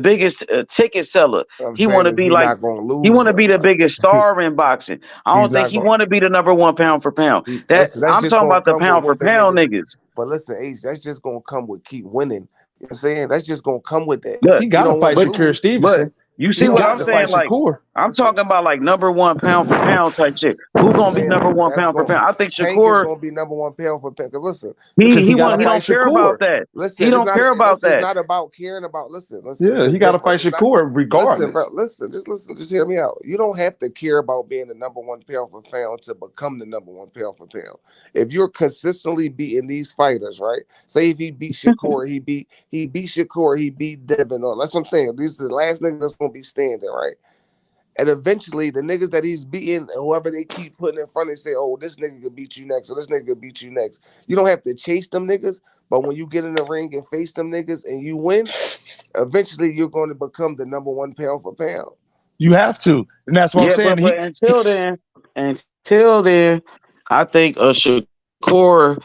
biggest ticket seller. He want to be like, he want to be the biggest star in boxing. I don't think he want to be the number one pound for pound. I'm talking about the pound for pound niggas. But listen, H, that's just gonna come with keep winning. You know what I'm saying? That's just gonna come with that. Look, he gotta fight Shakur Stevenson. You see what I'm saying? Like, I'm talking about like number one pound for pound type shit. Who gonna be number one pound for pound? I think Shakur is gonna be number one pound for pound. Because listen, he don't care about that. Listen, he don't care about that. It's not about caring about. Listen. Yeah, he got to fight Shakur regardless. Listen, just hear me out. You don't have to care about being the number one pound for pound to become the number one pound for pound. If you're consistently beating these fighters, right? Say if he beat Shakur, he beat Shakur, he beat Devin. That's what I'm saying. These are the last niggas that's gonna be standing, right? And eventually, the niggas that he's beating, whoever they keep putting in front, they say, "Oh, this nigga could beat you next, or this nigga could beat you next." You don't have to chase them niggas, but when you get in the ring and face them niggas and you win, eventually you're going to become the number one pound for pound. You have to, and that's what I'm saying. But until then, I think Shakur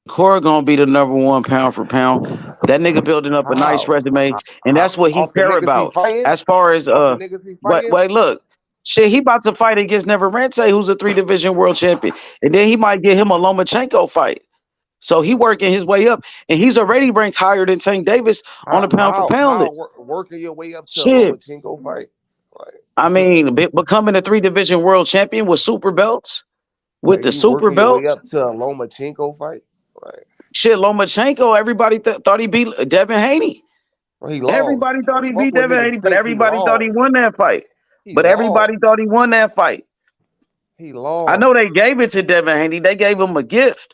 gonna be the number one pound for pound. That nigga building up a nice resume, and that's what he care about. As far as wait, look, shit, he about to fight against Neverente, who's a 3-division world champion, and then he might get him a Lomachenko fight. So he working his way up, and he's already ranked higher than Tank Davis on the pound for pound list. Working your way up to a Lomachenko fight. I mean, becoming a 3-division world champion with super belts, with the super belts. Way up to a Lomachenko fight. Shit, Lomachenko, everybody thought he beat Devin Haney. Well, he lost. Everybody thought he beat Devin Haney, but everybody thought he won that fight. Everybody thought he won that fight. He lost. I know they gave it to Devin Haney. They gave him a gift.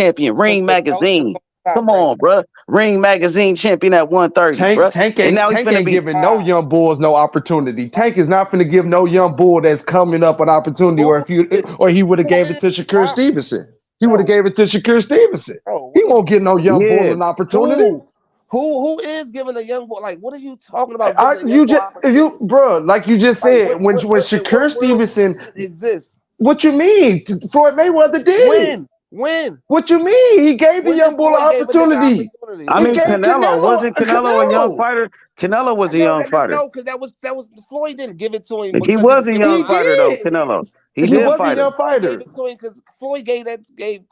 champion, Ring Magazine. Come on, bro. Ring Magazine champion at 130, bro. Tank And now he finna ain't be. giving no young bulls no opportunity. Tank is not finna give no young bull that's coming up an opportunity, or he would have gave it to Shakur Stevenson. He would have gave it to Shakur Stevenson. He won't get no young bull an opportunity. Who is giving a young boy? Like, what are you talking about? Giving a young You boy just opportunity? bro, like you just said, when Shakur Stevenson exists. What you mean? Floyd Mayweather did. When? What you mean? He gave the young bull an Floyd gave a nigga opportunity. I mean, He gave wasn't Canelo a young fighter? Canelo was a young fighter. No, because that was Floyd didn't give it to him. He was a young fighter though, Canelo. He did was fight a young him. fighter. He gave it to him because Floyd gave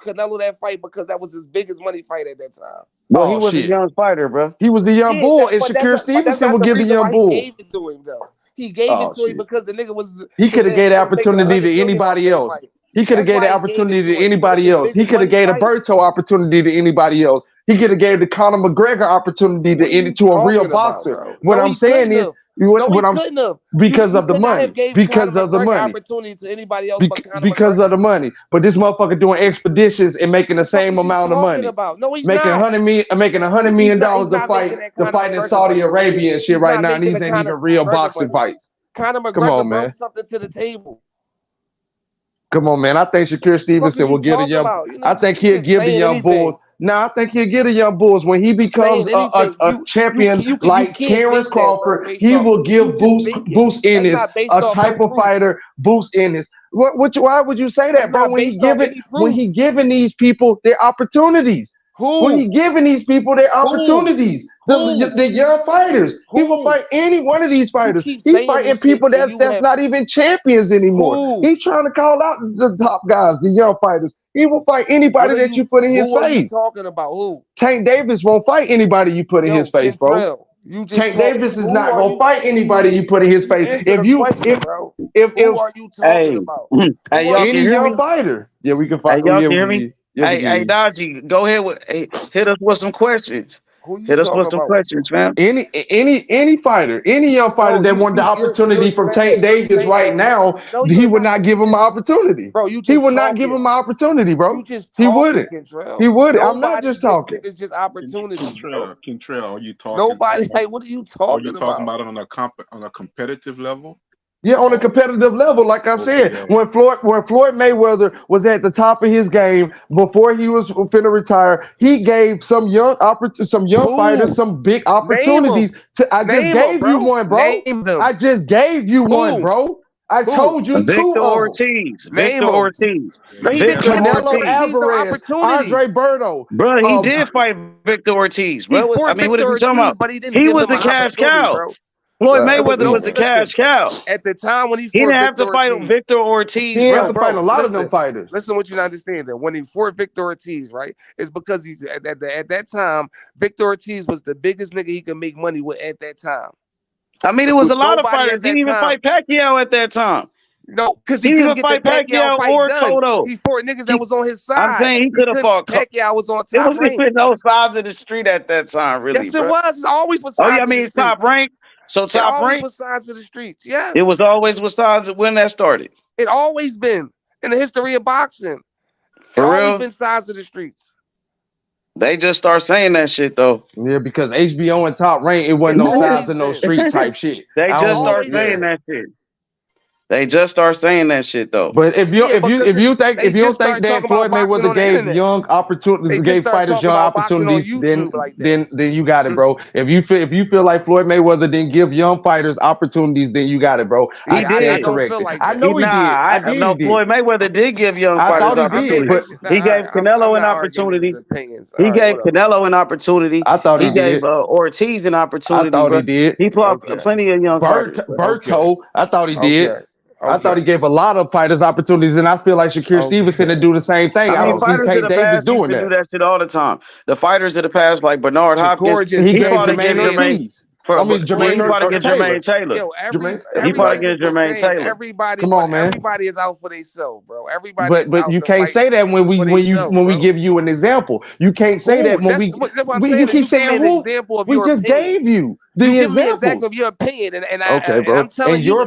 Canelo that fight because that was his biggest money fight at that time. Well, he was a young fighter, bro. He was a young bull, and Shakur Stevenson will give the young bull. He gave it to him though. He gave it to him because the nigga was. He could have gave the opportunity to anybody else. He could have gave the opportunity to anybody else. He could have gave a Berto opportunity to anybody else. He could have gave the Conor McGregor opportunity to a real boxer. What I'm saying is, because of the money. Because of the money. Opportunity to anybody else because of the money. But this motherfucker doing expeditions and making the same amount of money. No, he's making not. Making $100 million to fight in Saudi Arabia and shit right now. And these ain't even real boxing fights. Conor McGregor brought something to the table. Come on, man. I think Shakur Stevenson will get a young. I think he'll give the young bulls. Nah, I think he'll get a young bulls when he becomes a champion like Terrence Crawford. He will give Boost Ennis a type of fighter. Boost Ennis. Why would you say that, bro? When he giving these people their opportunities. When he giving these people their opportunities. The young fighters. He will fight any one of these fighters. He's fighting people that's not even champions anymore. He's trying to call out the top guys, the young fighters. He will fight anybody that you put in his face. Who are you talking about? Who? Tank Davis won't fight anybody you put in his face, bro. Tank Davis is not gonna fight anybody you put in his face. If who are you talking about? Hey, y'all any can hear young me? fighter. Yeah, we can fight. Hey, y'all can hear me? Hey, Dodgy, go ahead with hit us with some questions. Hit us with some questions, fam. Any fighter, any young fighter that want the opportunity from Tank Davis right now, he would not give him an opportunity. Bro, he would not give him an opportunity, bro. He wouldn't. He wouldn't. I'm not just talking. It's just opportunity. Kentrell, are you talking? Nobody. Like, what are you talking about? Are you talking about on a competitive level? Yeah, on a competitive level, like I said, when Floyd Mayweather was at the top of his game before he was finna retire, he gave some young fighters some big opportunities. I just gave you one, bro. I just gave you one, bro. I told you two Victor of Ortiz. them. Victor Ortiz. No, he didn't give Canelo Alvarez, Andre Berto. Bro, he did fight Victor Ortiz, bro. He I mean, what are you talking about? But he didn't He give was him the an cash cow. bro. Floyd Mayweather was a cash cow. At the time when he didn't fought have to fight Victor Ortiz, he had to fight a lot of them fighters. Listen, what you not understand that when he fought Victor Ortiz, right? It's because he at that time, Victor Ortiz was the biggest nigga he could make money with at that time. I mean, it was a lot of fighters. He didn't even fight Pacquiao at that time. No, because he couldn't get the Pacquiao fight or done. Cotto. He fought niggas that was on his side. I'm saying he could have fought Pacquiao was on top. It wasn't even no sides of the street at that time, really. Yes, it was. It always was. Oh, yeah, I mean top rank. So top rank was sides of the streets. Yes, it was always with sides when that started. It always been in the history of boxing. For real? Always been sides of the streets. They just start saying that shit though. Yeah, because HBO and Top Rank, it wasn't no sides of no street type shit. They just start saying that shit. They just start saying that shit though. But if you don't think that Floyd Mayweather gave young opportunities, gave fighters young opportunities, then you got it, bro. If you feel like Floyd Mayweather didn't give young fighters opportunities, then you got it, bro. He did. I know he did. I did. No, Floyd Mayweather did give young fighters opportunities. He gave Canelo an opportunity. He gave Canelo an opportunity. I thought he gave Ortiz an opportunity. I thought he did. He fought plenty of young fighters. Berto, I thought he did. I thought he gave a lot of fighters opportunities, and I feel like Shakur Stevenson to do the same thing. I don't see Tank Davis doing that. Do that shit all the time. The fighters of the past, like Bernard Hopkins, he fought against Jermaine. He fought against Jermaine Taylor. He fought against Jermaine Taylor. Everybody is out for themselves, bro. Everybody. But you can't say that when we give you an example. You can't say that when you keep saying who. We just gave you the example of your opinion, and bro. I'm telling you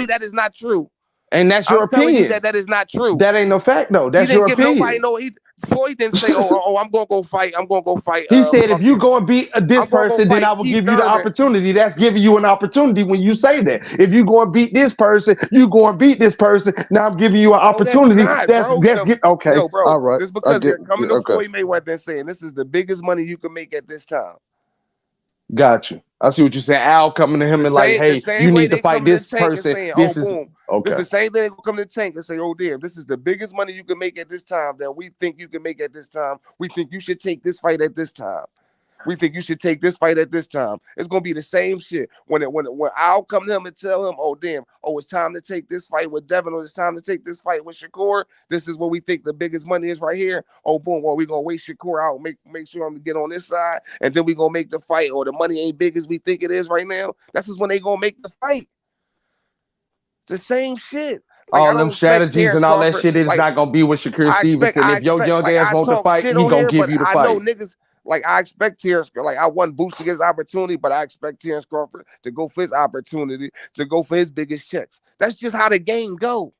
that is not true. And that's your opinion. That is not true. That ain't no fact, though. That's your opinion. Floyd didn't say, oh, I'm gonna go fight. I'm gonna go fight. He said, if you go and beat this I'm gonna go person, then I fight will Keith give you the Thurman. opportunity. That's giving you an opportunity when you say that. If you go and beat this person, you go and beat this person. Now I'm giving you an opportunity. No, that's not, bro. Okay. Yo, bro. All right. Just because they're coming to Okay. Floyd Mayweather and saying this is the biggest money you can make at this time. Got you. I see what you're saying. Al coming to him and like, hey, you need to fight this person. Saying, this oh, is boom. okay. This is the same thing they come to the tank and say, oh, damn, this is the biggest money you can make at this time that we think you can make at this time. We think you should take this fight at this time. We think you should take this fight at this time. It's gonna be the same shit. When I'll come to him and tell him, oh damn, it's time to take this fight with Devin, or it's time to take this fight with Shakur. This is what we think the biggest money is right here. Oh boom, well, we're gonna wait Shakur out, make sure I'm gonna get on this side, and then we're gonna make the fight, or the money ain't big as we think it is right now. That's just when they gonna make the fight. It's the same shit. Like, all them strategies and all that shit is not gonna be with Shakur Stevenson. If your young ass want to fight, he gonna give you the fight. I know niggas. Like, I expect Terrence, like, I want Boots to get his opportunity, but I expect Terrence Crawford to go for his opportunity, to go for his biggest checks. That's just how the game go.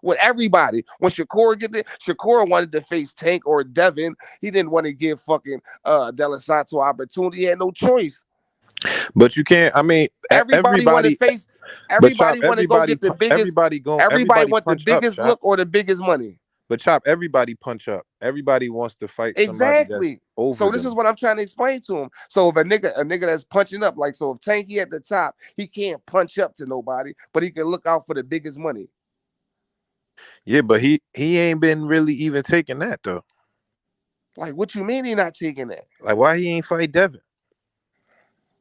With everybody. When Shakur get there, Shakur wanted to face Tank or Devin. He didn't want to give fucking De Santos opportunity. He had no choice. But you can't, I mean, everybody want to face, everybody want to go get the biggest, everybody want the biggest look or the biggest money. But Chop, everybody punch up. Everybody wants to fight somebody that's over So this is what I'm trying to explain to him. So if a nigga that's punching up, like, so if Tanky at the top, he can't punch up to nobody, but he can look out for the biggest money. Yeah, but he ain't been really even taking that though. Like, what you mean he not taking that? Like, why he ain't fight Devin?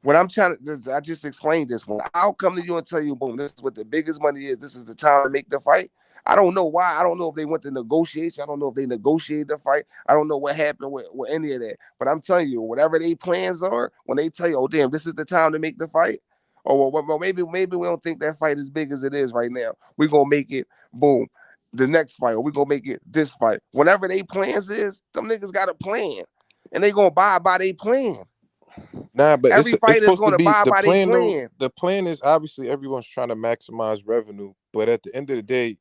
What I'm trying to, I just explained this one. I'll come to you and tell you, boom, this is what the biggest money is. This is the time to make the fight. I don't know why. I don't know if they went to negotiation. I don't know if they negotiated the fight. I don't know what happened with any of that. But I'm telling you, whatever their plans are, when they tell you, oh, damn, this is the time to make the fight, or well, maybe we don't think that fight is big as it is right now. We're going to make it, boom, the next fight, or we're going to make it this fight. Whatever their plans is, them niggas got a plan, and they going to buy by their plan. Nah, but every fighter is going to buy by their plan. The plan is obviously everyone's trying to maximize revenue, but at the end of the day,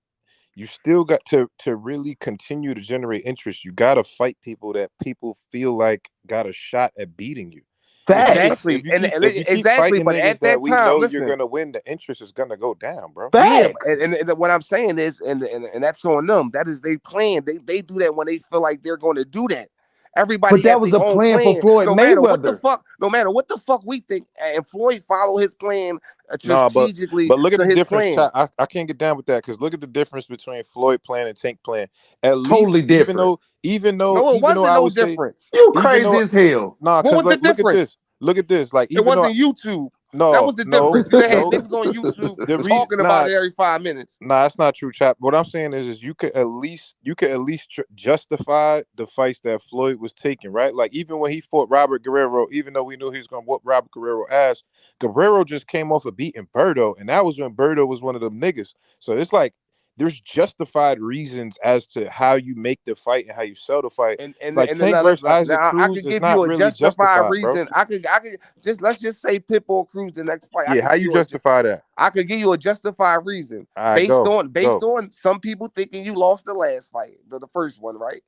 you still got to really continue to generate interest. You got to fight people that people feel like got a shot at beating you. Exactly. Exactly. But at that time, listen, you're gonna win. The interest is gonna go down, bro. Yeah, and what I'm saying is, and that's on them. That is they plan. They do that when they feel like they're going to do that. Everybody, but that was a plan for Floyd Mayweather. No matter what the fuck we think, and Floyd follow his plan strategically. But look at the difference. I can't get down with that because look at the difference between Floyd plan and Tank plan. At least, totally different. Even though no, it wasn't no difference. You crazy as hell. Nah, what was the difference? Look at this. Like, it wasn't YouTube. No, that was the difference. You had niggas on YouTube talking about it every 5 minutes. Nah, that's not true, Chap. What I'm saying is you could at least justify the fights that Floyd was taking, right? Like, even when he fought Robert Guerrero, even though we knew he was gonna whoop Robert Guerrero ass, Guerrero just came off of beating Berto, and that was when Berto was one of them niggas. So it's like there's justified reasons as to how you make the fight and how you sell the fight. And like Tank versus Isaac Cruz I could give you a justified reason. Bro. I could just let's just say Pitbull Cruz the next fight. Yeah, how you justify that? I could give you a justified reason based on some people thinking you lost the last fight, the first one, right?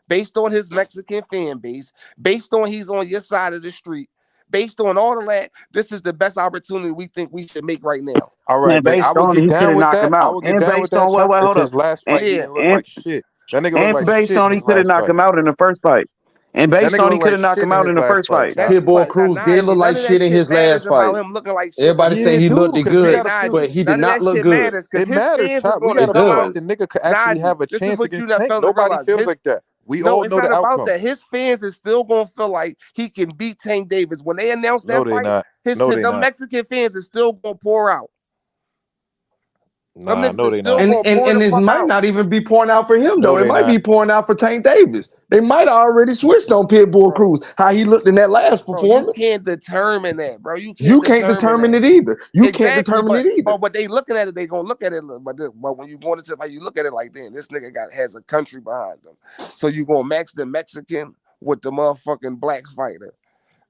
Based on his Mexican fan base, based on he's on your side of the street. Based on all of that, this is the best opportunity we think we should make right now. All right, based I would get down with that. I would get down with that. Hold his last fight didn't look like shit. That nigga looked like based shit on he could have knocked him out in the first fight. And based on he could have knocked him out in the first fight. Pitbull Cruz did look like shit in his last fight. Everybody say he looked good, but he did not look good. It matters. We gotta feel like the nigga could actually have a chance against Tank. Nobody feels like that. We all know the outcome. About that. His fans is still gonna feel like he can beat Tank Davis. When they announced that fight, the Mexican fans is still gonna pour out. No, they not. And it might not even be pouring out for him, though. It might be pouring out for Tank Davis. They might have already switched on Pitbull Cruz, how he looked in that last performance. You can't determine that, bro. You can't determine it either. You can't determine it either. But they looking at it, they gonna look at it. But when you go into like you look at it like then, this nigga has a country behind him. So you gonna match the Mexican with the motherfucking black fighter.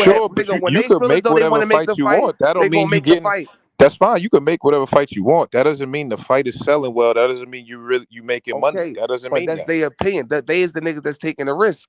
what Sure, happens. but Nigga, when you they could feel as make though they whatever want to make fight the you fight, want. That they don't gonna mean you make the getting. fight. That's fine. You can make whatever fight you want. That doesn't mean the fight is selling well. That doesn't mean you making money. Okay, That doesn't but mean that's that. their opinion. That they is the niggas that's taking the risk.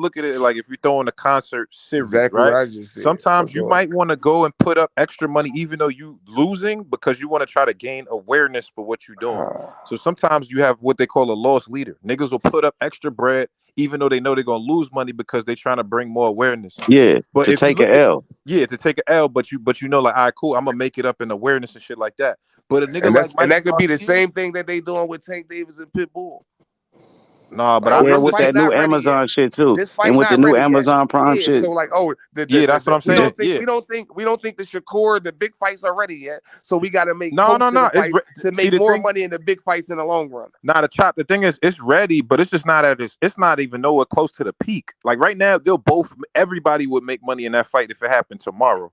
look at it like if you're throwing a concert series, Exactly what right? I just said. Sometimes But you go might want to go and put up extra money, even though you losing, because you want to try to gain awareness for what you're doing. ahead. So sometimes you have what they call a loss leader. Niggas will put up extra bread, even though they know they're gonna lose money because they're trying to bring more awareness. Yeah, But to if you take an look at L. to take an L, but you know, like, all right, cool, I'm gonna make it up in awareness and shit like that. But a nigga like And Mikey that could be the Garcia, same thing that they doing with Tank Davis and Pitbull. nah, but Like, oh, Yeah, this with fight that new not ready yet. Amazon shit too, This and fight with the not new ready yet. Amazon Prime Yeah, shit. so like, oh, that's what I'm we saying. don't think the Shakur, the big fights are ready yet. So we got to make No, close no, to the no. fight to See make the more thing. money in the big fights in the long run. Nah, the thing is, it's ready, but it's just not it's not even nowhere close to the peak. Like right now, everybody would make money in that fight if it happened tomorrow.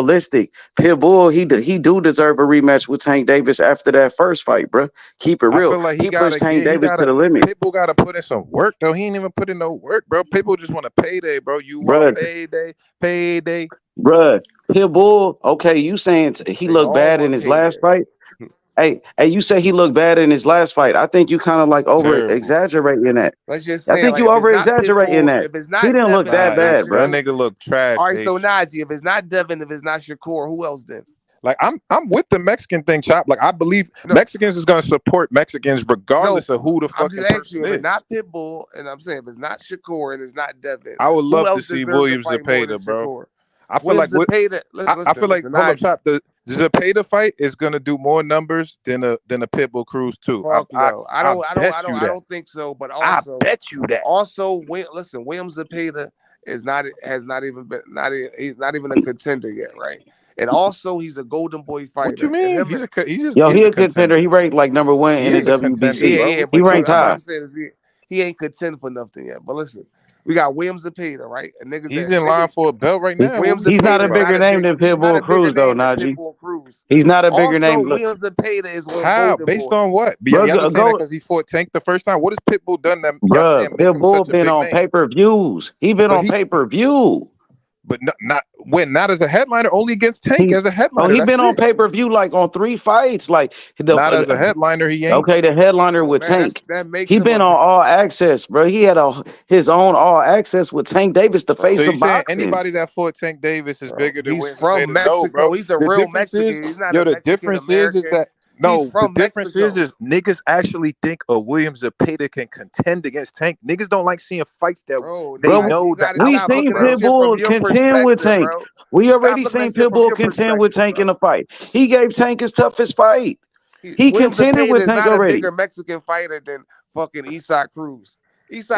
realistic. Pitbull, he do deserve a rematch with Tank Davis after that first fight, bro. Keep it I real. feel like He pushed Tank he Davis to gotta the limit, Pitbull gotta put in some work though. He ain't even put in no work, bro. People just want a payday, bro. You want bro. payday. Bruh, Pitbull, okay, you saying he They looked all bad in want his last payday. fight? Hey, you say he looked bad in his last fight. I think you kind of like over Terrible. exaggerating that. Let's just I say, think like, you if it's over not exaggerating Pitbull, that. if it's He not didn't look Devin, if that it's not That bad, bro. Shakur. nigga look trash. All right, so H. Najee, if it's not Devin, if it's not Shakur, who else then? Like I'm with the Mexican thing, Chop. Like I believe No, Mexicans is gonna support Mexicans no. regardless of who the I'm just fucking asking you, person if it's is. not Pitbull, and I'm saying if it's not Shakur and it's not Devin, I would who love to else see deserves to Williams fight more than Zepeda, bro. Shakur? I feel like Williams Zepeda. I feel like Listen, hold up, Najee. Chop. Zepeda fight is gonna do more numbers than a Pitbull Cruz too. Fuck no, I bet you that. don't think so. But I also, bet you that. Also, listen, William Zepeda he's not even a contender yet, right? And also, he's a Golden Boy fighter. What you mean? He's a contender. He ranked like number 1 in the WBC. Yeah, he ranked high. I'm saying is he ain't contend for nothing yet. But listen, we got William Zepeda, right? And he's in line for a belt right now. He's not a bigger name than Pitbull Cruz, though, Najee. He's not a bigger name. William Zepeda is one how? Based on what? Y'all just saying that because he fought Tank the first time. What has Pitbull done that? Bruh, Pitbull been on pay-per-views. He been on pay-per-view. But not as a headliner, only against Tank as a headliner. Oh, he been on pay-per-view like on 3 fights. Like not as a headliner, he ain't. Okay, the headliner with Tank. He been on All Access, bro. He had his own All Access with Tank Davis, the face of boxing. Anybody that fought Tank Davis is bigger than He's from Mexico. bro. He's a real Mexican. He's not the difference is that the difference is niggas actually think a William Zepeda can contend against Tank. Niggas don't like seeing fights that know that. We seen Pitbull contend with Tank. We already seen Pitbull contend with Tank in a fight. He gave Tank his toughest fight. He contended with Tank already. He's not a bigger Mexican fighter than fucking Isaac Cruz.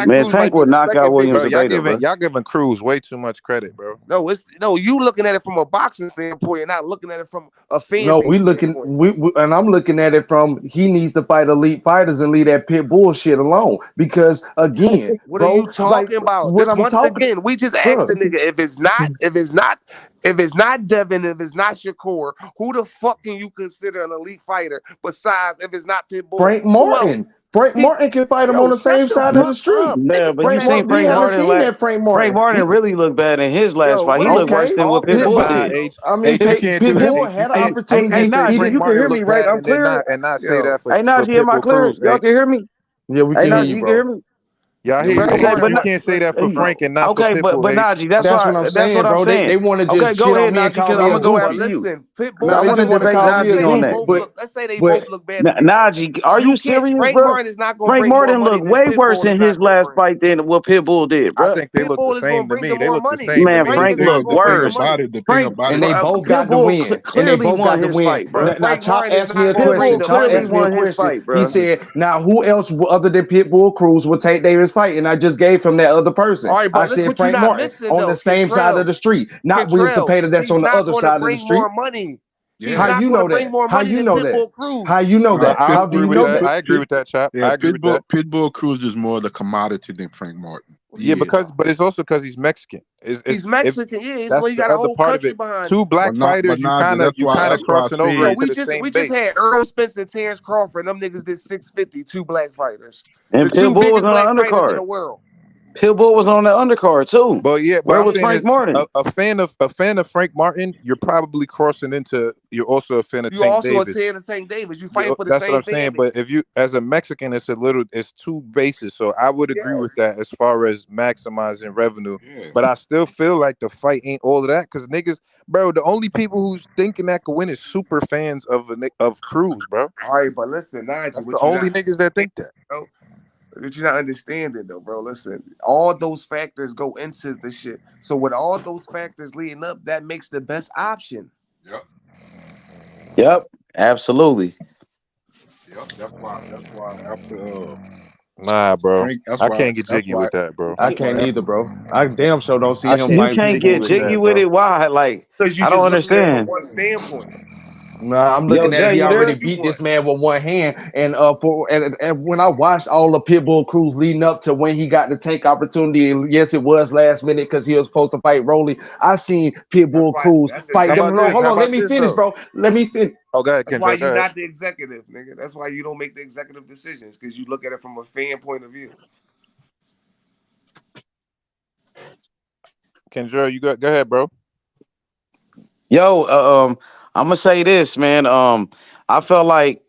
Man, Tank would knock out William Zepeda. Y'all giving Cruz way too much credit, bro. No, you looking at it from a boxing standpoint. You're not looking at it from a fan. No, and I'm looking at it from he needs to fight elite fighters and leave that pit bullshit alone. Because again, what are you talking about? Again, we just asked the nigga if it's not Devin, if it's not Shakur, who the fuck can you consider an elite fighter besides if it's not Pitbull? Frank Martin. Frank Martin can fight him on the same side of the street. Yeah, but you seen Frank Martin. Frank Martin really looked bad in his last fight. He looked worse than what Pitbull did. I mean, Pitbull had an opportunity. Hey, Najee, you can hear me, right? I'm clear. And not say that for Hey, Najee, am I clear? Y'all can hear me? Yeah, we can hear you, bro. Y'all hear you can't say that for Frank and not for Pitbull. But Najee, that's what I'm saying, bro. They want to just go ahead, Najee, because I'm gonna go after you. Listen, Pitbull. I want to debate Najee on that. Let's say they both look bad. Najee, are you serious, Frank bro? Martin is not going to Frank Martin looked way worse in his last fight than what Pitbull did, bro. I think they look the same to me. They look the same. Man, Frank looked worse. Frank, and they both got to win. And they both got to win. Now, Chop asked me a question. Chop asked me a question. He said, "Now, who else other than Pitbull Cruz will take Davis' fight?" And I just gave him that other person. All right, but I said Frank Martin on the same side of the street, not William Zepeda that's on the other side of the street. More money. How you know that? How you know that? How you know that? How do you know that? I agree with that, Chop. I agree with that. Pitbull Cruz is more the commodity than Frank Martin. Yeah, but it's also because he's Mexican. He's Mexican. He's well, you got a whole country behind. Two black fighters, you kind of crossing over. We just had Earl Spence and Terrence Crawford. Them niggas did 650. 2 black fighters. And Pitbull was on the undercard. In the world. Pitbull was on the undercard too. But yeah, where was Frank Martin? A fan of Frank Martin, you're probably crossing into. You're also a fan of Tank Davis. You're also a fan of Tank Davis. You fighting for the same thing. That's what I'm saying. But if you, as a Mexican, it's 2 bases. So I would agree with that as far as maximizing revenue. Yeah. But I still feel like the fight ain't all of that because niggas, bro. The only people who's thinking that could win is super fans of Cruz, bro. All right, but listen, Najee, that's the only niggas that think that. Bro. That you're not understanding though, bro. Listen, all those factors go into the shit. So with all those factors leading up, that makes the best option. Yep, absolutely. Yep, that's why after nah, bro. I can't get jiggy with that, bro. I can't either, bro. I damn sure don't see him. You can't get jiggy with it. Why? Like, I don't understand. From one standpoint. Nah, I'm looking at it. He already beat this man with one hand, and when I watched all the Pitbull Cruz leading up to when he got the Tank opportunity, and yes, it was last minute because he was supposed to fight Rolly. I seen Pitbull Cruz fight them. Hold on, let me finish, bro. Let me finish. Oh, go ahead, That's why you're not the executive, nigga. That's why you don't make the executive decisions because you look at it from a fan point of view. Kendra, you go ahead, bro. Yo, I'm gonna say this, man. I felt like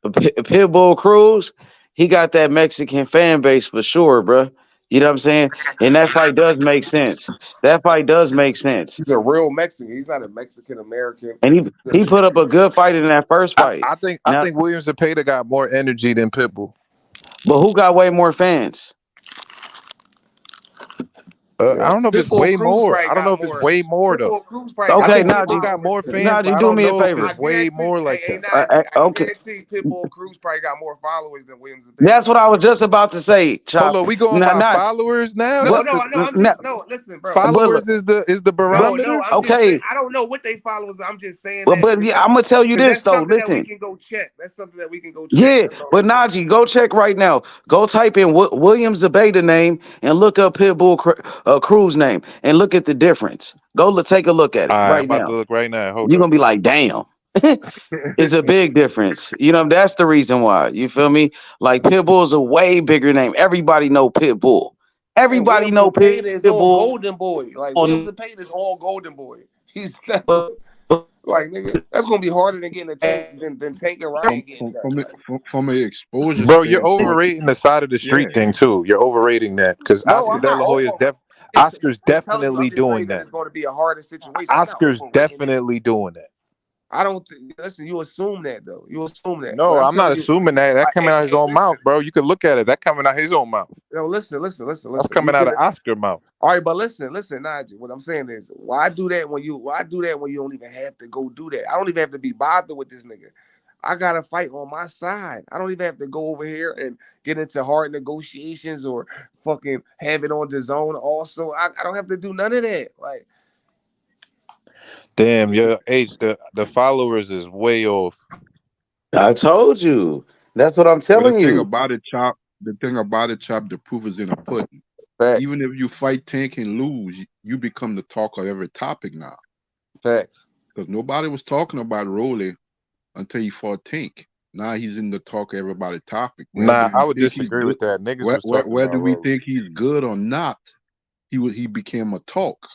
Pitbull Cruz, he got that Mexican fan base for sure, bro. You know what I'm saying? And that fight does make sense. That fight does make sense. He's a real Mexican. He's not a Mexican American. And he put up a good fight in that first fight. I think William Zepeda got more energy than Pitbull. But who got way more fans? I don't know if it's Pitbull way Cruz more. probably I don't know got if it's more. way more though. Pitbull Cruz probably I got Okay, think more Pitbull Najee. got more followers. fans, but Najee, I do don't me a know if favor. I it's way guarantee, more like that. Najee, I Okay. guarantee Pitbull Cruz probably got more followers than Williams and That's Payton. what I was just about to say, Hold Chop. on, we going Not, by not, followers now? No, but, That's no, the no. I'm not, just no. Listen, bro. followers is the No, barometer. I'm just saying. okay. I don't know what they followers are. I'm just saying But, that but because yeah, I'm gonna tell you this that's though. something that we Listen, can go check. That's something that we can go check. yeah, That's all I'm but saying. Najee, go check right now. Go type in William Zabeda name and look up Pitbull Cruz name and look at the difference. Take a look at All it right, I'm right about to now. look right now. Hold You're up. gonna be like, damn. It's a big difference. You know, that's the reason why. You feel me? Like Pitbull is a way bigger name. Everybody know Pitbull. And Everybody Williams know and Payton is all Pitbull. Golden Boy. Like Williams and Payton is all Golden Boy. He's not like nigga. That's gonna be harder than getting a tank than Tank and Ryan getting that. From an exposure Bro, you're standpoint, overrating the side of the yeah. street thing too. You're overrating that because No, Oscar I'm De not La Hoya is over. Oscar's I'm telling you, I'm definitely just telling doing you that that. it's going to be a harder situation. I'm not Oscar's overrating it. definitely doing that. I don't listen. You assume that though. You assume that. But No, I'm not telling you, assuming that. That coming out of his own listen. mouth, bro. You could look at it. That coming out of his own mouth. No, listen. That's coming out of Oscar's mouth. All right, but listen, Najee. What I'm saying is, why do that when you don't even have to go do that? I don't even have to be bothered with this nigga. I got to fight on my side. I don't even have to go over here and get into hard negotiations or fucking have it on the zone. Also, I don't have to do none of that. Like, damn, your age, the followers is way off. I told you. That's what I'm telling you. The thing about it, Chop, the proof is in the pudding. Facts. Even if you fight Tank and lose, you become the talk of every topic now. Facts. Because nobody was talking about Rolly until he fought Tank. Now he's in the talk of everybody's topic. Nah, I would disagree with that. Niggas was talking where about do we Rolly. think he's good or not? He became a talk.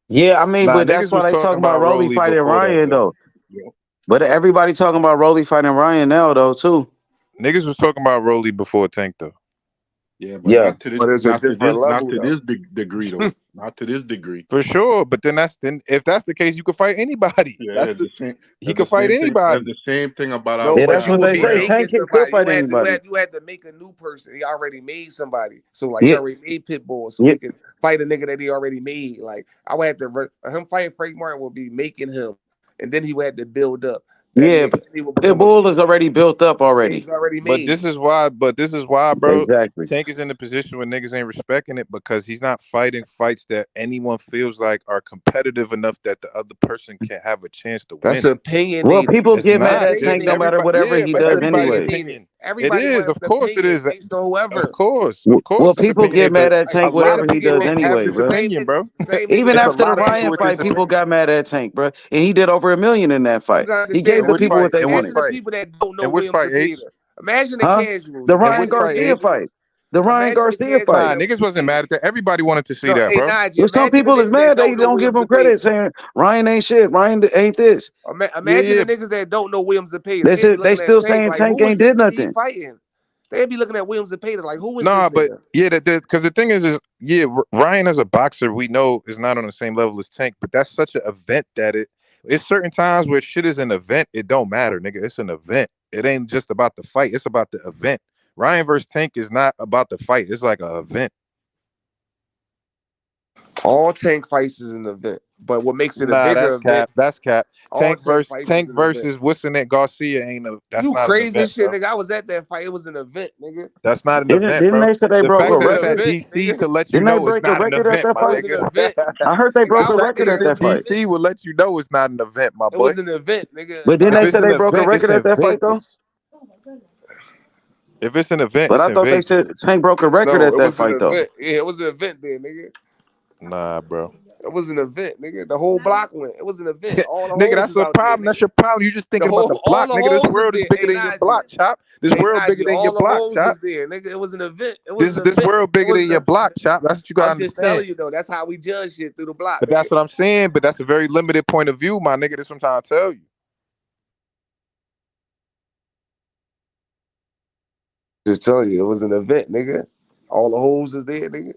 Yeah, I mean, but that's niggas why was they talking about Rolly fighting before that, Ryan though. Yeah. But everybody talking about Rolly fighting Ryan now though too. Niggas was talking about Rolly before Tank though. Yeah, but not to this, but it's a different level, not to this degree though. Not to this degree. For sure, but then if that's the case, you could fight anybody. Yeah, he could fight anybody. That's the same thing about no, yeah, but that's you what would they be say. making Tank could somebody. fight anybody. You had to make a new person. He already made somebody. So like he already made Pitbull, so he could fight a nigga that he already made. Like I would have to him fighting Frank Martin would be making him, and then he would have to build up. Yeah, Pitbull is already built up already. He's already made. But this is why, bro. Exactly. Tank is in the position where niggas ain't respecting it because he's not fighting fights that anyone feels like are competitive enough that the other person can have a chance to win. That's opinionated. Well, people It's get mad not. at Tank no matter whatever he does anyway. Opinion. Everybody it is, of course, it is. Based on whoever. Of course. Well, people get mad at Tank a lot whatever of he people does have anyway, this bro. opinion, bro. Even It's a after the lot of people Ryan with fight, this people opinion. got mad at Tank, bro, and he did over $1 million in that fight. He gave the people what they wanted. The people that don't know which Williams fight, and H? Peter. Imagine the casuals. The Ryan Garcia fight. The Ryan Garcia fight. Nah, niggas wasn't mad at that. Everybody wanted to see No, that, hey, bro. Najee, Well, some people is mad they don't give him credit, saying Ryan ain't shit. Ryan ain't this. Imagine the niggas that don't know Williams and Peter. They They'd be said they looking still at Tank saying like, Tank who is ain't this did nigga he nothing. fighting? They'd be looking at Williams and Peter like, who is Nah, this but nigga? yeah, because the thing is Ryan as a boxer, we know is not on the same level as Tank, but that's such an event that it's certain times where shit is an event. It don't matter, nigga. It's an event. It ain't just about the fight. It's about the event. Ryan versus Tank is not about the fight. It's like an event. All Tank fights is an event, but what makes it a bigger event? That's cap. Tank versus what's in that Garcia ain't that's you not crazy an event, shit, bro. nigga. I was at that fight. It was an event, nigga. That's not an Didn't event, bro. they say they The broke fact a that it's record? at DC could let you Didn't they know it's break a not an record at event, that my fight? nigga. I heard they broke a record at that fight. DC will let you know it's not an event, my It boy. was an event, nigga. But didn't If they it's say an they broke a event, record it's at that fight though? Vegas. If it's an event, But it's I in thought they Vegas. said Tank broke a record No, at it that was an fight though. event. Yeah, it was an event there, nigga. Nah, bro. It was an event, nigga. The whole block went. It was an event. All the Nigga, hoes that's was the out there, problem. nigga. That's your problem. You just thinking about the all block, the nigga. This hoes was world is there. bigger Hey, than your Najee. block, chop. This Hey, world bigger Najee, than your all the block, hoes chop. was there, nigga. It was an event. It was an This event. world bigger than your block, chop. That's what you gotta I'm just understand. telling you though. That's how we judge shit through the block, But nigga. that's what I'm saying. But that's a very limited point of view, my nigga. That's what I'm trying to tell you. Just telling you, it was an event, nigga. All the hoes is there, nigga.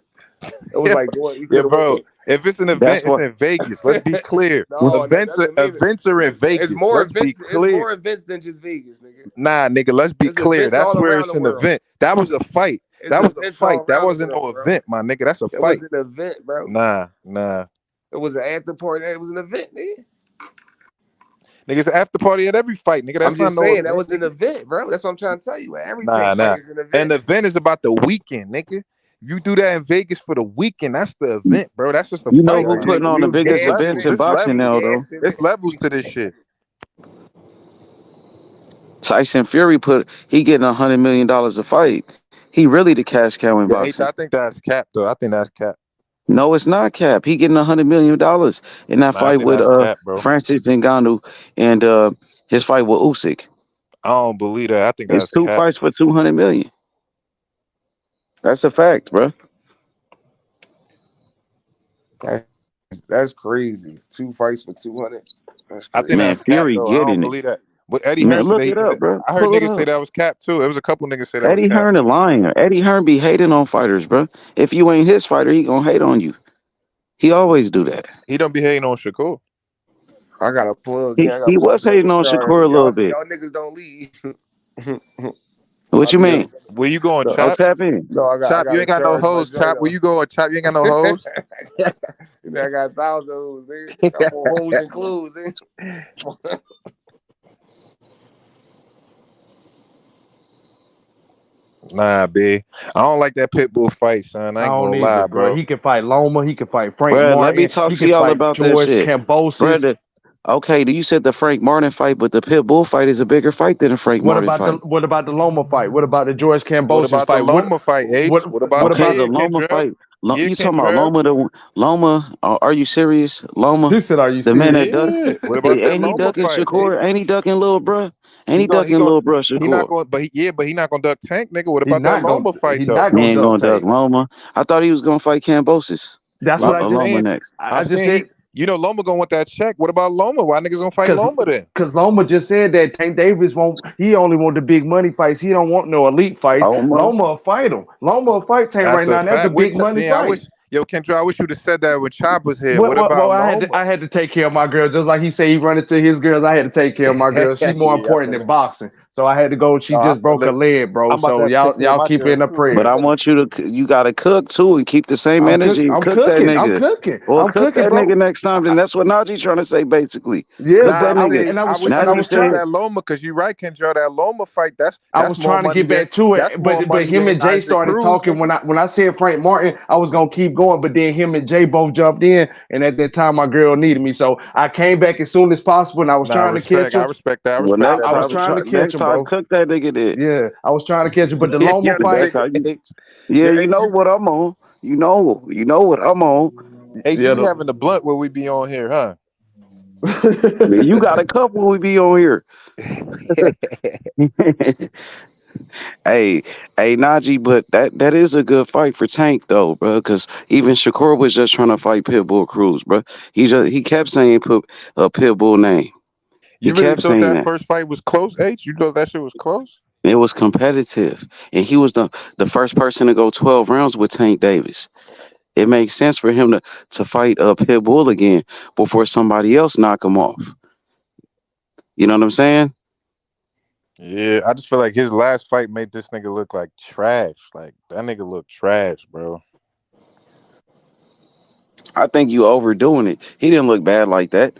It was like going. You Yeah, could have went bro. to. If it's an That's event, it's what. in Vegas. Let's be clear. No, that Events doesn't mean it. events are in It's Vegas. more Let's be events. It's clear. more events than just Vegas, nigga. Nah, nigga, let's be There's clear. events That's all where around it's the an world. event. That was a fight. There's That was a events all fight. That around the wasn't no world, bro. event, my nigga. That's a It fight. was an event, bro. Nah. It was an after party. It was an event, nigga. Nigga, it's an after party at every fight, nigga. I'm That's not just no saying that event, was an nigga. event, bro. That's what I'm trying to tell you. Every Nah. tank fight is an An event. event is about the weekend, nigga. You do that in Vegas for the weekend. That's the event, bro. That's just a You know fight, who my putting nigga. on the You biggest It's gashing events levels. it. in It's boxing You levels. now, though? gashing It's it. levels to this shit. Tyson Fury he getting $100 million a fight. He really the cash cow in Yeah, H, boxing. I think that's cap though. I think that's cap. No, it's not cap. He getting $100 million in that Nah, I fight think with that's cap, bro. Francis Ngannou and his fight with Usyk. I don't believe that. I think It's that's two cap. fights for $200 million. That's a fact, bro. That's crazy. 2 fights for 200. That's I think crazy. Man, that's cap Fury though. I don't getting it. believe that. But Eddie Man, Hearn said look that he it could. up, bro. I heard Pull it niggas say up. that was cap too. It was a couple niggas say that was Eddie cap. Hearn a liar. Eddie Hearn be hating on fighters, bro. If you ain't his fighter, he gonna hate on you. He always do that. He don't be hating on Shakur. I got a plug. He I got he to put was this on hating the on charge. Shakur a little bit. Y'all niggas don't leave. What I'll you be mean? up. Where you going, No, Oh, Chop? tap in. no, I Chop, got you to ain't got no charge my hoes. joint Chop, where on. you going? Chop, you ain't got no hoes. You know, I got 1,000 hoes, nigga. I'm on hoes and clothes, nigga. Nah, B. I don't like that pit bull fight, son. I I ain't don't gonna need lie, it, bro. bro. He can fight Loma. He can fight Frank Bruh, let me Martin. talk He to can y'all fight about that George shit. Kambosos. Brother, okay, you said the Frank Martin fight, but the Pit Bull fight is a bigger fight than the Frank Martin fight. What about the Loma fight? What about the George What Kambosos about the fight? Loma fight, H? What about Okay, the yeah, Loma Kendrell? fight. Yeah, You talking about Kendrell? Loma? Are you serious? Loma, He said, "Are you the man that serious?" duck? Yeah. What about that Ain't he Loma ducking fight, H? Shakur? Ain't he ducking little bruh? Ain't He he going he ducking going little bruh he not Shakur? going but he not gonna duck Tank, nigga. What He about that not gonna Loma fight he though? not He gonna ain't duck gonna duck Tank. Loma. I thought he was gonna fight Cambosis. That's But what I'm I just just Loma saying next. I just said. Loma gonna want that check. What about Loma? Why niggas gonna fight Cause, Loma then? Cause Loma just said that Tank Davis won't. He only want the big money fights. He don't want no elite fights. Loma. Loma will fight him. Loma will fight Tank That's right now. a And that's a fact. big money Damn, I fight. wish Kendra, I wish you'd have said that when Chop was here. What Well, about Loma? I had to take care of my girl. Just like he said he run into his girls. I had to take care of my girl. She's more Yeah, I important feel than it. boxing. So I had to go. She Oh, I just feel broke her it. leg, bro. I'm about to So have to take care of y'all my keep it girl in the too, But prayer. I nigga. want you gotta cook too and keep the same energy and I'm cook that cooking. I'm nigga. cooking. Or I'm cook cooking, that nigga bro. next time. Then that's what Najee trying to say basically. Yeah, Cook Nah, that but nigga. I wish you and I would Najee have was cooked trying. said that Loma because you right, Kendra. That Loma fight, I was trying to get back to it, that's more but money him than and Jay Isaac started Cruz, talking nigga. when I said Frank Martin, I was gonna keep going, but then him and Jay both jumped in, and at that time my girl needed me, so I came back as soon as possible, and I was Nah, trying to catch I him. respect that. I well respect next that, I was time brother. trying to catch next him, time bro. cook that nigga then. Yeah, I was trying to catch him, but the Loma Yo, fight, That's how you H, yeah, yo, you H, know what I'm on. You know what I'm on. you yeah, be having the blunt where we be on here, huh? You got a couple we be on here. Hey, Najee, but that is a good fight for Tank though, bro. Because even Shakur was just trying to fight Pitbull Cruz, bro. He kept saying put a Pitbull name. He You really kept thought saying that that. first fight was close, H? You thought that shit was close? It was competitive, and he was the first person to go 12 rounds with Tank Davis. It makes sense for him to fight a Pitbull again before somebody else knock him off. You know what I'm saying? Yeah, I just feel like his last fight made this nigga look like trash. Like that nigga look trash, bro. I think you overdoing it. He didn't look bad like that.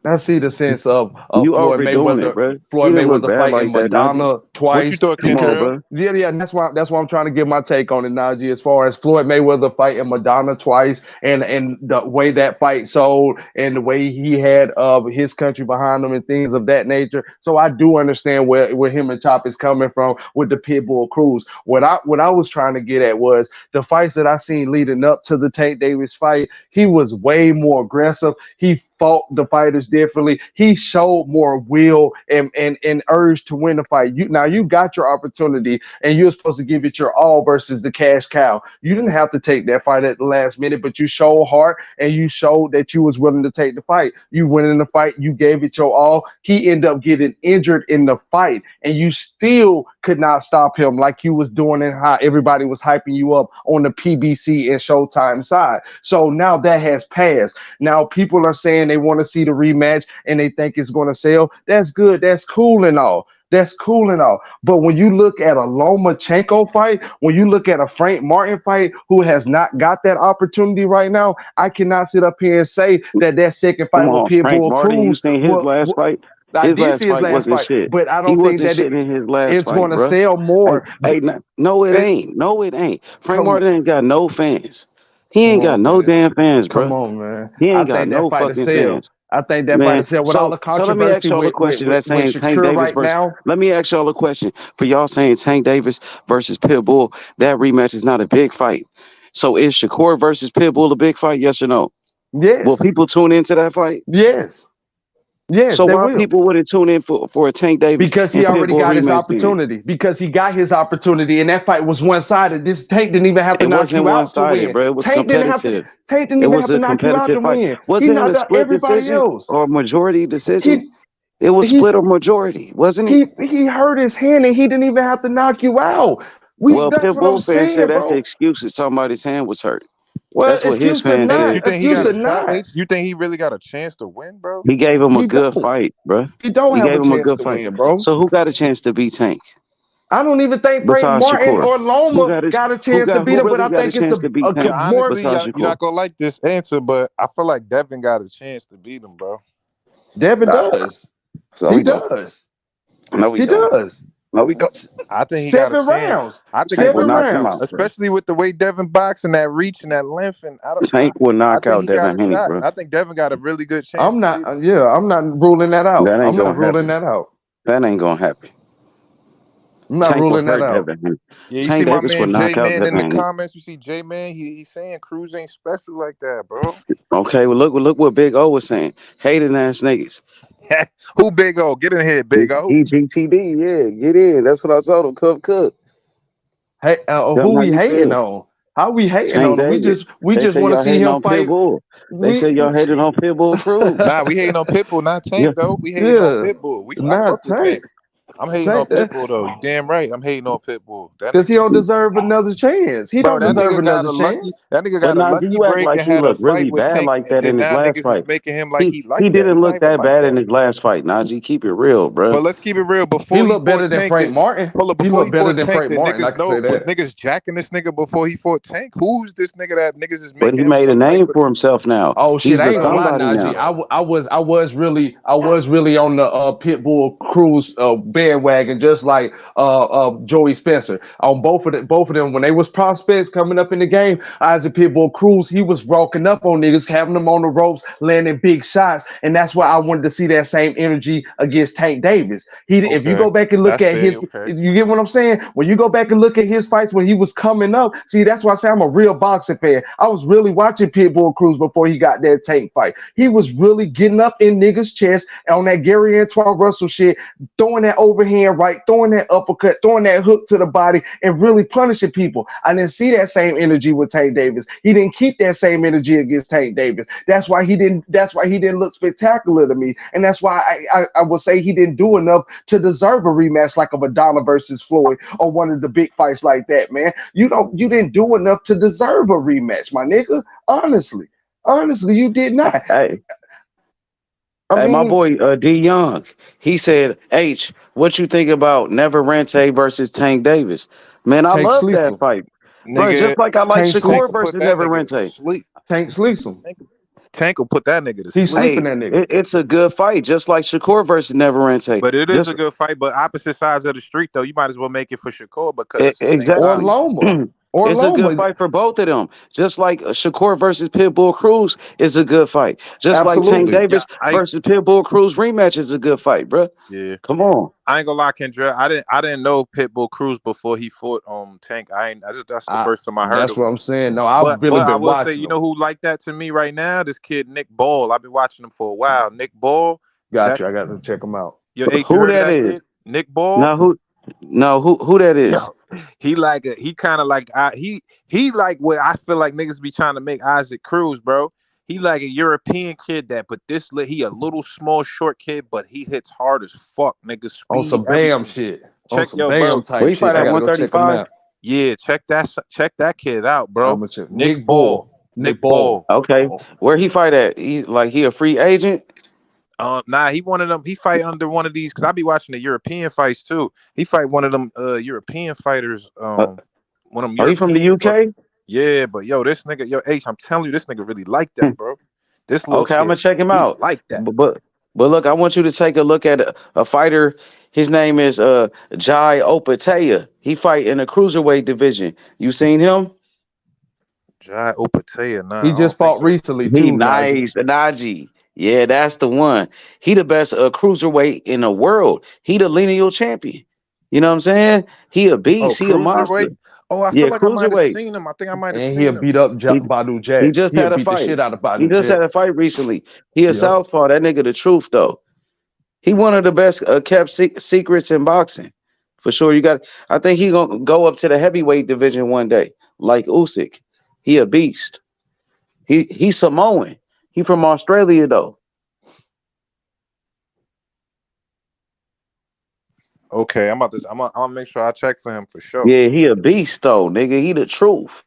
I see the sense of You overdoing it, bro. He Floyd didn't look Mayweather bad fighting like that, Najee. Madonna What you twice thought, Come on, because Kendra? bro. yeah, and that's why I'm trying to get my take on it, Najee. As far as Floyd Mayweather fighting Madonna twice, and the way that fight sold, and the way he had his country behind him, and things of that nature. So I do understand where him and Chop is coming from with the Pitbull Cruise. What I was trying to get at was the fights that I seen leading up to the Tank Davis fight. He was way more aggressive. He fought the fighters differently. He showed more will and urge to win the fight. You got your opportunity, and you're supposed to give it your all versus the cash cow. You didn't have to take that fight at the last minute, but you showed heart and you showed that you was willing to take the fight. You went in the fight, you gave it your all. He ended up getting injured in the fight, and you still could not stop him like you was doing, and how everybody was hyping you up on the PBC and Showtime side. So now that has passed. Now people are saying they want to see the rematch and they think it's going to sell. That's good. That's cool and all. That's cool and all. But when you look at a Lomachenko fight, when you look at a Frank Martin fight who has not got that opportunity right now, I cannot sit up here and say that second fight Come with on, Frank Pitbull Martin. You Cruz. seen his last fight? I His did last see his fight last wasn't fight, shit. but I He don't think wasn't that shit in his last it's fight, going to bro. sell more. No, it ain't. No, it ain't. Frank Come, Martin ain't got no fans. He come ain't got on, no man. damn fans, Come bro. on, man. He I ain't got think that no fight to fucking sell. fans. I think that fight to Man, sell with all so the let me ask controversy y'all a with question. That's with saying Tank Shakur Davis right versus. now. Let me ask y'all a question for y'all saying Tank Davis versus Pitbull. That rematch is not a big fight. So is Shakur versus Pitbull a big fight? Yes or no? Will Yes. people tune into that fight? Yes. Yes, So they why will. people wouldn't tune in for a Tank Davis Because he and already Pitbull got his rematch then? opportunity. Because he got his opportunity, and that fight was one-sided. This Tank didn't even have to It knock wasn't you one out to sided, win. bro. It was Tank didn't have to. competitive. Tank didn't It even was have to a knock you out competitive to fight. win. He Wasn't it a knocked out split everybody decision else. or majority decision? He It was he split or majority, wasn't it? he hurt his hand, and he didn't even have to knock you out. Well, That's what I'm Pitbull fans saying, said that's an bro. excuse that somebody's hand was hurt. Well, That's what his excuse or fans H, not, you said. think he excuse got or a shot? not, H, you think he really got a chance to win, bro? He gave him a he good don't. fight, bro. He don't He have a gave him a chance good to fight. win, bro. So who got a chance to beat Tank I don't even think Frank besides Martin Shakur? or Who Loma got his? got a chance to beat Who him, but really I got a think it's chance to beat Yeah, Tank more. honestly, besides you're Shakur? not gonna like this answer, but I feel like Devin got a chance to beat him, bro. Devin Nah, does. no, He we don't. does. No, we He don't. does. No, we don't. I think he got a 7 rounds. chance. I think Tank will 7 knock him rounds. out, bro. especially with the way Devin box and that reach and that length, and Tank will I knock think out he got Devin a Haney, shot. bro. I think Devin got a really good chance I'm to not. beat him. Yeah, I'm not ruling that out. That ain't I'm not gonna ruling happen. that out. That ain't gonna happen. I'm not Tank will ruling that hurt out. Devin Haney. Yeah, you see Tank my Davis will man J knock out Man in Devin the Haney. comments. You see J Man, he's saying Cruz ain't special like that, bro. Okay, well look what Big O was saying. Hating ass niggas. Who Big O? Get in here, Big O. He GTD, yeah, get in. That's what I told him. Cook. Hey, Tell him who how we you hating feel. on? How we hating Tank on him? Davis. We They just say want to y'all see hating him on fight. Pitbull. They We say y'all hating on Pitbull Cruz. Nah, we hating on Pitbull, not Yeah. Tank though. We hating on yeah, Pitbull. I not fuck with Tank. Tank. I'm hating on Tank that Pitbull though. You damn right. I'm hating on Pitbull. That because he nigga, don't deserve another chance. He bro, don't that deserve nigga got another a chance. lucky. That nigga But got a Najee, lucky you act break like and he had a looked fight really with bad Tank, like and that then in his now last niggas is fight. making him like He he like he that. He didn't not look even that like bad in that. his last fight, Najee. Keep it real, But bro. let's keep it real. He Before he looked better fought than Tank, Frank Martin. hold up. He Before looked he better fought than Tank, Frank did Martin. I niggas can know say was that. niggas jacking this nigga before he fought Tank? Who's this nigga that niggas is But making he him made a some type name of? for himself now. Oh shit! He's I a ain't gonna lie, somebody Najee. now. I was really on the Pitbull Cruz bandwagon, just like Joey Spencer. On both of them when they was prospects coming up in the game. As a Pitbull Cruz, he was walking up on niggas, having them on the ropes, landing big shots, and that's why I wanted to see that same energy against Tank Davis. If you Okay, go back and look that's at fair. his, Okay. you get what I'm saying? When you go back and look at his fights when he was coming up, see that's why I say I'm a real boxing fan. I was really watching Pitbull Cruz before he got that Tank fight. He was really getting up in niggas' chest on that Gary Antoine Russell shit, throwing that overhand right, throwing that uppercut, throwing that hook to the body, and really punishing people. I didn't see that same energy with Tank Davis. He didn't keep that same energy against Tank Davis. That's why he didn't look spectacular to me. And that's why I would say he didn't do enough to deserve a rematch like a Madonna versus Floyd or one of the big fights like that, man. You didn't do enough to deserve a rematch, my nigga. Honestly, you did not. Hey, I hey, my mean, boy D Young, he said, H, what you think about Neverrante versus Tank Davis? Man, I Tank love sleeps that him. fight. Bro, Nigga, just like I like Tank Tank sleeps Shakur will him. put versus that nigga to Neverrante. sleep. Tank sleeps him. Tank will put that nigga to He's sleep. sleeping Hey, that nigga. it's a good fight, just like Shakur versus Neverrante. But it is Just a good fight. But opposite sides of the street, though, you might as well make it for Shakur because it's the same Or exactly. size. Loma. Or It's a good Loma. fight for both of them. Just like Shakur versus Pitbull Cruz is a good fight. Just like Tank Absolutely. Yeah, Davis versus Pitbull Cruz rematch is a good fight, bro. yeah. Come on. I ain't gonna lie, Kendra. I didn't know Pitbull Cruz before he fought Tank. That's the first time I heard That's of what him. I'm saying. No, I've really But I been will say, watching you them. know who like that to me right now? This kid Nick Ball. I've been watching him for a while. Nick Ball. Got That you. I got to check them out. your H, you Who heard of that that is? kid? Nick Ball. Now who? No, who that is? Yo, he kind of like he like what I feel like niggas be trying to make Isaac Cruz, bro. He like a European kid but he a little small short kid, but he hits hard as fuck, nigga. On Speed, some Bam everything. shit. On Check some yo, Bam bro. Where type he shit. fight I at got to go check them 135? out. Yeah, check that kid out, I'm bro. gonna check Nick Nick Ball. Bull. Nick Nick Ball. Ball. Okay. Oh, Where he fight at? He a free agent? Nah, he one of them. He fight under one of these because I be watching the European fights too. He fight one of them European fighters. Uh, One of them oh, he from the European fuck. UK? Yeah, but yo, this nigga, yo, H, I'm telling you, this nigga really like that, bro. This little Okay, I'm gonna kid, check him he out. like that. But look, I want you to take a look at a fighter. His name is Jai Opataya. He fight in the cruiserweight division. You seen him? Jai Opatea, nah, he I just don't think fought so. recently He too, Najee. nice, Najee. Yeah, that's the one. He the best cruiserweight in the world. He the lineal champion. You know what I'm saying? He a Oh, beast. He a monster. cruiserweight. Oh, I feel Yeah, like I might have cruiserweight. seen him. I think I might have And he'll seen him. beat up He Badu he Jack. just He'll had a beat the fight. shit out of He Badu just Jack. had a fight recently. He a Yep. southpaw. That nigga the truth though. He one of the best kept secrets in boxing, for sure. I think he gonna go up to the heavyweight division one day, like Usyk. He a beast. He's Samoan. He from Australia though. Okay, I'm gonna make sure I check for him for sure. Yeah, he a beast though, nigga. He the truth.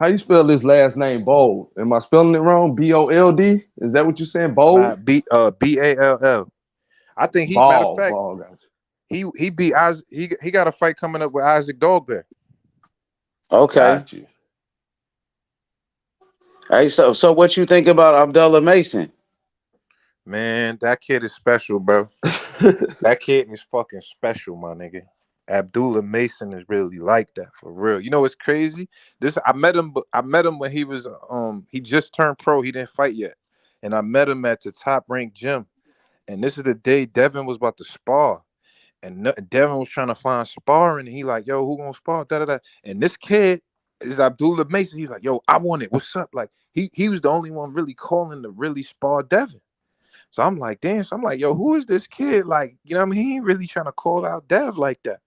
How you spell his last name? Bold. Am I spelling it wrong? Bold? Is that what you're saying? Nah, Bold? Ball. I think he. Matter of Ball. fact, Ball. Gotcha. he beat Isaac. He got a fight coming up with Isaac Dogbear. Okay. Got you. Hey, so what you think about Abdullah Mason? Man, that kid is special, bro. That kid is fucking special, my nigga. Abdullah Mason is really like that for real. You know what's crazy? I met him. I met him when he was he just turned pro. He didn't fight yet, and I met him at the top ranked gym. And this is the day Devin was about to spar, and Devin was trying to find sparring. And he like, yo, who gonna spar? Da da da. And this kid is Abdullah Mason. He's like, yo, I want it. What's up? Like he was the only one really calling to really spar Devin. So I'm like, damn. So I'm like, yo, who is this kid? Like, you know what I mean? He ain't really trying to call out Dev like that.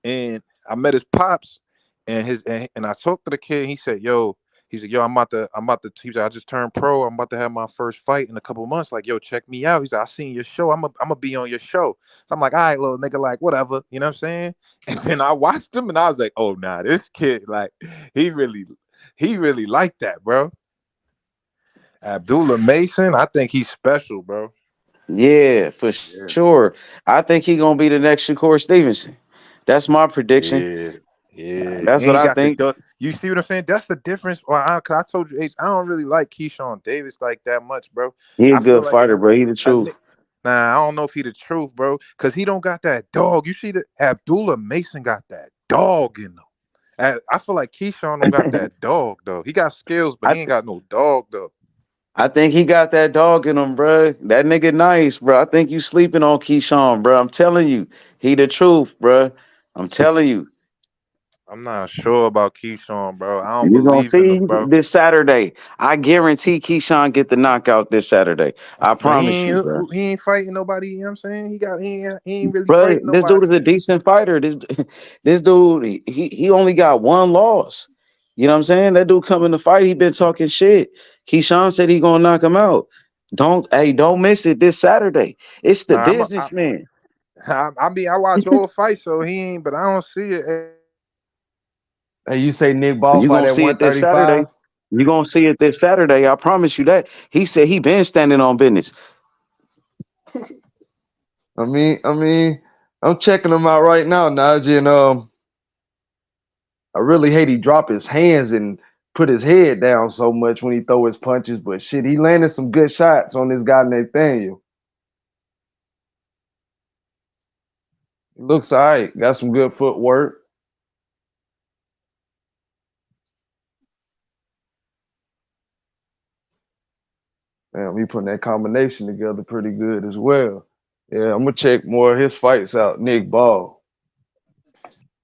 And I met his pops, and I talked to the kid. He said, "Yo," he said, "Yo, I'm about to." He said, "I just turned pro. I'm about to have my first fight in a couple months. Like, yo, check me out." He said, "I seen your show. I'm gonna be on your show." So I'm like, "All right, little nigga, like whatever." You know what I'm saying? And then I watched him, and I was like, "Oh, nah, this kid, like, he really like that, bro." Abdullah Mason, I think he's special, bro. Yeah, for Yeah. sure. I think he gonna be the next Shakur Stevenson. That's my prediction. Yeah. Yeah, That's and what he I got the think. duck. You see what I'm saying? That's the difference. Well, cause I told you, H, I don't really like Keyshawn Davis like that much, bro. He a I feel good like fighter, bro. He the a truth. ni- nah, I don't know if he the truth, bro, cause he don't got that dog. You see that Abdullah Mason got that dog in him. I feel like Keyshawn don't got that dog though. He got skills, but I he ain't got no dog though. I think he got that dog in him, bro. That nigga nice, bro. I think you sleeping on Keyshawn, bro. I'm telling you, he the truth, bro. I'm telling you. I'm not sure about Keyshawn, bro. I don't You're gonna believe in see him, bro. this Saturday. I guarantee Keyshawn get the knockout this Saturday. I But promise you, bro. he ain't fighting nobody. You know what I'm saying? He ain't really Bro, fighting this dude nobody is a yet. decent fighter. This dude, he only got one loss. You know what I'm saying? That dude coming to fight, he been talking shit. Keyshawn said he gonna knock him out. Don't miss it this Saturday. It's the Nah, businessman. I mean, I watch all fights, so he ain't, but I don't see it. Hey, you say Nick Ball You fight gonna at see it this Saturday. 135? You gonna see it this Saturday. I promise you that. He said he been standing on business. I'm checking him out right now, Najee, and I really hate he drop his hands and put his head down so much when he throw his punches, but shit, he landed some good shots on this guy Nathaniel. Looks all right. Got some good footwork. Damn, he putting that combination together pretty good as well. Yeah, I'm gonna check more of his fights out. Nick Ball.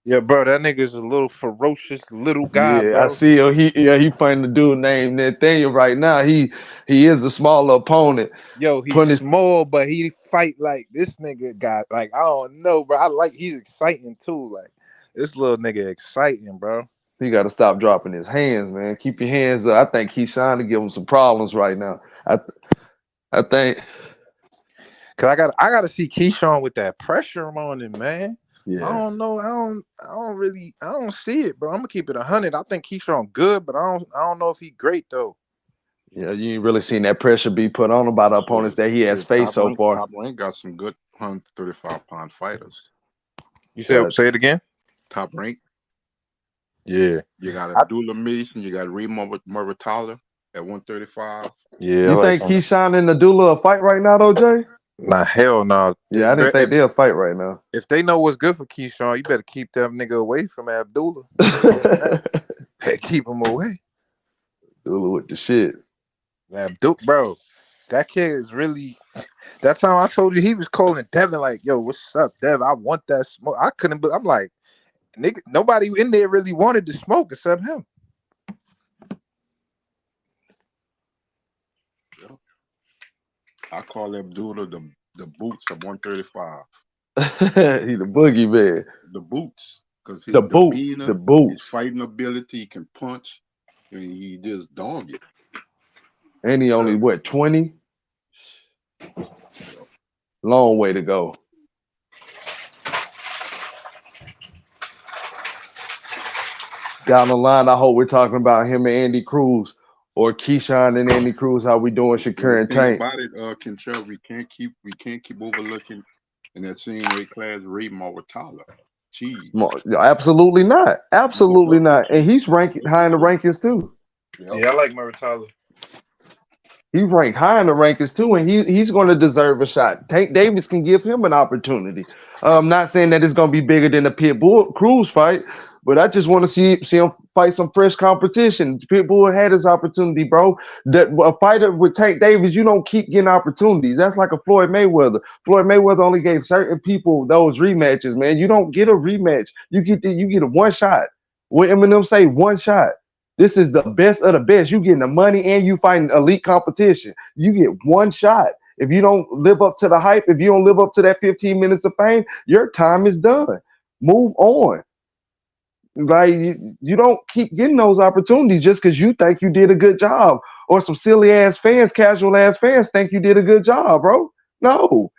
Yeah, bro, that nigga's a little ferocious little guy, Yeah, I bro. see. He fighting the dude named Nathaniel right now. He is a smaller opponent. Yo, he's Putting his, small, but he fight like this nigga got like I don't know, bro. He's exciting too. Like this little nigga exciting, bro. he got to stop dropping his hands, man. Keep your hands up. I think he's trying to give him some problems right now. I think. Cause I gotta see Keyshawn with that pressure on him, man. I Yeah, don't know. I don't see it, bro. I'm gonna keep it 100. I think Keyshawn good, but I don't know if he great though. yeah. You ain't really seen that pressure be put on him by the opponents that he has Yeah, faced so far. Top rank got some good 135-pound fighters. You Yeah, say it again? Top rank. Yeah. You got Abdullah Mason. You got Remo Muratala at 135. Yeah, I you like think him. Keyshawn and Nadula a fight right now, though, Jay? Nah, hell no. Yeah, I didn't think they'll fight right now. If they know what's good for Keyshawn, you better keep that nigga away from Abdullah. Better keep him away. Nadula with the shit. Bro, that kid is really. That time I told you he was calling Devin like, "Yo, what's up, Devin? I want that smoke." I couldn't. I'm like, nigga, nobody in there really wanted to smoke except him. I call Abdullah the boots of 135. He the boogeyman. The boots, because his The boots. demeanor, The boots. his fighting ability, he can punch, and he just dog it. And he only what 20? Long way to go. Down the line, I hope we're talking about him and Andy Cruz, or Keyshawn and Andy Cruz. How we doing, Shakur and The thing Tank? about it, Kentrell, we can't keep overlooking in that same weight class Ray Muratala. Cheese. Absolutely not. Absolutely not. And he's ranked high in the rankings too. Yeah, I like Muratala. He's ranked high in the rankings too, and he's going to deserve a shot. Tank Davis can give him an opportunity. I'm not saying that it's going to be bigger than the Pitbull Cruz fight, but I just want to see him fight some fresh competition. Pitbull had his opportunity, bro. That a fighter with Tank Davis, you don't keep getting opportunities. That's like a Floyd Mayweather. Floyd Mayweather only gave certain people those rematches, man. You don't get a rematch. You get a one shot. What Eminem say, one shot. This is the best of the best. You getting the money and you fighting elite competition. You get one shot. If you don't live up to the hype, if you don't live up to that 15 minutes of fame, your time is done. Move on. Like you don't keep getting those opportunities just because you think you did a good job, or some silly ass fans, casual ass fans think you did a good job, bro. No,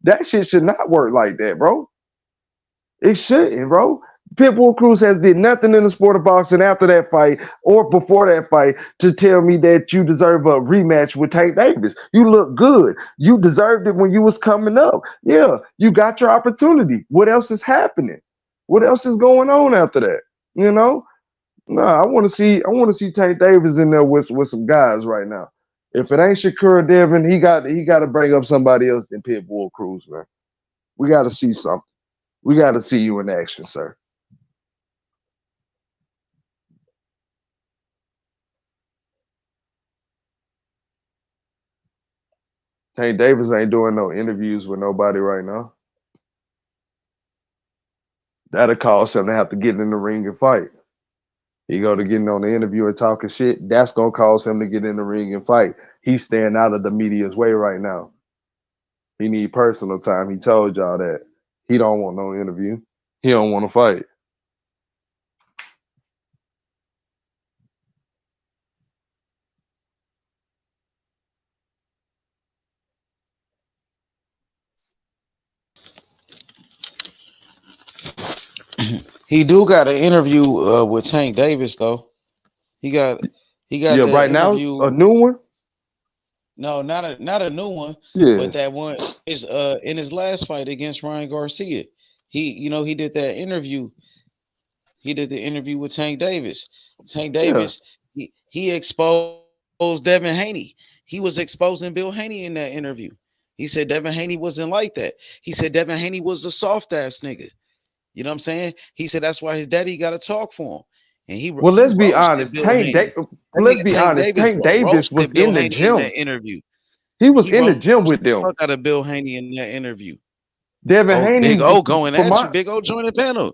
that shit should not work like that, bro. It shouldn't, bro. Pitbull Cruz has did nothing in the sport of boxing after that fight or before that fight to tell me that you deserve a rematch with Tank Davis. You look good. You deserved it when you was coming up. Yeah, you got your opportunity. What else is happening? What else is going on after that? You know? No, I want to see Tank Davis in there with some guys right now. If it ain't Shakur Devin, he got to bring up somebody else than Pitbull Cruz, man. We got to see something. We got to see you in action, sir. Tank Davis ain't doing no interviews with nobody right now. That'll cause him to have to get in the ring and fight. He go to getting on the interview and talking shit. That's gonna cause him to get in the ring and fight. He's staying out of the media's way right now. He need personal time. He told y'all that. He don't want no interview. He don't want to fight. He do got an interview with Tank Davis though. He got Yeah, the right now, interview. a new one? No, not a new one. Yeah. But that one is in his last fight against Ryan Garcia. He did that interview. He did the interview with Tank Davis. Tank Davis, he exposed Devin Haney. He was exposing Bill Haney in that interview. He said Devin Haney wasn't like that. He said Devin Haney was the soft ass nigga. You know what I'm saying? He said that's why his daddy got to talk for him. And Well, he let's be roasted honest. Bill Haney. That Let's nigga be Tank honest. Davis Tank Davis was roasted Bill in the Haney in gym. that interview. He was He in the roasted gym with the them. fuck out of Bill Haney in that interview. Devin Oh, Haney, Big O going for at you. my Big O join the panel.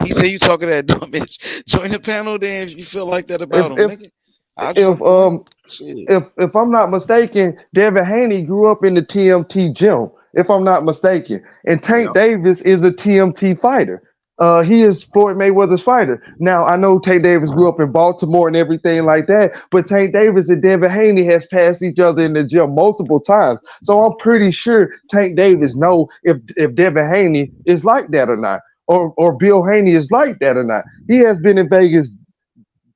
He said you talking that dumb bitch. Join the panel then if you feel like that about him, nigga. I'll join if for real. Shit. if I'm not mistaken, Devin Haney grew up in the TMT gym. If I'm not mistaken, and Tank Davis is a TMT fighter. He is Floyd Mayweather's fighter. Now I know Tank Davis grew up in Baltimore and everything like that, but Tank Davis and Devin Haney has passed each other in the gym multiple times. So I'm pretty sure Tank Davis know if Devin Haney is like that or not, or Bill Haney is like that or not. He has been in Vegas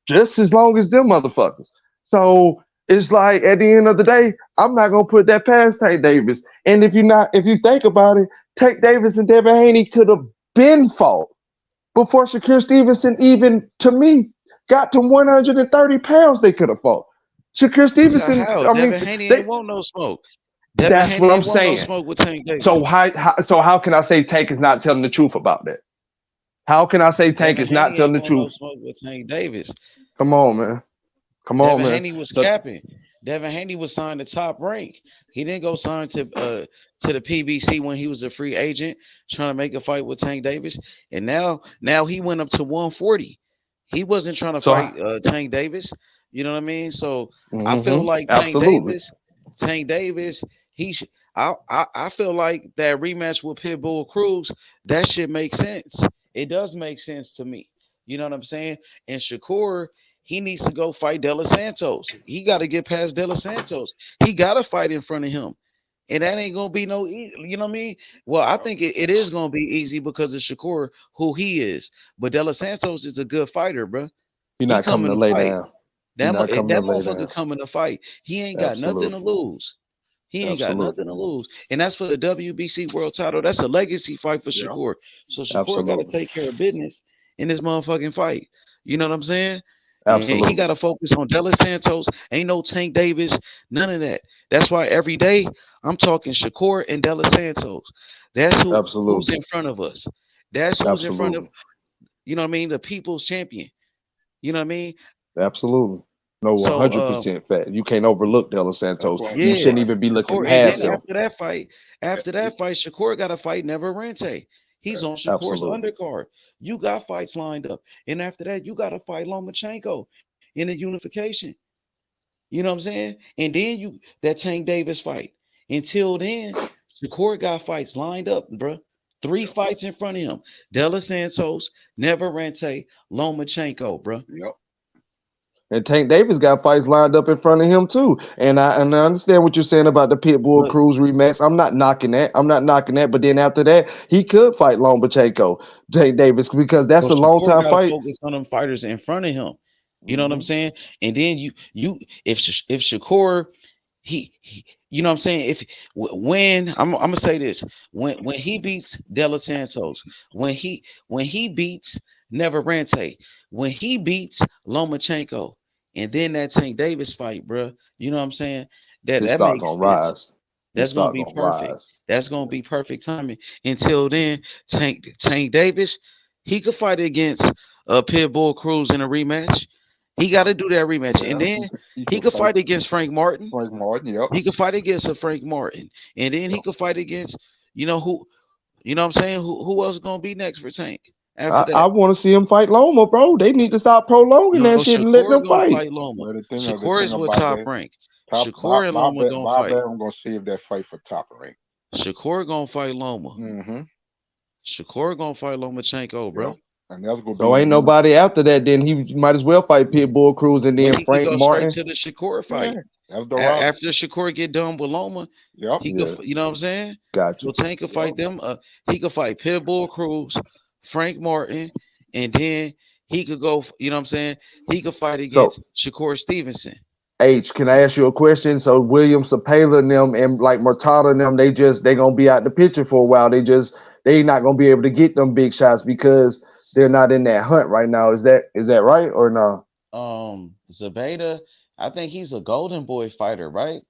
just as long as them motherfuckers. So it's like at the end of the day, I'm not gonna put that past Tank Davis. And if you think about it, Tank Davis and Devin Haney could have been fought before Shakur Stevenson even, to me, got to 130 pounds. They could have fought. Shakur Stevenson, How? I mean, Devin Haney ain't want no smoke. Devin that's Haney what I'm ain't want no saying. smoke with Tank Davis. So how can I say Tank is not telling the truth about that? How can I say Tank Devin is not Haney telling ain't the want no truth? smoke with Tank Davis. Come on, man. Come on, Devin man. Haney was So, capping. Devin Haney was signed to Top Rank. He didn't go sign to the PBC when he was a free agent trying to make a fight with Tank Davis. And now he went up to 140. He wasn't trying to fight Tank Davis. You know what I mean? So I feel like absolutely. Tank Davis, he should. I feel like that rematch with Pitbull Cruz, that shit makes sense. It does make sense to me. You know what I'm saying? And Shakur, he needs to go fight De Los Santos. He got to get past De Los Santos. He got to fight in front of him. And that ain't gonna be no easy, you know what I mean? Well, I think it is gonna be easy because of Shakur, who he is. But De Los Santos is a good fighter, bro. He's He not coming coming to to lay fight. down. That Coming to lay motherfucker down. coming to fight. He ain't got nothing to Absolutely. lose. He ain't got Absolutely. nothing to lose. And that's for the WBC world title. That's a legacy fight for Shakur. So Shakur got to Absolutely. take care of business in this motherfucking fight. You know what I'm saying? And he Absolutely. got to focus on De Los Santos. Ain't no Tank Davis, none of that. That's why every day I'm talking Shakur and De Los Santos. That's who's Absolutely. in front of us. That's who's in front of, Absolutely. you know what I mean, the people's champion. You know what I mean? Absolutely. No, So 100% fact. You can't overlook De Los Santos. You yeah, shouldn't even be looking Shakur, and past then him. after that fight, Shakur got to fight Never Rente. He's on Shakur's Absolutely. undercard. You got fights lined up, and after that, you got to fight Lomachenko in the unification. You know what I'm saying? And then that Tank Davis fight. Until then, Shakur got fights lined up, bro. 3 fights in front of him: De Los Santos, Never Rente, Lomachenko, bro. Yep. And Tank Davis got fights lined up in front of him too. And I understand what you're saying about the Pitbull Look, Cruz rematch. I'm not knocking that. But then after that, he could fight Lomachenko, Tank Davis, because that's so a long Shakur time got to fight. focus on them fighters in front of him. You know what I'm saying? And then if Shakur, he you know what I'm saying? When I'm gonna say this, when he beats De Los Santos, when he beats Never Rente, when he beats Lomachenko, and then that Tank Davis fight, bro. You know what I'm saying? His That stock makes gonna sense. rise. His That's gonna stock be gonna perfect. rise. That's gonna be perfect timing. Until then, Tank Davis, he could fight against Pitbull Cruz in a rematch. He got to do that rematch, and then he could fight against Frank Martin. Frank Martin, yep. He could fight against a Frank Martin, and then he could fight against, you know who, you know what I'm saying? Who else is gonna be next for Tank after I that? want to see him fight Loma, bro. They need to stop prolonging You know, that shit and let Shakur them gonna fight. fight Loma. Well, the Shakur thing is with about Top that, Rank. Bob, Shakur and Bob, Loma gonna Bob fight. Arum gonna save that fight for Top Rank. Shakur gonna fight Loma. Mm-hmm. Shakur gonna fight Lomachenko, bro. Yep. And that's gonna be So ain't nobody after that. Then he might as well fight Pitbull Cruz and Well, then he could Frank go straight Martin. to the Shakur yeah. fight. That's the route. After Shakur get done with Loma, Yep. he Yeah. could, you know what I'm saying? Gotcha. So Tank could fight them. He could fight Pitbull Cruz, Frank Martin, and then he could go. You know what I'm saying? He could fight So against Shakur Stevenson. H, can I ask you a question? So William Sapela and them and like Murtada and them, they gonna be out the picture for a while. They not gonna be able to get them big shots because they're not in that hunt right now. Is that right or no? Zabeda, I think he's a Golden Boy fighter, right?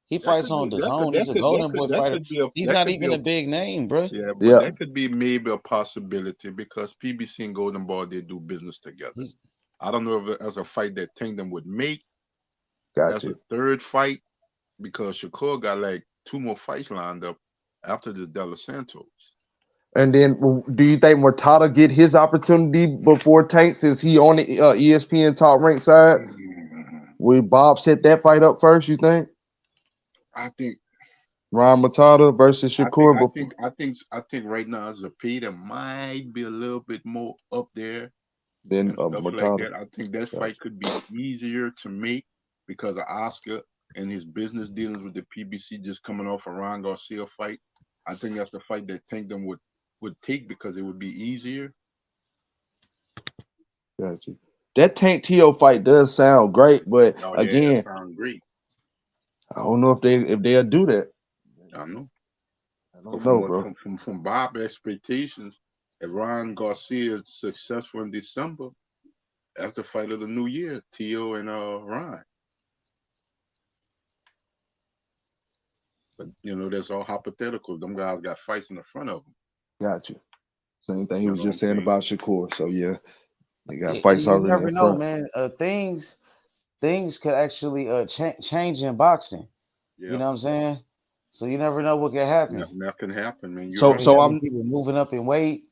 He That fights could on be the that could zone. that He's a could that Golden Boy could that fighter. could be a He's that not could be even a a big name, bro. yeah, but Yeah, that could be maybe a possibility because PBC and Golden Ball they do business together. He's I don't know if as a fight that Kingdom would make got as a you. third fight because Shakur got like 2 more fights lined up after this Della Santos. And then, do you think Murtada get his opportunity before Tank since he on the ESPN top rank side? Will Bob set that fight up first? You think I think Ryan Murtada versus I think Shakur? I think I think I think right now as a Peter might be a little bit more up there Then and stuff like Murtada. that. I think that Got fight could be easier to make because of Oscar and his business dealings with the PBC just coming off a Ron Garcia fight. I think that's the fight that Kingdom would take because it would be easier. Got you. That Tank Tio fight does sound great, but Oh yeah, that again, sounds great. I don't know if they'll do that. I know. I But don't from know, what bro. from Bob's expectations, if Ron Garcia is successful in December, that's the fight of the new year, Tio and Ron. But that's all hypothetical. Them guys got fights in the front of them. Got you. Same thing he You was know what just I'm saying saying? about Shakur. So yeah, they got fights you already never in know, front. man. Things could actually change in boxing. You Yeah, know what I'm saying? So you never know what could happen. that can happen, man. You're So I right. mean, so I mean, I'm people moving up in weight.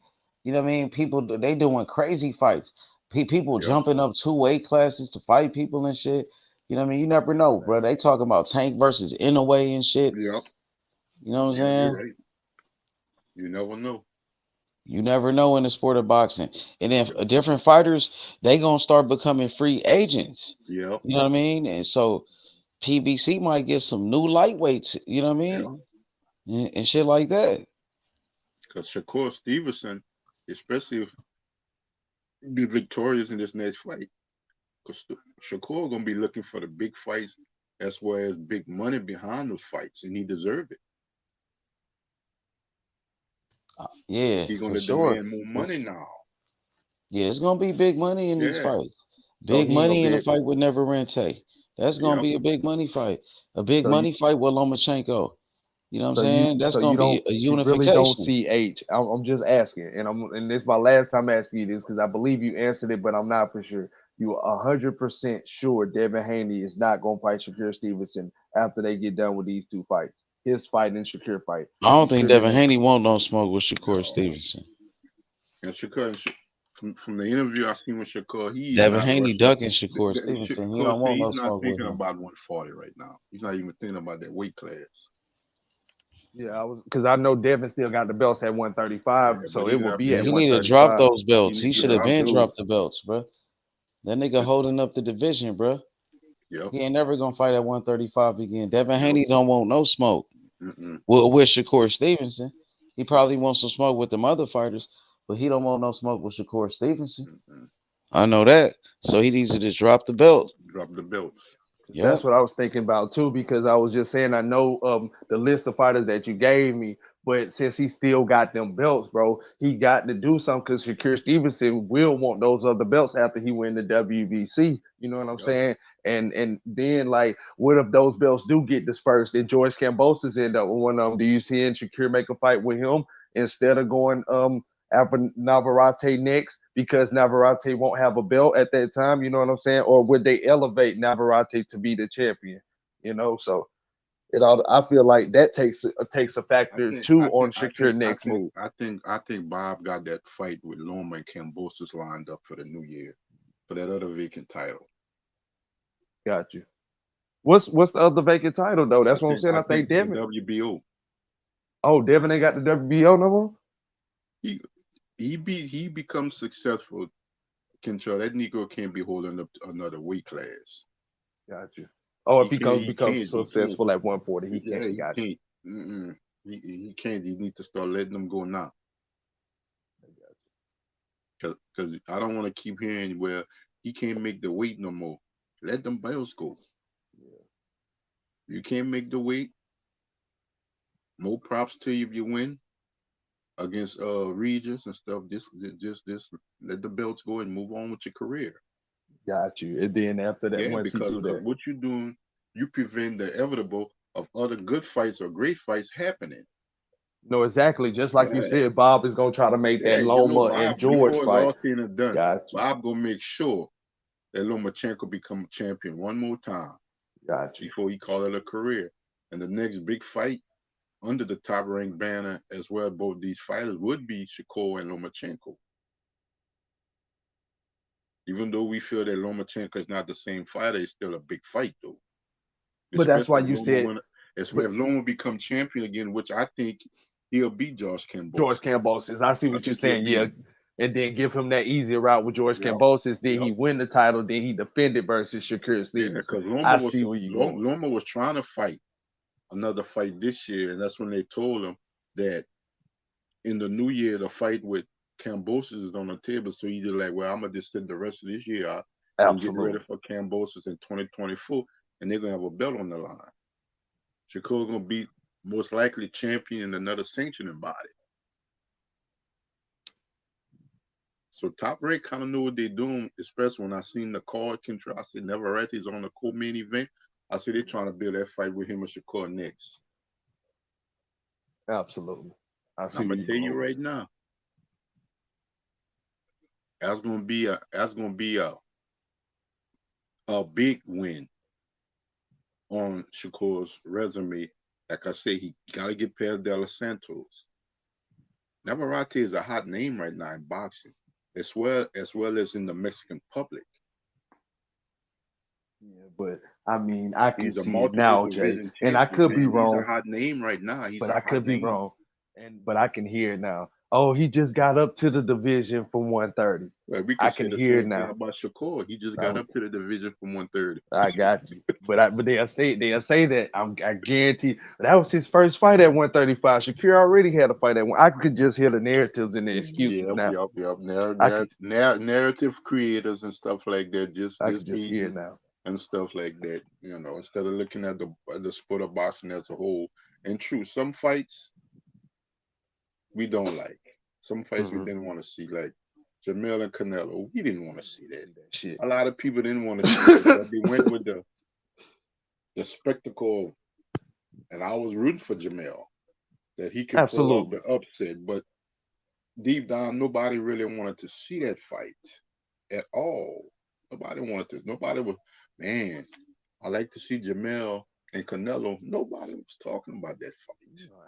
You know what I mean? People they doing crazy fights. People Yep, jumping up 2 weight classes to fight people and shit. You know what I mean? You never know, bro. They talking about Tank versus Inouye and shit. yep. You know what I'm You're saying? right. You never know. You never know in the sport of boxing. And if different fighters, they gonna start becoming free agents. Yep, You know what I mean? And so PBC might get some new lightweights. You know what I yeah. mean? And shit like that. Because Shakur Stevenson, especially if be victorious in this next fight, because Shakur gonna be looking for the big fights. That's why there's big money behind those fights, and he deserve it. Yeah, He's for gonna sure. demand more It's money now. Yeah, it's gonna be big money in these Yeah. fights. so Big he ain't gonna money in be a able. fight with Never Rente. That's gonna Yep. be a big money fight. A big So you money fight with Lomachenko. You know what I'm so you saying? That's so you gonna be don't a you really don't unification. see H. I'm just asking, and this is my last time asking you this because I believe you answered it, but I'm not for sure. You 100% sure Devin Haney is not gonna fight Shakur Stevenson after they get done with these two fights. His fight and Shakur fight. I don't You think sure you're Devin not? Haney won't no smoke with Shakur No. Stevenson. And Shakur, from the interview I seen with Shakur, he's Devin not Haney rushing. ducking Shakur Stevenson. He Shakur don't said want no he's not smoke with thinking him. about 140 right now. He's not even thinking about that weight class. Yeah, I was because I know Devin still got the belts at Yeah, 135, but so he it will got be Yeah, at he need to drop 135. those he belts. need He to should have Yeah, drop he been do. dropped the belts, bro. That nigga holding up the division, bro. Yep, He ain't never gonna fight at 135 again. Devin yep. Haney don't want no smoke. Mm-mm. With Shakur Stevenson. He probably wants some smoke with them other fighters, but he don't want no smoke with Shakur Stevenson. Mm-mm. I know that. So he needs to just drop the belt. Drop the belts. That's Yep. what I was thinking about too, because I was just saying I know the list of fighters that you gave me, but since he still got them belts, bro, he got to do something because Shakur Stevenson will want those other belts after he win the WBC. You know what I'm Yep. saying? And then like, what if those belts do get dispersed and George Kambosos end up with one of them? Do you see Shakur make a fight with him instead of going after Navarrete next because Navarrete won't have a belt at that time, you know what I'm saying? Or would they elevate Navarrete to be the champion? You know, so I feel like that takes a I factor think too I on think I Shakur think I next think move. I think Bob got that fight with Loma and Cambosos lined up for the new year for that other vacant title. Got you. What's the other vacant title though? I That's what I'm think saying. I I think think the Devin. WBO. Oh, Devin ain't got the WBO no more. He he becomes successful. Control that Negro can't be holding up another weight class. Got you. Oh, if He he can't. comes He becomes can't. He can't. successful at 140, he Yeah, can't. he Got you. can't. Mm-mm. He can't. You need to start letting them go now. Cause I don't want to keep hearing where he can't make the weight no more. Let them bells go. You can't make the weight. More props to you if you win against Regis and stuff. Just let the belts go and move on with your career. Got you. And then after that, Yeah, once he because do that, what you're doing, you prevent the inevitable of other good fights or great fights happening. No, exactly. Just like you Yeah, said, Bob is gonna try to make yeah. that You know, Loma and Bob, George before it's fight. all said and done, Got you. Bob gonna make sure that Lomachenko become a champion one more time Got you. before he call it a career. And the next big fight under the top ranked banner, as well, both these fighters would be Shakur and Lomachenko. Even though we feel that Lomachenko is not the same fighter, it's still a big fight though. But that's why Especially if you Loma said win, if Loma become champion again, which I think he'll beat George George Kambosos. Kambosos. I see I what you're think he'll saying. beat Yeah. him. And then give him that easier route with George Yep. Kambosos. Then Yep. he win the title. Then he defended versus Shakur Yeah, Stevenson. because Loma I was see where you going. Loma was trying to fight another fight this year, and that's when they told him that in the new year the fight with Kambosos is on the table. So he just like, well, I'm gonna just sit the rest of this year out and get ready Absolutely. for Kambosos in 2024, and they're gonna have a belt on the line. Shakur gonna be most likely champion in another sanctioning body. So Top Rank kind of know what they're doing, especially when I seen the card control. I said Navarrete's on the co-main event. I said they're trying to build that fight with him and Shakur next. Absolutely. I see I'm where gonna you tell you going. right now, that's gonna be a big win on Shakur's resume. Like I say, he gotta get past De Los Santos. Navarrete is a hot name right now in boxing, as well as in the Mexican public. Yeah, but I mean, I can He's a see it multiple now, Jay. division And I champion, could be man. He's a wrong, hot name right now. He's but a I hot could be name. wrong. But I can hear it now. Oh, he just got up to the division from 130. Well, we I could say can the hear it same thing now. about Shakur. He just got up to the division from 130. I got you. But they'll say that I guarantee that was his first fight at 135. Shakir already had a fight at one. I could just hear the narratives and the excuses Yep, now. yep, yep. I could Narrative creators and stuff like that, just hear it hating now. and stuff like that. You know, instead of looking at the sport of boxing as a whole. And true, some fights we don't like. Some fights we didn't want to see, like Jamel and Canelo. We didn't want to see that. Shit. A lot of people didn't want to see that, but they went with the spectacle. And I was rooting for Jamel that he could pull off Absolutely. the upset, but deep down, nobody really wanted to see that fight at all. Nobody wanted to. Nobody was, man, I like to see Jamel and Canelo. Nobody was talking about that fight.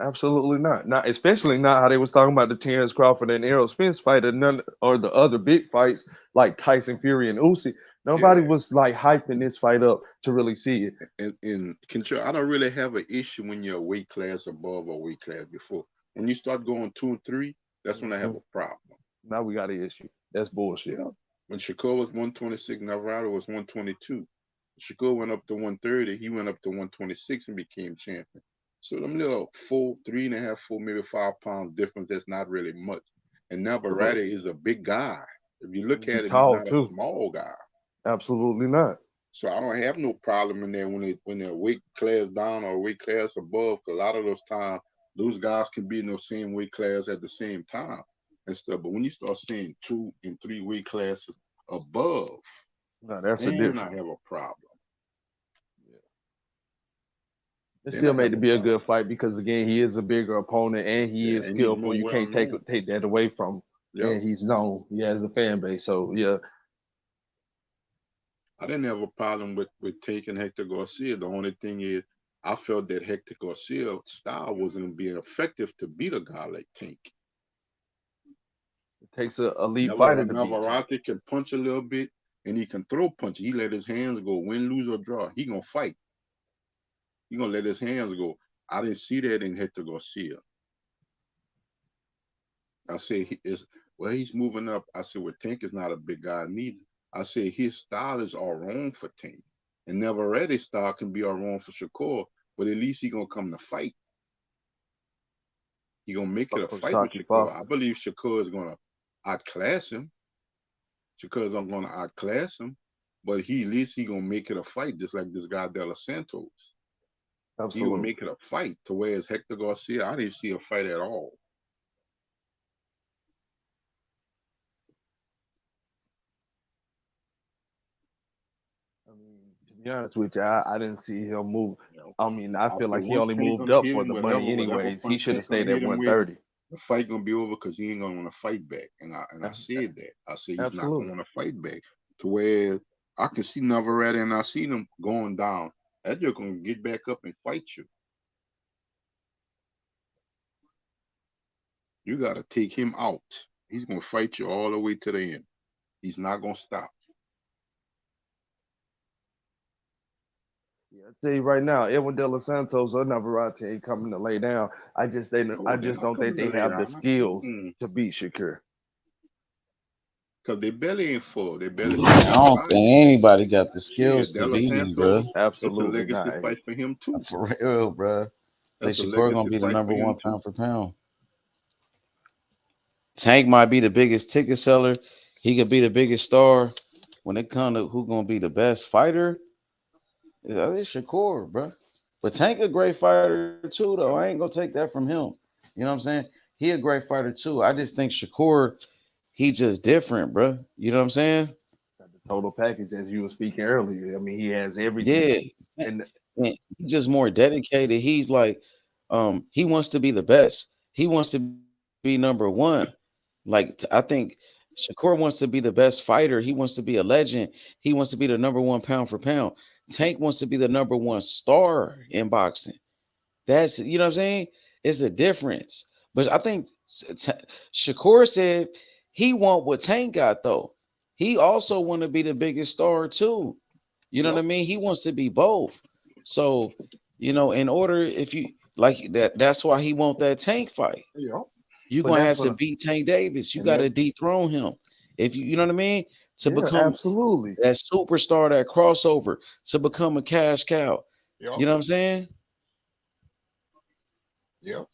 Absolutely not. Not especially not how they was talking about the Terrence Crawford and Errol Spence fight or none or the other big fights like Tyson Fury and Usyk. Nobody Yeah. was like hyping this fight up to really see it. And control, I don't really have an issue when you're a weight class above or weight class before. When you start going 2 and 3, that's when I have a problem. Now we got an issue. That's bullshit. Yeah. When Shakur was 126, Navarro was 122. Shakur went up to 130. He went up to 126 and became champion. So them little 3.5, 4, maybe 5 pounds difference, that's not really much. And Navarrete is a big guy. If you look at him, he's Tall not a too. small guy. Absolutely not. So I don't have no problem in there when they're weight class down or weight class above. Because a lot of those times, those guys can be in the same weight class at the same time and stuff. But when you start seeing 2 and 3 weight classes above, no, that's a then difference. I have a problem. It Then still I made have to a be a problem. good fight because again, he is a bigger opponent and he Yeah, is and he's skillful. more You well can't take known. that away from him. Yep. And he's known. He has a fan base. So yeah. I didn't have a problem with taking Hector Garcia. The only thing is I felt that Hector Garcia's style wasn't being effective to beat a guy like Tank. It takes a elite fighter to beat Tank. Navarrete can punch a little bit and he can throw punches. He let his hands go, win, lose, or draw. He gonna fight. He gonna let his hands go. I didn't see that in Hector Garcia. I say he's moving up. I said, well, Tank is not a big guy neither. I said his style is all wrong for Tank. And Navarrete's style can be all wrong for Shakur, but at least he gonna come to fight. He gonna make it a fight with Shakur. I believe Shakur is gonna outclass him. Shakur's gonna outclass him, but at least he gonna make it a fight, just like this guy De Los Santos. Absolutely. He will make it a fight. To whereas Hector Garcia, I didn't see a fight at all. To be honest with you, I didn't see him move. I mean, I I feel said like he once only Tank moved gonna up hit for him, the money whatever anyways. He punch should have Tank gonna stayed at hit him with, 130. the fight gonna be over because he ain't gonna want to fight back. And I said that. I said he's not gonna Absolutely. want to fight back. To where I can see Navarrete and I see them going down. That just gonna get back up and fight you. You gotta take him out. He's gonna fight you all the way to the end. He's not gonna stop. Yeah, I tell you right now, Edwin De Los Santos or Navarrete ain't coming to lay down. I No, they're just not don't think coming to they lay have the down. skills to beat Shakur. Cause their belly ain't full. Their belly I still got don't bodies. think anybody got the Shit, skills De to Los beat him, bro. Santos, that's a Absolutely legacy not. fight for him too. For real, bro. Think That's a Shakur gonna legacy be the fight for number him one too. pound for pound. Tank might be the biggest ticket seller. He could be the biggest star. When it comes to who gonna be the best fighter, it's Shakur, bro. But Tank a great fighter too, though. I ain't gonna take that from him. You know what I'm saying? He a great fighter too. I just think Shakur, he just different, bro. You know what I'm saying? Got the total package, as you were speaking earlier. I mean, he has everything. Yeah. And And he's just more dedicated. He's like, he wants to be the best. He wants to be number one. Like I think Shakur wants to be the best fighter. He wants to be a legend. He wants to be the number one pound for pound. Tank wants to be the number one star in boxing. That's you know what I'm saying. It's a difference. But I think Shakur said he want what Tank got though. He also want to be the biggest star too. You know what Yep. I mean? He wants to be both. So, in order if you like that, that's why he want that Tank fight. Yep. You're but gonna that's have to what beat Tank Davis. You and got that to dethrone him. If you know what I mean, to yeah, become absolutely. that superstar, that crossover, to become a cash cow. Yep. You know what I'm saying? Yep.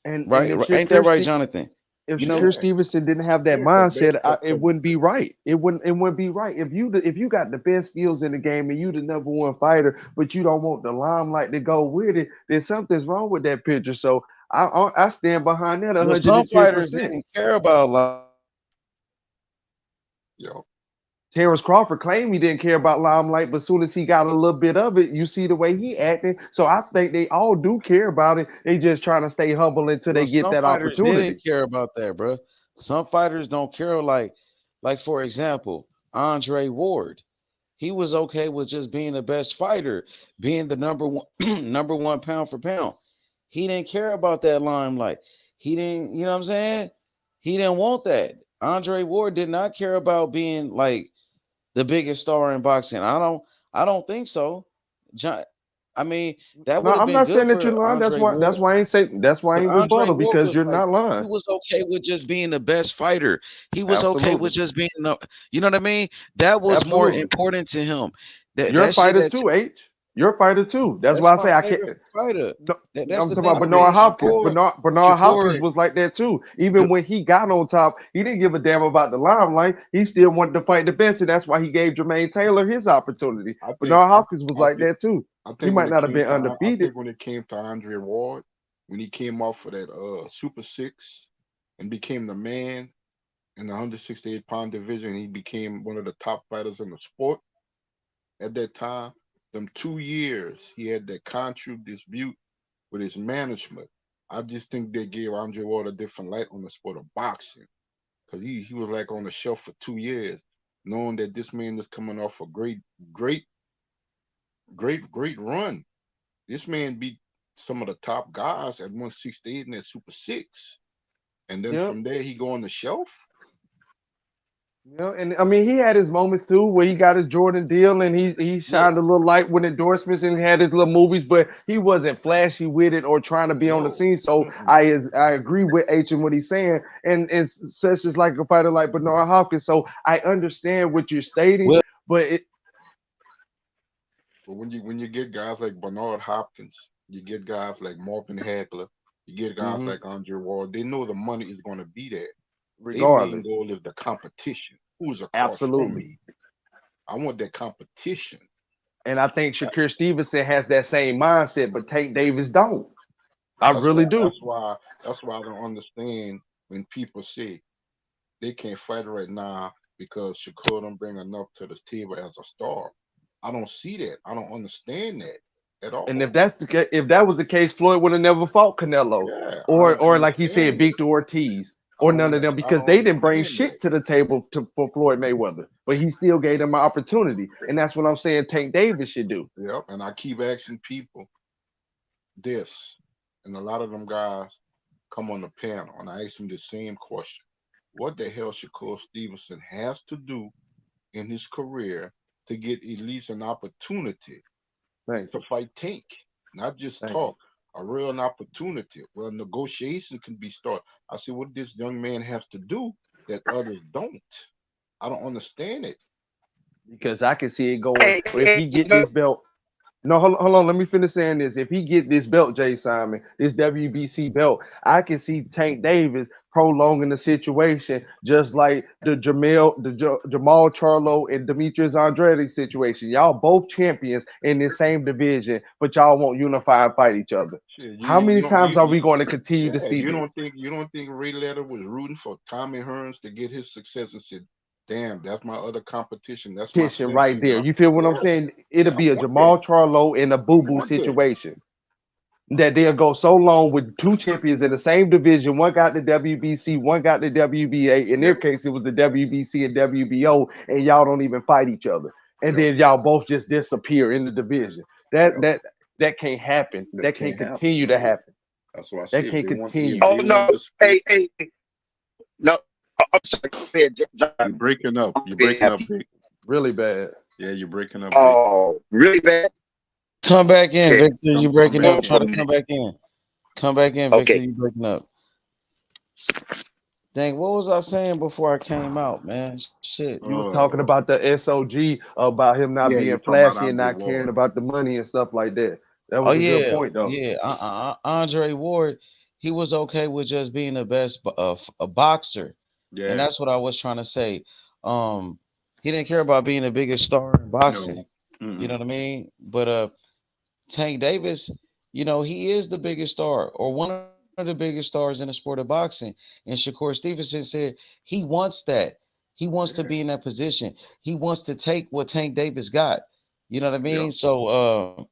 And Right? if Ain't that Shakur right, Ste- Jonathan? if You know, Shakur Yeah. Stevenson didn't have that Yeah. Cause they, mindset, cause, it cause, wouldn't be right. It wouldn't be right. If you got the best skills in the game and you the number one fighter, but you don't want the limelight to go with it, then something's wrong with that picture. So I stand behind that well, some fighters 110%. didn't care about yep. Terrence Crawford claimed he didn't care about limelight, but as soon as he got a little bit of it, you see the way he acting. So I think they all do care about it. They just trying to stay humble until well, they get some that fighters didn't opportunity. care about that, bro. Some fighters don't care. Like for example, Andre Ward. He was okay with just being the best fighter, being the number one number one pound for pound. He didn't care about that limelight. He didn't, you know what I'm saying? He didn't want that. Andre Ward did not care about being like the biggest star in boxing. I don't think so. John, I mean, that No, would have I'm been not good saying that you're for lying. Andre That's Ward. why I ain't say that's why I But ain't Andre rebuttal Ward because was you're like, not he lying. was okay with just being the best fighter. He was okay with Absolutely. just being, you know what I mean? That was more Absolutely. important to him. That You're a that shit fighter that too, H. You're a fighter too. That's that's why I my say I can't. favorite fighter. No, That's I'm the talking thing about with Bernard me. Hopkins. Shakur, Bernard Hopkins Shakur, was like that too. Even when he got on top, he didn't give a damn about the limelight. He still wanted to fight the best, and that's why he gave Jermaine Taylor his opportunity. I think, Bernard I, Hopkins was I like think, that too. I He think when might it not have came been to, I undefeated. think when it came to Andre Ward, when he came off for that Super Six and became the man in the 168-pound division, he became one of the top fighters in the sport at that time. Them 2 years he had that contract dispute with his management. I just think they gave Andre Ward a different light on the sport of boxing because he was like on the shelf for 2 years, knowing that this man is coming off a great run. This man beat some of the top guys at 168 in that Super Six, and then Yep. from there he go on the shelf. And I mean, he had his moments too where he got his Jordan deal and he Yeah, shined a little light with endorsements and had his little movies, but he wasn't flashy with it or trying to be on the no, scene. So I agree with H and what he's saying, and such as like a fighter like Bernard Hopkins. So I understand what you're stating, well, but it but when you get guys like Bernard Hopkins, you get guys like Marvin Hagler, you get guys mhm, like Andre Ward. They know the money is going to be there. Their main regardless, goal is the competition. Who's across from absolutely. me? I want that competition. And I think Shakur Stevenson has that same mindset, but Tank Davis don't. I That's why. really do. That's why. That's why I don't understand when people say they can't fight right now because Shakur don't bring enough to the table as a star. I don't see that. I don't understand that at all. And if that was the case, Floyd would have never fought Canelo, Yeah, I or don't like he said, understand it. Victor Ortiz, I or don't none of them, I because don't they didn't bring understand shit that. to the table for Floyd Mayweather, but he still gave them an opportunity, and that's what I'm saying. Tank Davis should do. Yep. And I keep asking people this, and a lot of them guys come on the panel, and I ask them the same question: what the hell Shakur Stevenson has to do in his career to get at least an opportunity to fight Tank? Not just talk, a real opportunity. Well, negotiation can be started. I see what this young man has to do that others don't. I don't understand it. Because I can see it going. If he get this belt, no, hold on. Let me finish saying this. If he get this belt, Jay Simon, this WBC belt, I can see Tank Davis prolonging the situation, just like the Jamal Charlo and Demetrius Andrade situation. Y'all both champions in the same division, but y'all won't unify and fight each other. Shit, How many don't times are we going to continue to see you this? don't think Ray Letter was rooting for Tommy Hearns to get his success and said, damn, that's my other competition. That's my Right there. You feel what I'm saying? It'll be a Jamal Charlo and a Boo Boo situation. That they'll go so long with two champions in the same division. One got the WBC, one got the WBA. In their case, it was the WBC and WBO, and y'all don't even fight each other. And then y'all both just disappear in the division. That can't happen. That can't continue to happen. That's why I that can't continue. Oh no! Hey, no! I'm sorry. You're breaking up. You're breaking up big. Really bad. Yeah, you're breaking up. Oh, really bad. Come back in, Okay. Victor. You breaking up. Try to come back in. Come back in, Victor. Okay. You breaking up. Dang, what was I saying before I came out, man? Shit. You was talking about the SOG, about him not being flashy and not caring about the money and stuff like that. That was a good point, though. Yeah. Andre Ward, he was okay with just being the best a boxer. Yeah. And that's what I was trying to say. He didn't care about being the biggest star in boxing. No. You know what I mean? But Tank Davis, you know, he is the biggest star or one of the biggest stars in the sport of boxing. And Shakur Stevenson said he wants that. He wants to be in that position. He wants to take what Tank Davis got. You know what I mean? So,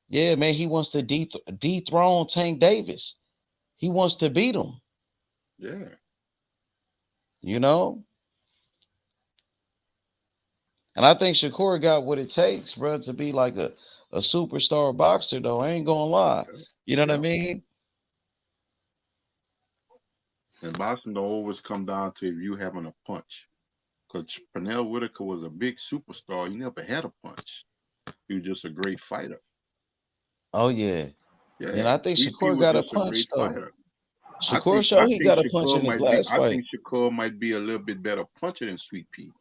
yeah, man, he wants to dethrone Tank Davis. He wants to beat him. Yeah. You know? And I think Shakur got what it takes, bro, to be like a superstar boxer, though. I ain't gonna lie. You know what I mean? And boxing don't always come down to if you having a punch. Because Pernell Whitaker was a big superstar. He never had a punch. He was just a great fighter. Oh, yeah. Yeah. And I think Shakur got a punch, though. Shakur I he got a punch in his last fight. I think Shakur might be a little bit better puncher than Sweet Pea.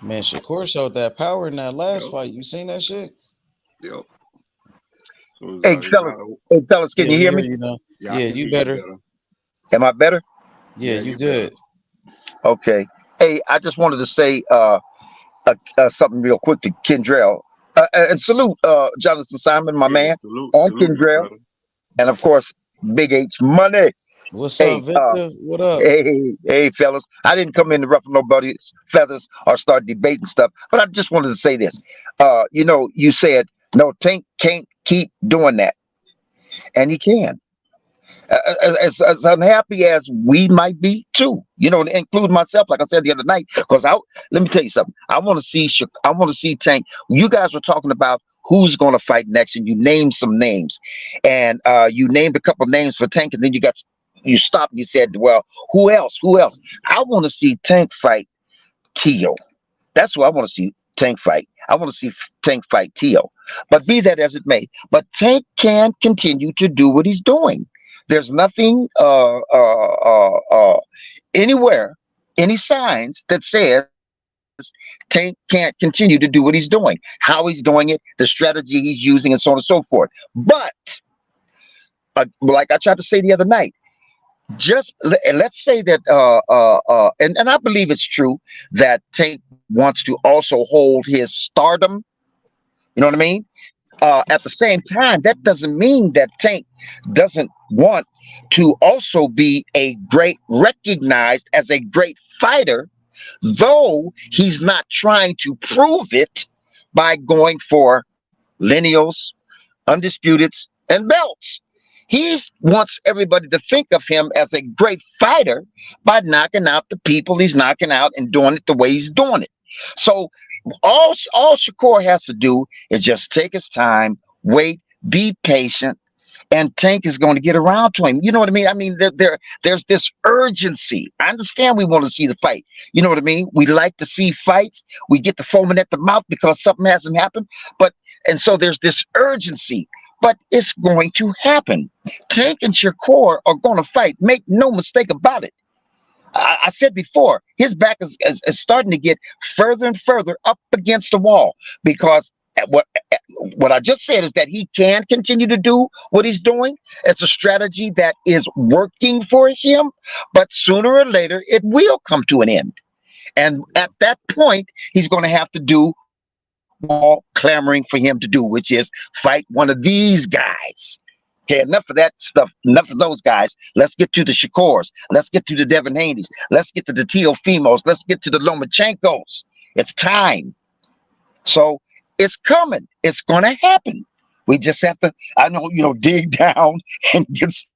Man, Shakur showed that power in that last fight. You seen that shit? Yep. So Hey, fellas, can you hear me? You know? Yeah, you better. Am I better? Yeah, you good. Okay. Hey, I just wanted to say something real quick to Kendrell. And salute Jonathan Simon, my man, and Kendrell. And of course, Big H Money. What's up, Victor? What up? Hey, fellas. I didn't come in to ruffle nobody's feathers or start debating stuff, but I just wanted to say this. You know, you said, no, Tank can't keep doing that. And he can. As unhappy as we might be too, you know, to include myself, like I said the other night, because let me tell you something. I want to see Tank. You guys were talking about who's going to fight next, and you named some names, and you named a couple names for Tank, and then you stopped and you said, well, who else? I want to see Tank fight Tio. That's who I want to see Tank fight. I want to see Tank fight Tio. But be that as it may, but Tank can continue to do what he's doing. There's nothing anywhere, any signs that says Tank can't continue to do what he's doing, how he's doing it, the strategy he's using, and so on and so forth. But like I tried to say the other night, let's say that and I believe it's true that Tank wants to also hold his stardom. You know what I mean? At the same time, that doesn't mean that Tank doesn't want to also be recognized as a great fighter though he's not trying to prove it by going for lineals, undisputeds, and belts. He wants everybody to think of him as a great fighter by knocking out the people he's knocking out and doing it the way he's doing it. So all Shakur has to do is just take his time, wait, be patient, and Tank is going to get around to him. You know what I mean? I mean, there's this urgency. I understand we want to see the fight. You know what I mean? We like to see fights. We get the foaming at the mouth because something hasn't happened. And so there's this urgency, but it's going to happen. Tank and Shakur are going to fight. Make no mistake about it. I said before, his back is starting to get further and further up against the wall because what I just said is that he can continue to do what he's doing. It's a strategy that is working for him, but sooner or later it will come to an end. And at that point, he's going to have to do all clamoring for him to do, which is fight one of these guys. Okay, enough of that stuff. Enough of those guys. Let's get to the Shakurs. Let's get to the Devin Haney's. Let's get to the Teofimos. Let's get to the Lomachenkos. It's time. So it's coming. It's going to happen. We just have to, dig down and just,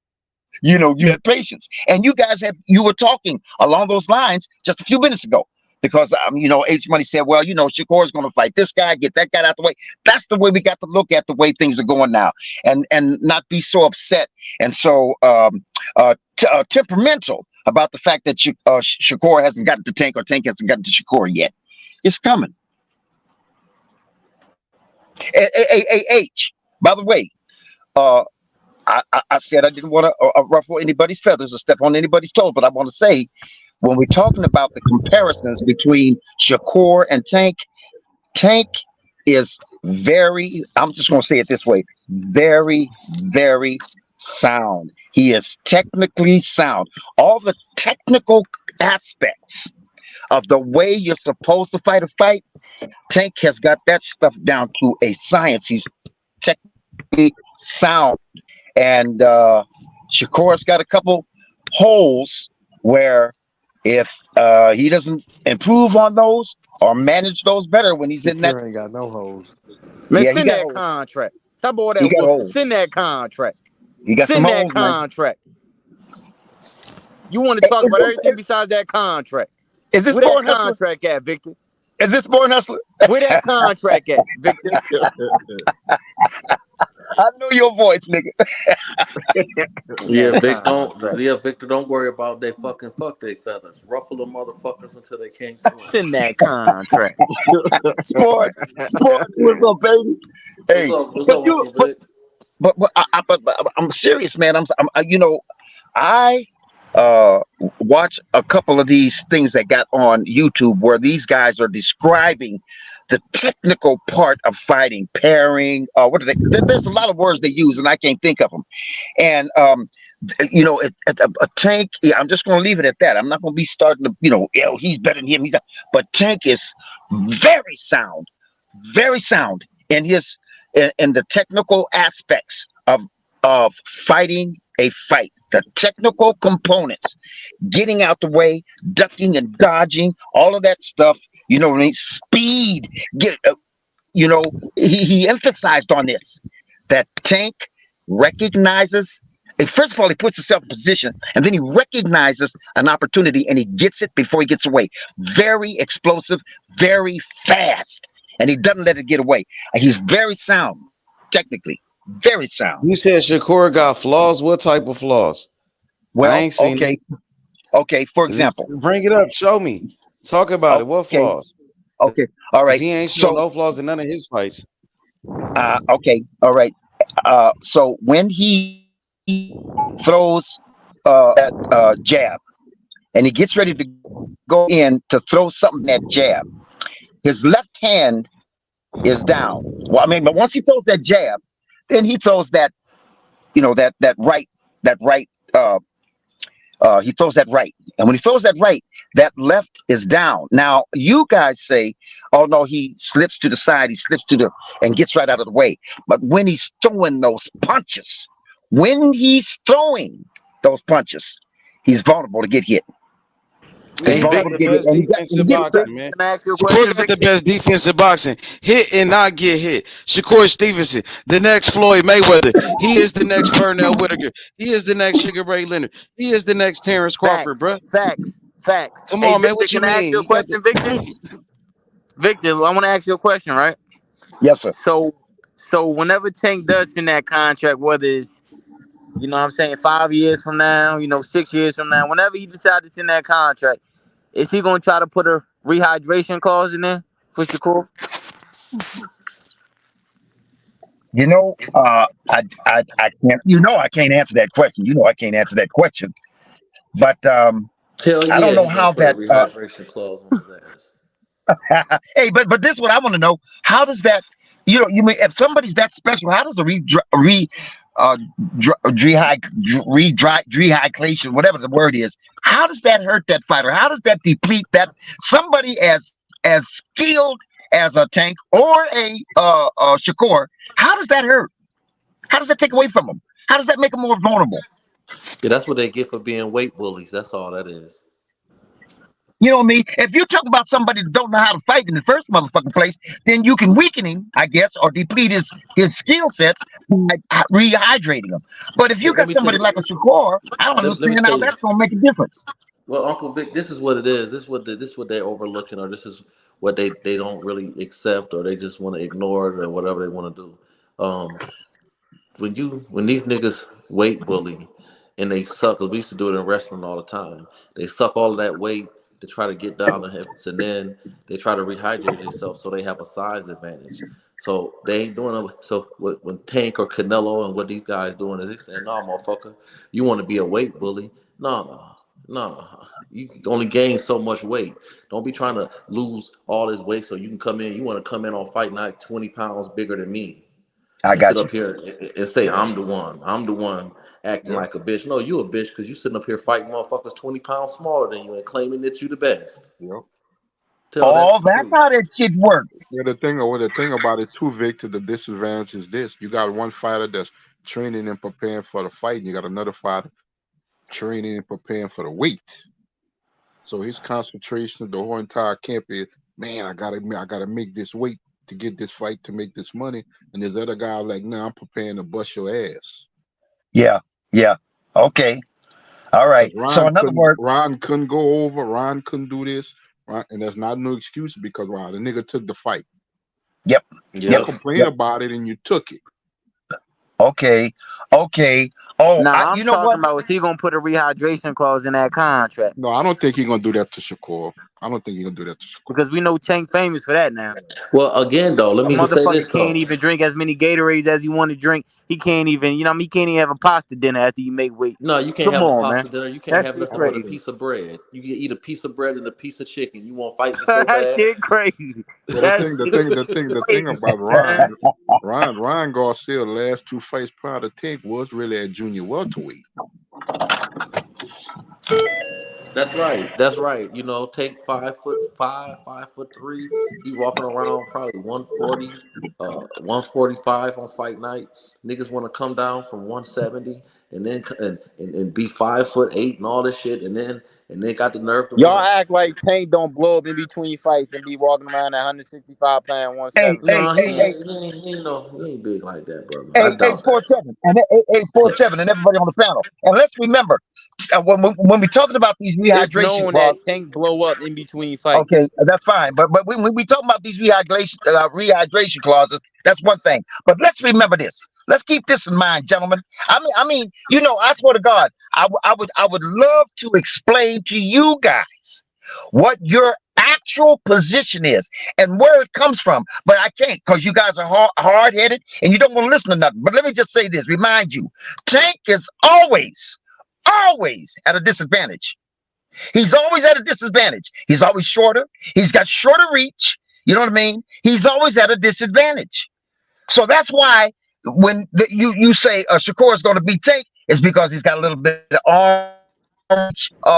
you have patience. And you guys you were talking along those lines just a few minutes ago. Because H Money said, well, Shakur is going to fight this guy, get that guy out the way. That's the way we got to look at the way things are going now, and not be so upset and so temperamental about the fact that Shakur hasn't gotten to Tank or Tank hasn't gotten to Shakur yet. It's coming. H. By the way, I said I didn't want to ruffle anybody's feathers or step on anybody's toes, but I want to say, when we're talking about the comparisons between Shakur and Tank, Tank is I'm just going to say it this way, very, very sound. He is technically sound. All the technical aspects of the way you're supposed to fight a fight, Tank has got that stuff down to a science. He's technically sound. And Shakur's got a couple holes where if he doesn't improve on those or manage those better when he's in that, ain't got no holes. Man, yeah, send that contract. Stop all that wolf. Send that contract. He got send some that holes, contract. You want to talk about everything besides that contract? Is this Where Born that Hustler? contract at, Victor? Is this Born Hustler? Where that contract at, Victor? I know your voice, nigga. Victor, don't worry about they fucking fuck they feathers. Ruffle the motherfuckers until they can't swim. Send that contract. Sports, what's up, baby? Hey, what's up, but I'm serious, man. I watch a couple of these things that got on YouTube where these guys are describing the technical part of fighting, pairing. There's a lot of words they use, and I can't think of them. And a Tank. Yeah, I'm just going to leave it at that. I'm not going to be starting to, he's better than him. But Tank is very sound in the technical aspects of fighting a fight. The technical components, getting out the way, ducking and dodging, all of that stuff. You know what I mean? Speed. He emphasized on this, that Tank recognizes. First of all, he puts himself in position, and then he recognizes an opportunity, and he gets it before he gets away. Very explosive, very fast, and he doesn't let it get away. He's very sound, technically. Very sound. You said Shakur got flaws. What type of flaws? Well, I ain't seen okay. For example, bring it up. Show me. Talk about it. What flaws? Okay. All right. He ain't showing no flaws in none of his fights. Okay. All right. So when he throws that jab, and he gets ready to go in to throw something that jab, his left hand is down. Well, but once he throws that jab, then he throws that, that right. He throws that right, and when he throws that right, that left is down. Now you guys say, "Oh no, he slips to the side, and gets right out of the way." But when he's throwing those punches, he's vulnerable to get hit. It's He got possible to the get it, best and defense he in gets that. boxing, man. Can I ask you a Shakur question, got the Victor? best defensive boxing. Hit and not get hit. Shakur Stevenson, the next Floyd Mayweather. He is the next Pernell Whitaker. He is the next Sugar Ray Leonard. He is the next Terrence Crawford, Facts, bro. facts, facts. Come Hey, on, man. Victor, What you can I ask mean? you a He got the. question, Victor? Victor, I want to ask you a question, right? Yes, sir. So whenever Tank does in that contract, whether it's, you know what I'm saying, 5 years from now, 6 years from now, whenever he decides to send that contract, is he going to try to put a rehydration clause in there for Shakur? I can't. I can't answer that question. I can't answer that question. But Hell I don't yeah, know he gonna how put a that. rehydration clause on his ass. Hey, but this is what I want to know. How does that? You mean if somebody's that special? How does a rehydration, whatever the word is, how does that hurt that fighter? How does that deplete that somebody as skilled as a Tank or a Shakur? How does that hurt? How does that take away from them? How does that make them more vulnerable? Yeah, that's what they get for being weight bullies. That's all that is. You know what I mean? If you talk about somebody that don't know how to fight in the first motherfucking place, then you can weaken him, I guess, or deplete his skill sets by rehydrating him. But if you Let got me tell somebody you. like a Shakur, I don't Let me understand tell how you. that's gonna make a difference. Well, Uncle Vic, this is what it is. This is what they're overlooking, or this is what they don't really accept, or they just want to ignore it, or whatever they want to do. When these niggas weight bully and they suck, 'cause we used to do it in wrestling all the time. They suck all of that weight to try to get down the hips, and then they try to rehydrate themselves so they have a size advantage. So they ain't doing it. So when Tank or Canelo and what these guys doing is they saying, "No, motherfucker, you want to be a weight bully? No, no. You can only gain so much weight. Don't be trying to lose all this weight so you can come in. You want to come in on fight night 20 pounds bigger than me." I And sit got you. up here and say I'm the one. I'm the one acting Yep. like a bitch. No, you a bitch because you sitting up here fighting motherfuckers 20 pounds smaller than you and claiming that you the best. Yep. Tell that Oh, to the that's truth. how that shit works. Yeah, the thing about it too, Victor, the disadvantage is this: you got one fighter that's training and preparing for the fight, and you got another fighter training and preparing for the weight. So his concentration, the whole entire camp is, man, I gotta make this weight to get this fight to make this money. And there's other guy like, nah, I'm preparing to bust your ass. Yeah, yeah. Okay. All right. Because So in other words, Ryan couldn't go over, Ryan couldn't do this, right? And there's not no excuse because the nigga took the fight. yep, You yep, Yep. complain yep. about it and you took it. Okay, okay. Oh, Nah, I'm you know talking what? about, is he gonna put a rehydration clause in that contract? No, I don't think he's gonna do that to Shakur. I don't think he's gonna do that to Shakur. Because we know Tank famous for that now. Well, again though, let A me just say motherfucker this can't though. even drink as many Gatorades as he want to drink. He can't even, he can't even have a pasta dinner after you make weight. No, you can't Come have a on, man. pasta dinner. You can't That have shit nothing but a crazy. piece of bread. You can eat a piece of bread and a piece of chicken. You won't fight me so That bad. shit crazy. Well, That shit the thing crazy, about man. Ryan Garcia, last two fights prior to Tank was really at junior welterweight. That's right. That's right. Take 5'5", 5'3". He walking around probably 140, 145 on fight night. Niggas want to come down from 170 and then and be 5'8" and all this shit, and then got the nerve to Y'all want to. act like Tank don't blow up in between fights and be walking around at 165 pound Hey, 170. hey, No, he hey, hey, ain't. He ain't big like that, brother. I hey, doubt that. Sports 7, and Sports 7, and everybody on the panel. And let's remember, when we're talking about these It's rehydration known that clauses, Tank blow up in between fights. okay, that's fine. But when we talk about these rehydration clauses, that's one thing. But let's remember this. Let's keep this in mind, gentlemen. I mean, I swear to God, I would love to explain to you guys what your actual position is and where it comes from. But I can't because you guys are hard-headed and you don't want to listen to nothing. But let me just say this, remind you, Tank is always at a disadvantage. He's always at a disadvantage. He's always shorter. He's got shorter reach. You know what I mean? He's always at a disadvantage. So that's why when you say Shakur is going to beat Tank, it's because he's got a little bit of arm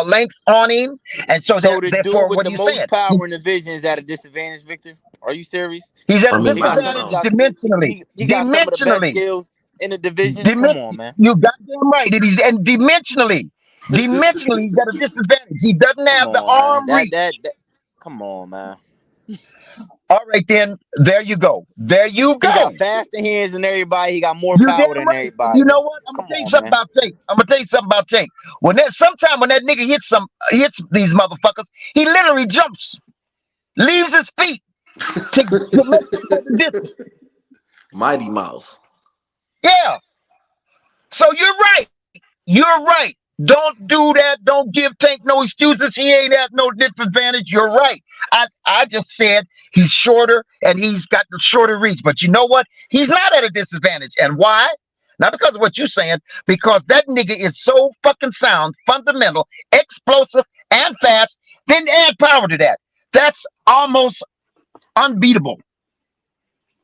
length on him, and so So the dude therefore, with what the are you saying? most power in the division is at a disadvantage, Victor? Are you serious? He's at I a mean, He I got don't some. He disadvantage know. got dimensionally. he got some of the best Dimensionally. skills in the division. Come on, man. You goddamn right. It is, and dimensionally. Dimensionally, he's at a disadvantage. He doesn't Come have the on, man. arm reach. Come on, man. All right, then. There you go. There you He got go. faster hands than everybody. He got more You power damn than right. And everybody, you know bro. what? I'm gonna Come tell you on, something man. about Tank. When that nigga hits these motherfuckers, he literally jumps, leaves his feet to make up for the distance. Mighty Mouse. Yeah. So you're right. You're right. Don't do that. Don't give Tank no excuses. He ain't at no disadvantage. You're right. I just said he's shorter and he's got the shorter reach. But you know what? He's not at a disadvantage. And why? Not because of what you're saying, because that nigga is so fucking sound, fundamental, explosive, and fast. Then add power to that. That's almost unbeatable.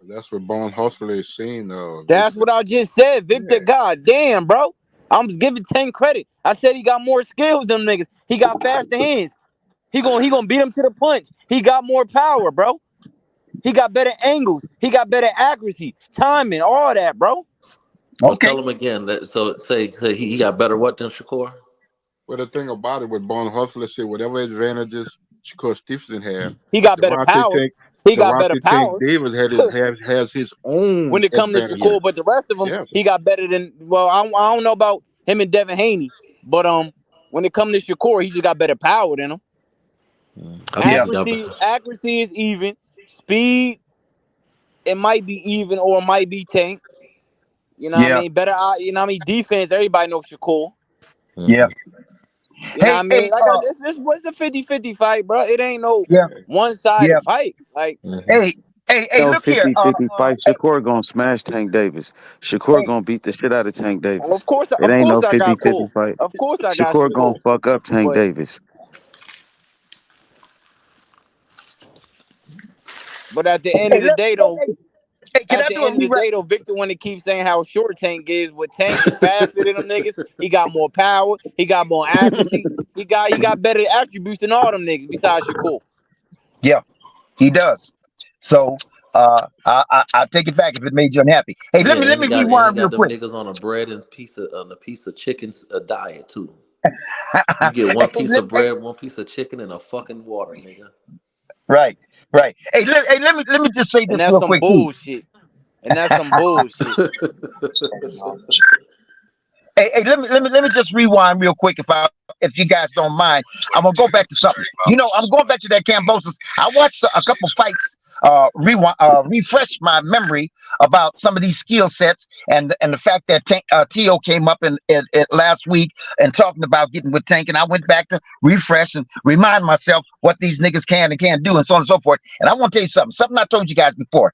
That's what Bone Hustler is saying. That's what I just said, Victor. God damn, bro. I'm just giving Tank credit. I said he got more skills than them niggas. He got faster hands. He gonna beat him to the punch. He got more power, bro. He got better angles. He got better accuracy, timing, all that, bro. Well, tell him again. So say he got better what than Shakur? Well, the thing about it, with Bone Hustler said, whatever advantages Shakur Stevenson had, He got better power. He got better power. Davis has his own when it comes to advantage. Shakur, but the rest of them, he got better than. Well, I don't know about him and Devin Haney, but when it comes to Shakur, he just got better power than him. Accuracy is even. Speed, it might be even or it might be Tank. You know what I mean? Better, you know what I mean? Defense, everybody knows Shakur. Yeah. You know what I mean? Like it's a 50-50 fight, bro. It ain't no one-sided fight. Like, hey, look here. 50-50 fight. Shakur gonna smash Tank Davis. Shakur gonna beat the shit out of Tank Davis. Of course It ain't no I got 50-50 Cole. fight. Of course I got Shakur gonna Shakur. fuck up Tank But- Davis. But at the end of the day, though, Victor, when it keeps saying how short Tank is, but Tank is faster than them niggas. He got more power. He got more accuracy. He got better attributes than all them niggas besides Shakur. Yeah, he does. So I take it back if it made you unhappy. Hey, let me rewind real quick. Niggas on a bread and a piece of chicken's diet too. You get one piece of bread, one piece of chicken, and a fucking water, nigga. Right. Hey, let me just say this real quick. Bullshit. And that's some bullshit. Hey, let me just rewind real quick if you guys don't mind. I'm gonna go back to something. I'm going back to that Cambosis. I watched a couple fights, refresh my memory about some of these skill sets and the fact that T.O. came up in last week and talking about getting with Tank, and I went back to refresh and remind myself what these niggas can and can't do, and so on and so forth. And I want to tell you something I told you guys before,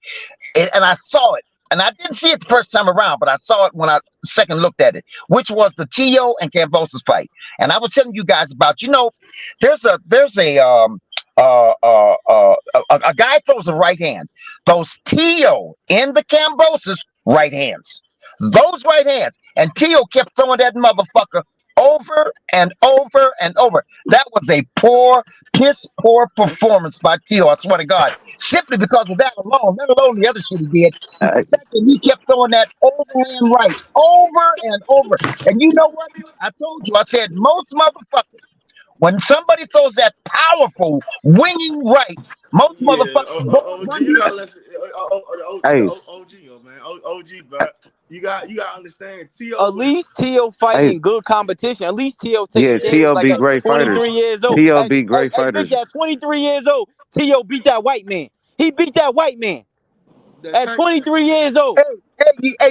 and I saw it. And I didn't see it the first time around, but I saw it when I second looked at it, which was the T.O. and Cambosis fight. And I was telling you guys about, there's a guy throws a right hand. Those T.O. in the Cambosis right hands. Those right hands. And T.O. kept throwing that motherfucker over and over and over. That was a piss poor performance by T.O. I swear to God. Simply because of that alone, let alone the other shit he did. The fact that he kept throwing that overhand right over and over. And you know what? I told you, I said, most motherfuckers, when somebody throws that powerful winging right, most motherfuckers OG, you gotta listen. OG, man. OG, bro. You got to understand. T.O. At least T.O. fighting good competition. At least T.O. taking chances. T.O. Like beat at great 23 fighters. years old. T.O. beat great fighters. Vic, at 23 years old, T.O. beat that white man. He beat that white man. At 23 years old. Hey,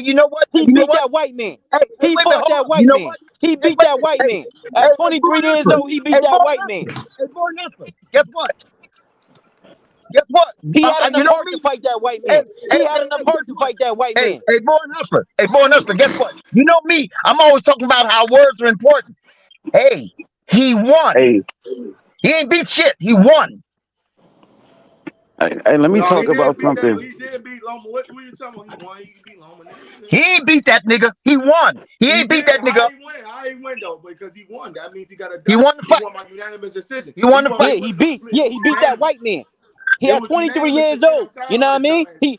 you know what? He beat that white man. He fought that white man. He beat that white man. At 23 years old, he beat that white man. Hey, boy, guess what? Guess what? He had enough heart to fight that white man. He had enough heart to fight that white man. Hey, Born Hustler. Hey, Born Hustler, guess what? You know me. I'm always talking about how words are important. Hey, he won. Hey. He ain't beat shit. He won. Hey, let me talk about something. He did beat Loma. What were you talking about? He won. He beat Loma. He ain't beat that nigga. He won. He ain't beat that nigga. How he win though? Because he won. That means he got a. He won the fight. He won by unanimous decision. He won the fight. Yeah, he beat that white man. He had 23 years old. You know what I mean? He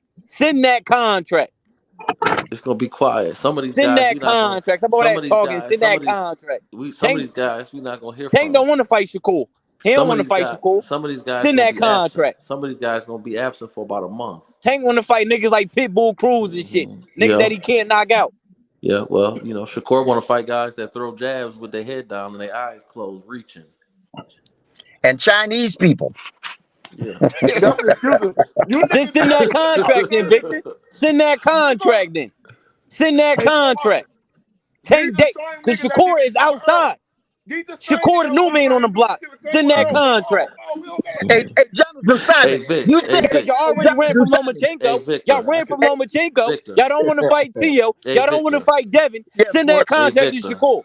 contract. Send that contract. It's gonna be quiet. Some of these Send guys that we not gonna. contract. Stop all Some of that these talking. guys. Send Some of that these. contract. Some of Tank these guys we not gonna hear Tank from. don't want to fight Shakur. He don't Some of want to these fight guys. Shakur. Some of these guys Send gonna that be absent. contract. Some of these guys gonna be absent for about a month. Tank want to fight niggas like Pitbull Cruz and shit. Niggas Yeah. that he can't knock out. Yeah. Well, Shakur want to fight guys that throw jabs with their head down and their eyes closed, reaching. And Chinese people. Yeah. That's the excuse. You Then niggas send that contract then, Victor. Send that contract then. Send that contract. Tank Day. Because Shakur is outside. Shakur the new man on the block. Send that contract. Hey, Jonathan Simon. Hey, Vic. You Hey, said Vic. Because y'all already ran from Lomachenko. Hey, Victor. Y'all ran from Lomachenko. Victor. Y'all don't want to fight Tio. Hey, Y'all don't want to Victor. fight Devin. Yeah, Send boy. that Hey, contract to Victor. Shakur.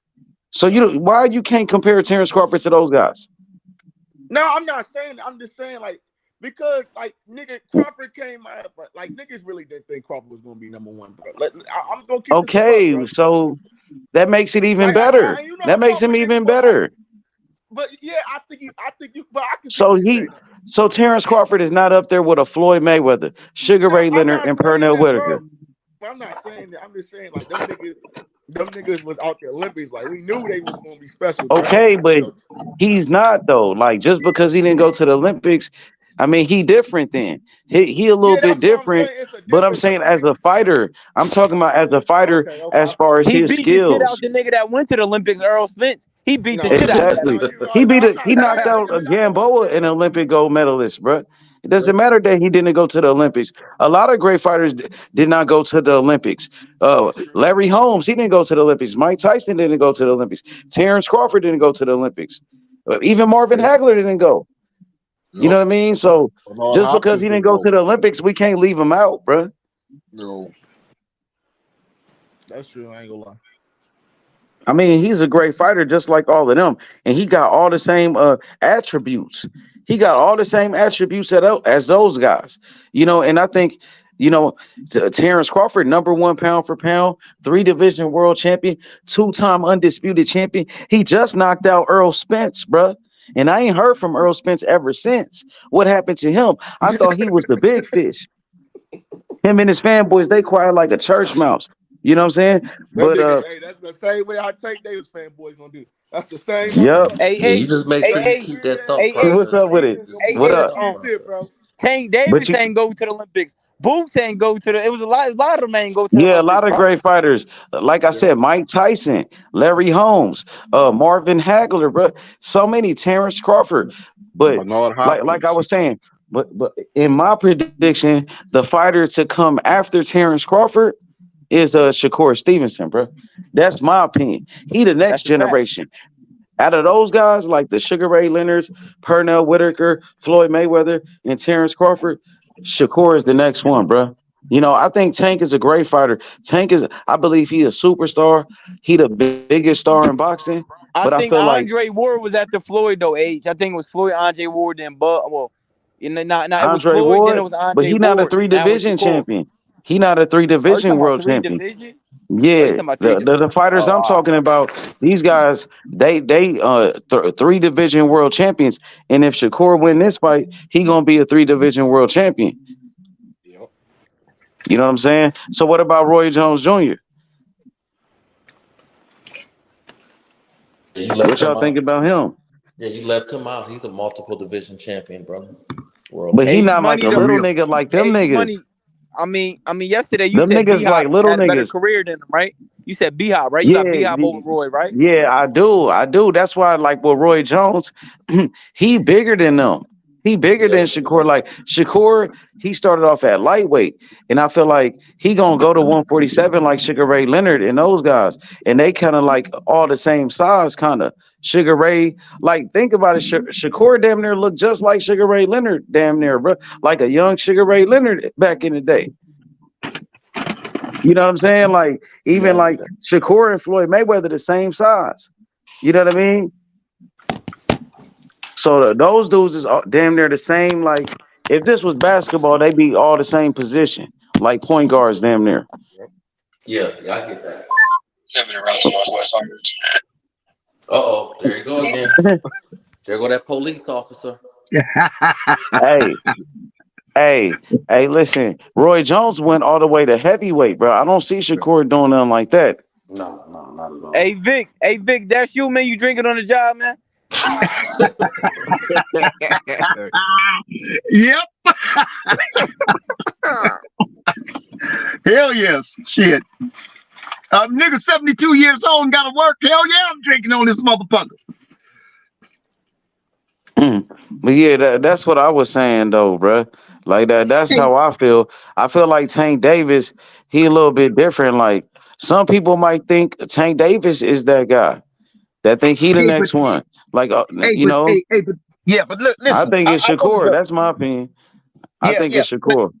So why you can't compare Terrence Crawford to those guys? No, I'm not saying. I'm just saying like because like nigga Crawford came out, but like niggas really didn't think Crawford was gonna be number one, bro. I'm gonna keep this up, Okay, bro. so that makes it even Like, better. you know That makes him Crawford didn't, even better. but yeah, I think you. But I can see what you're saying. So Terrence Crawford is not up there with a Floyd Mayweather, Sugar Ray I'm Leonard, not and saying Pernell that, bro. Whitaker. But I'm not saying that. I'm just saying like them niggas was out the Olympics. Like we knew they was gonna be special, bro. Okay, but he's not though. Like just because he didn't go to the Olympics, I mean, he different then. He a little Yeah, bit that's what I'm different. saying. It's a But I'm difference, but saying as a fighter, I'm talking about as a fighter okay, as I feel far you. as He his beat the shit out skills. the nigga that went to the Olympics, Earl Spence. He beat the No, shit out no, that Exactly. no, nigga. you're right. No, I'm He not knocked saying out that. Gamboa, an Olympic gold medalist, bro. It doesn't matter that he didn't go to the Olympics. A lot of great fighters did not go to the Olympics. Larry Holmes, he didn't go to the Olympics. Mike Tyson didn't go to the Olympics. Terrence Crawford didn't go to the Olympics. Even Marvin Yep. Hagler didn't go. You know Yep. what I mean? So Bernard just because Hopkins he didn't didn't go go. to the Olympics, we can't leave him out, bro. No. That's true. I ain't gonna lie. I mean, he's a great fighter, just like all of them, and he got all the same attributes. He got all the same attributes as those guys, And I think, Terrence Crawford, #1 pound for pound, 3 division world champion, 2-time undisputed champion. He just knocked out Earl Spence, bruh. And I ain't heard from Earl Spence ever since. What happened to him? I thought he was the big fish. Him and his fanboys, they quiet like a church mouse. You know what I'm saying? That But nigga, hey, that's the same way I Tank Davis fanboys gonna do. That's the same yep. motherfucker. Hey, Yeah, you hey, just make sure hey, you Same hey, keep weird that ass thought hey, shit. hey, What's process. up with it? Just hey, keep What hey, that up? thought Shit, process. bro. Tank But Davis you, ain't go to the Olympics. Boots ain't go to the. It was a lot of them ain't go to the yeah, a Olympics, lot of bro. great fighters. Like I Yep. said, Mike Tyson, Larry Holmes, Marvin Hagler, bro. So many, Terrence Crawford. But Bernard like I Hopkins. was saying, but in my prediction, the fighter to come after Terrence Crawford is Shakur Stevenson, bro. That's my opinion. He the next That's a fact. generation. Out of those guys, like the Sugar Ray Leonards, Pernell Whitaker, Floyd Mayweather, and Terrence Crawford, Shakur is the next one, bro. I think Tank is a great fighter. I believe he a superstar. He the biggest star in boxing. I But I think feel like Andre Ward was after Floyd though. Age. I think it was Floyd, Andre Ward, then Well, it was Andre Floyd, then it Ward, was but Andre he not a Ward. three Now it's division Shakur. champion. He not a three Oh, you division talking about world three champion. division? Oh, you Yeah, talking about three the division? fighters Oh, I'm all right. talking about, these guys, they 3 division world champions. And if Shakur win this fight, he gonna be a 3 division world champion. Yep. You know what I'm saying? So what about Roy Jones Jr.? Yeah, you What left y'all him think out. about him? Yeah, you left him out. He's a multiple division champion, brother. World But he Age not like money a though. little nigga like them Age niggas. money. Yesterday you Them said niggas B like Hop little had a better niggas. career than him, right? You said B Hop, right? You got B Yeah, Hop over Roy, right? yeah, I do. I do. That's why, like with Roy Jones, he bigger than them. He bigger Yeah. than Shakur. Like Shakur, he started off at lightweight, and I feel like he gonna go to 147 like Sugar Ray Leonard and those guys, and they kind of like all the same size, kind of. Sugar Ray, like think about it, Shakur damn near looked just like Sugar Ray Leonard, damn near, bro, like a young Sugar Ray Leonard back in the day. You know what I'm saying? Like even Yeah. like Shakur and Floyd Mayweather the same size. You know what I mean? So those dudes is damn near the same. Like if this was basketball, they'd be all the same position, like point guards, damn near. Yeah, I get that. Uh-oh, there you go again. There go that police officer. Hey, hey, listen. Roy Jones went all the way to heavyweight, bro. I don't see Shakur doing nothing like that. No, not at all. Hey Vic, that's you, man. You drinking on the job, man? Yep. Hell yes. Shit. Nigga 72 years old and gotta work. Hell yeah, I'm drinking on this motherfucker. But yeah, that's what I was saying though, bro. Like that's Hey, how I feel. I feel like Tank Davis, he a little bit different. Like some people might think Tank Davis is that guy that think he the hey, but next one. Like hey, you but know, hey, hey, but yeah, but look, I listen. think it's I wanted Shakur. to, That's my opinion. I yeah, think yeah. it's Shakur.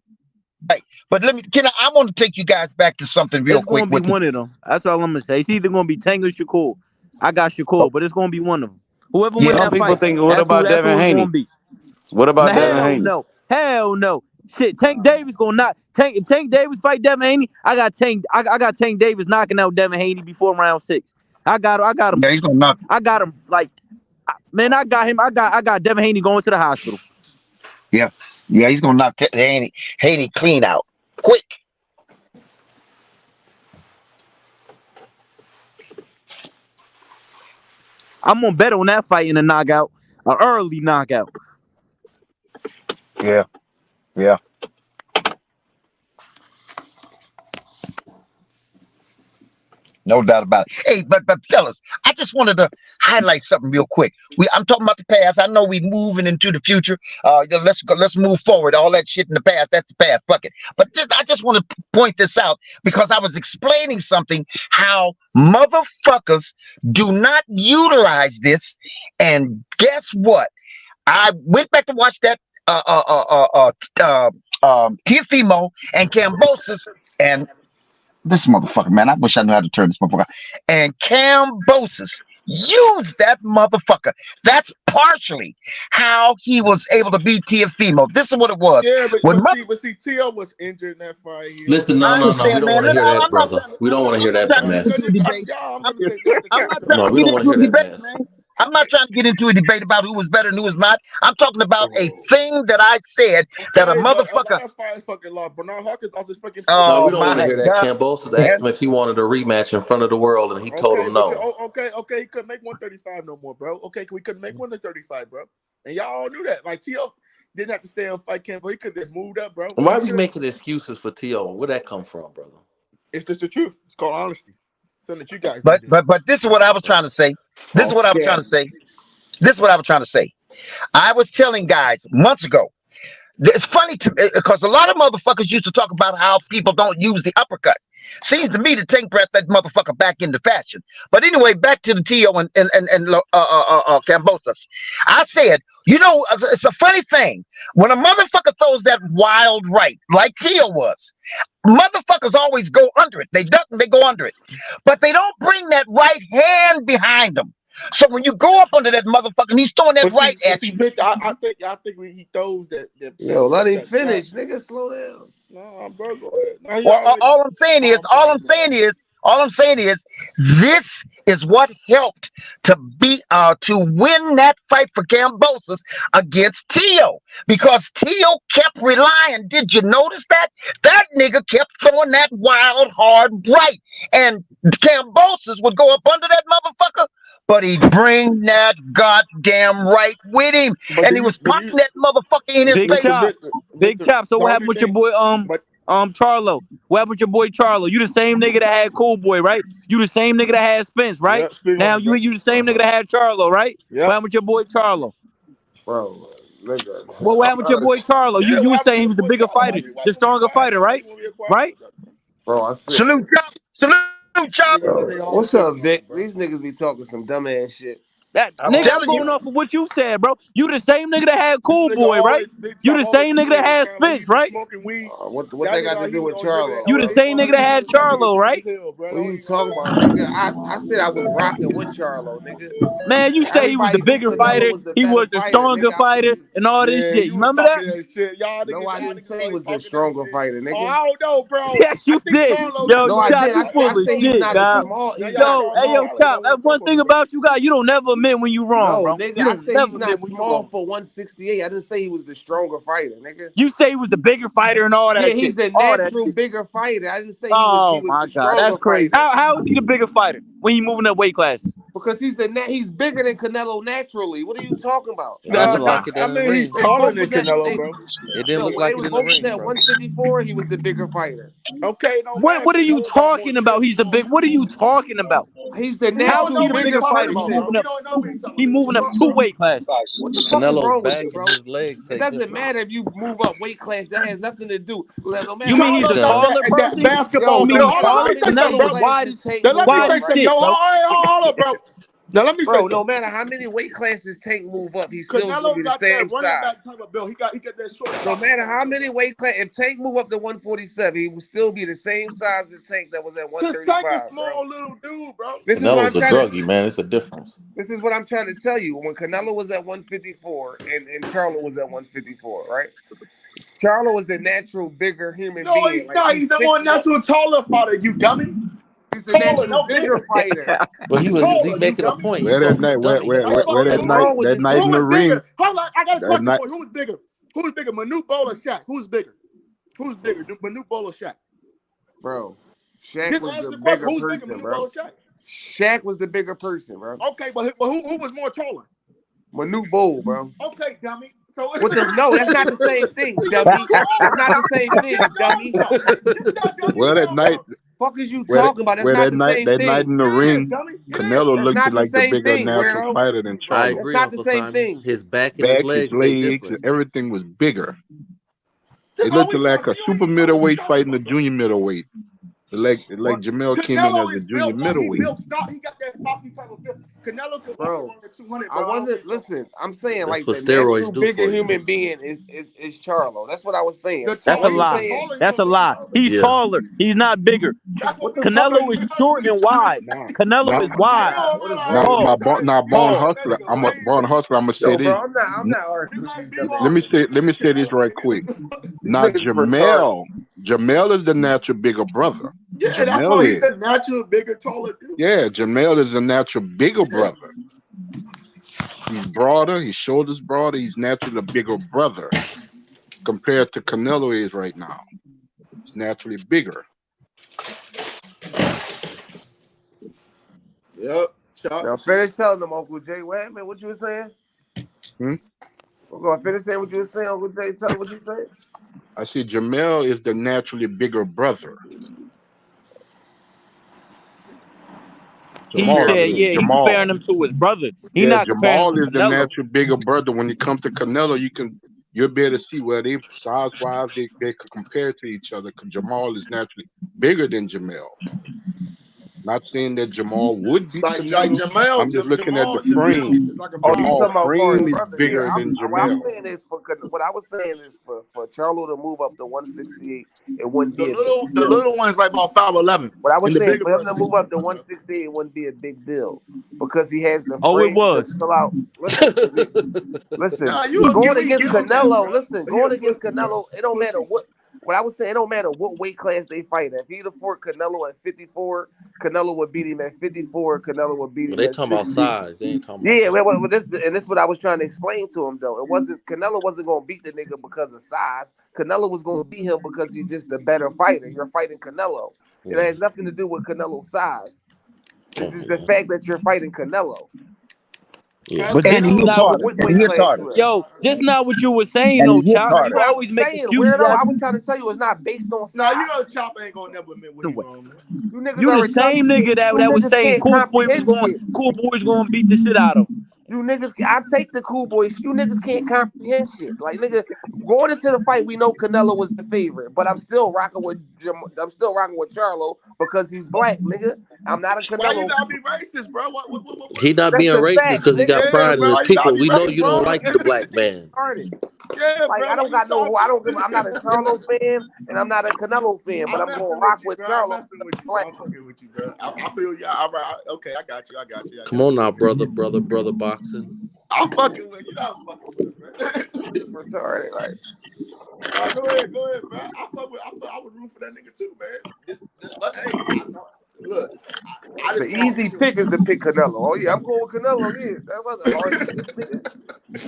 Right. But I want to take you guys back to something real It's quick gonna be with one of them. That's all I'm gonna say. It's either gonna be Tank or Shakur. I got Shakur, but it's gonna be one of them. Whoever win Some that people fight, think, what that's who about that's Devin who it's gonna Haney? be. What No, about Devin hell Haney? no. Hell no. Shit, Tank Davis gonna knock Tank. If Tank Davis fight Devin Haney, I got Tank. I got Tank Davis knocking out Devin Haney before round 6. I got him. yeah, he's gonna knock. I got him. Like, man, I got him. I got Devin Haney going to the hospital. Yeah, yeah, he's gonna knock Haney clean out quick. I'm gonna bet on that fight in a knockout, an early knockout. Yeah, yeah. No doubt about it. Hey, but fellas, I just wanted to highlight something real quick. I'm talking about the past. I know we moving into the future. Let's go. Let's move forward. All that shit in the past, that's the past. Fuck it. But I just want to point this out because I was explaining something how motherfuckers do not utilize this. And guess what? I went back to watch that Tiafimo and Cambosis and this motherfucker, man. I wish I knew how to turn this motherfucker. And Cambosis used that motherfucker. That's partially how he was able to beat Tiafimo. This is what it was. Yeah, When but see, T.O. was injured in that fight. Listen, no. We don't want to hear that, brother. We don't want to hear that mess. I'm gonna say this. I'm not trying No, to we get don't want to into a hear that debate, mess. man. I'm not trying to get into a debate about who was better and who was not. I'm talking about a thing that I said that a Okay, but a motherfucker. lot of fighters fucking lost. Bernard Hawkins lost his fucking. No, Oh we don't want to my hear that. God, Cambosis man. asked him if he wanted a rematch in front of the world, and he told Okay, him but no. okay, he couldn't make 135 no more, bro. Okay, we couldn't make 135, bro. And y'all all knew that. Like T.O. didn't have to stay on fight camp, but he could have just moved up, bro. Why are we making excuses for T.O.? Where'd that come from, brother? It's just the truth. It's called honesty. Something that you guys But don't do. this is what I was trying to say. This is what I was trying to say. This is what I was trying to say. I was telling guys months ago. It's funny because a lot of motherfuckers used to talk about how people don't use the uppercut. Seems to me to Tank brought that motherfucker back into fashion. But anyway, back to the T.O. and Cambosis. I said, you know, it's a funny thing. When a motherfucker throws that wild right, like T.O. was, motherfuckers always go under it. They duck and they go under it. But they don't bring that right hand behind them. So when you go up under that motherfucker and he's throwing that But right at you. Victor, I think when he throws that Yo, let him that finish, shot. nigga. Slow down. No, bro, go ahead. No, Well, all I'm saying is, this is what helped to win that fight for Cambosis against T.O. because T.O. kept relying. Did you notice that? That nigga kept throwing that wild, hard right, and Cambosis would go up under that motherfucker, but he'd bring that goddamn right with him, and he was popping that motherfucker in his Big face. chop. Big chop. So what happened with your boy Charlo? What happened with your boy Charlo? You the same nigga that had Cool Boy, right? You the same nigga that had Spence, right? Yep, now you the same nigga that had Charlo, right? Yep. What happened with your boy Charlo? Bro, nigga. What happened with your boy Charlo? You were saying he was the bigger fighter, the stronger fighter, right? Right? Bro, I said. Salute, Chop. What's up, Vic? These niggas be talking some dumb ass shit. That nigga, I'm going off of what you said, bro. You the same nigga that had Cool Boy, right? You the same nigga that had Spence, right? What they got to do with Charlo? You the same nigga that had Charlo, right? What are you talking about, nigga? I said I was rocking with Charlo, nigga. Man, you say he was the bigger fighter, he was the stronger fighter, and all this shit. You remember that? No, I didn't say he was the stronger fighter, nigga. Oh, I don't know, bro. Yes, you did. Yo, No, I Chop, did. you full I of said he's shit, not dog. a small. Yo, hey, yo, Chop, that's one thing about you guys. You don't never admit when you wrong, bro. No, nigga, You I don't said never he's not admit when you small wrong. for 168. I didn't say he was the stronger fighter, nigga. You say he was the bigger fighter and all that Yeah, shit. he's the All that natural shit. bigger fighter. I didn't say Oh he was my the God, stronger that's crazy. fighter. How is he the bigger fighter when he moving up weight classes? Because he's bigger than Canelo naturally. What are you talking about? It doesn't like it in the ring. He's taller than Canelo, bro. It didn't look like it in the ring, at bro. 154. He was the bigger fighter. Okay, no. What are you talking about? He's the big. What are you talking about? He's the How is natural he the bigger fighter? He moving up 2 weight classes. What the fuck is Canelo's wrong with back you, bro? and his legs say It doesn't different. matter if you move up weight class. That has nothing to do. No matter You mean he's a taller that person? basketball You mean dude. he's Hold on, taller? let me say something, Canelo's bro. wide as Now let me wide say as something. shit, Yo, bro. hold up, bro. Now let me say Bro, something. no matter how many weight classes Tank move up, he's still gonna Canelo be the got same that running size. back type of build. He got that short. No matter how many weight class, if Tank move up to 147, he will still be the same size as Tank that was at Cause Tank is 135. small little dude, bro. This is what I'm Canelo's a trying to. druggie, man. It's a difference. This is what I'm trying to tell you. When Canelo was at 154 and Charlo was at 154, right? Charlo is the natural bigger human No, being. he's not. He's the 6'1". more natural taller fighter. You dummy. He's the Taller, natural no bigger bigger. fighter. But he Taller, you making a dummy. point. You Where call that him a night, dummy. He got a where point. that night, wrong with that this night in Who the is bigger? ring, Hold on, I got a that question night, for you. Who is bigger? Who is bigger? Manute Bol or Shaq? Who's bigger? Who's bigger? Manute Bol or Shaq? Bro, Shaq Just was answer the the question. bigger Who's bigger, person, Manute bro. Bol or Shaq? Shaq was the bigger person, bro. Okay, but who was more taller? Manute Bol, bro. Okay, dummy. What the? No, that's not the same thing, dummy. That's not the same thing, dummy. Well, that night, Fuck is you talking about? That's well, not that the night, same that night thing. in the ring, Canelo That's looked not the like the same bigger thing, natural weirdo. fighter than I Charlo. That's agree, not the Uncle same Simon. thing. His back and his Back, his legs say legs, different. everything was bigger. It looked like a super middleweight fighting a junior middleweight. Like Jamel came in as Canelo a is junior built like he middleweight. built stock. He got that stocky type of build. Canelo could walk Bro, around at 200, I bro. wasn't listen. I'm saying That's like what the natural steroids do bigger for you. human being is Charlo. That's what I was saying. The That's Are a you lie. saying That's a lie. He's Yeah. taller. He's not bigger. what the fuck? Canelo is short and wide. Canelo is wide. Pause. Born Pause. Hustler. I'm gonna say Yo, bro, this. I'm not arguing with these dumb Let me say this right quick. These Now niggas retarded. Jamel is the natural bigger brother. Yeah, that's why he's the natural bigger, taller dude. Yeah, Jamel is the natural bigger brother. He's broader. His shoulders broader. He's naturally a bigger brother compared to Canelo is right now. He's naturally bigger. Yep. Now finish telling them, Uncle Jay. Wait a minute, what you were saying? Hmm? We're gonna finish saying what you were saying, Uncle Jay. Tell them what you saying. I see Jamel is the naturally bigger brother. He said, yeah, he comparing him to his brother. He not comparing him Jamal to is the Canelo. natural bigger brother. When it comes to Canelo, you'll be able to see where they size wise they could compare to each other. Because Jamal is naturally bigger than Jamel. Not saying that Jamal would beat Canelo. I'm just looking at the frame. Oh, you talking about for his Frame is brother? bigger Yeah, than what I'm Jamel. saying is what I was saying is for Charlo to move up to 168, it wouldn't be The little one's like about 5'11". What I was And the saying, bigger for him to brother, move up to 168, it wouldn't be a big deal because he has the Oh, it frame to was. fill out. Listen, Nah, you going give against him that, Canelo. bro. Listen, going against Canelo, it don't matter what. What I was saying, it don't matter what weight class they fight at. If he'd fought Canelo at 54, Canelo would beat him at 54. Canelo would beat But him they at talking about 60. size. They ain't talking about Yeah, size. well, this is what I was trying to explain to him though. It wasn't Canelo wasn't gonna beat the nigga because of size. Canelo was gonna beat him because he's just the better fighter. You're fighting Canelo. It has nothing to do with Canelo's size. It's just the fact that you're fighting Canelo. Yeah. But And this is he not what what weight class you at? yo, this not what you were saying And though, he hits Chop. harder. You That's what I always was make saying, excuses weirdo. I after was trying to tell you it's not based on size. Nah, you know Chopper ain't gonna never admit when he's wrong, man. You niggas you are the same nigga that was saying can't Cool Boy was comprehend going shit. Cool Boy's gonna beat the shit out of him. You niggas, I take the cool boys. You niggas can't comprehend shit. Like nigga, going into the fight, we know Canelo was the favorite, but I'm still rocking with Charlo because he's black, nigga. I'm not a Canelo. Why you gotta be racist, bro? What? He not That's being the racist facts, because he got nigga. pride in bro, his you gotta people. be We know racist, you don't bro. like the black man. Yeah, Like bro. I don't got no. I'm not a Charlo fan, and I'm not a Canelo fan, but I'm gonna rock with I'm Charlo. messing with you, bro. I'm fucking with you, bro. I feel you. All right. Okay, I got you. Come on now, brother boxing. I'm fucking with you. I'm fucking with you, bro. Retarded, like. Go ahead, bro. I would root for that nigga too, man. But hey, look, I The just easy pick is to pick Canelo. Oh yeah, I'm going with Canelo. Yeah, that wasn't hard to pick, nigga.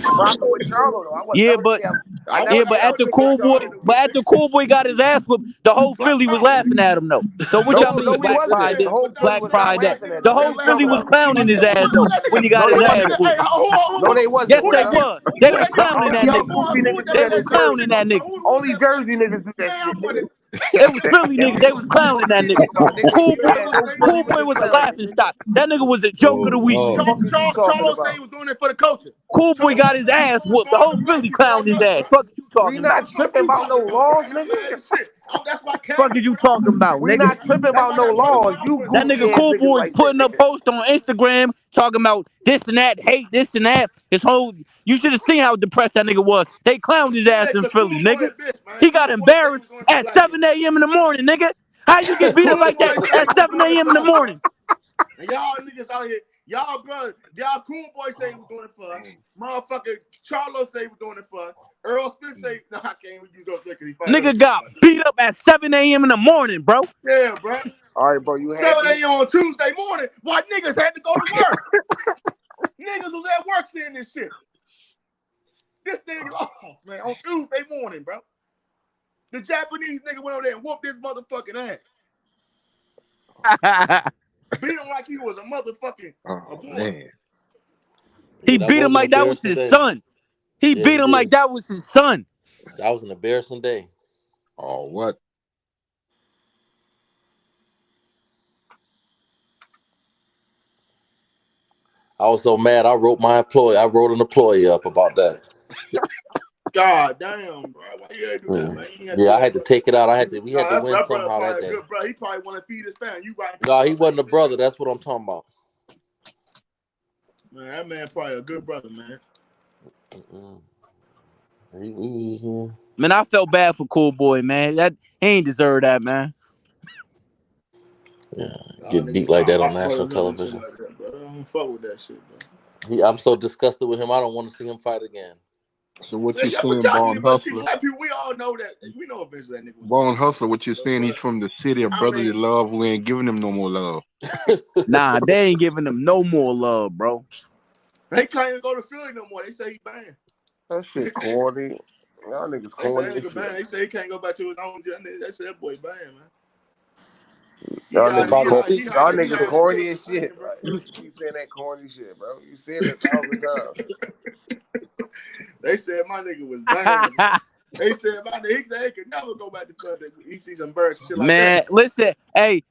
I'm rocking with Charlo though. I would Yeah, never but say I never say after I'm Cool Boy, got his ass whooped, the whole Philly was laughing at him though. So what y'all mean No, we Black wasn't. Pride? The whole Philly Black was not Pride that laughing at the him. What are whole you Philly talking was about? clowning his ass though when he got his ass whooped. No, they wasn't. Yes, they was. They was clowning that Y'all nigga. goofy niggas do They that was in clowning that Jersey. nigga. Only Jersey niggas do that shit, nigga. It was Philly niggas. They was clowning that nigga. Cool Boy, Philly Cool Boy niggas was a clowning, laughing stock. That nigga was the joke of the week. Charlo say he was doing it for the culture. Cool Boy got his ass whooped. The whole Philly clowned his ass. Fuck you We talking about? not tripping about no laws, nigga. That's why Fuck is you talking about, We nigga? not tripping about no laws. You That goofy nigga ass Cool niggas Boy like putting that, up nigga. posts on Instagram talking about this and that, hate this and that. His whole, you should have seen how depressed that nigga was. They clowned his ass in Philly, nigga. He got embarrassed at 7 a.m. in the morning, nigga. How you get beat up like that at 7 a.m. in the morning? And y'all niggas out here, y'all Cool Boy say he was doing it for us. Motherfucker Charlo say he was doing it for us. Earl Smith say, I can't even use up there because he fighting. Nigga got beat up at 7 a.m. in the morning, bro. Yeah, bro. All right, bro, you 7 a.m. on Tuesday morning, why niggas had to go to work? Niggas was at work seeing this shit. This nigga off, man, on Tuesday morning, bro. The Japanese nigga went over there and whooped his motherfucking ass. Beat him like he was a motherfucking a boy. Man. He beat him like that was his son. He Yeah, beat he him like did. that was his son. That was an embarrassing day. Oh, what? I was so mad. I wrote an employee up about that. God damn, bro. Why you gotta do that, man? You ain't gotta Yeah, do I that, had to bro. take it out. We had to Nah, win that brother somehow that probably a day. good brother. He probably want to feed his family. You right? No, he wasn't a brother. That's what I'm talking about. Man, that man probably a good brother, man. Man, I felt bad for Cool Boy, man. That he ain't deserve that, man. Yeah, get beat like that on national television. Like that, bro. I don't fuck with that shit, bro. I'm so disgusted with him. I don't want to see him fight again. So what Man, you yeah, but saying, y'all Born niggas, but see, Hustler? black people, we all know that. We know eventually that nigga was Born Hustler, what you saying? He's from the city of I brotherly mean, love. We ain't giving him no more love. Nah, they ain't giving him no more love, bro. they can't even go to Philly no more. They say he banned. That shit corny. Y'all niggas They say corny that as nigga shit. banned. They say he can't go back to his own. They say that boy banned, man. Y'all niggas corny He as shit. Like, you keep saying that corny shit, bro. You said it 1,000 times. They said my nigga was banned. They said my nigga, he said he could never go back to Philly. He sees some birds and shit like Man, that. listen, hey,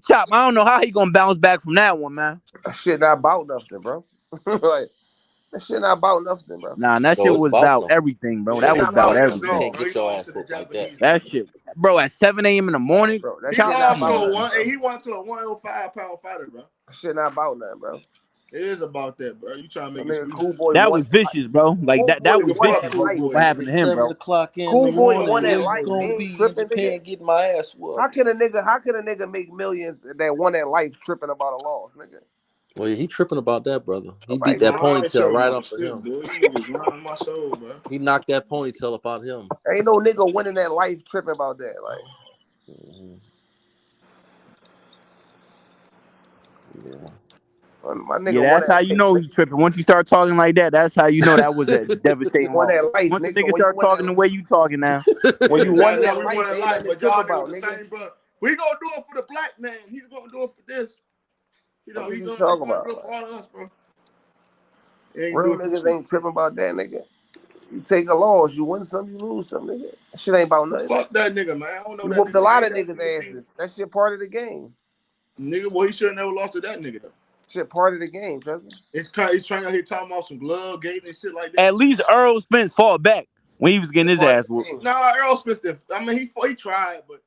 Chop. I don't know how he gonna bounce back from that one, man. That shit not about nothing, bro. Like, that shit not about nothing, bro. Nah, that shit was about everything, bro. That was about everything. Can't get your ass whooped like that. That shit, bro. At 7 a.m. in the morning, Bro, that Chop, shit not come about on. nothing, bro. He went to a 105-pound fighter, bro. That shit not about nothing, bro. It is about that, bro. You trying to make it Cool Boy That won. was vicious, bro. Like Cool that Boy was won vicious. at life. What happened to him, 7 bro? o'clock in Cool the Boy morning. won at Where you life. gonna He be ain't in tripping, Japan nigga. getting my ass whooped? How can a nigga make millions that won at life tripping about a loss, nigga? Well, he tripping about that, brother. He Right, beat that I ain't ponytail tripping right about off of shit, him. boy. You niggas lying my soul, bro. He knocked that ponytail up out him. Ain't no nigga winning that life tripping about that. Like, yeah. My nigga Yeah, won that's how that you life. know he tripping. Once you start talking like that, that's how you know that was a He devastating won loss. that life, Once a nigga. nigga When you start win talking the that, way you talking now, when you won Now that we life, want to ain't like, nothing to but trip y'all about, niggas the nigga. same, bro. We gonna do it for the black man. He's gonna do it for this. You know, What he's you gonna talking do about? it for all of us, bro. He ain't do Real it for niggas shit. ain't tripping about that, nigga. You take a loss, you win some, you lose some, nigga. That shit ain't about nothing. Fuck that nigga, man. I don't know You that whooped a nigga. lot Ain't of never niggas' seen this thing. asses. That shit part of the game. Nigga, well, he should have never lost to that nigga though. Shit part of the game, cousin. He's trying out here talking about some glove game and shit like that. at least Earl Spence fought back when he was getting his ass whooped. Nah, Earl Spence. I mean, he tried, but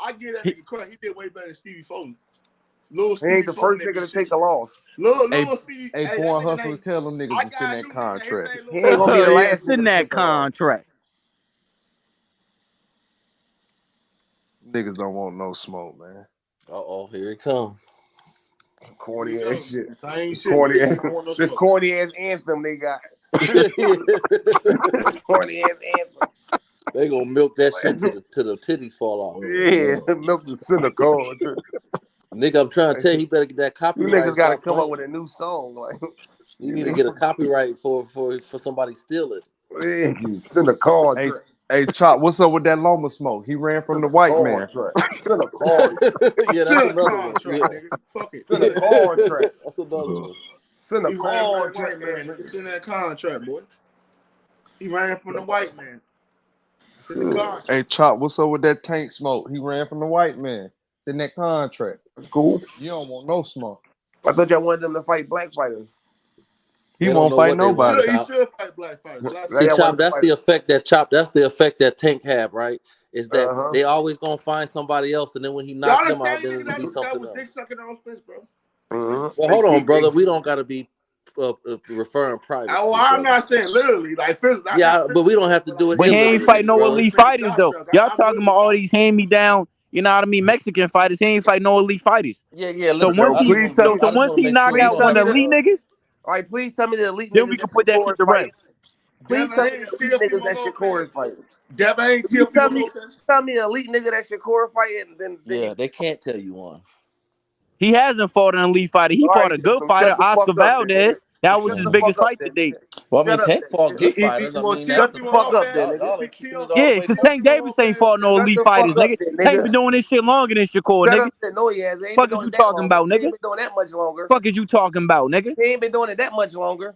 I give that nigga credit. He did way better than Stevie Fulton. Little He ain't Stevie the Fulton first nigga to shit. take a loss. Little Stevie. Hey, Hey, Born that nigga Hustler, name. tell them niggas I to got send a that new nigga. His contract. name He ain't gonna be the Yeah, last nigga send to that take a loss. contract. Niggas don't want no smoke, man. Here it comes. Corny ass shit. Same shit. Corny Nigga. ass. I don't want no This smoke. corny ass anthem they got. This corny ass anthem. They gonna milk that shit till the titties fall off. Yeah, milk the cynical. Nigga, I'm trying to tell you, he better get that You copyright. niggas gotta Stop come up playing. with a new song. Like, You you need to get a niggas, copyright for somebody steal it. you send a call Hey, track. hey, Chop, what's up with that Loma smoke? He ran from the white man. Send a call track. Yeah, that's Send a another one. contract, Yeah. nigga. Fuck it. Send a call track. That's another one. Send a He ran call from the white track. man. Send that contract, boy. He ran from the white man. Send the contract. Hey, Chop, what's up with that tank smoke? He ran from the white man. It's in that contract. That's cool. You don't want no smoke. I thought y'all wanted them to fight black fighters. He They don't won't know fight what they want, nobody. He Chop. should fight black fighters. See, Y'all Chop, wanted to that's fight. the effect that Tank have, right? Is that Uh-huh. they always gonna find somebody else, and then when he Y'all knock the them out, same then nigga it'll be that something was dick else. sucking on Spence, bro. Well, hold on, brother. We don't gotta be referring private. Well, I'm not saying literally, like physically. Yeah, but we don't have to do it But he ain't fight illiterally, no brother. elite fighters though. Y'all talking about all these hand me down, you know what I mean, Mexican fighters. He ain't fight no elite fighters. Yeah. So Listen, once I he just want to make. I just once want to he make sure knock we out don't one have of the to. elite niggas, All right, please tell me the elite then niggas we can that put that Shakur shit is to fighting. rest. Please Devin tell me Haney, the elite niggas Teofimo that Shakur is Lopez. fighting. Devin Haney, If you tell Teofimo me Lopez. an elite nigga that Shakur fighting, then Yeah, you. they can't tell you one. He hasn't fought an elite fighter. He All fought right, a then, good so fighter, shut the Oscar fuck up, then, Valdez. nigga. That was Shut his the biggest fuck up, fight to then, date. nigga. Well, I mean, Shut up, Tank then, fought nigga. good fighters. I Well, mean, that's Shut the Teofimo fuck up, then, Lopez. nigga. y'all ain't keeping it all Yeah, the way because pushing. Tank Teofimo Davis ain't Lopez. fought no Shut elite the fuck fighters, up, nigga. then, Tank nigga. been doing this shit longer than Shakur, Shut nigga. up, then. No, he has. They ain't been Fuck is doing you it that talking longer. about, He ain't nigga? been doing that much longer. Fuck is you talking about, nigga? He ain't been doing it that much longer.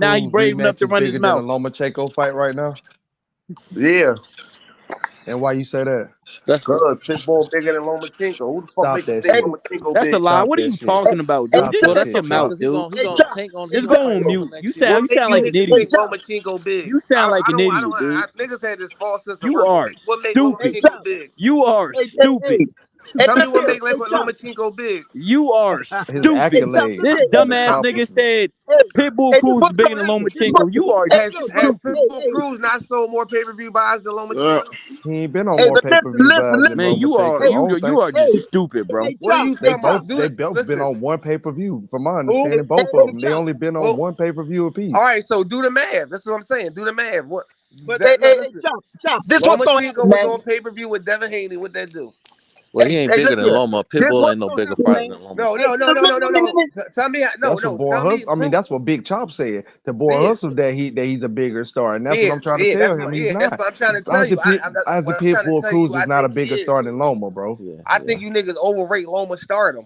Now he Cruz brave enough rematch to is run his bigger than a mouth. Lomachenko fight right now? Yeah. And why you say that? That's Cause Pitbull bigger than Lomachenko. Who the fuck Stop make you that think shit. Lomachenko That's a big? lie. Stop What are that you shit. talking about, dude? Stop Just that shut shit, your mouth, Chop. because dude. he Just gonna go fight on mute. over You next year. sound What you make sound you like an niggas idiot. think Lomachenko big? You sound like an idiot, dude. Niggas had this false sense of You worth. are What make stupid. Lomachenko big? You are stupid. Tell me what make Lomachenko big. You are His stupid. accolades, This his dumbass nigga accomplishments. said Pitbull Cruz is bigger than Lomachenko. You are Has stupid. Pitbull Cruz not sold more pay-per-view buys than Lomachenko? He ain't been on more pay-per-view buys than Man, you are Lomachenko. I don't you think. are just stupid, bro. What are you They talking both about? they both been on one pay-per-view. From my Who? understanding, both of them. They only been on Well, one pay-per-view apiece. all right, so do the math. That's what I'm saying. Do the math. What? Listen. Lomachenko was on pay-per-view with Devin Haney. What that do? Well, he ain't bigger than Loma. Pitbull ain't no bigger fighter than Loma. No. Tell me. That's what Boy Tell me. Hustle. I mean, that's what Big Chop said to Boy Yeah, Hustle that he's a bigger star, and that's what I'm trying to tell him. He's That's not. what I'm trying to tell you. Isaac What I'm trying to Pitbull tell you, Cruz is I not a think he bigger is. star than Loma, bro. I think you niggas overrate Loma stardom.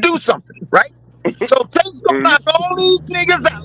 do something, right? So Tank's gonna knock all these niggas out.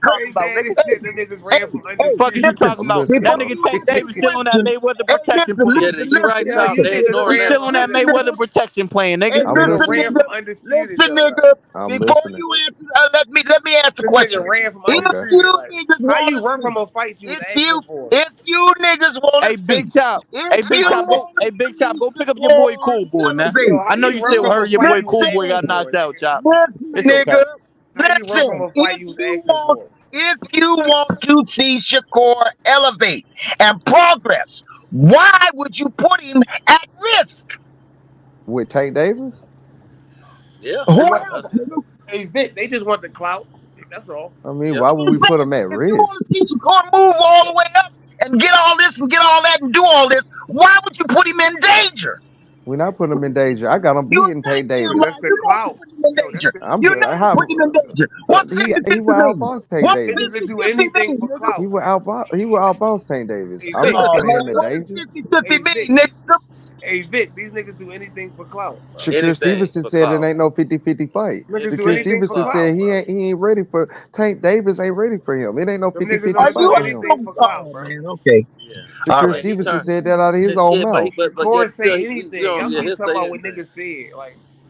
because talking about, man, nigga? this shit, them niggas ran from Fuck is you undisputed. listen, talking I'm about? listening. That before nigga you Tank ask Davis a still on that question, Mayweather hey, protection listen, plan. Yeah, listen, you right, listen, Hell, Chop. you listen, They niggas He ignoring ran that. still from on that listen, Mayweather undisputed. protection plan, hey, nigga. Them I'm niggas listen, listening. ran nigga, from undisputed listen, though. Like, nigga. I'm Before listening. you answer, let me ask the this nigga question. ran from If Okay. undisputed. you Like, niggas how want you to run see, from a fight you was if asking you for? if you niggas want Hey, to see, Big Chop. if Hey, Big you Chop, go. want Hey, to Big Chop, see go pick up your boy Shakur Cool Boy, man. Yo, elevate, how I know you you run still from a hurt. Your fight boy you was Cool Boy asking got listen, for, knocked out, nigga? Chop. listen, It's okay. nigga, How you run from listen. a fight you was asking for? If you want to see Shakur elevate and progress, why would you put him at risk? With Tank Davis? Yeah, They Whoever, want, that's nigga. hey Vic, they just want the clout. That's all. I mean, yeah. why would I'm we put him saying, at if you risk? want to see Shakur move all the way up and get all this and get all that and do all this, why would you put him in danger? We're not putting him in danger. I got him You're beating Tank goddamn Cause Davis. that's lying. the You know you clout. put him in Yo, that's danger. the I'm You know you how put him in danger. What's he 50-50 will mean? outboss Tank What's Davis. niggas that do 50-50 anything mean, for nigga? clout. He will outboss Tank Davis. Hey I'm Vic, not Oh, putting man, him in what danger. does 50-50 hey Vic, mean, nigga? hey Vic, these niggas do anything for clout. Shakur Anything Stevenson for said it clout. ain't no 50-50 fight. Niggas do Anything Shakur anything for for Stevenson clout. clout, said bro. he ain't ready for Tank Davis ain't ready for him. It ain't no Them niggas 50-50 Are don't fight do you for him. anything asking? for clout, Oh, bro. man, okay. Yeah. All Shakur right. But he Stevenson turned. said that out of his own Yeah, mouth. but Shakur yet still say he anything. don't. Y'all Yeah, keep he'll talking say about what anything. niggas said. Like,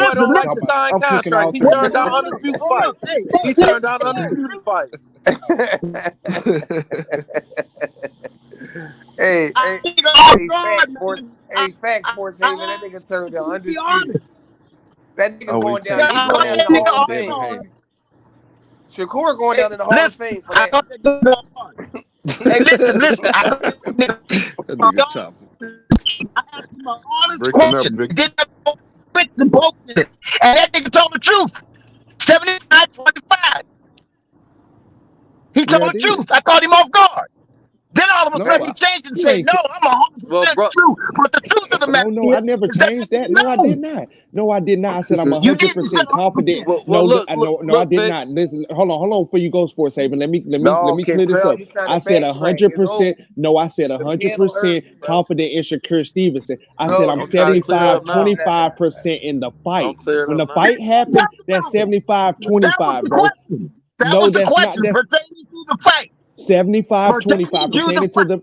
boy don't like to sign I'm cooking contracts. all He type turned of down shit. undisputed fights. He turned down undisputed fights. Hey, Facts Sports Haven. That nigga turned down undisputed. That nigga Oh, going he down. turned He he going down in turned the down Hall for of Devin Fame. Haney. Shakur going down in the Hall of Fame for that. Hey, listen. That nigga chopper. I asked him an honest Breaking up, question. Vic. Didn't have no bits and bolts in it. And that nigga told the truth. 75-25. He Yeah, I told the did. truth. I caught him off guard. Then all of a No, sudden he changed and you said, ain't. "No, I'm 100% Well, bro, true." But the truth of the matter No, I never is that changed nigga that. No, I did knows. not. No, I did not. I said I'm You did. You said 100% confident. 100%. well, No, no, I look, did Vic. not. Listen, hold on before you go, Sports Haven. Let me No, clear this Kentrell, up. you trying I to said backtrack. It's over. 100%. No, I said The piano hurt 100% you, bro. confident in Shakur Stevenson. I said No, I'm you're Don't try trying to to clear it 75, up now. 25% in the fight. Don't clear it When up the now. fight happened, that's 75, That was 25, the bro. question. That No, was the that's not. question That's pertaining to the fight. 75, 25 Pertaining to the pertaining to fight. the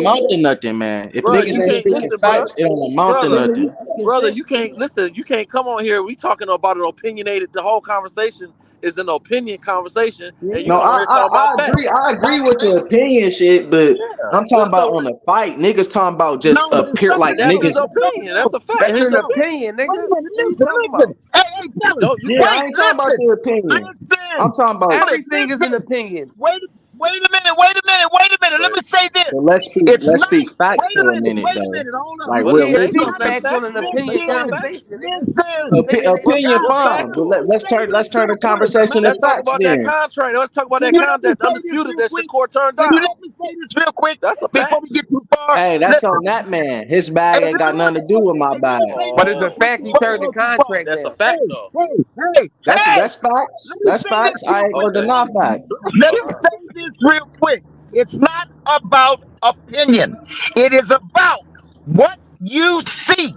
amount to nothing, man. If Bro, niggas you ain't can't speaking listen, bro. facts, it don't amount to Brother, nothing. brother, you can't listen. You can't come on here. We talking about an opinionated. The whole conversation is an opinion conversation, and you No, come on here talking about facts. I agree with the opinion shit, but Yeah, I'm talking but about so on the fight. Niggas talking about just No, appear like that's his niggas. opinion. That's a fact. That's His an opinion. opinion, nigga. Wait a minute, What are you listen, talking listen. about? Hey, fellas, Don't you Yeah, can't I wait, ain't talking about listen, the opinion. I'm listen, talking about. fellas, Everything is an listen. opinion. Wait a minute, wait a minute, wait a minute. Let me say this. But let's It's not, speak facts for a minute wait a though, minute, hold up. like You But he can't say speak something realistically. that's facts on facts. an He opinion say something Listen, facts. conversation, nigga. listen. Opinion is Opinion, What's fine. facts? But factual. let's turn the conversation into Let's talk facts about that then. contract. Let's talk about Can that you let me that say this undisputed real that quick? Shakur turned Can you down. let me say this real quick That's a before fact. we get too far? Hey, that's Listen, on that man. His bag ain't got nothing to do with my bag. But it's a Oh, fact he before we turned the go too far. contract that's a down. fact Hey, though. hey, hey, hey! That's facts. Let me That's say this facts. I real ain't gonna quick. Okay. deny facts. Let me Okay. say this real quick. It's not about opinion. It is about what you see.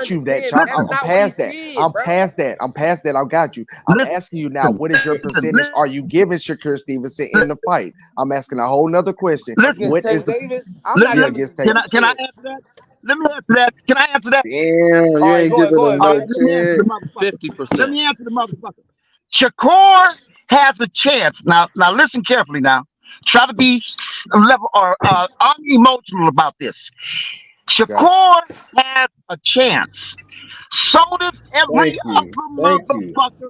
Listen, you that, Chop. That's I'm not what he past that. said, I'm bro. past that. I'm past that. I got you. I'm listen, asking you now, what is your percentage listen, are you giving Shakur Stevenson in the fight? I'm asking a whole nother question. listen. Against What is Tank the Davis, I'm not yeah giving against him Tank? Can I no answer chance. that? Let me answer that. Can I answer that? Damn, All you right, ain't go ahead, giving go him ahead, All no right, Vic. let me answer the chance. motherfucker. Let 50%. me answer the motherfucker. Shakur has a chance. Now listen carefully now. Try to be level or unemotional about this. Got it. Shakur has a chance. So does every Thank you. other Thank you. motherfucker.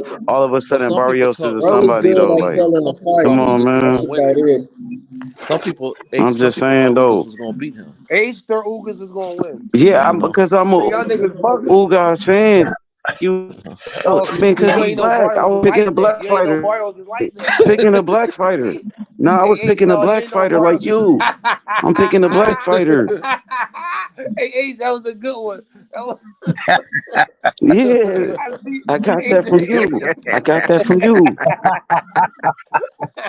guys, all of a But sudden some people Barrios is talk. a Some Brothers somebody people good though. like talk. Like, selling a Some people fight. come thought on, Ugas was That's man. gonna win about it. it. Some people, I'm Some just people saying thought Ugas though. was gonna beat him. H thought Ugas was gonna win. Yeah, I I'm know. because I'm So a y'all niggas bugging. Ugas fan. You, Oh, I mean, cause because you he ain't know black. I Barrios was was picking like a that. black You ain't know fighter. Barrios was like that. Picking a black fighter. No, I was Hey, H, picking a no, you black ain't know fighter like Barrios. you. I'm picking a black fighter. Hey, H, that was a good one. That was, Yeah, I see. I got H, that from you. I got that from you.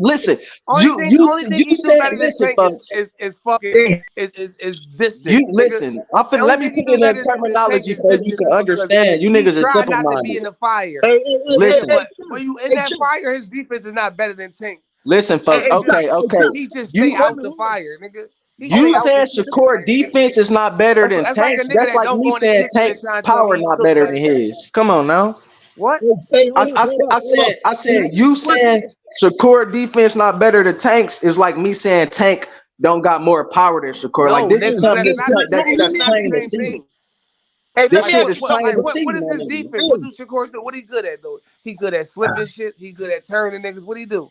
listen. Only thing You he do said, better than listen, Tank folks. is fucking is You distance, nigga. listen. The only Let me thing he put do it in better than Tank terminology is so you distance can is because understand. You he niggas is try simple not to be minded. in the fire. Listen. But when you in that fire, his defense is not better than Tank. Listen, folks. Okay. He just stay You out the fire, nigga. He stay you out the saying heat. Shakur defense is not better than That's like a Tank's? nigga That's that like don't me go in the saying kitchen Tank and trying to tell power me he not cook better better than than me. his. Come on now. What? I said you saying Shakur defense not better than Tank's is like me saying Tank don't got more power than Shakur. Like No, this is nigga, something that's not the same. that's That's not the plain to same see. thing. This shit is plain to see, What is my his nigga. defense? What do Shakur do? What he good at though? He good at slipping shit. He good at turning niggas. What he do?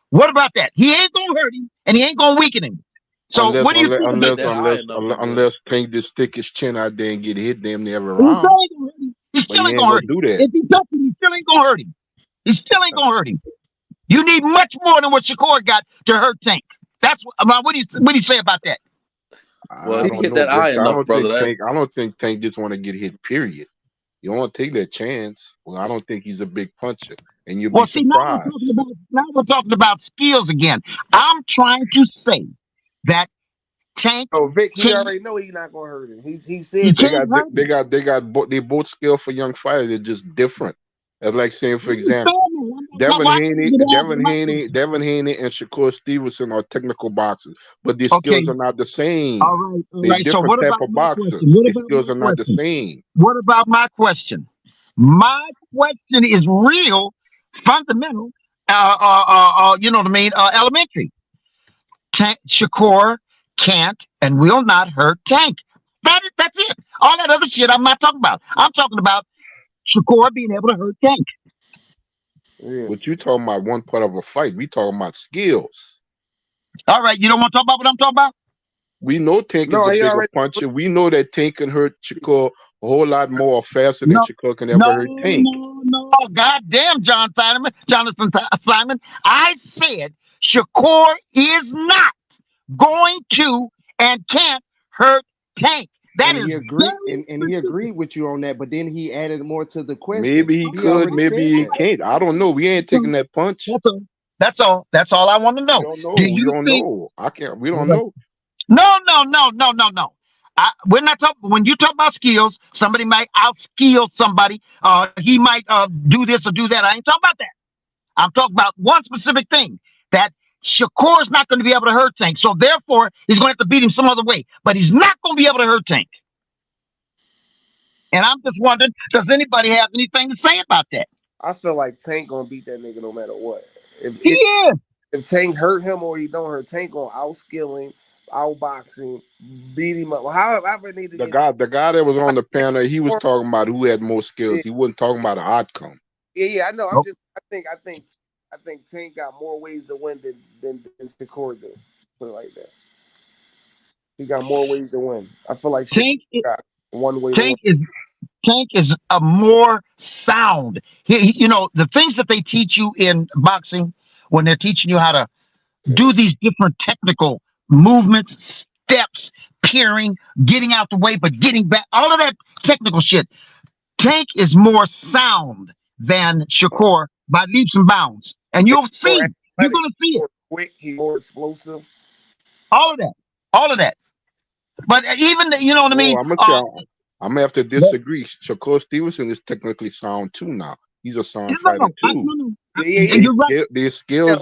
What about that? He ain't gonna hurt him, and he ain't gonna weaken him. So Unless what do you think about unless that? unless unless, unless Tank just stick his chin out there and get hit damn near every He still round. ain't gonna hurt him. He But still he ain't ain't gonna gonna hurt him. do that. If he touches him, he still ain't gonna hurt him. He still ain't gonna hurt him. You need much more than what Shakur got to hurt Tank. That's what do you say about that? Well, I if he don't hit know, that but eye enough, brother, I don't think Tank just want to get hit. Period. You don't take that chance. Well, I don't think he's a big puncher, and you'll be Well, see, surprised. now we're talking about skills again. I'm trying to say that Tank. Oh, Vic, he already know he's not gonna hurt him. He He said They that. got they both skilled for young fighters. They're just different. That's like saying, for You example, understand me? Why can't you get out of my question? Devin Haney, and Shakur Stevenson are technical boxers, but their skills Okay. are not the same. All right. All They're right. So different what type about of my boxers. question? What Their about skills my are not the question? same. What about my question? My question is real, fundamental. You know what I mean? Elementary. Shakur can't and will not hurt Tank. That's it. All that other shit I'm not talking about. I'm talking about Shakur being able to hurt Tank. Yeah. But you talking about one part of a fight. We talking about skills. All right, you don't want to talk about what I'm talking about? We know Tank is No, a he bigger already. puncher. We know that Tank can hurt Shakur a whole lot more faster than No, Shakur can ever no, hurt Tank. no. Goddamn, Jonathan Simon. I said Shakur is not going to and can't hurt Tank. That And is he agreed, very and he specific. agreed with you on that. But then he added more to the question. Maybe he He could, already said maybe he that. can't. I don't know. We ain't taking that punch. That's all. That's all I want to We know. don't know. Do We you don't think? know. I can't. We don't know. No. We're not talking. When you talk about skills, somebody might outskill somebody. He might do this or do that. I ain't talking about that. I'm talking about one specific thing that Shakur's not going to be able to hurt Tank. So therefore, he's going to have to beat him some other way. But he's not going to be able to hurt Tank. And I'm just wondering, does anybody have anything to say about that? I feel like Tank gonna beat that nigga no matter what. He is. If Tank hurt him or he don't hurt, Tank gonna outskill him, outbox him, beat him up. However, need to The get. guy that was on the panel, he was talking about who had more skills. Yeah, He wasn't talking about the outcome. yeah, I know. Nope. I think Tank got more ways to win than Shakur did. Put it like that. He got more ways to win. I feel like Shakur got one way to win. Tank is a more sound. You know, the things that they teach you in boxing when they're teaching you how to do these different technical movements, steps, peering, getting out the way, but getting back, all of that technical shit. Tank is more sound than Shakur by leaps and bounds. And you'll see, you're going to see it. More quick, he's more explosive. All of that. But even, you know what I mean? I'm gonna have to disagree. Shakur Stevenson is technically sound too now. He's a sound fighter too. And you're right. Their skill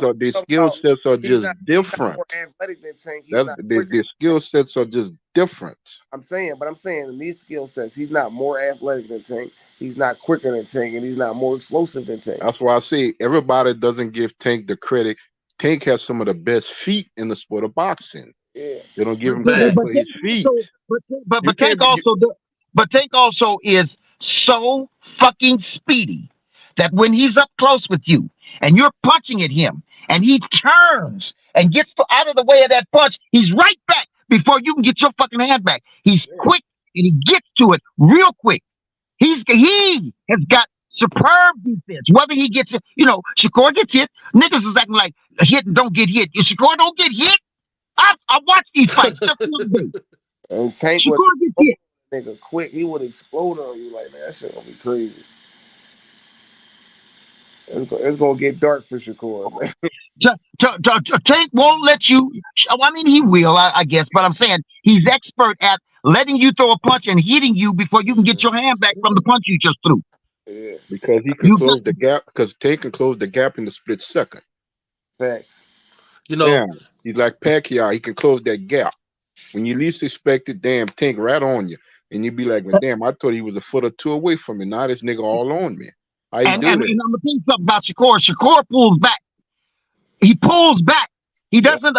sets are just different. More athletic than Tank. Their skill sets are just different. I'm saying in these skill sets, he's not more athletic than Tank. He's not quicker than Tank, and he's not more explosive than Tank. That's why I say everybody doesn't give Tank the credit. Tank has some of the best feet in the sport of boxing. Yeah. They don't give him credit for his feet. But Tank also is so fucking speedy that when he's up close with you and you're punching at him and he turns and gets out of the way of that punch, he's right back before you can get your fucking hand back. He's quick and he gets to it real quick. He has got superb defense. Whether he gets it, you know, Shakur gets hit. Niggas is acting like hit and don't get hit. If Shakur don't get hit, I watch these fights just the other day. And Tank Shakur gets hit. Nigga quick, he would explode on you like, man, that shit gonna be crazy. It's gonna get dark for Shakur, man. Tank won't let you. I mean, he will, I guess, but I'm saying he's expert at letting you throw a punch and hitting you before you can get your hand back from the punch you just threw. Yeah. Because he can close the gap. Because Tank can close the gap in the split second. Facts. You know, damn, he's like Pacquiao. He can close that gap when you least expect it. Damn, Tank right on you, and you be like, well, damn, I thought he was a foot or two away from me. Now this nigga all on me. How you And do I'm that? gonna tell you something about Shakur. Shakur pulls back. He pulls back. He doesn't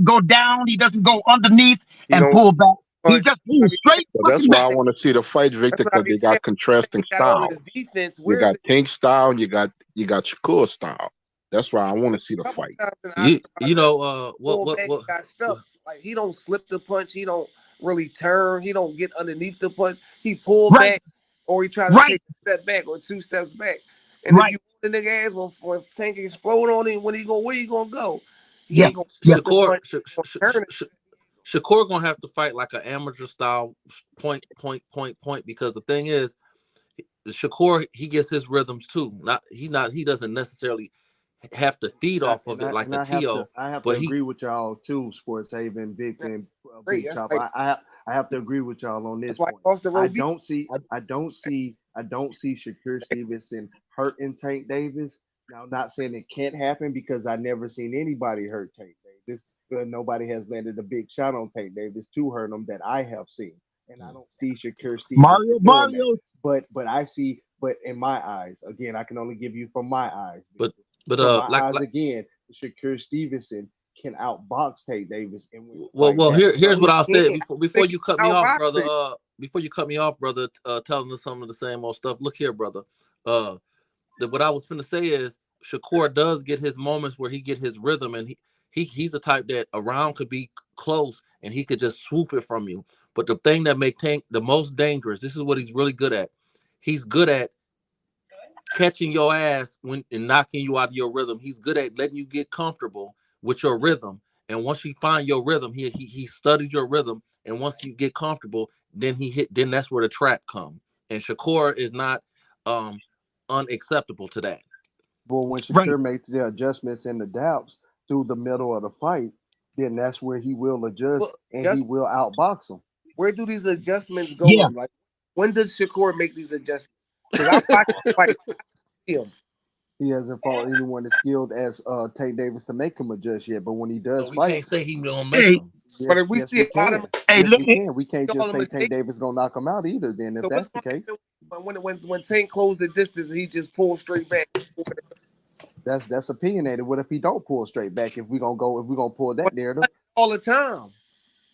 go down. He doesn't go underneath and pull back. He just pulls straight. So that's why I want to see the fight, Victor, because they got contrasting styles. You got Tank style and you got Shakur style. That's why I want to see the fight. You know what got stuck. Like he don't slip the punch. He don't really turn. He don't get underneath the punch. He pull back, or he try to take a step back or two steps back. And if you want the nigga ass when Tank explode on him, where you gonna go? He ain't gonna slip the punch. Shakur gonna have to fight like an amateur style point, because the thing is, Shakur, he gets his rhythms too. He doesn't necessarily have to feed off of it like a Tio. I have to agree with y'all too, Sports Haven, Vic and Big Chop. I have to agree with y'all on this point. I don't see I don't see Shakur Stevenson hurting Tank Davis. Now, I'm not saying it can't happen because I never seen anybody hurt Tank Davis. But nobody has landed a big shot on Tank Davis to hurt him that I have seen, and I don't see Shakur Stevenson doing that. But I see, but in my eyes, again, I can only give you from my eyes. But From my like eyes, again, Shakur Stevenson can outbox Tank Davis and win the well, fight. That's here's enough. what I'll say Yeah, before you cut me off, brother. outboxing. Before you cut me off, brother, telling us some of the same old stuff. Look here, brother. Uh, what I was finna say is Shakur does get his moments where he get his rhythm, and he's the type that a round could be close and he could just swoop it from you. But the thing that make Tank the most dangerous, this is what he's really good at. He's good at catching your ass when and knocking you out of your rhythm. He's good at letting you get comfortable with your rhythm. And once you find your rhythm, he studies your rhythm. And once you get comfortable, then that's where the trap come. And Shakur is not um unacceptable to that. But when Shakur makes the adjustments and adapts through the middle of the fight, then that's where he will adjust Well, and he just will outbox him. where do these adjustments go in? Like, when does Shakur make these adjustments? Because I watch him fight, I see him. He hasn't fought anyone as skilled as Tank Davis to make him adjust yet. But when he So does we fight, can't say he gonna make them. But yes, if we yes, see we a lot of can. Yes, we can. We can't just all the say Tank mistakes, Davis gonna knock him out either. Then, if so what's that's the gonna case, happen when Tank closed the distance? He just pulls straight back. that's opinionated. What if he don't pull straight back? If we gonna pull But that narrative, all the time,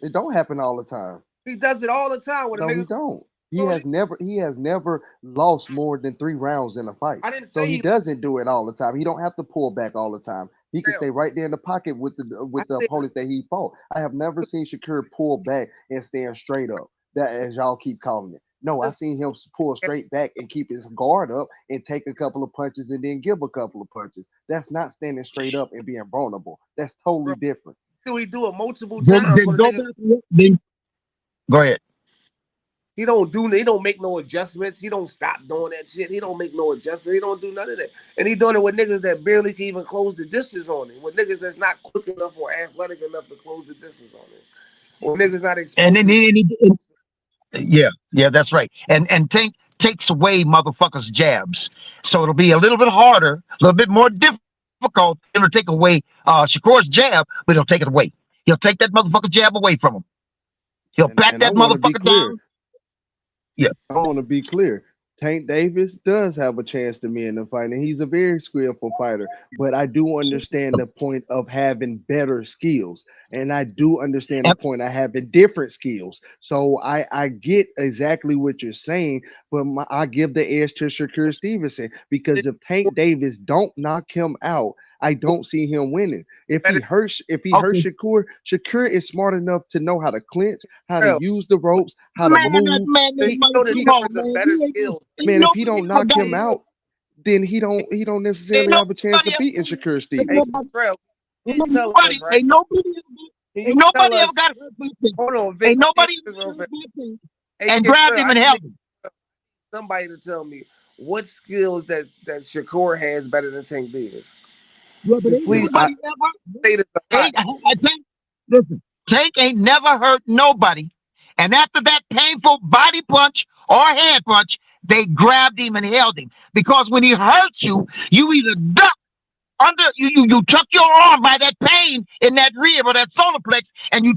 it don't happen all the time. he does it all the time with a No, he nigga. don't. He has never lost more than 3 rounds in a fight. I didn't So say he he. doesn't do it all the time. He don't have to pull back all the time. He can stay right there in the pocket with the I said opponents that he fought. I have never seen Shakur pull back and stand straight up. That, as y'all keep calling it. No, I seen him pull straight back and keep his guard up and take a couple of punches and then give a couple of punches. That's not standing straight up and being vulnerable. That's totally different. do he do it multiple Then, times then when a go nigga. back. Then go ahead. He don't make no adjustments. He don't stop doing that shit. He don't make no adjustments. He don't do none of that. And he doing it with niggas that barely can even close the distance on him. With niggas that's not quick enough or athletic enough to close the distance on him. Or niggas not And then explosive. yeah, that's right. And Tank takes away motherfuckers' jabs, so it'll be a little bit harder, a little bit more difficult. It'll take away Shakur's jab, but he'll take it away. He'll take that motherfucker jab away from him. He'll back And I that want to be motherfucker clear. down. Yeah. I want to be clear. Tank Davis does have a chance to be in the fight, and he's a very skillful fighter. But I do understand the point of having better skills, and I do understand the point of having different skills. So I get exactly what you're saying, but I give the edge to Shakur Stevenson because if Tank Davis don't knock him out, I don't see him winning. If he hurts Shakur is smart enough to know how to clinch, how to use the ropes, how to move. You know the difference of better skills. Man, if he don't knock him out, then he don't necessarily have a chance of beating Shakur Hey, Stevenson. Trail, he's telling us, right? Ain't Can you tell nobody ever us? got hurt back then. Hold on, Vic. Ain't nobody Hey, ever got hurt back then hey, and grabbed Trail, him I and just held need him. somebody to tell me what skills that Shakur has better than Tank Davis. Yeah, but Just ain't please nobody ever. say this a lot. Tank, listen, Tank ain't never hurt nobody. And after that painful body punch or hand punch, they grabbed him and held him. Because when he hurts you, you either duck you tuck your arm by that pain in that rib or that solar plex, and you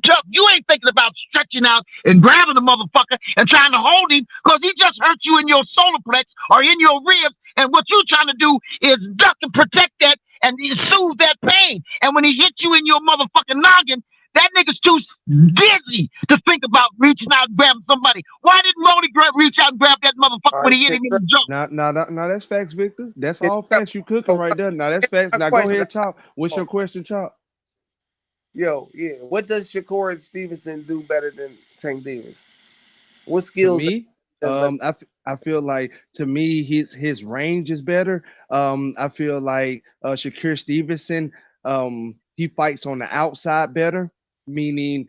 ain't thinking about stretching out and grabbing the motherfucker and trying to hold him because he just hurt you in your solar plex or in your rib, and what you trying to do is duck and protect that and you soothe that pain. And when he hits you in your motherfucking noggin, that nigga's too dizzy to think about reaching out and grabbing somebody. Why didn't Rody reach out and grab that motherfucker All when right, he hit him in the jaw? Now, that's facts, Victor. That's all facts you cooking right there. Now that's facts. my Now go question. ahead, Chop. What's your question, Chop? Yo, yeah. What does Shakur Stevenson do better than Tank Davis? What To skills me, does better? I feel like to me his range is better. I feel like Shakur Stevenson he fights on the outside better, meaning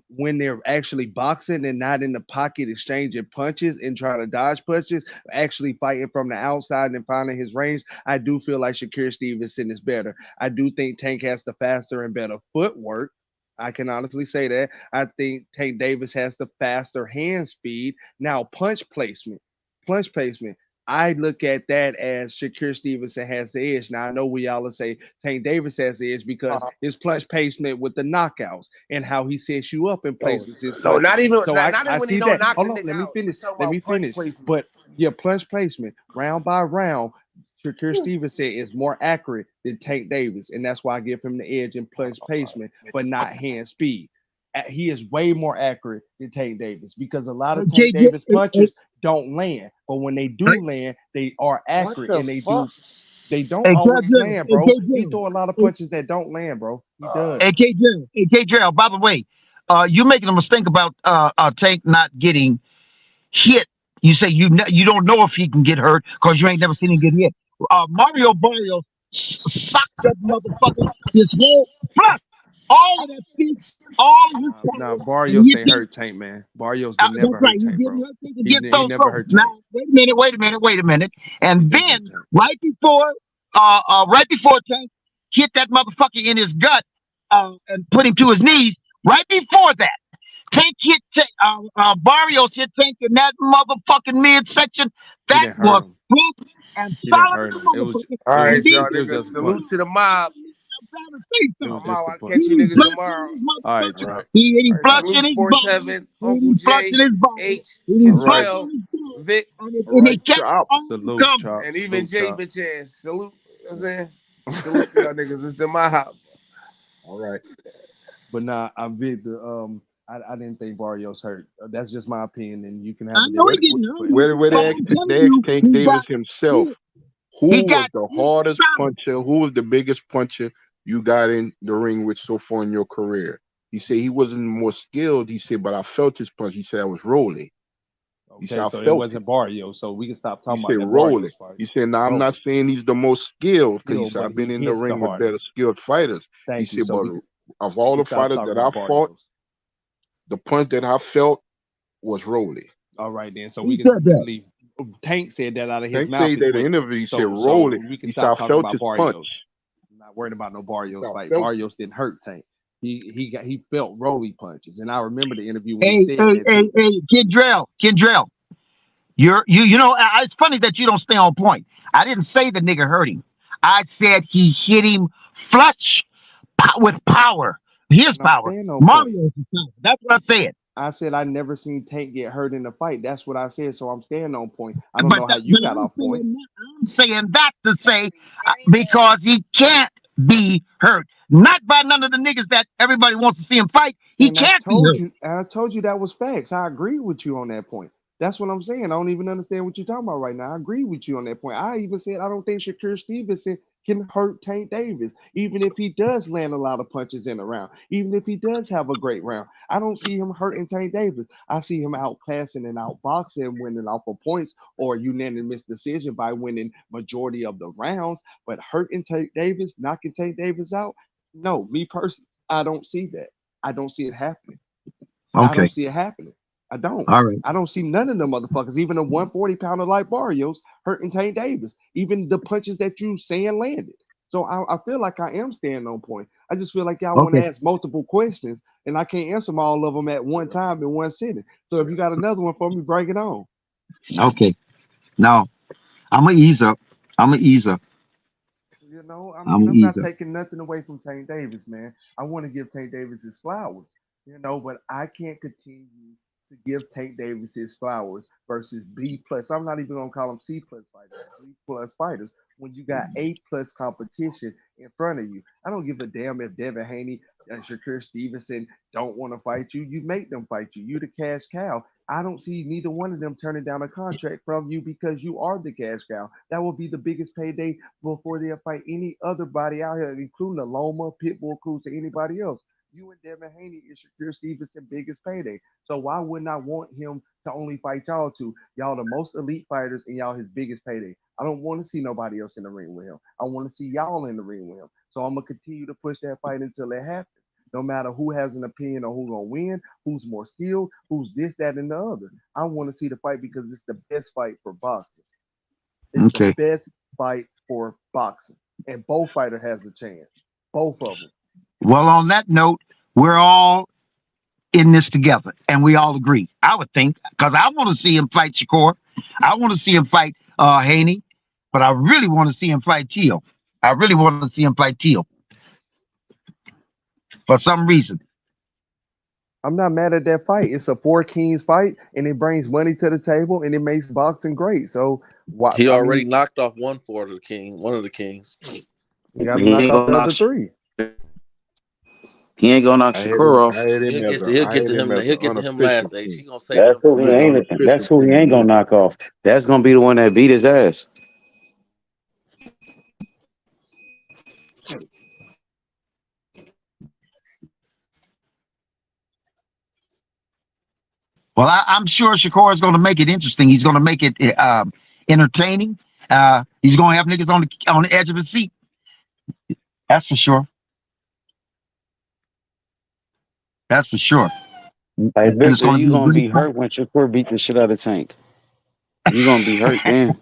when they're actually boxing and not in the pocket exchanging punches and trying to dodge punches, actually fighting from the outside and finding his range. I do feel like Shakur Stevenson is better. I do think Tank has the faster and better footwork. I can honestly say that. I think Tank Davis has the faster hand speed. Now, punch placement. punch placement. I look at that as Shakur Stevenson has the edge. Now I know we all will say Tank Davis has the edge because his punch placement with the knockouts and how he sets you up and places his No, punches. not even So not I even when he see don't that. knock the Hold on, nigga let me out. finish. We talking Let me about punch finish. placement. But your punch placement, round by round, Shakur Stevenson is more accurate than Tank Davis, and that's why I give him the edge in punch placement, but not hand speed. He is way more accurate than Tank Davis because a lot of Tank Davis punches don't land, but when they do land, they are What accurate the and fuck? they don't always land, bro. He throw a lot of punches that don't land, bro. He does. AK Drill, by the way, you're making a mistake about Tank not getting hit. You say you don't know if he can get hurt because you ain't never seen him get hit. Mario Barrios socked that motherfucker his whole plus all of that speed, all of his Nah, power, and Barrios he ain't hit. hurt Tank, man. Barrios did That's never right. hurt He Tank, didn't bro. let Tank He get he so never close. hurt Now, Tank. wait a minute. He And never hurt then Tank. right before Tank hit that motherfucker in his gut and put him to his knees, right before that. Tank hit Barrios hit Tank in that motherfucking midsection. He That didn't hurt was him. flush and He didn't solid as hurt a him. motherfucker. All It was right, And then y'all it was niggas. just a punch. Salute to the mob. I'm trying to say It was something. I'm just out. a I'll punch. catch you He niggas flushed in tomorrow. his All right, motherfucker. Drop. He All right, flushed in salute his Sports body. 7, Uncle He flushed J, in his body. H, And he All right. flushed in Kentrell, his body. Vic, All And he right, kept Chop. on Salute, coming. Chop. and even Salute, Jay Chop. bitch ass. Salute. You know what I'm saying? Salute to y'all niggas. It's the mob. All right. But nah, I'm big. I didn't think Barrios hurt. That's just my opinion, and you can I have a know he different. didn't hurt But him, Where but they I'm telling ask you, Tank Davis himself, he who was got the hardest solid. puncher? Who was the biggest puncher you got in the ring with so far in your career? He said he wasn't more skilled. He said, but I felt his punch. He said I was rolling. He said okay, I so it felt it. wasn't Barrios, so we can stop He talking about said that rolling. Barrios fight. He said, now I'm not Rolling, saying he's the most skilled because he still, said but I've been he in the hits the ring with better hardest. skilled fighters. He Thank you. said, So but we of we all can the stop fighters talking that I about fought, Barrios. the punch that I felt was rolling. All right, then. So He we said can that. leave. Tank said that out of his Tank mouth said is that in the what. interview, he said So rolling. we can He said I stop talking felt about his Barrios. punch. I'm not worried about no Barrios I fight. felt it. Barrios didn't hurt Tank. He felt Rolly punches, and I remember the interview when he Hey, said hey, that hey, too. hey, Kendrell. You know, it's funny that you don't stay on point. I didn't say the nigga hurt him. I said he hit him flush with power. His And I'm power. staying on point. Mario's power. That's what I said. I said I never seen Tank get hurt in a fight. That's what I said. So I'm staying on point. I don't know how you But got off point. I'm saying that to say because he can't be hurt. Not by none of the niggas that everybody wants to see him fight. He And can't be hurt. I told you that was facts. I agree with you on that point. That's what I'm saying. I don't even understand what you're talking about right now. I agree with you on that point. I even said I don't think Shakur Stevenson can hurt Tank Davis, even if he does land a lot of punches in a round, even if he does have a great round. I don't see him hurting Tank Davis. I see him outclassing and outboxing, winning off of points or unanimous decision by winning majority of the rounds. But hurting Tank Davis, knocking Tank Davis out, no, me personally, I don't see that. I don't see it happening. I don't Okay. see it happening. I don't. All right. I don't see none of them motherfuckers, even a 140-pounder like Barrios hurting Tank Davis, even the punches that you saying landed. So I feel like I am staying on point. I just feel like y'all want to Okay. ask multiple questions, and I can't answer them all of them at one time in one sitting. So if you got another one for me, bring it on. Okay. Now I'm gonna ease up. I'm gonna ease up. You know, I I'm mean, gonna I'm ease not up. taking nothing away from Tank Davis, man. I want to give Tank Davis his flowers, you know, but I can't continue to give Tank Davis his flowers versus B plus. I'm not even gonna call them C plus fighters, B plus fighters. When you got A plus competition in front of you, I don't give a damn if Devin Haney and Shakur Stevenson don't want to fight you. You make them fight you. You the cash cow. I don't see neither one of them turning down a contract from you because you are the cash cow. That will be the biggest payday before they'll fight any other body out here, including the Loma, Pitbull Cruz, or anybody else. You and Devin Haney is Shakur Stevenson biggest payday. So why wouldn't I want him to only fight y'all two? Y'all the most elite fighters and y'all his biggest payday. I don't want to see nobody else in the ring with him. I want to see y'all in the ring with him. So I'm gonna continue to push that fight until it happens. No matter who has an opinion on who's gonna win, who's more skilled, who's this, that, and the other. I want to see the fight because it's the best fight for boxing. It's the Okay. best fight for boxing, and both fighter has a chance. Both of them. Well, on that note, we're all in this together, and we all agree. I would think, because I want to see him fight Shakur. I want to see him fight Haney, but I really want to see him fight Teal. I really want to see him fight Teal for some reason. I'm not mad at that fight. It's a four kings fight, and it brings money to the table, and it makes boxing great. So, why? He I already mean, knocked off one for the king, one of the kings. you got to He knock ain't off gonna the knock. other three. He ain't gonna knock I had him. Shakur I off. had him as a. He'll I get had to him him. as He'll an get to him unofficial last. H. He king. gonna save That's him for who he He an last. ain't. That's unofficial who he king. ain't gonna knock off. That's gonna be the one that beat his ass. Well, I'm sure Shakur is going to make it interesting. He's going to make it entertaining. He's going to have niggas on the edge of his seat. That's for sure. That's for sure. Hey And it's Victor, going to you be a gonna great be fight. hurt when Shakur beat the shit out of Tank. You gonna be hurt then.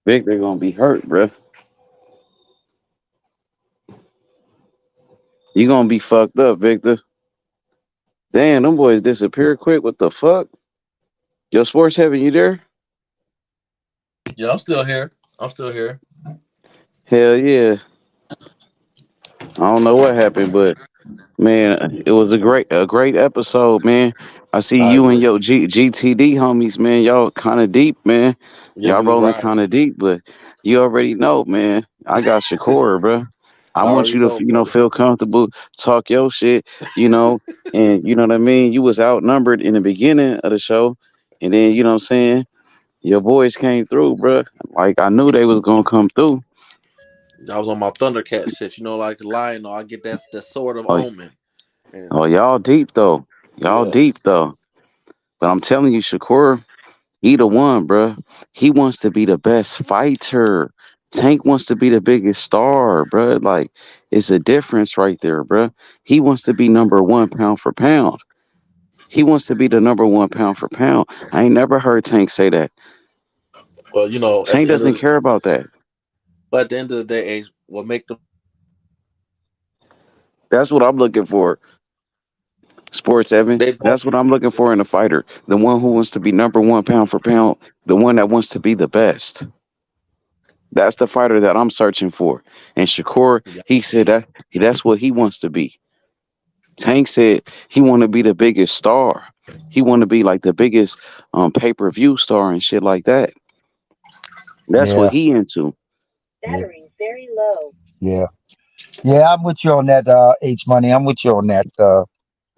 Victor gonna be hurt, bruh. You gonna be fucked up, Victor. Damn, them boys disappeared quick. What the fuck? Yo, Sports Heaven, you there? Yeah, I'm still here. I'm still here. Hell yeah. I don't know what happened, but man, it was a great episode, man. I see I you and agree. your GTD homies, man. Y'all kind of deep, man. Yeah, Y'all we was rolling riding. kind of deep, but you already know, man. I got Shakur, bro. I I want already you to, know, brother. feel comfortable, talk your shit, and you know what I mean. You was outnumbered in the beginning of the show, and then you know what I'm saying. Your boys came through, bro. Like I knew they was gonna come through. I was on my Thundercat shit. You know, like Lion. I get that sort of Oh, omen. And oh, y'all deep though. Y'all yeah, deep though. But I'm telling you, Shakur. He the one, bruh. He wants to be the best fighter. Tank wants to be the biggest star, bruh. Like, it's a difference right there, bruh. He wants to be number one pound for pound. He wants to be the number one pound for pound. I ain't never heard Tank say that. well, you know, Tank doesn't care about that. but at the end of the day, H, what make them That's what I'm looking for. Sports Evan. they both That's what I'm looking for in a fighter. The one who wants to be number one pound for pound. The one that wants to be the best. That's the fighter that I'm searching for. And Shakur, yeah. he said that's what he wants to be. Tank said he want to be the biggest star. He want to be like the biggest pay-per-view star and shit like that. That's what Yeah, he into. yeah, yeah. I'm with you on that, H Money. I'm with you on that.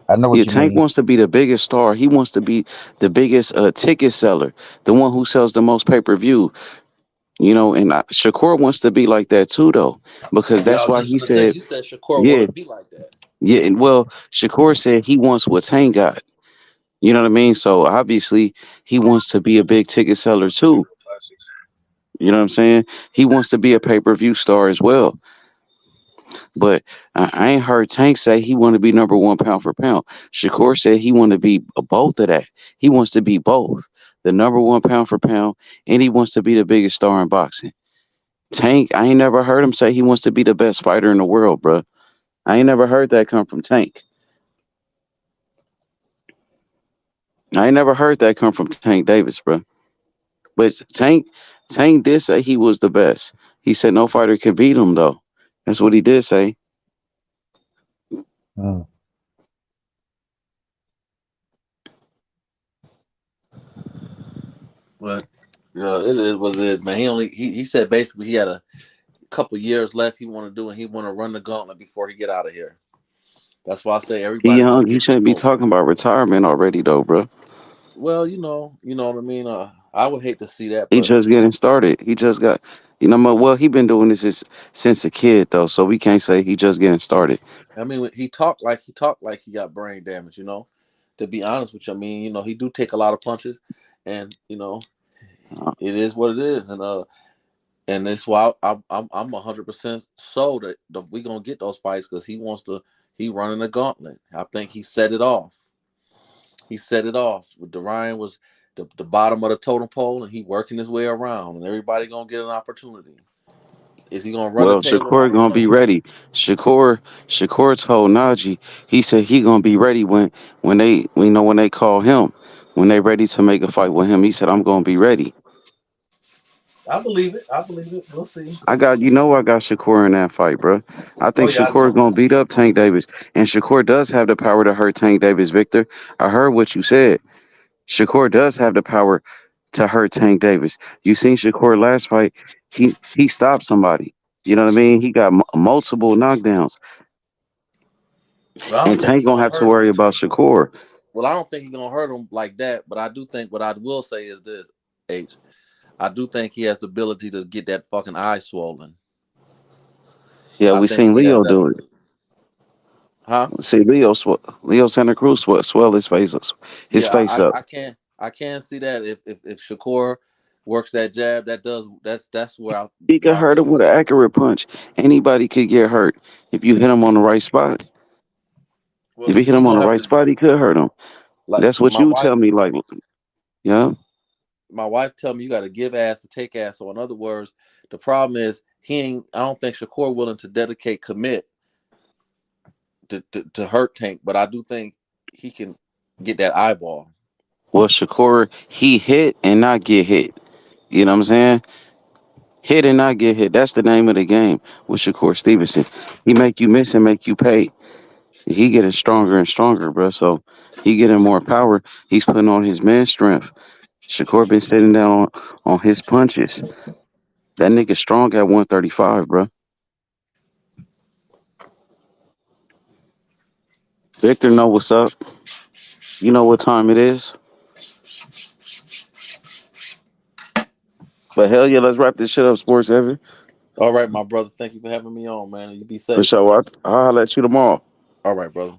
I know Yeah, what you Tank mean. wants to be the biggest star. He wants to be the biggest ticket seller, the one who sells the most pay-per-view. And Shakur wants to be like that too, though, because Yeah, I that's was why just he gonna say. said, You said Shakur want yeah, to be like that. yeah. And well, Shakur said he wants what Tank got. You know what I mean? So obviously he wants to be a big ticket seller too. You know what I'm saying? He wants to be a pay-per-view star as well. But I ain't heard Tank say he want to be number one pound for pound. Shakur said he want to be both of that. He wants to be both the number one pound for pound, and he wants to be the biggest star in boxing. Tank, I ain't never heard him say he wants to be the best fighter in the world, bro. I ain't never heard that come from Tank. I ain't never heard that come from Tank Davis, bro. But Tank did say he was the best. He said no fighter could beat him though. That's what he did say. Mm. But yeah, it is what it is, man. He said basically he had a couple years left. He want to do and he want to run the gauntlet before he get out of here. That's why I say He everybody gonna young. He get shouldn't be vote. talking about retirement already though, bro. Well, you know what I mean. I would hate to see that, He but just getting started. He just got, well, he been doing this since a kid though, so we can't say he just getting started. I mean, when he talked like he got brain damage. You know, to be honest with you, I mean, he do take a lot of punches, and Uh, it is what it is, and that's why I'm 100% sold that we gonna get those fights because he wants to. He running the gauntlet. I think he set it off. He set it off. With Ryan was the bottom of the totem pole, and he working his way around, and everybody gonna get an opportunity. Is he gonna run the Well, table? I Shakur don't gonna know. be ready. Shakur told Najee, he said he gonna be ready when they when they call him, when they ready to make a fight with him. He said I'm gonna be ready. I believe it. I believe it. We'll see. I got Shakur in that fight, bro. I Oh think yeah, I Shakur know. gonna beat up Tank Davis, and Shakur does have the power to hurt Tank Davis. Victor, I heard what you said. Shakur does have the power to hurt Tank Davis. You seen Shakur last fight? He stopped somebody. You know what I mean? He got multiple knockdowns, Well, I and don't think Tank he's gonna gonna have to hurt him. worry about Shakur. Well, I don't think he's gonna hurt him like that. But I do think what I will say is this, H. I do think he has the ability to get that fucking eye swollen. Yeah, I we think seen he has Leo that do it. ability. Huh? See Leo Santa Cruz swell his Yeah, face up. I can see that if Shakur works that jab, that's He could where I hurt feel him with an concerned. accurate punch. Anybody could get hurt if you hit him on the right spot. If Well, you hit he him on gonna the have right to spot, he could hurt him. like That's what you tell me. Like, yeah. my wife tell me you got to give ass to take ass. So in other words, the problem is he ain't. I don't think Shakur willing to commit to hurt Tank, but I do think he can get that eyeball. Well, Shakur, he hit and not get hit. You know what I'm saying? Hit and not get hit. That's the name of the game with Shakur Stevenson. He make you miss and make you pay. He getting stronger and stronger, bro. So he getting more power. He's putting on his man strength. Shakur been sitting down on his punches. That nigga strong at 135, bro. Victor know what's up. You know what time it is. But hell yeah, let's wrap this shit up, Sports Evan. All right, my brother. Thank you for having me on, man. You be For safe. sure. I'll let you tomorrow. All right, brother.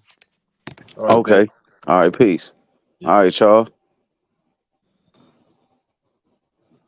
All right, bet. Okay. All right, peace. Yeah. All right, y'all.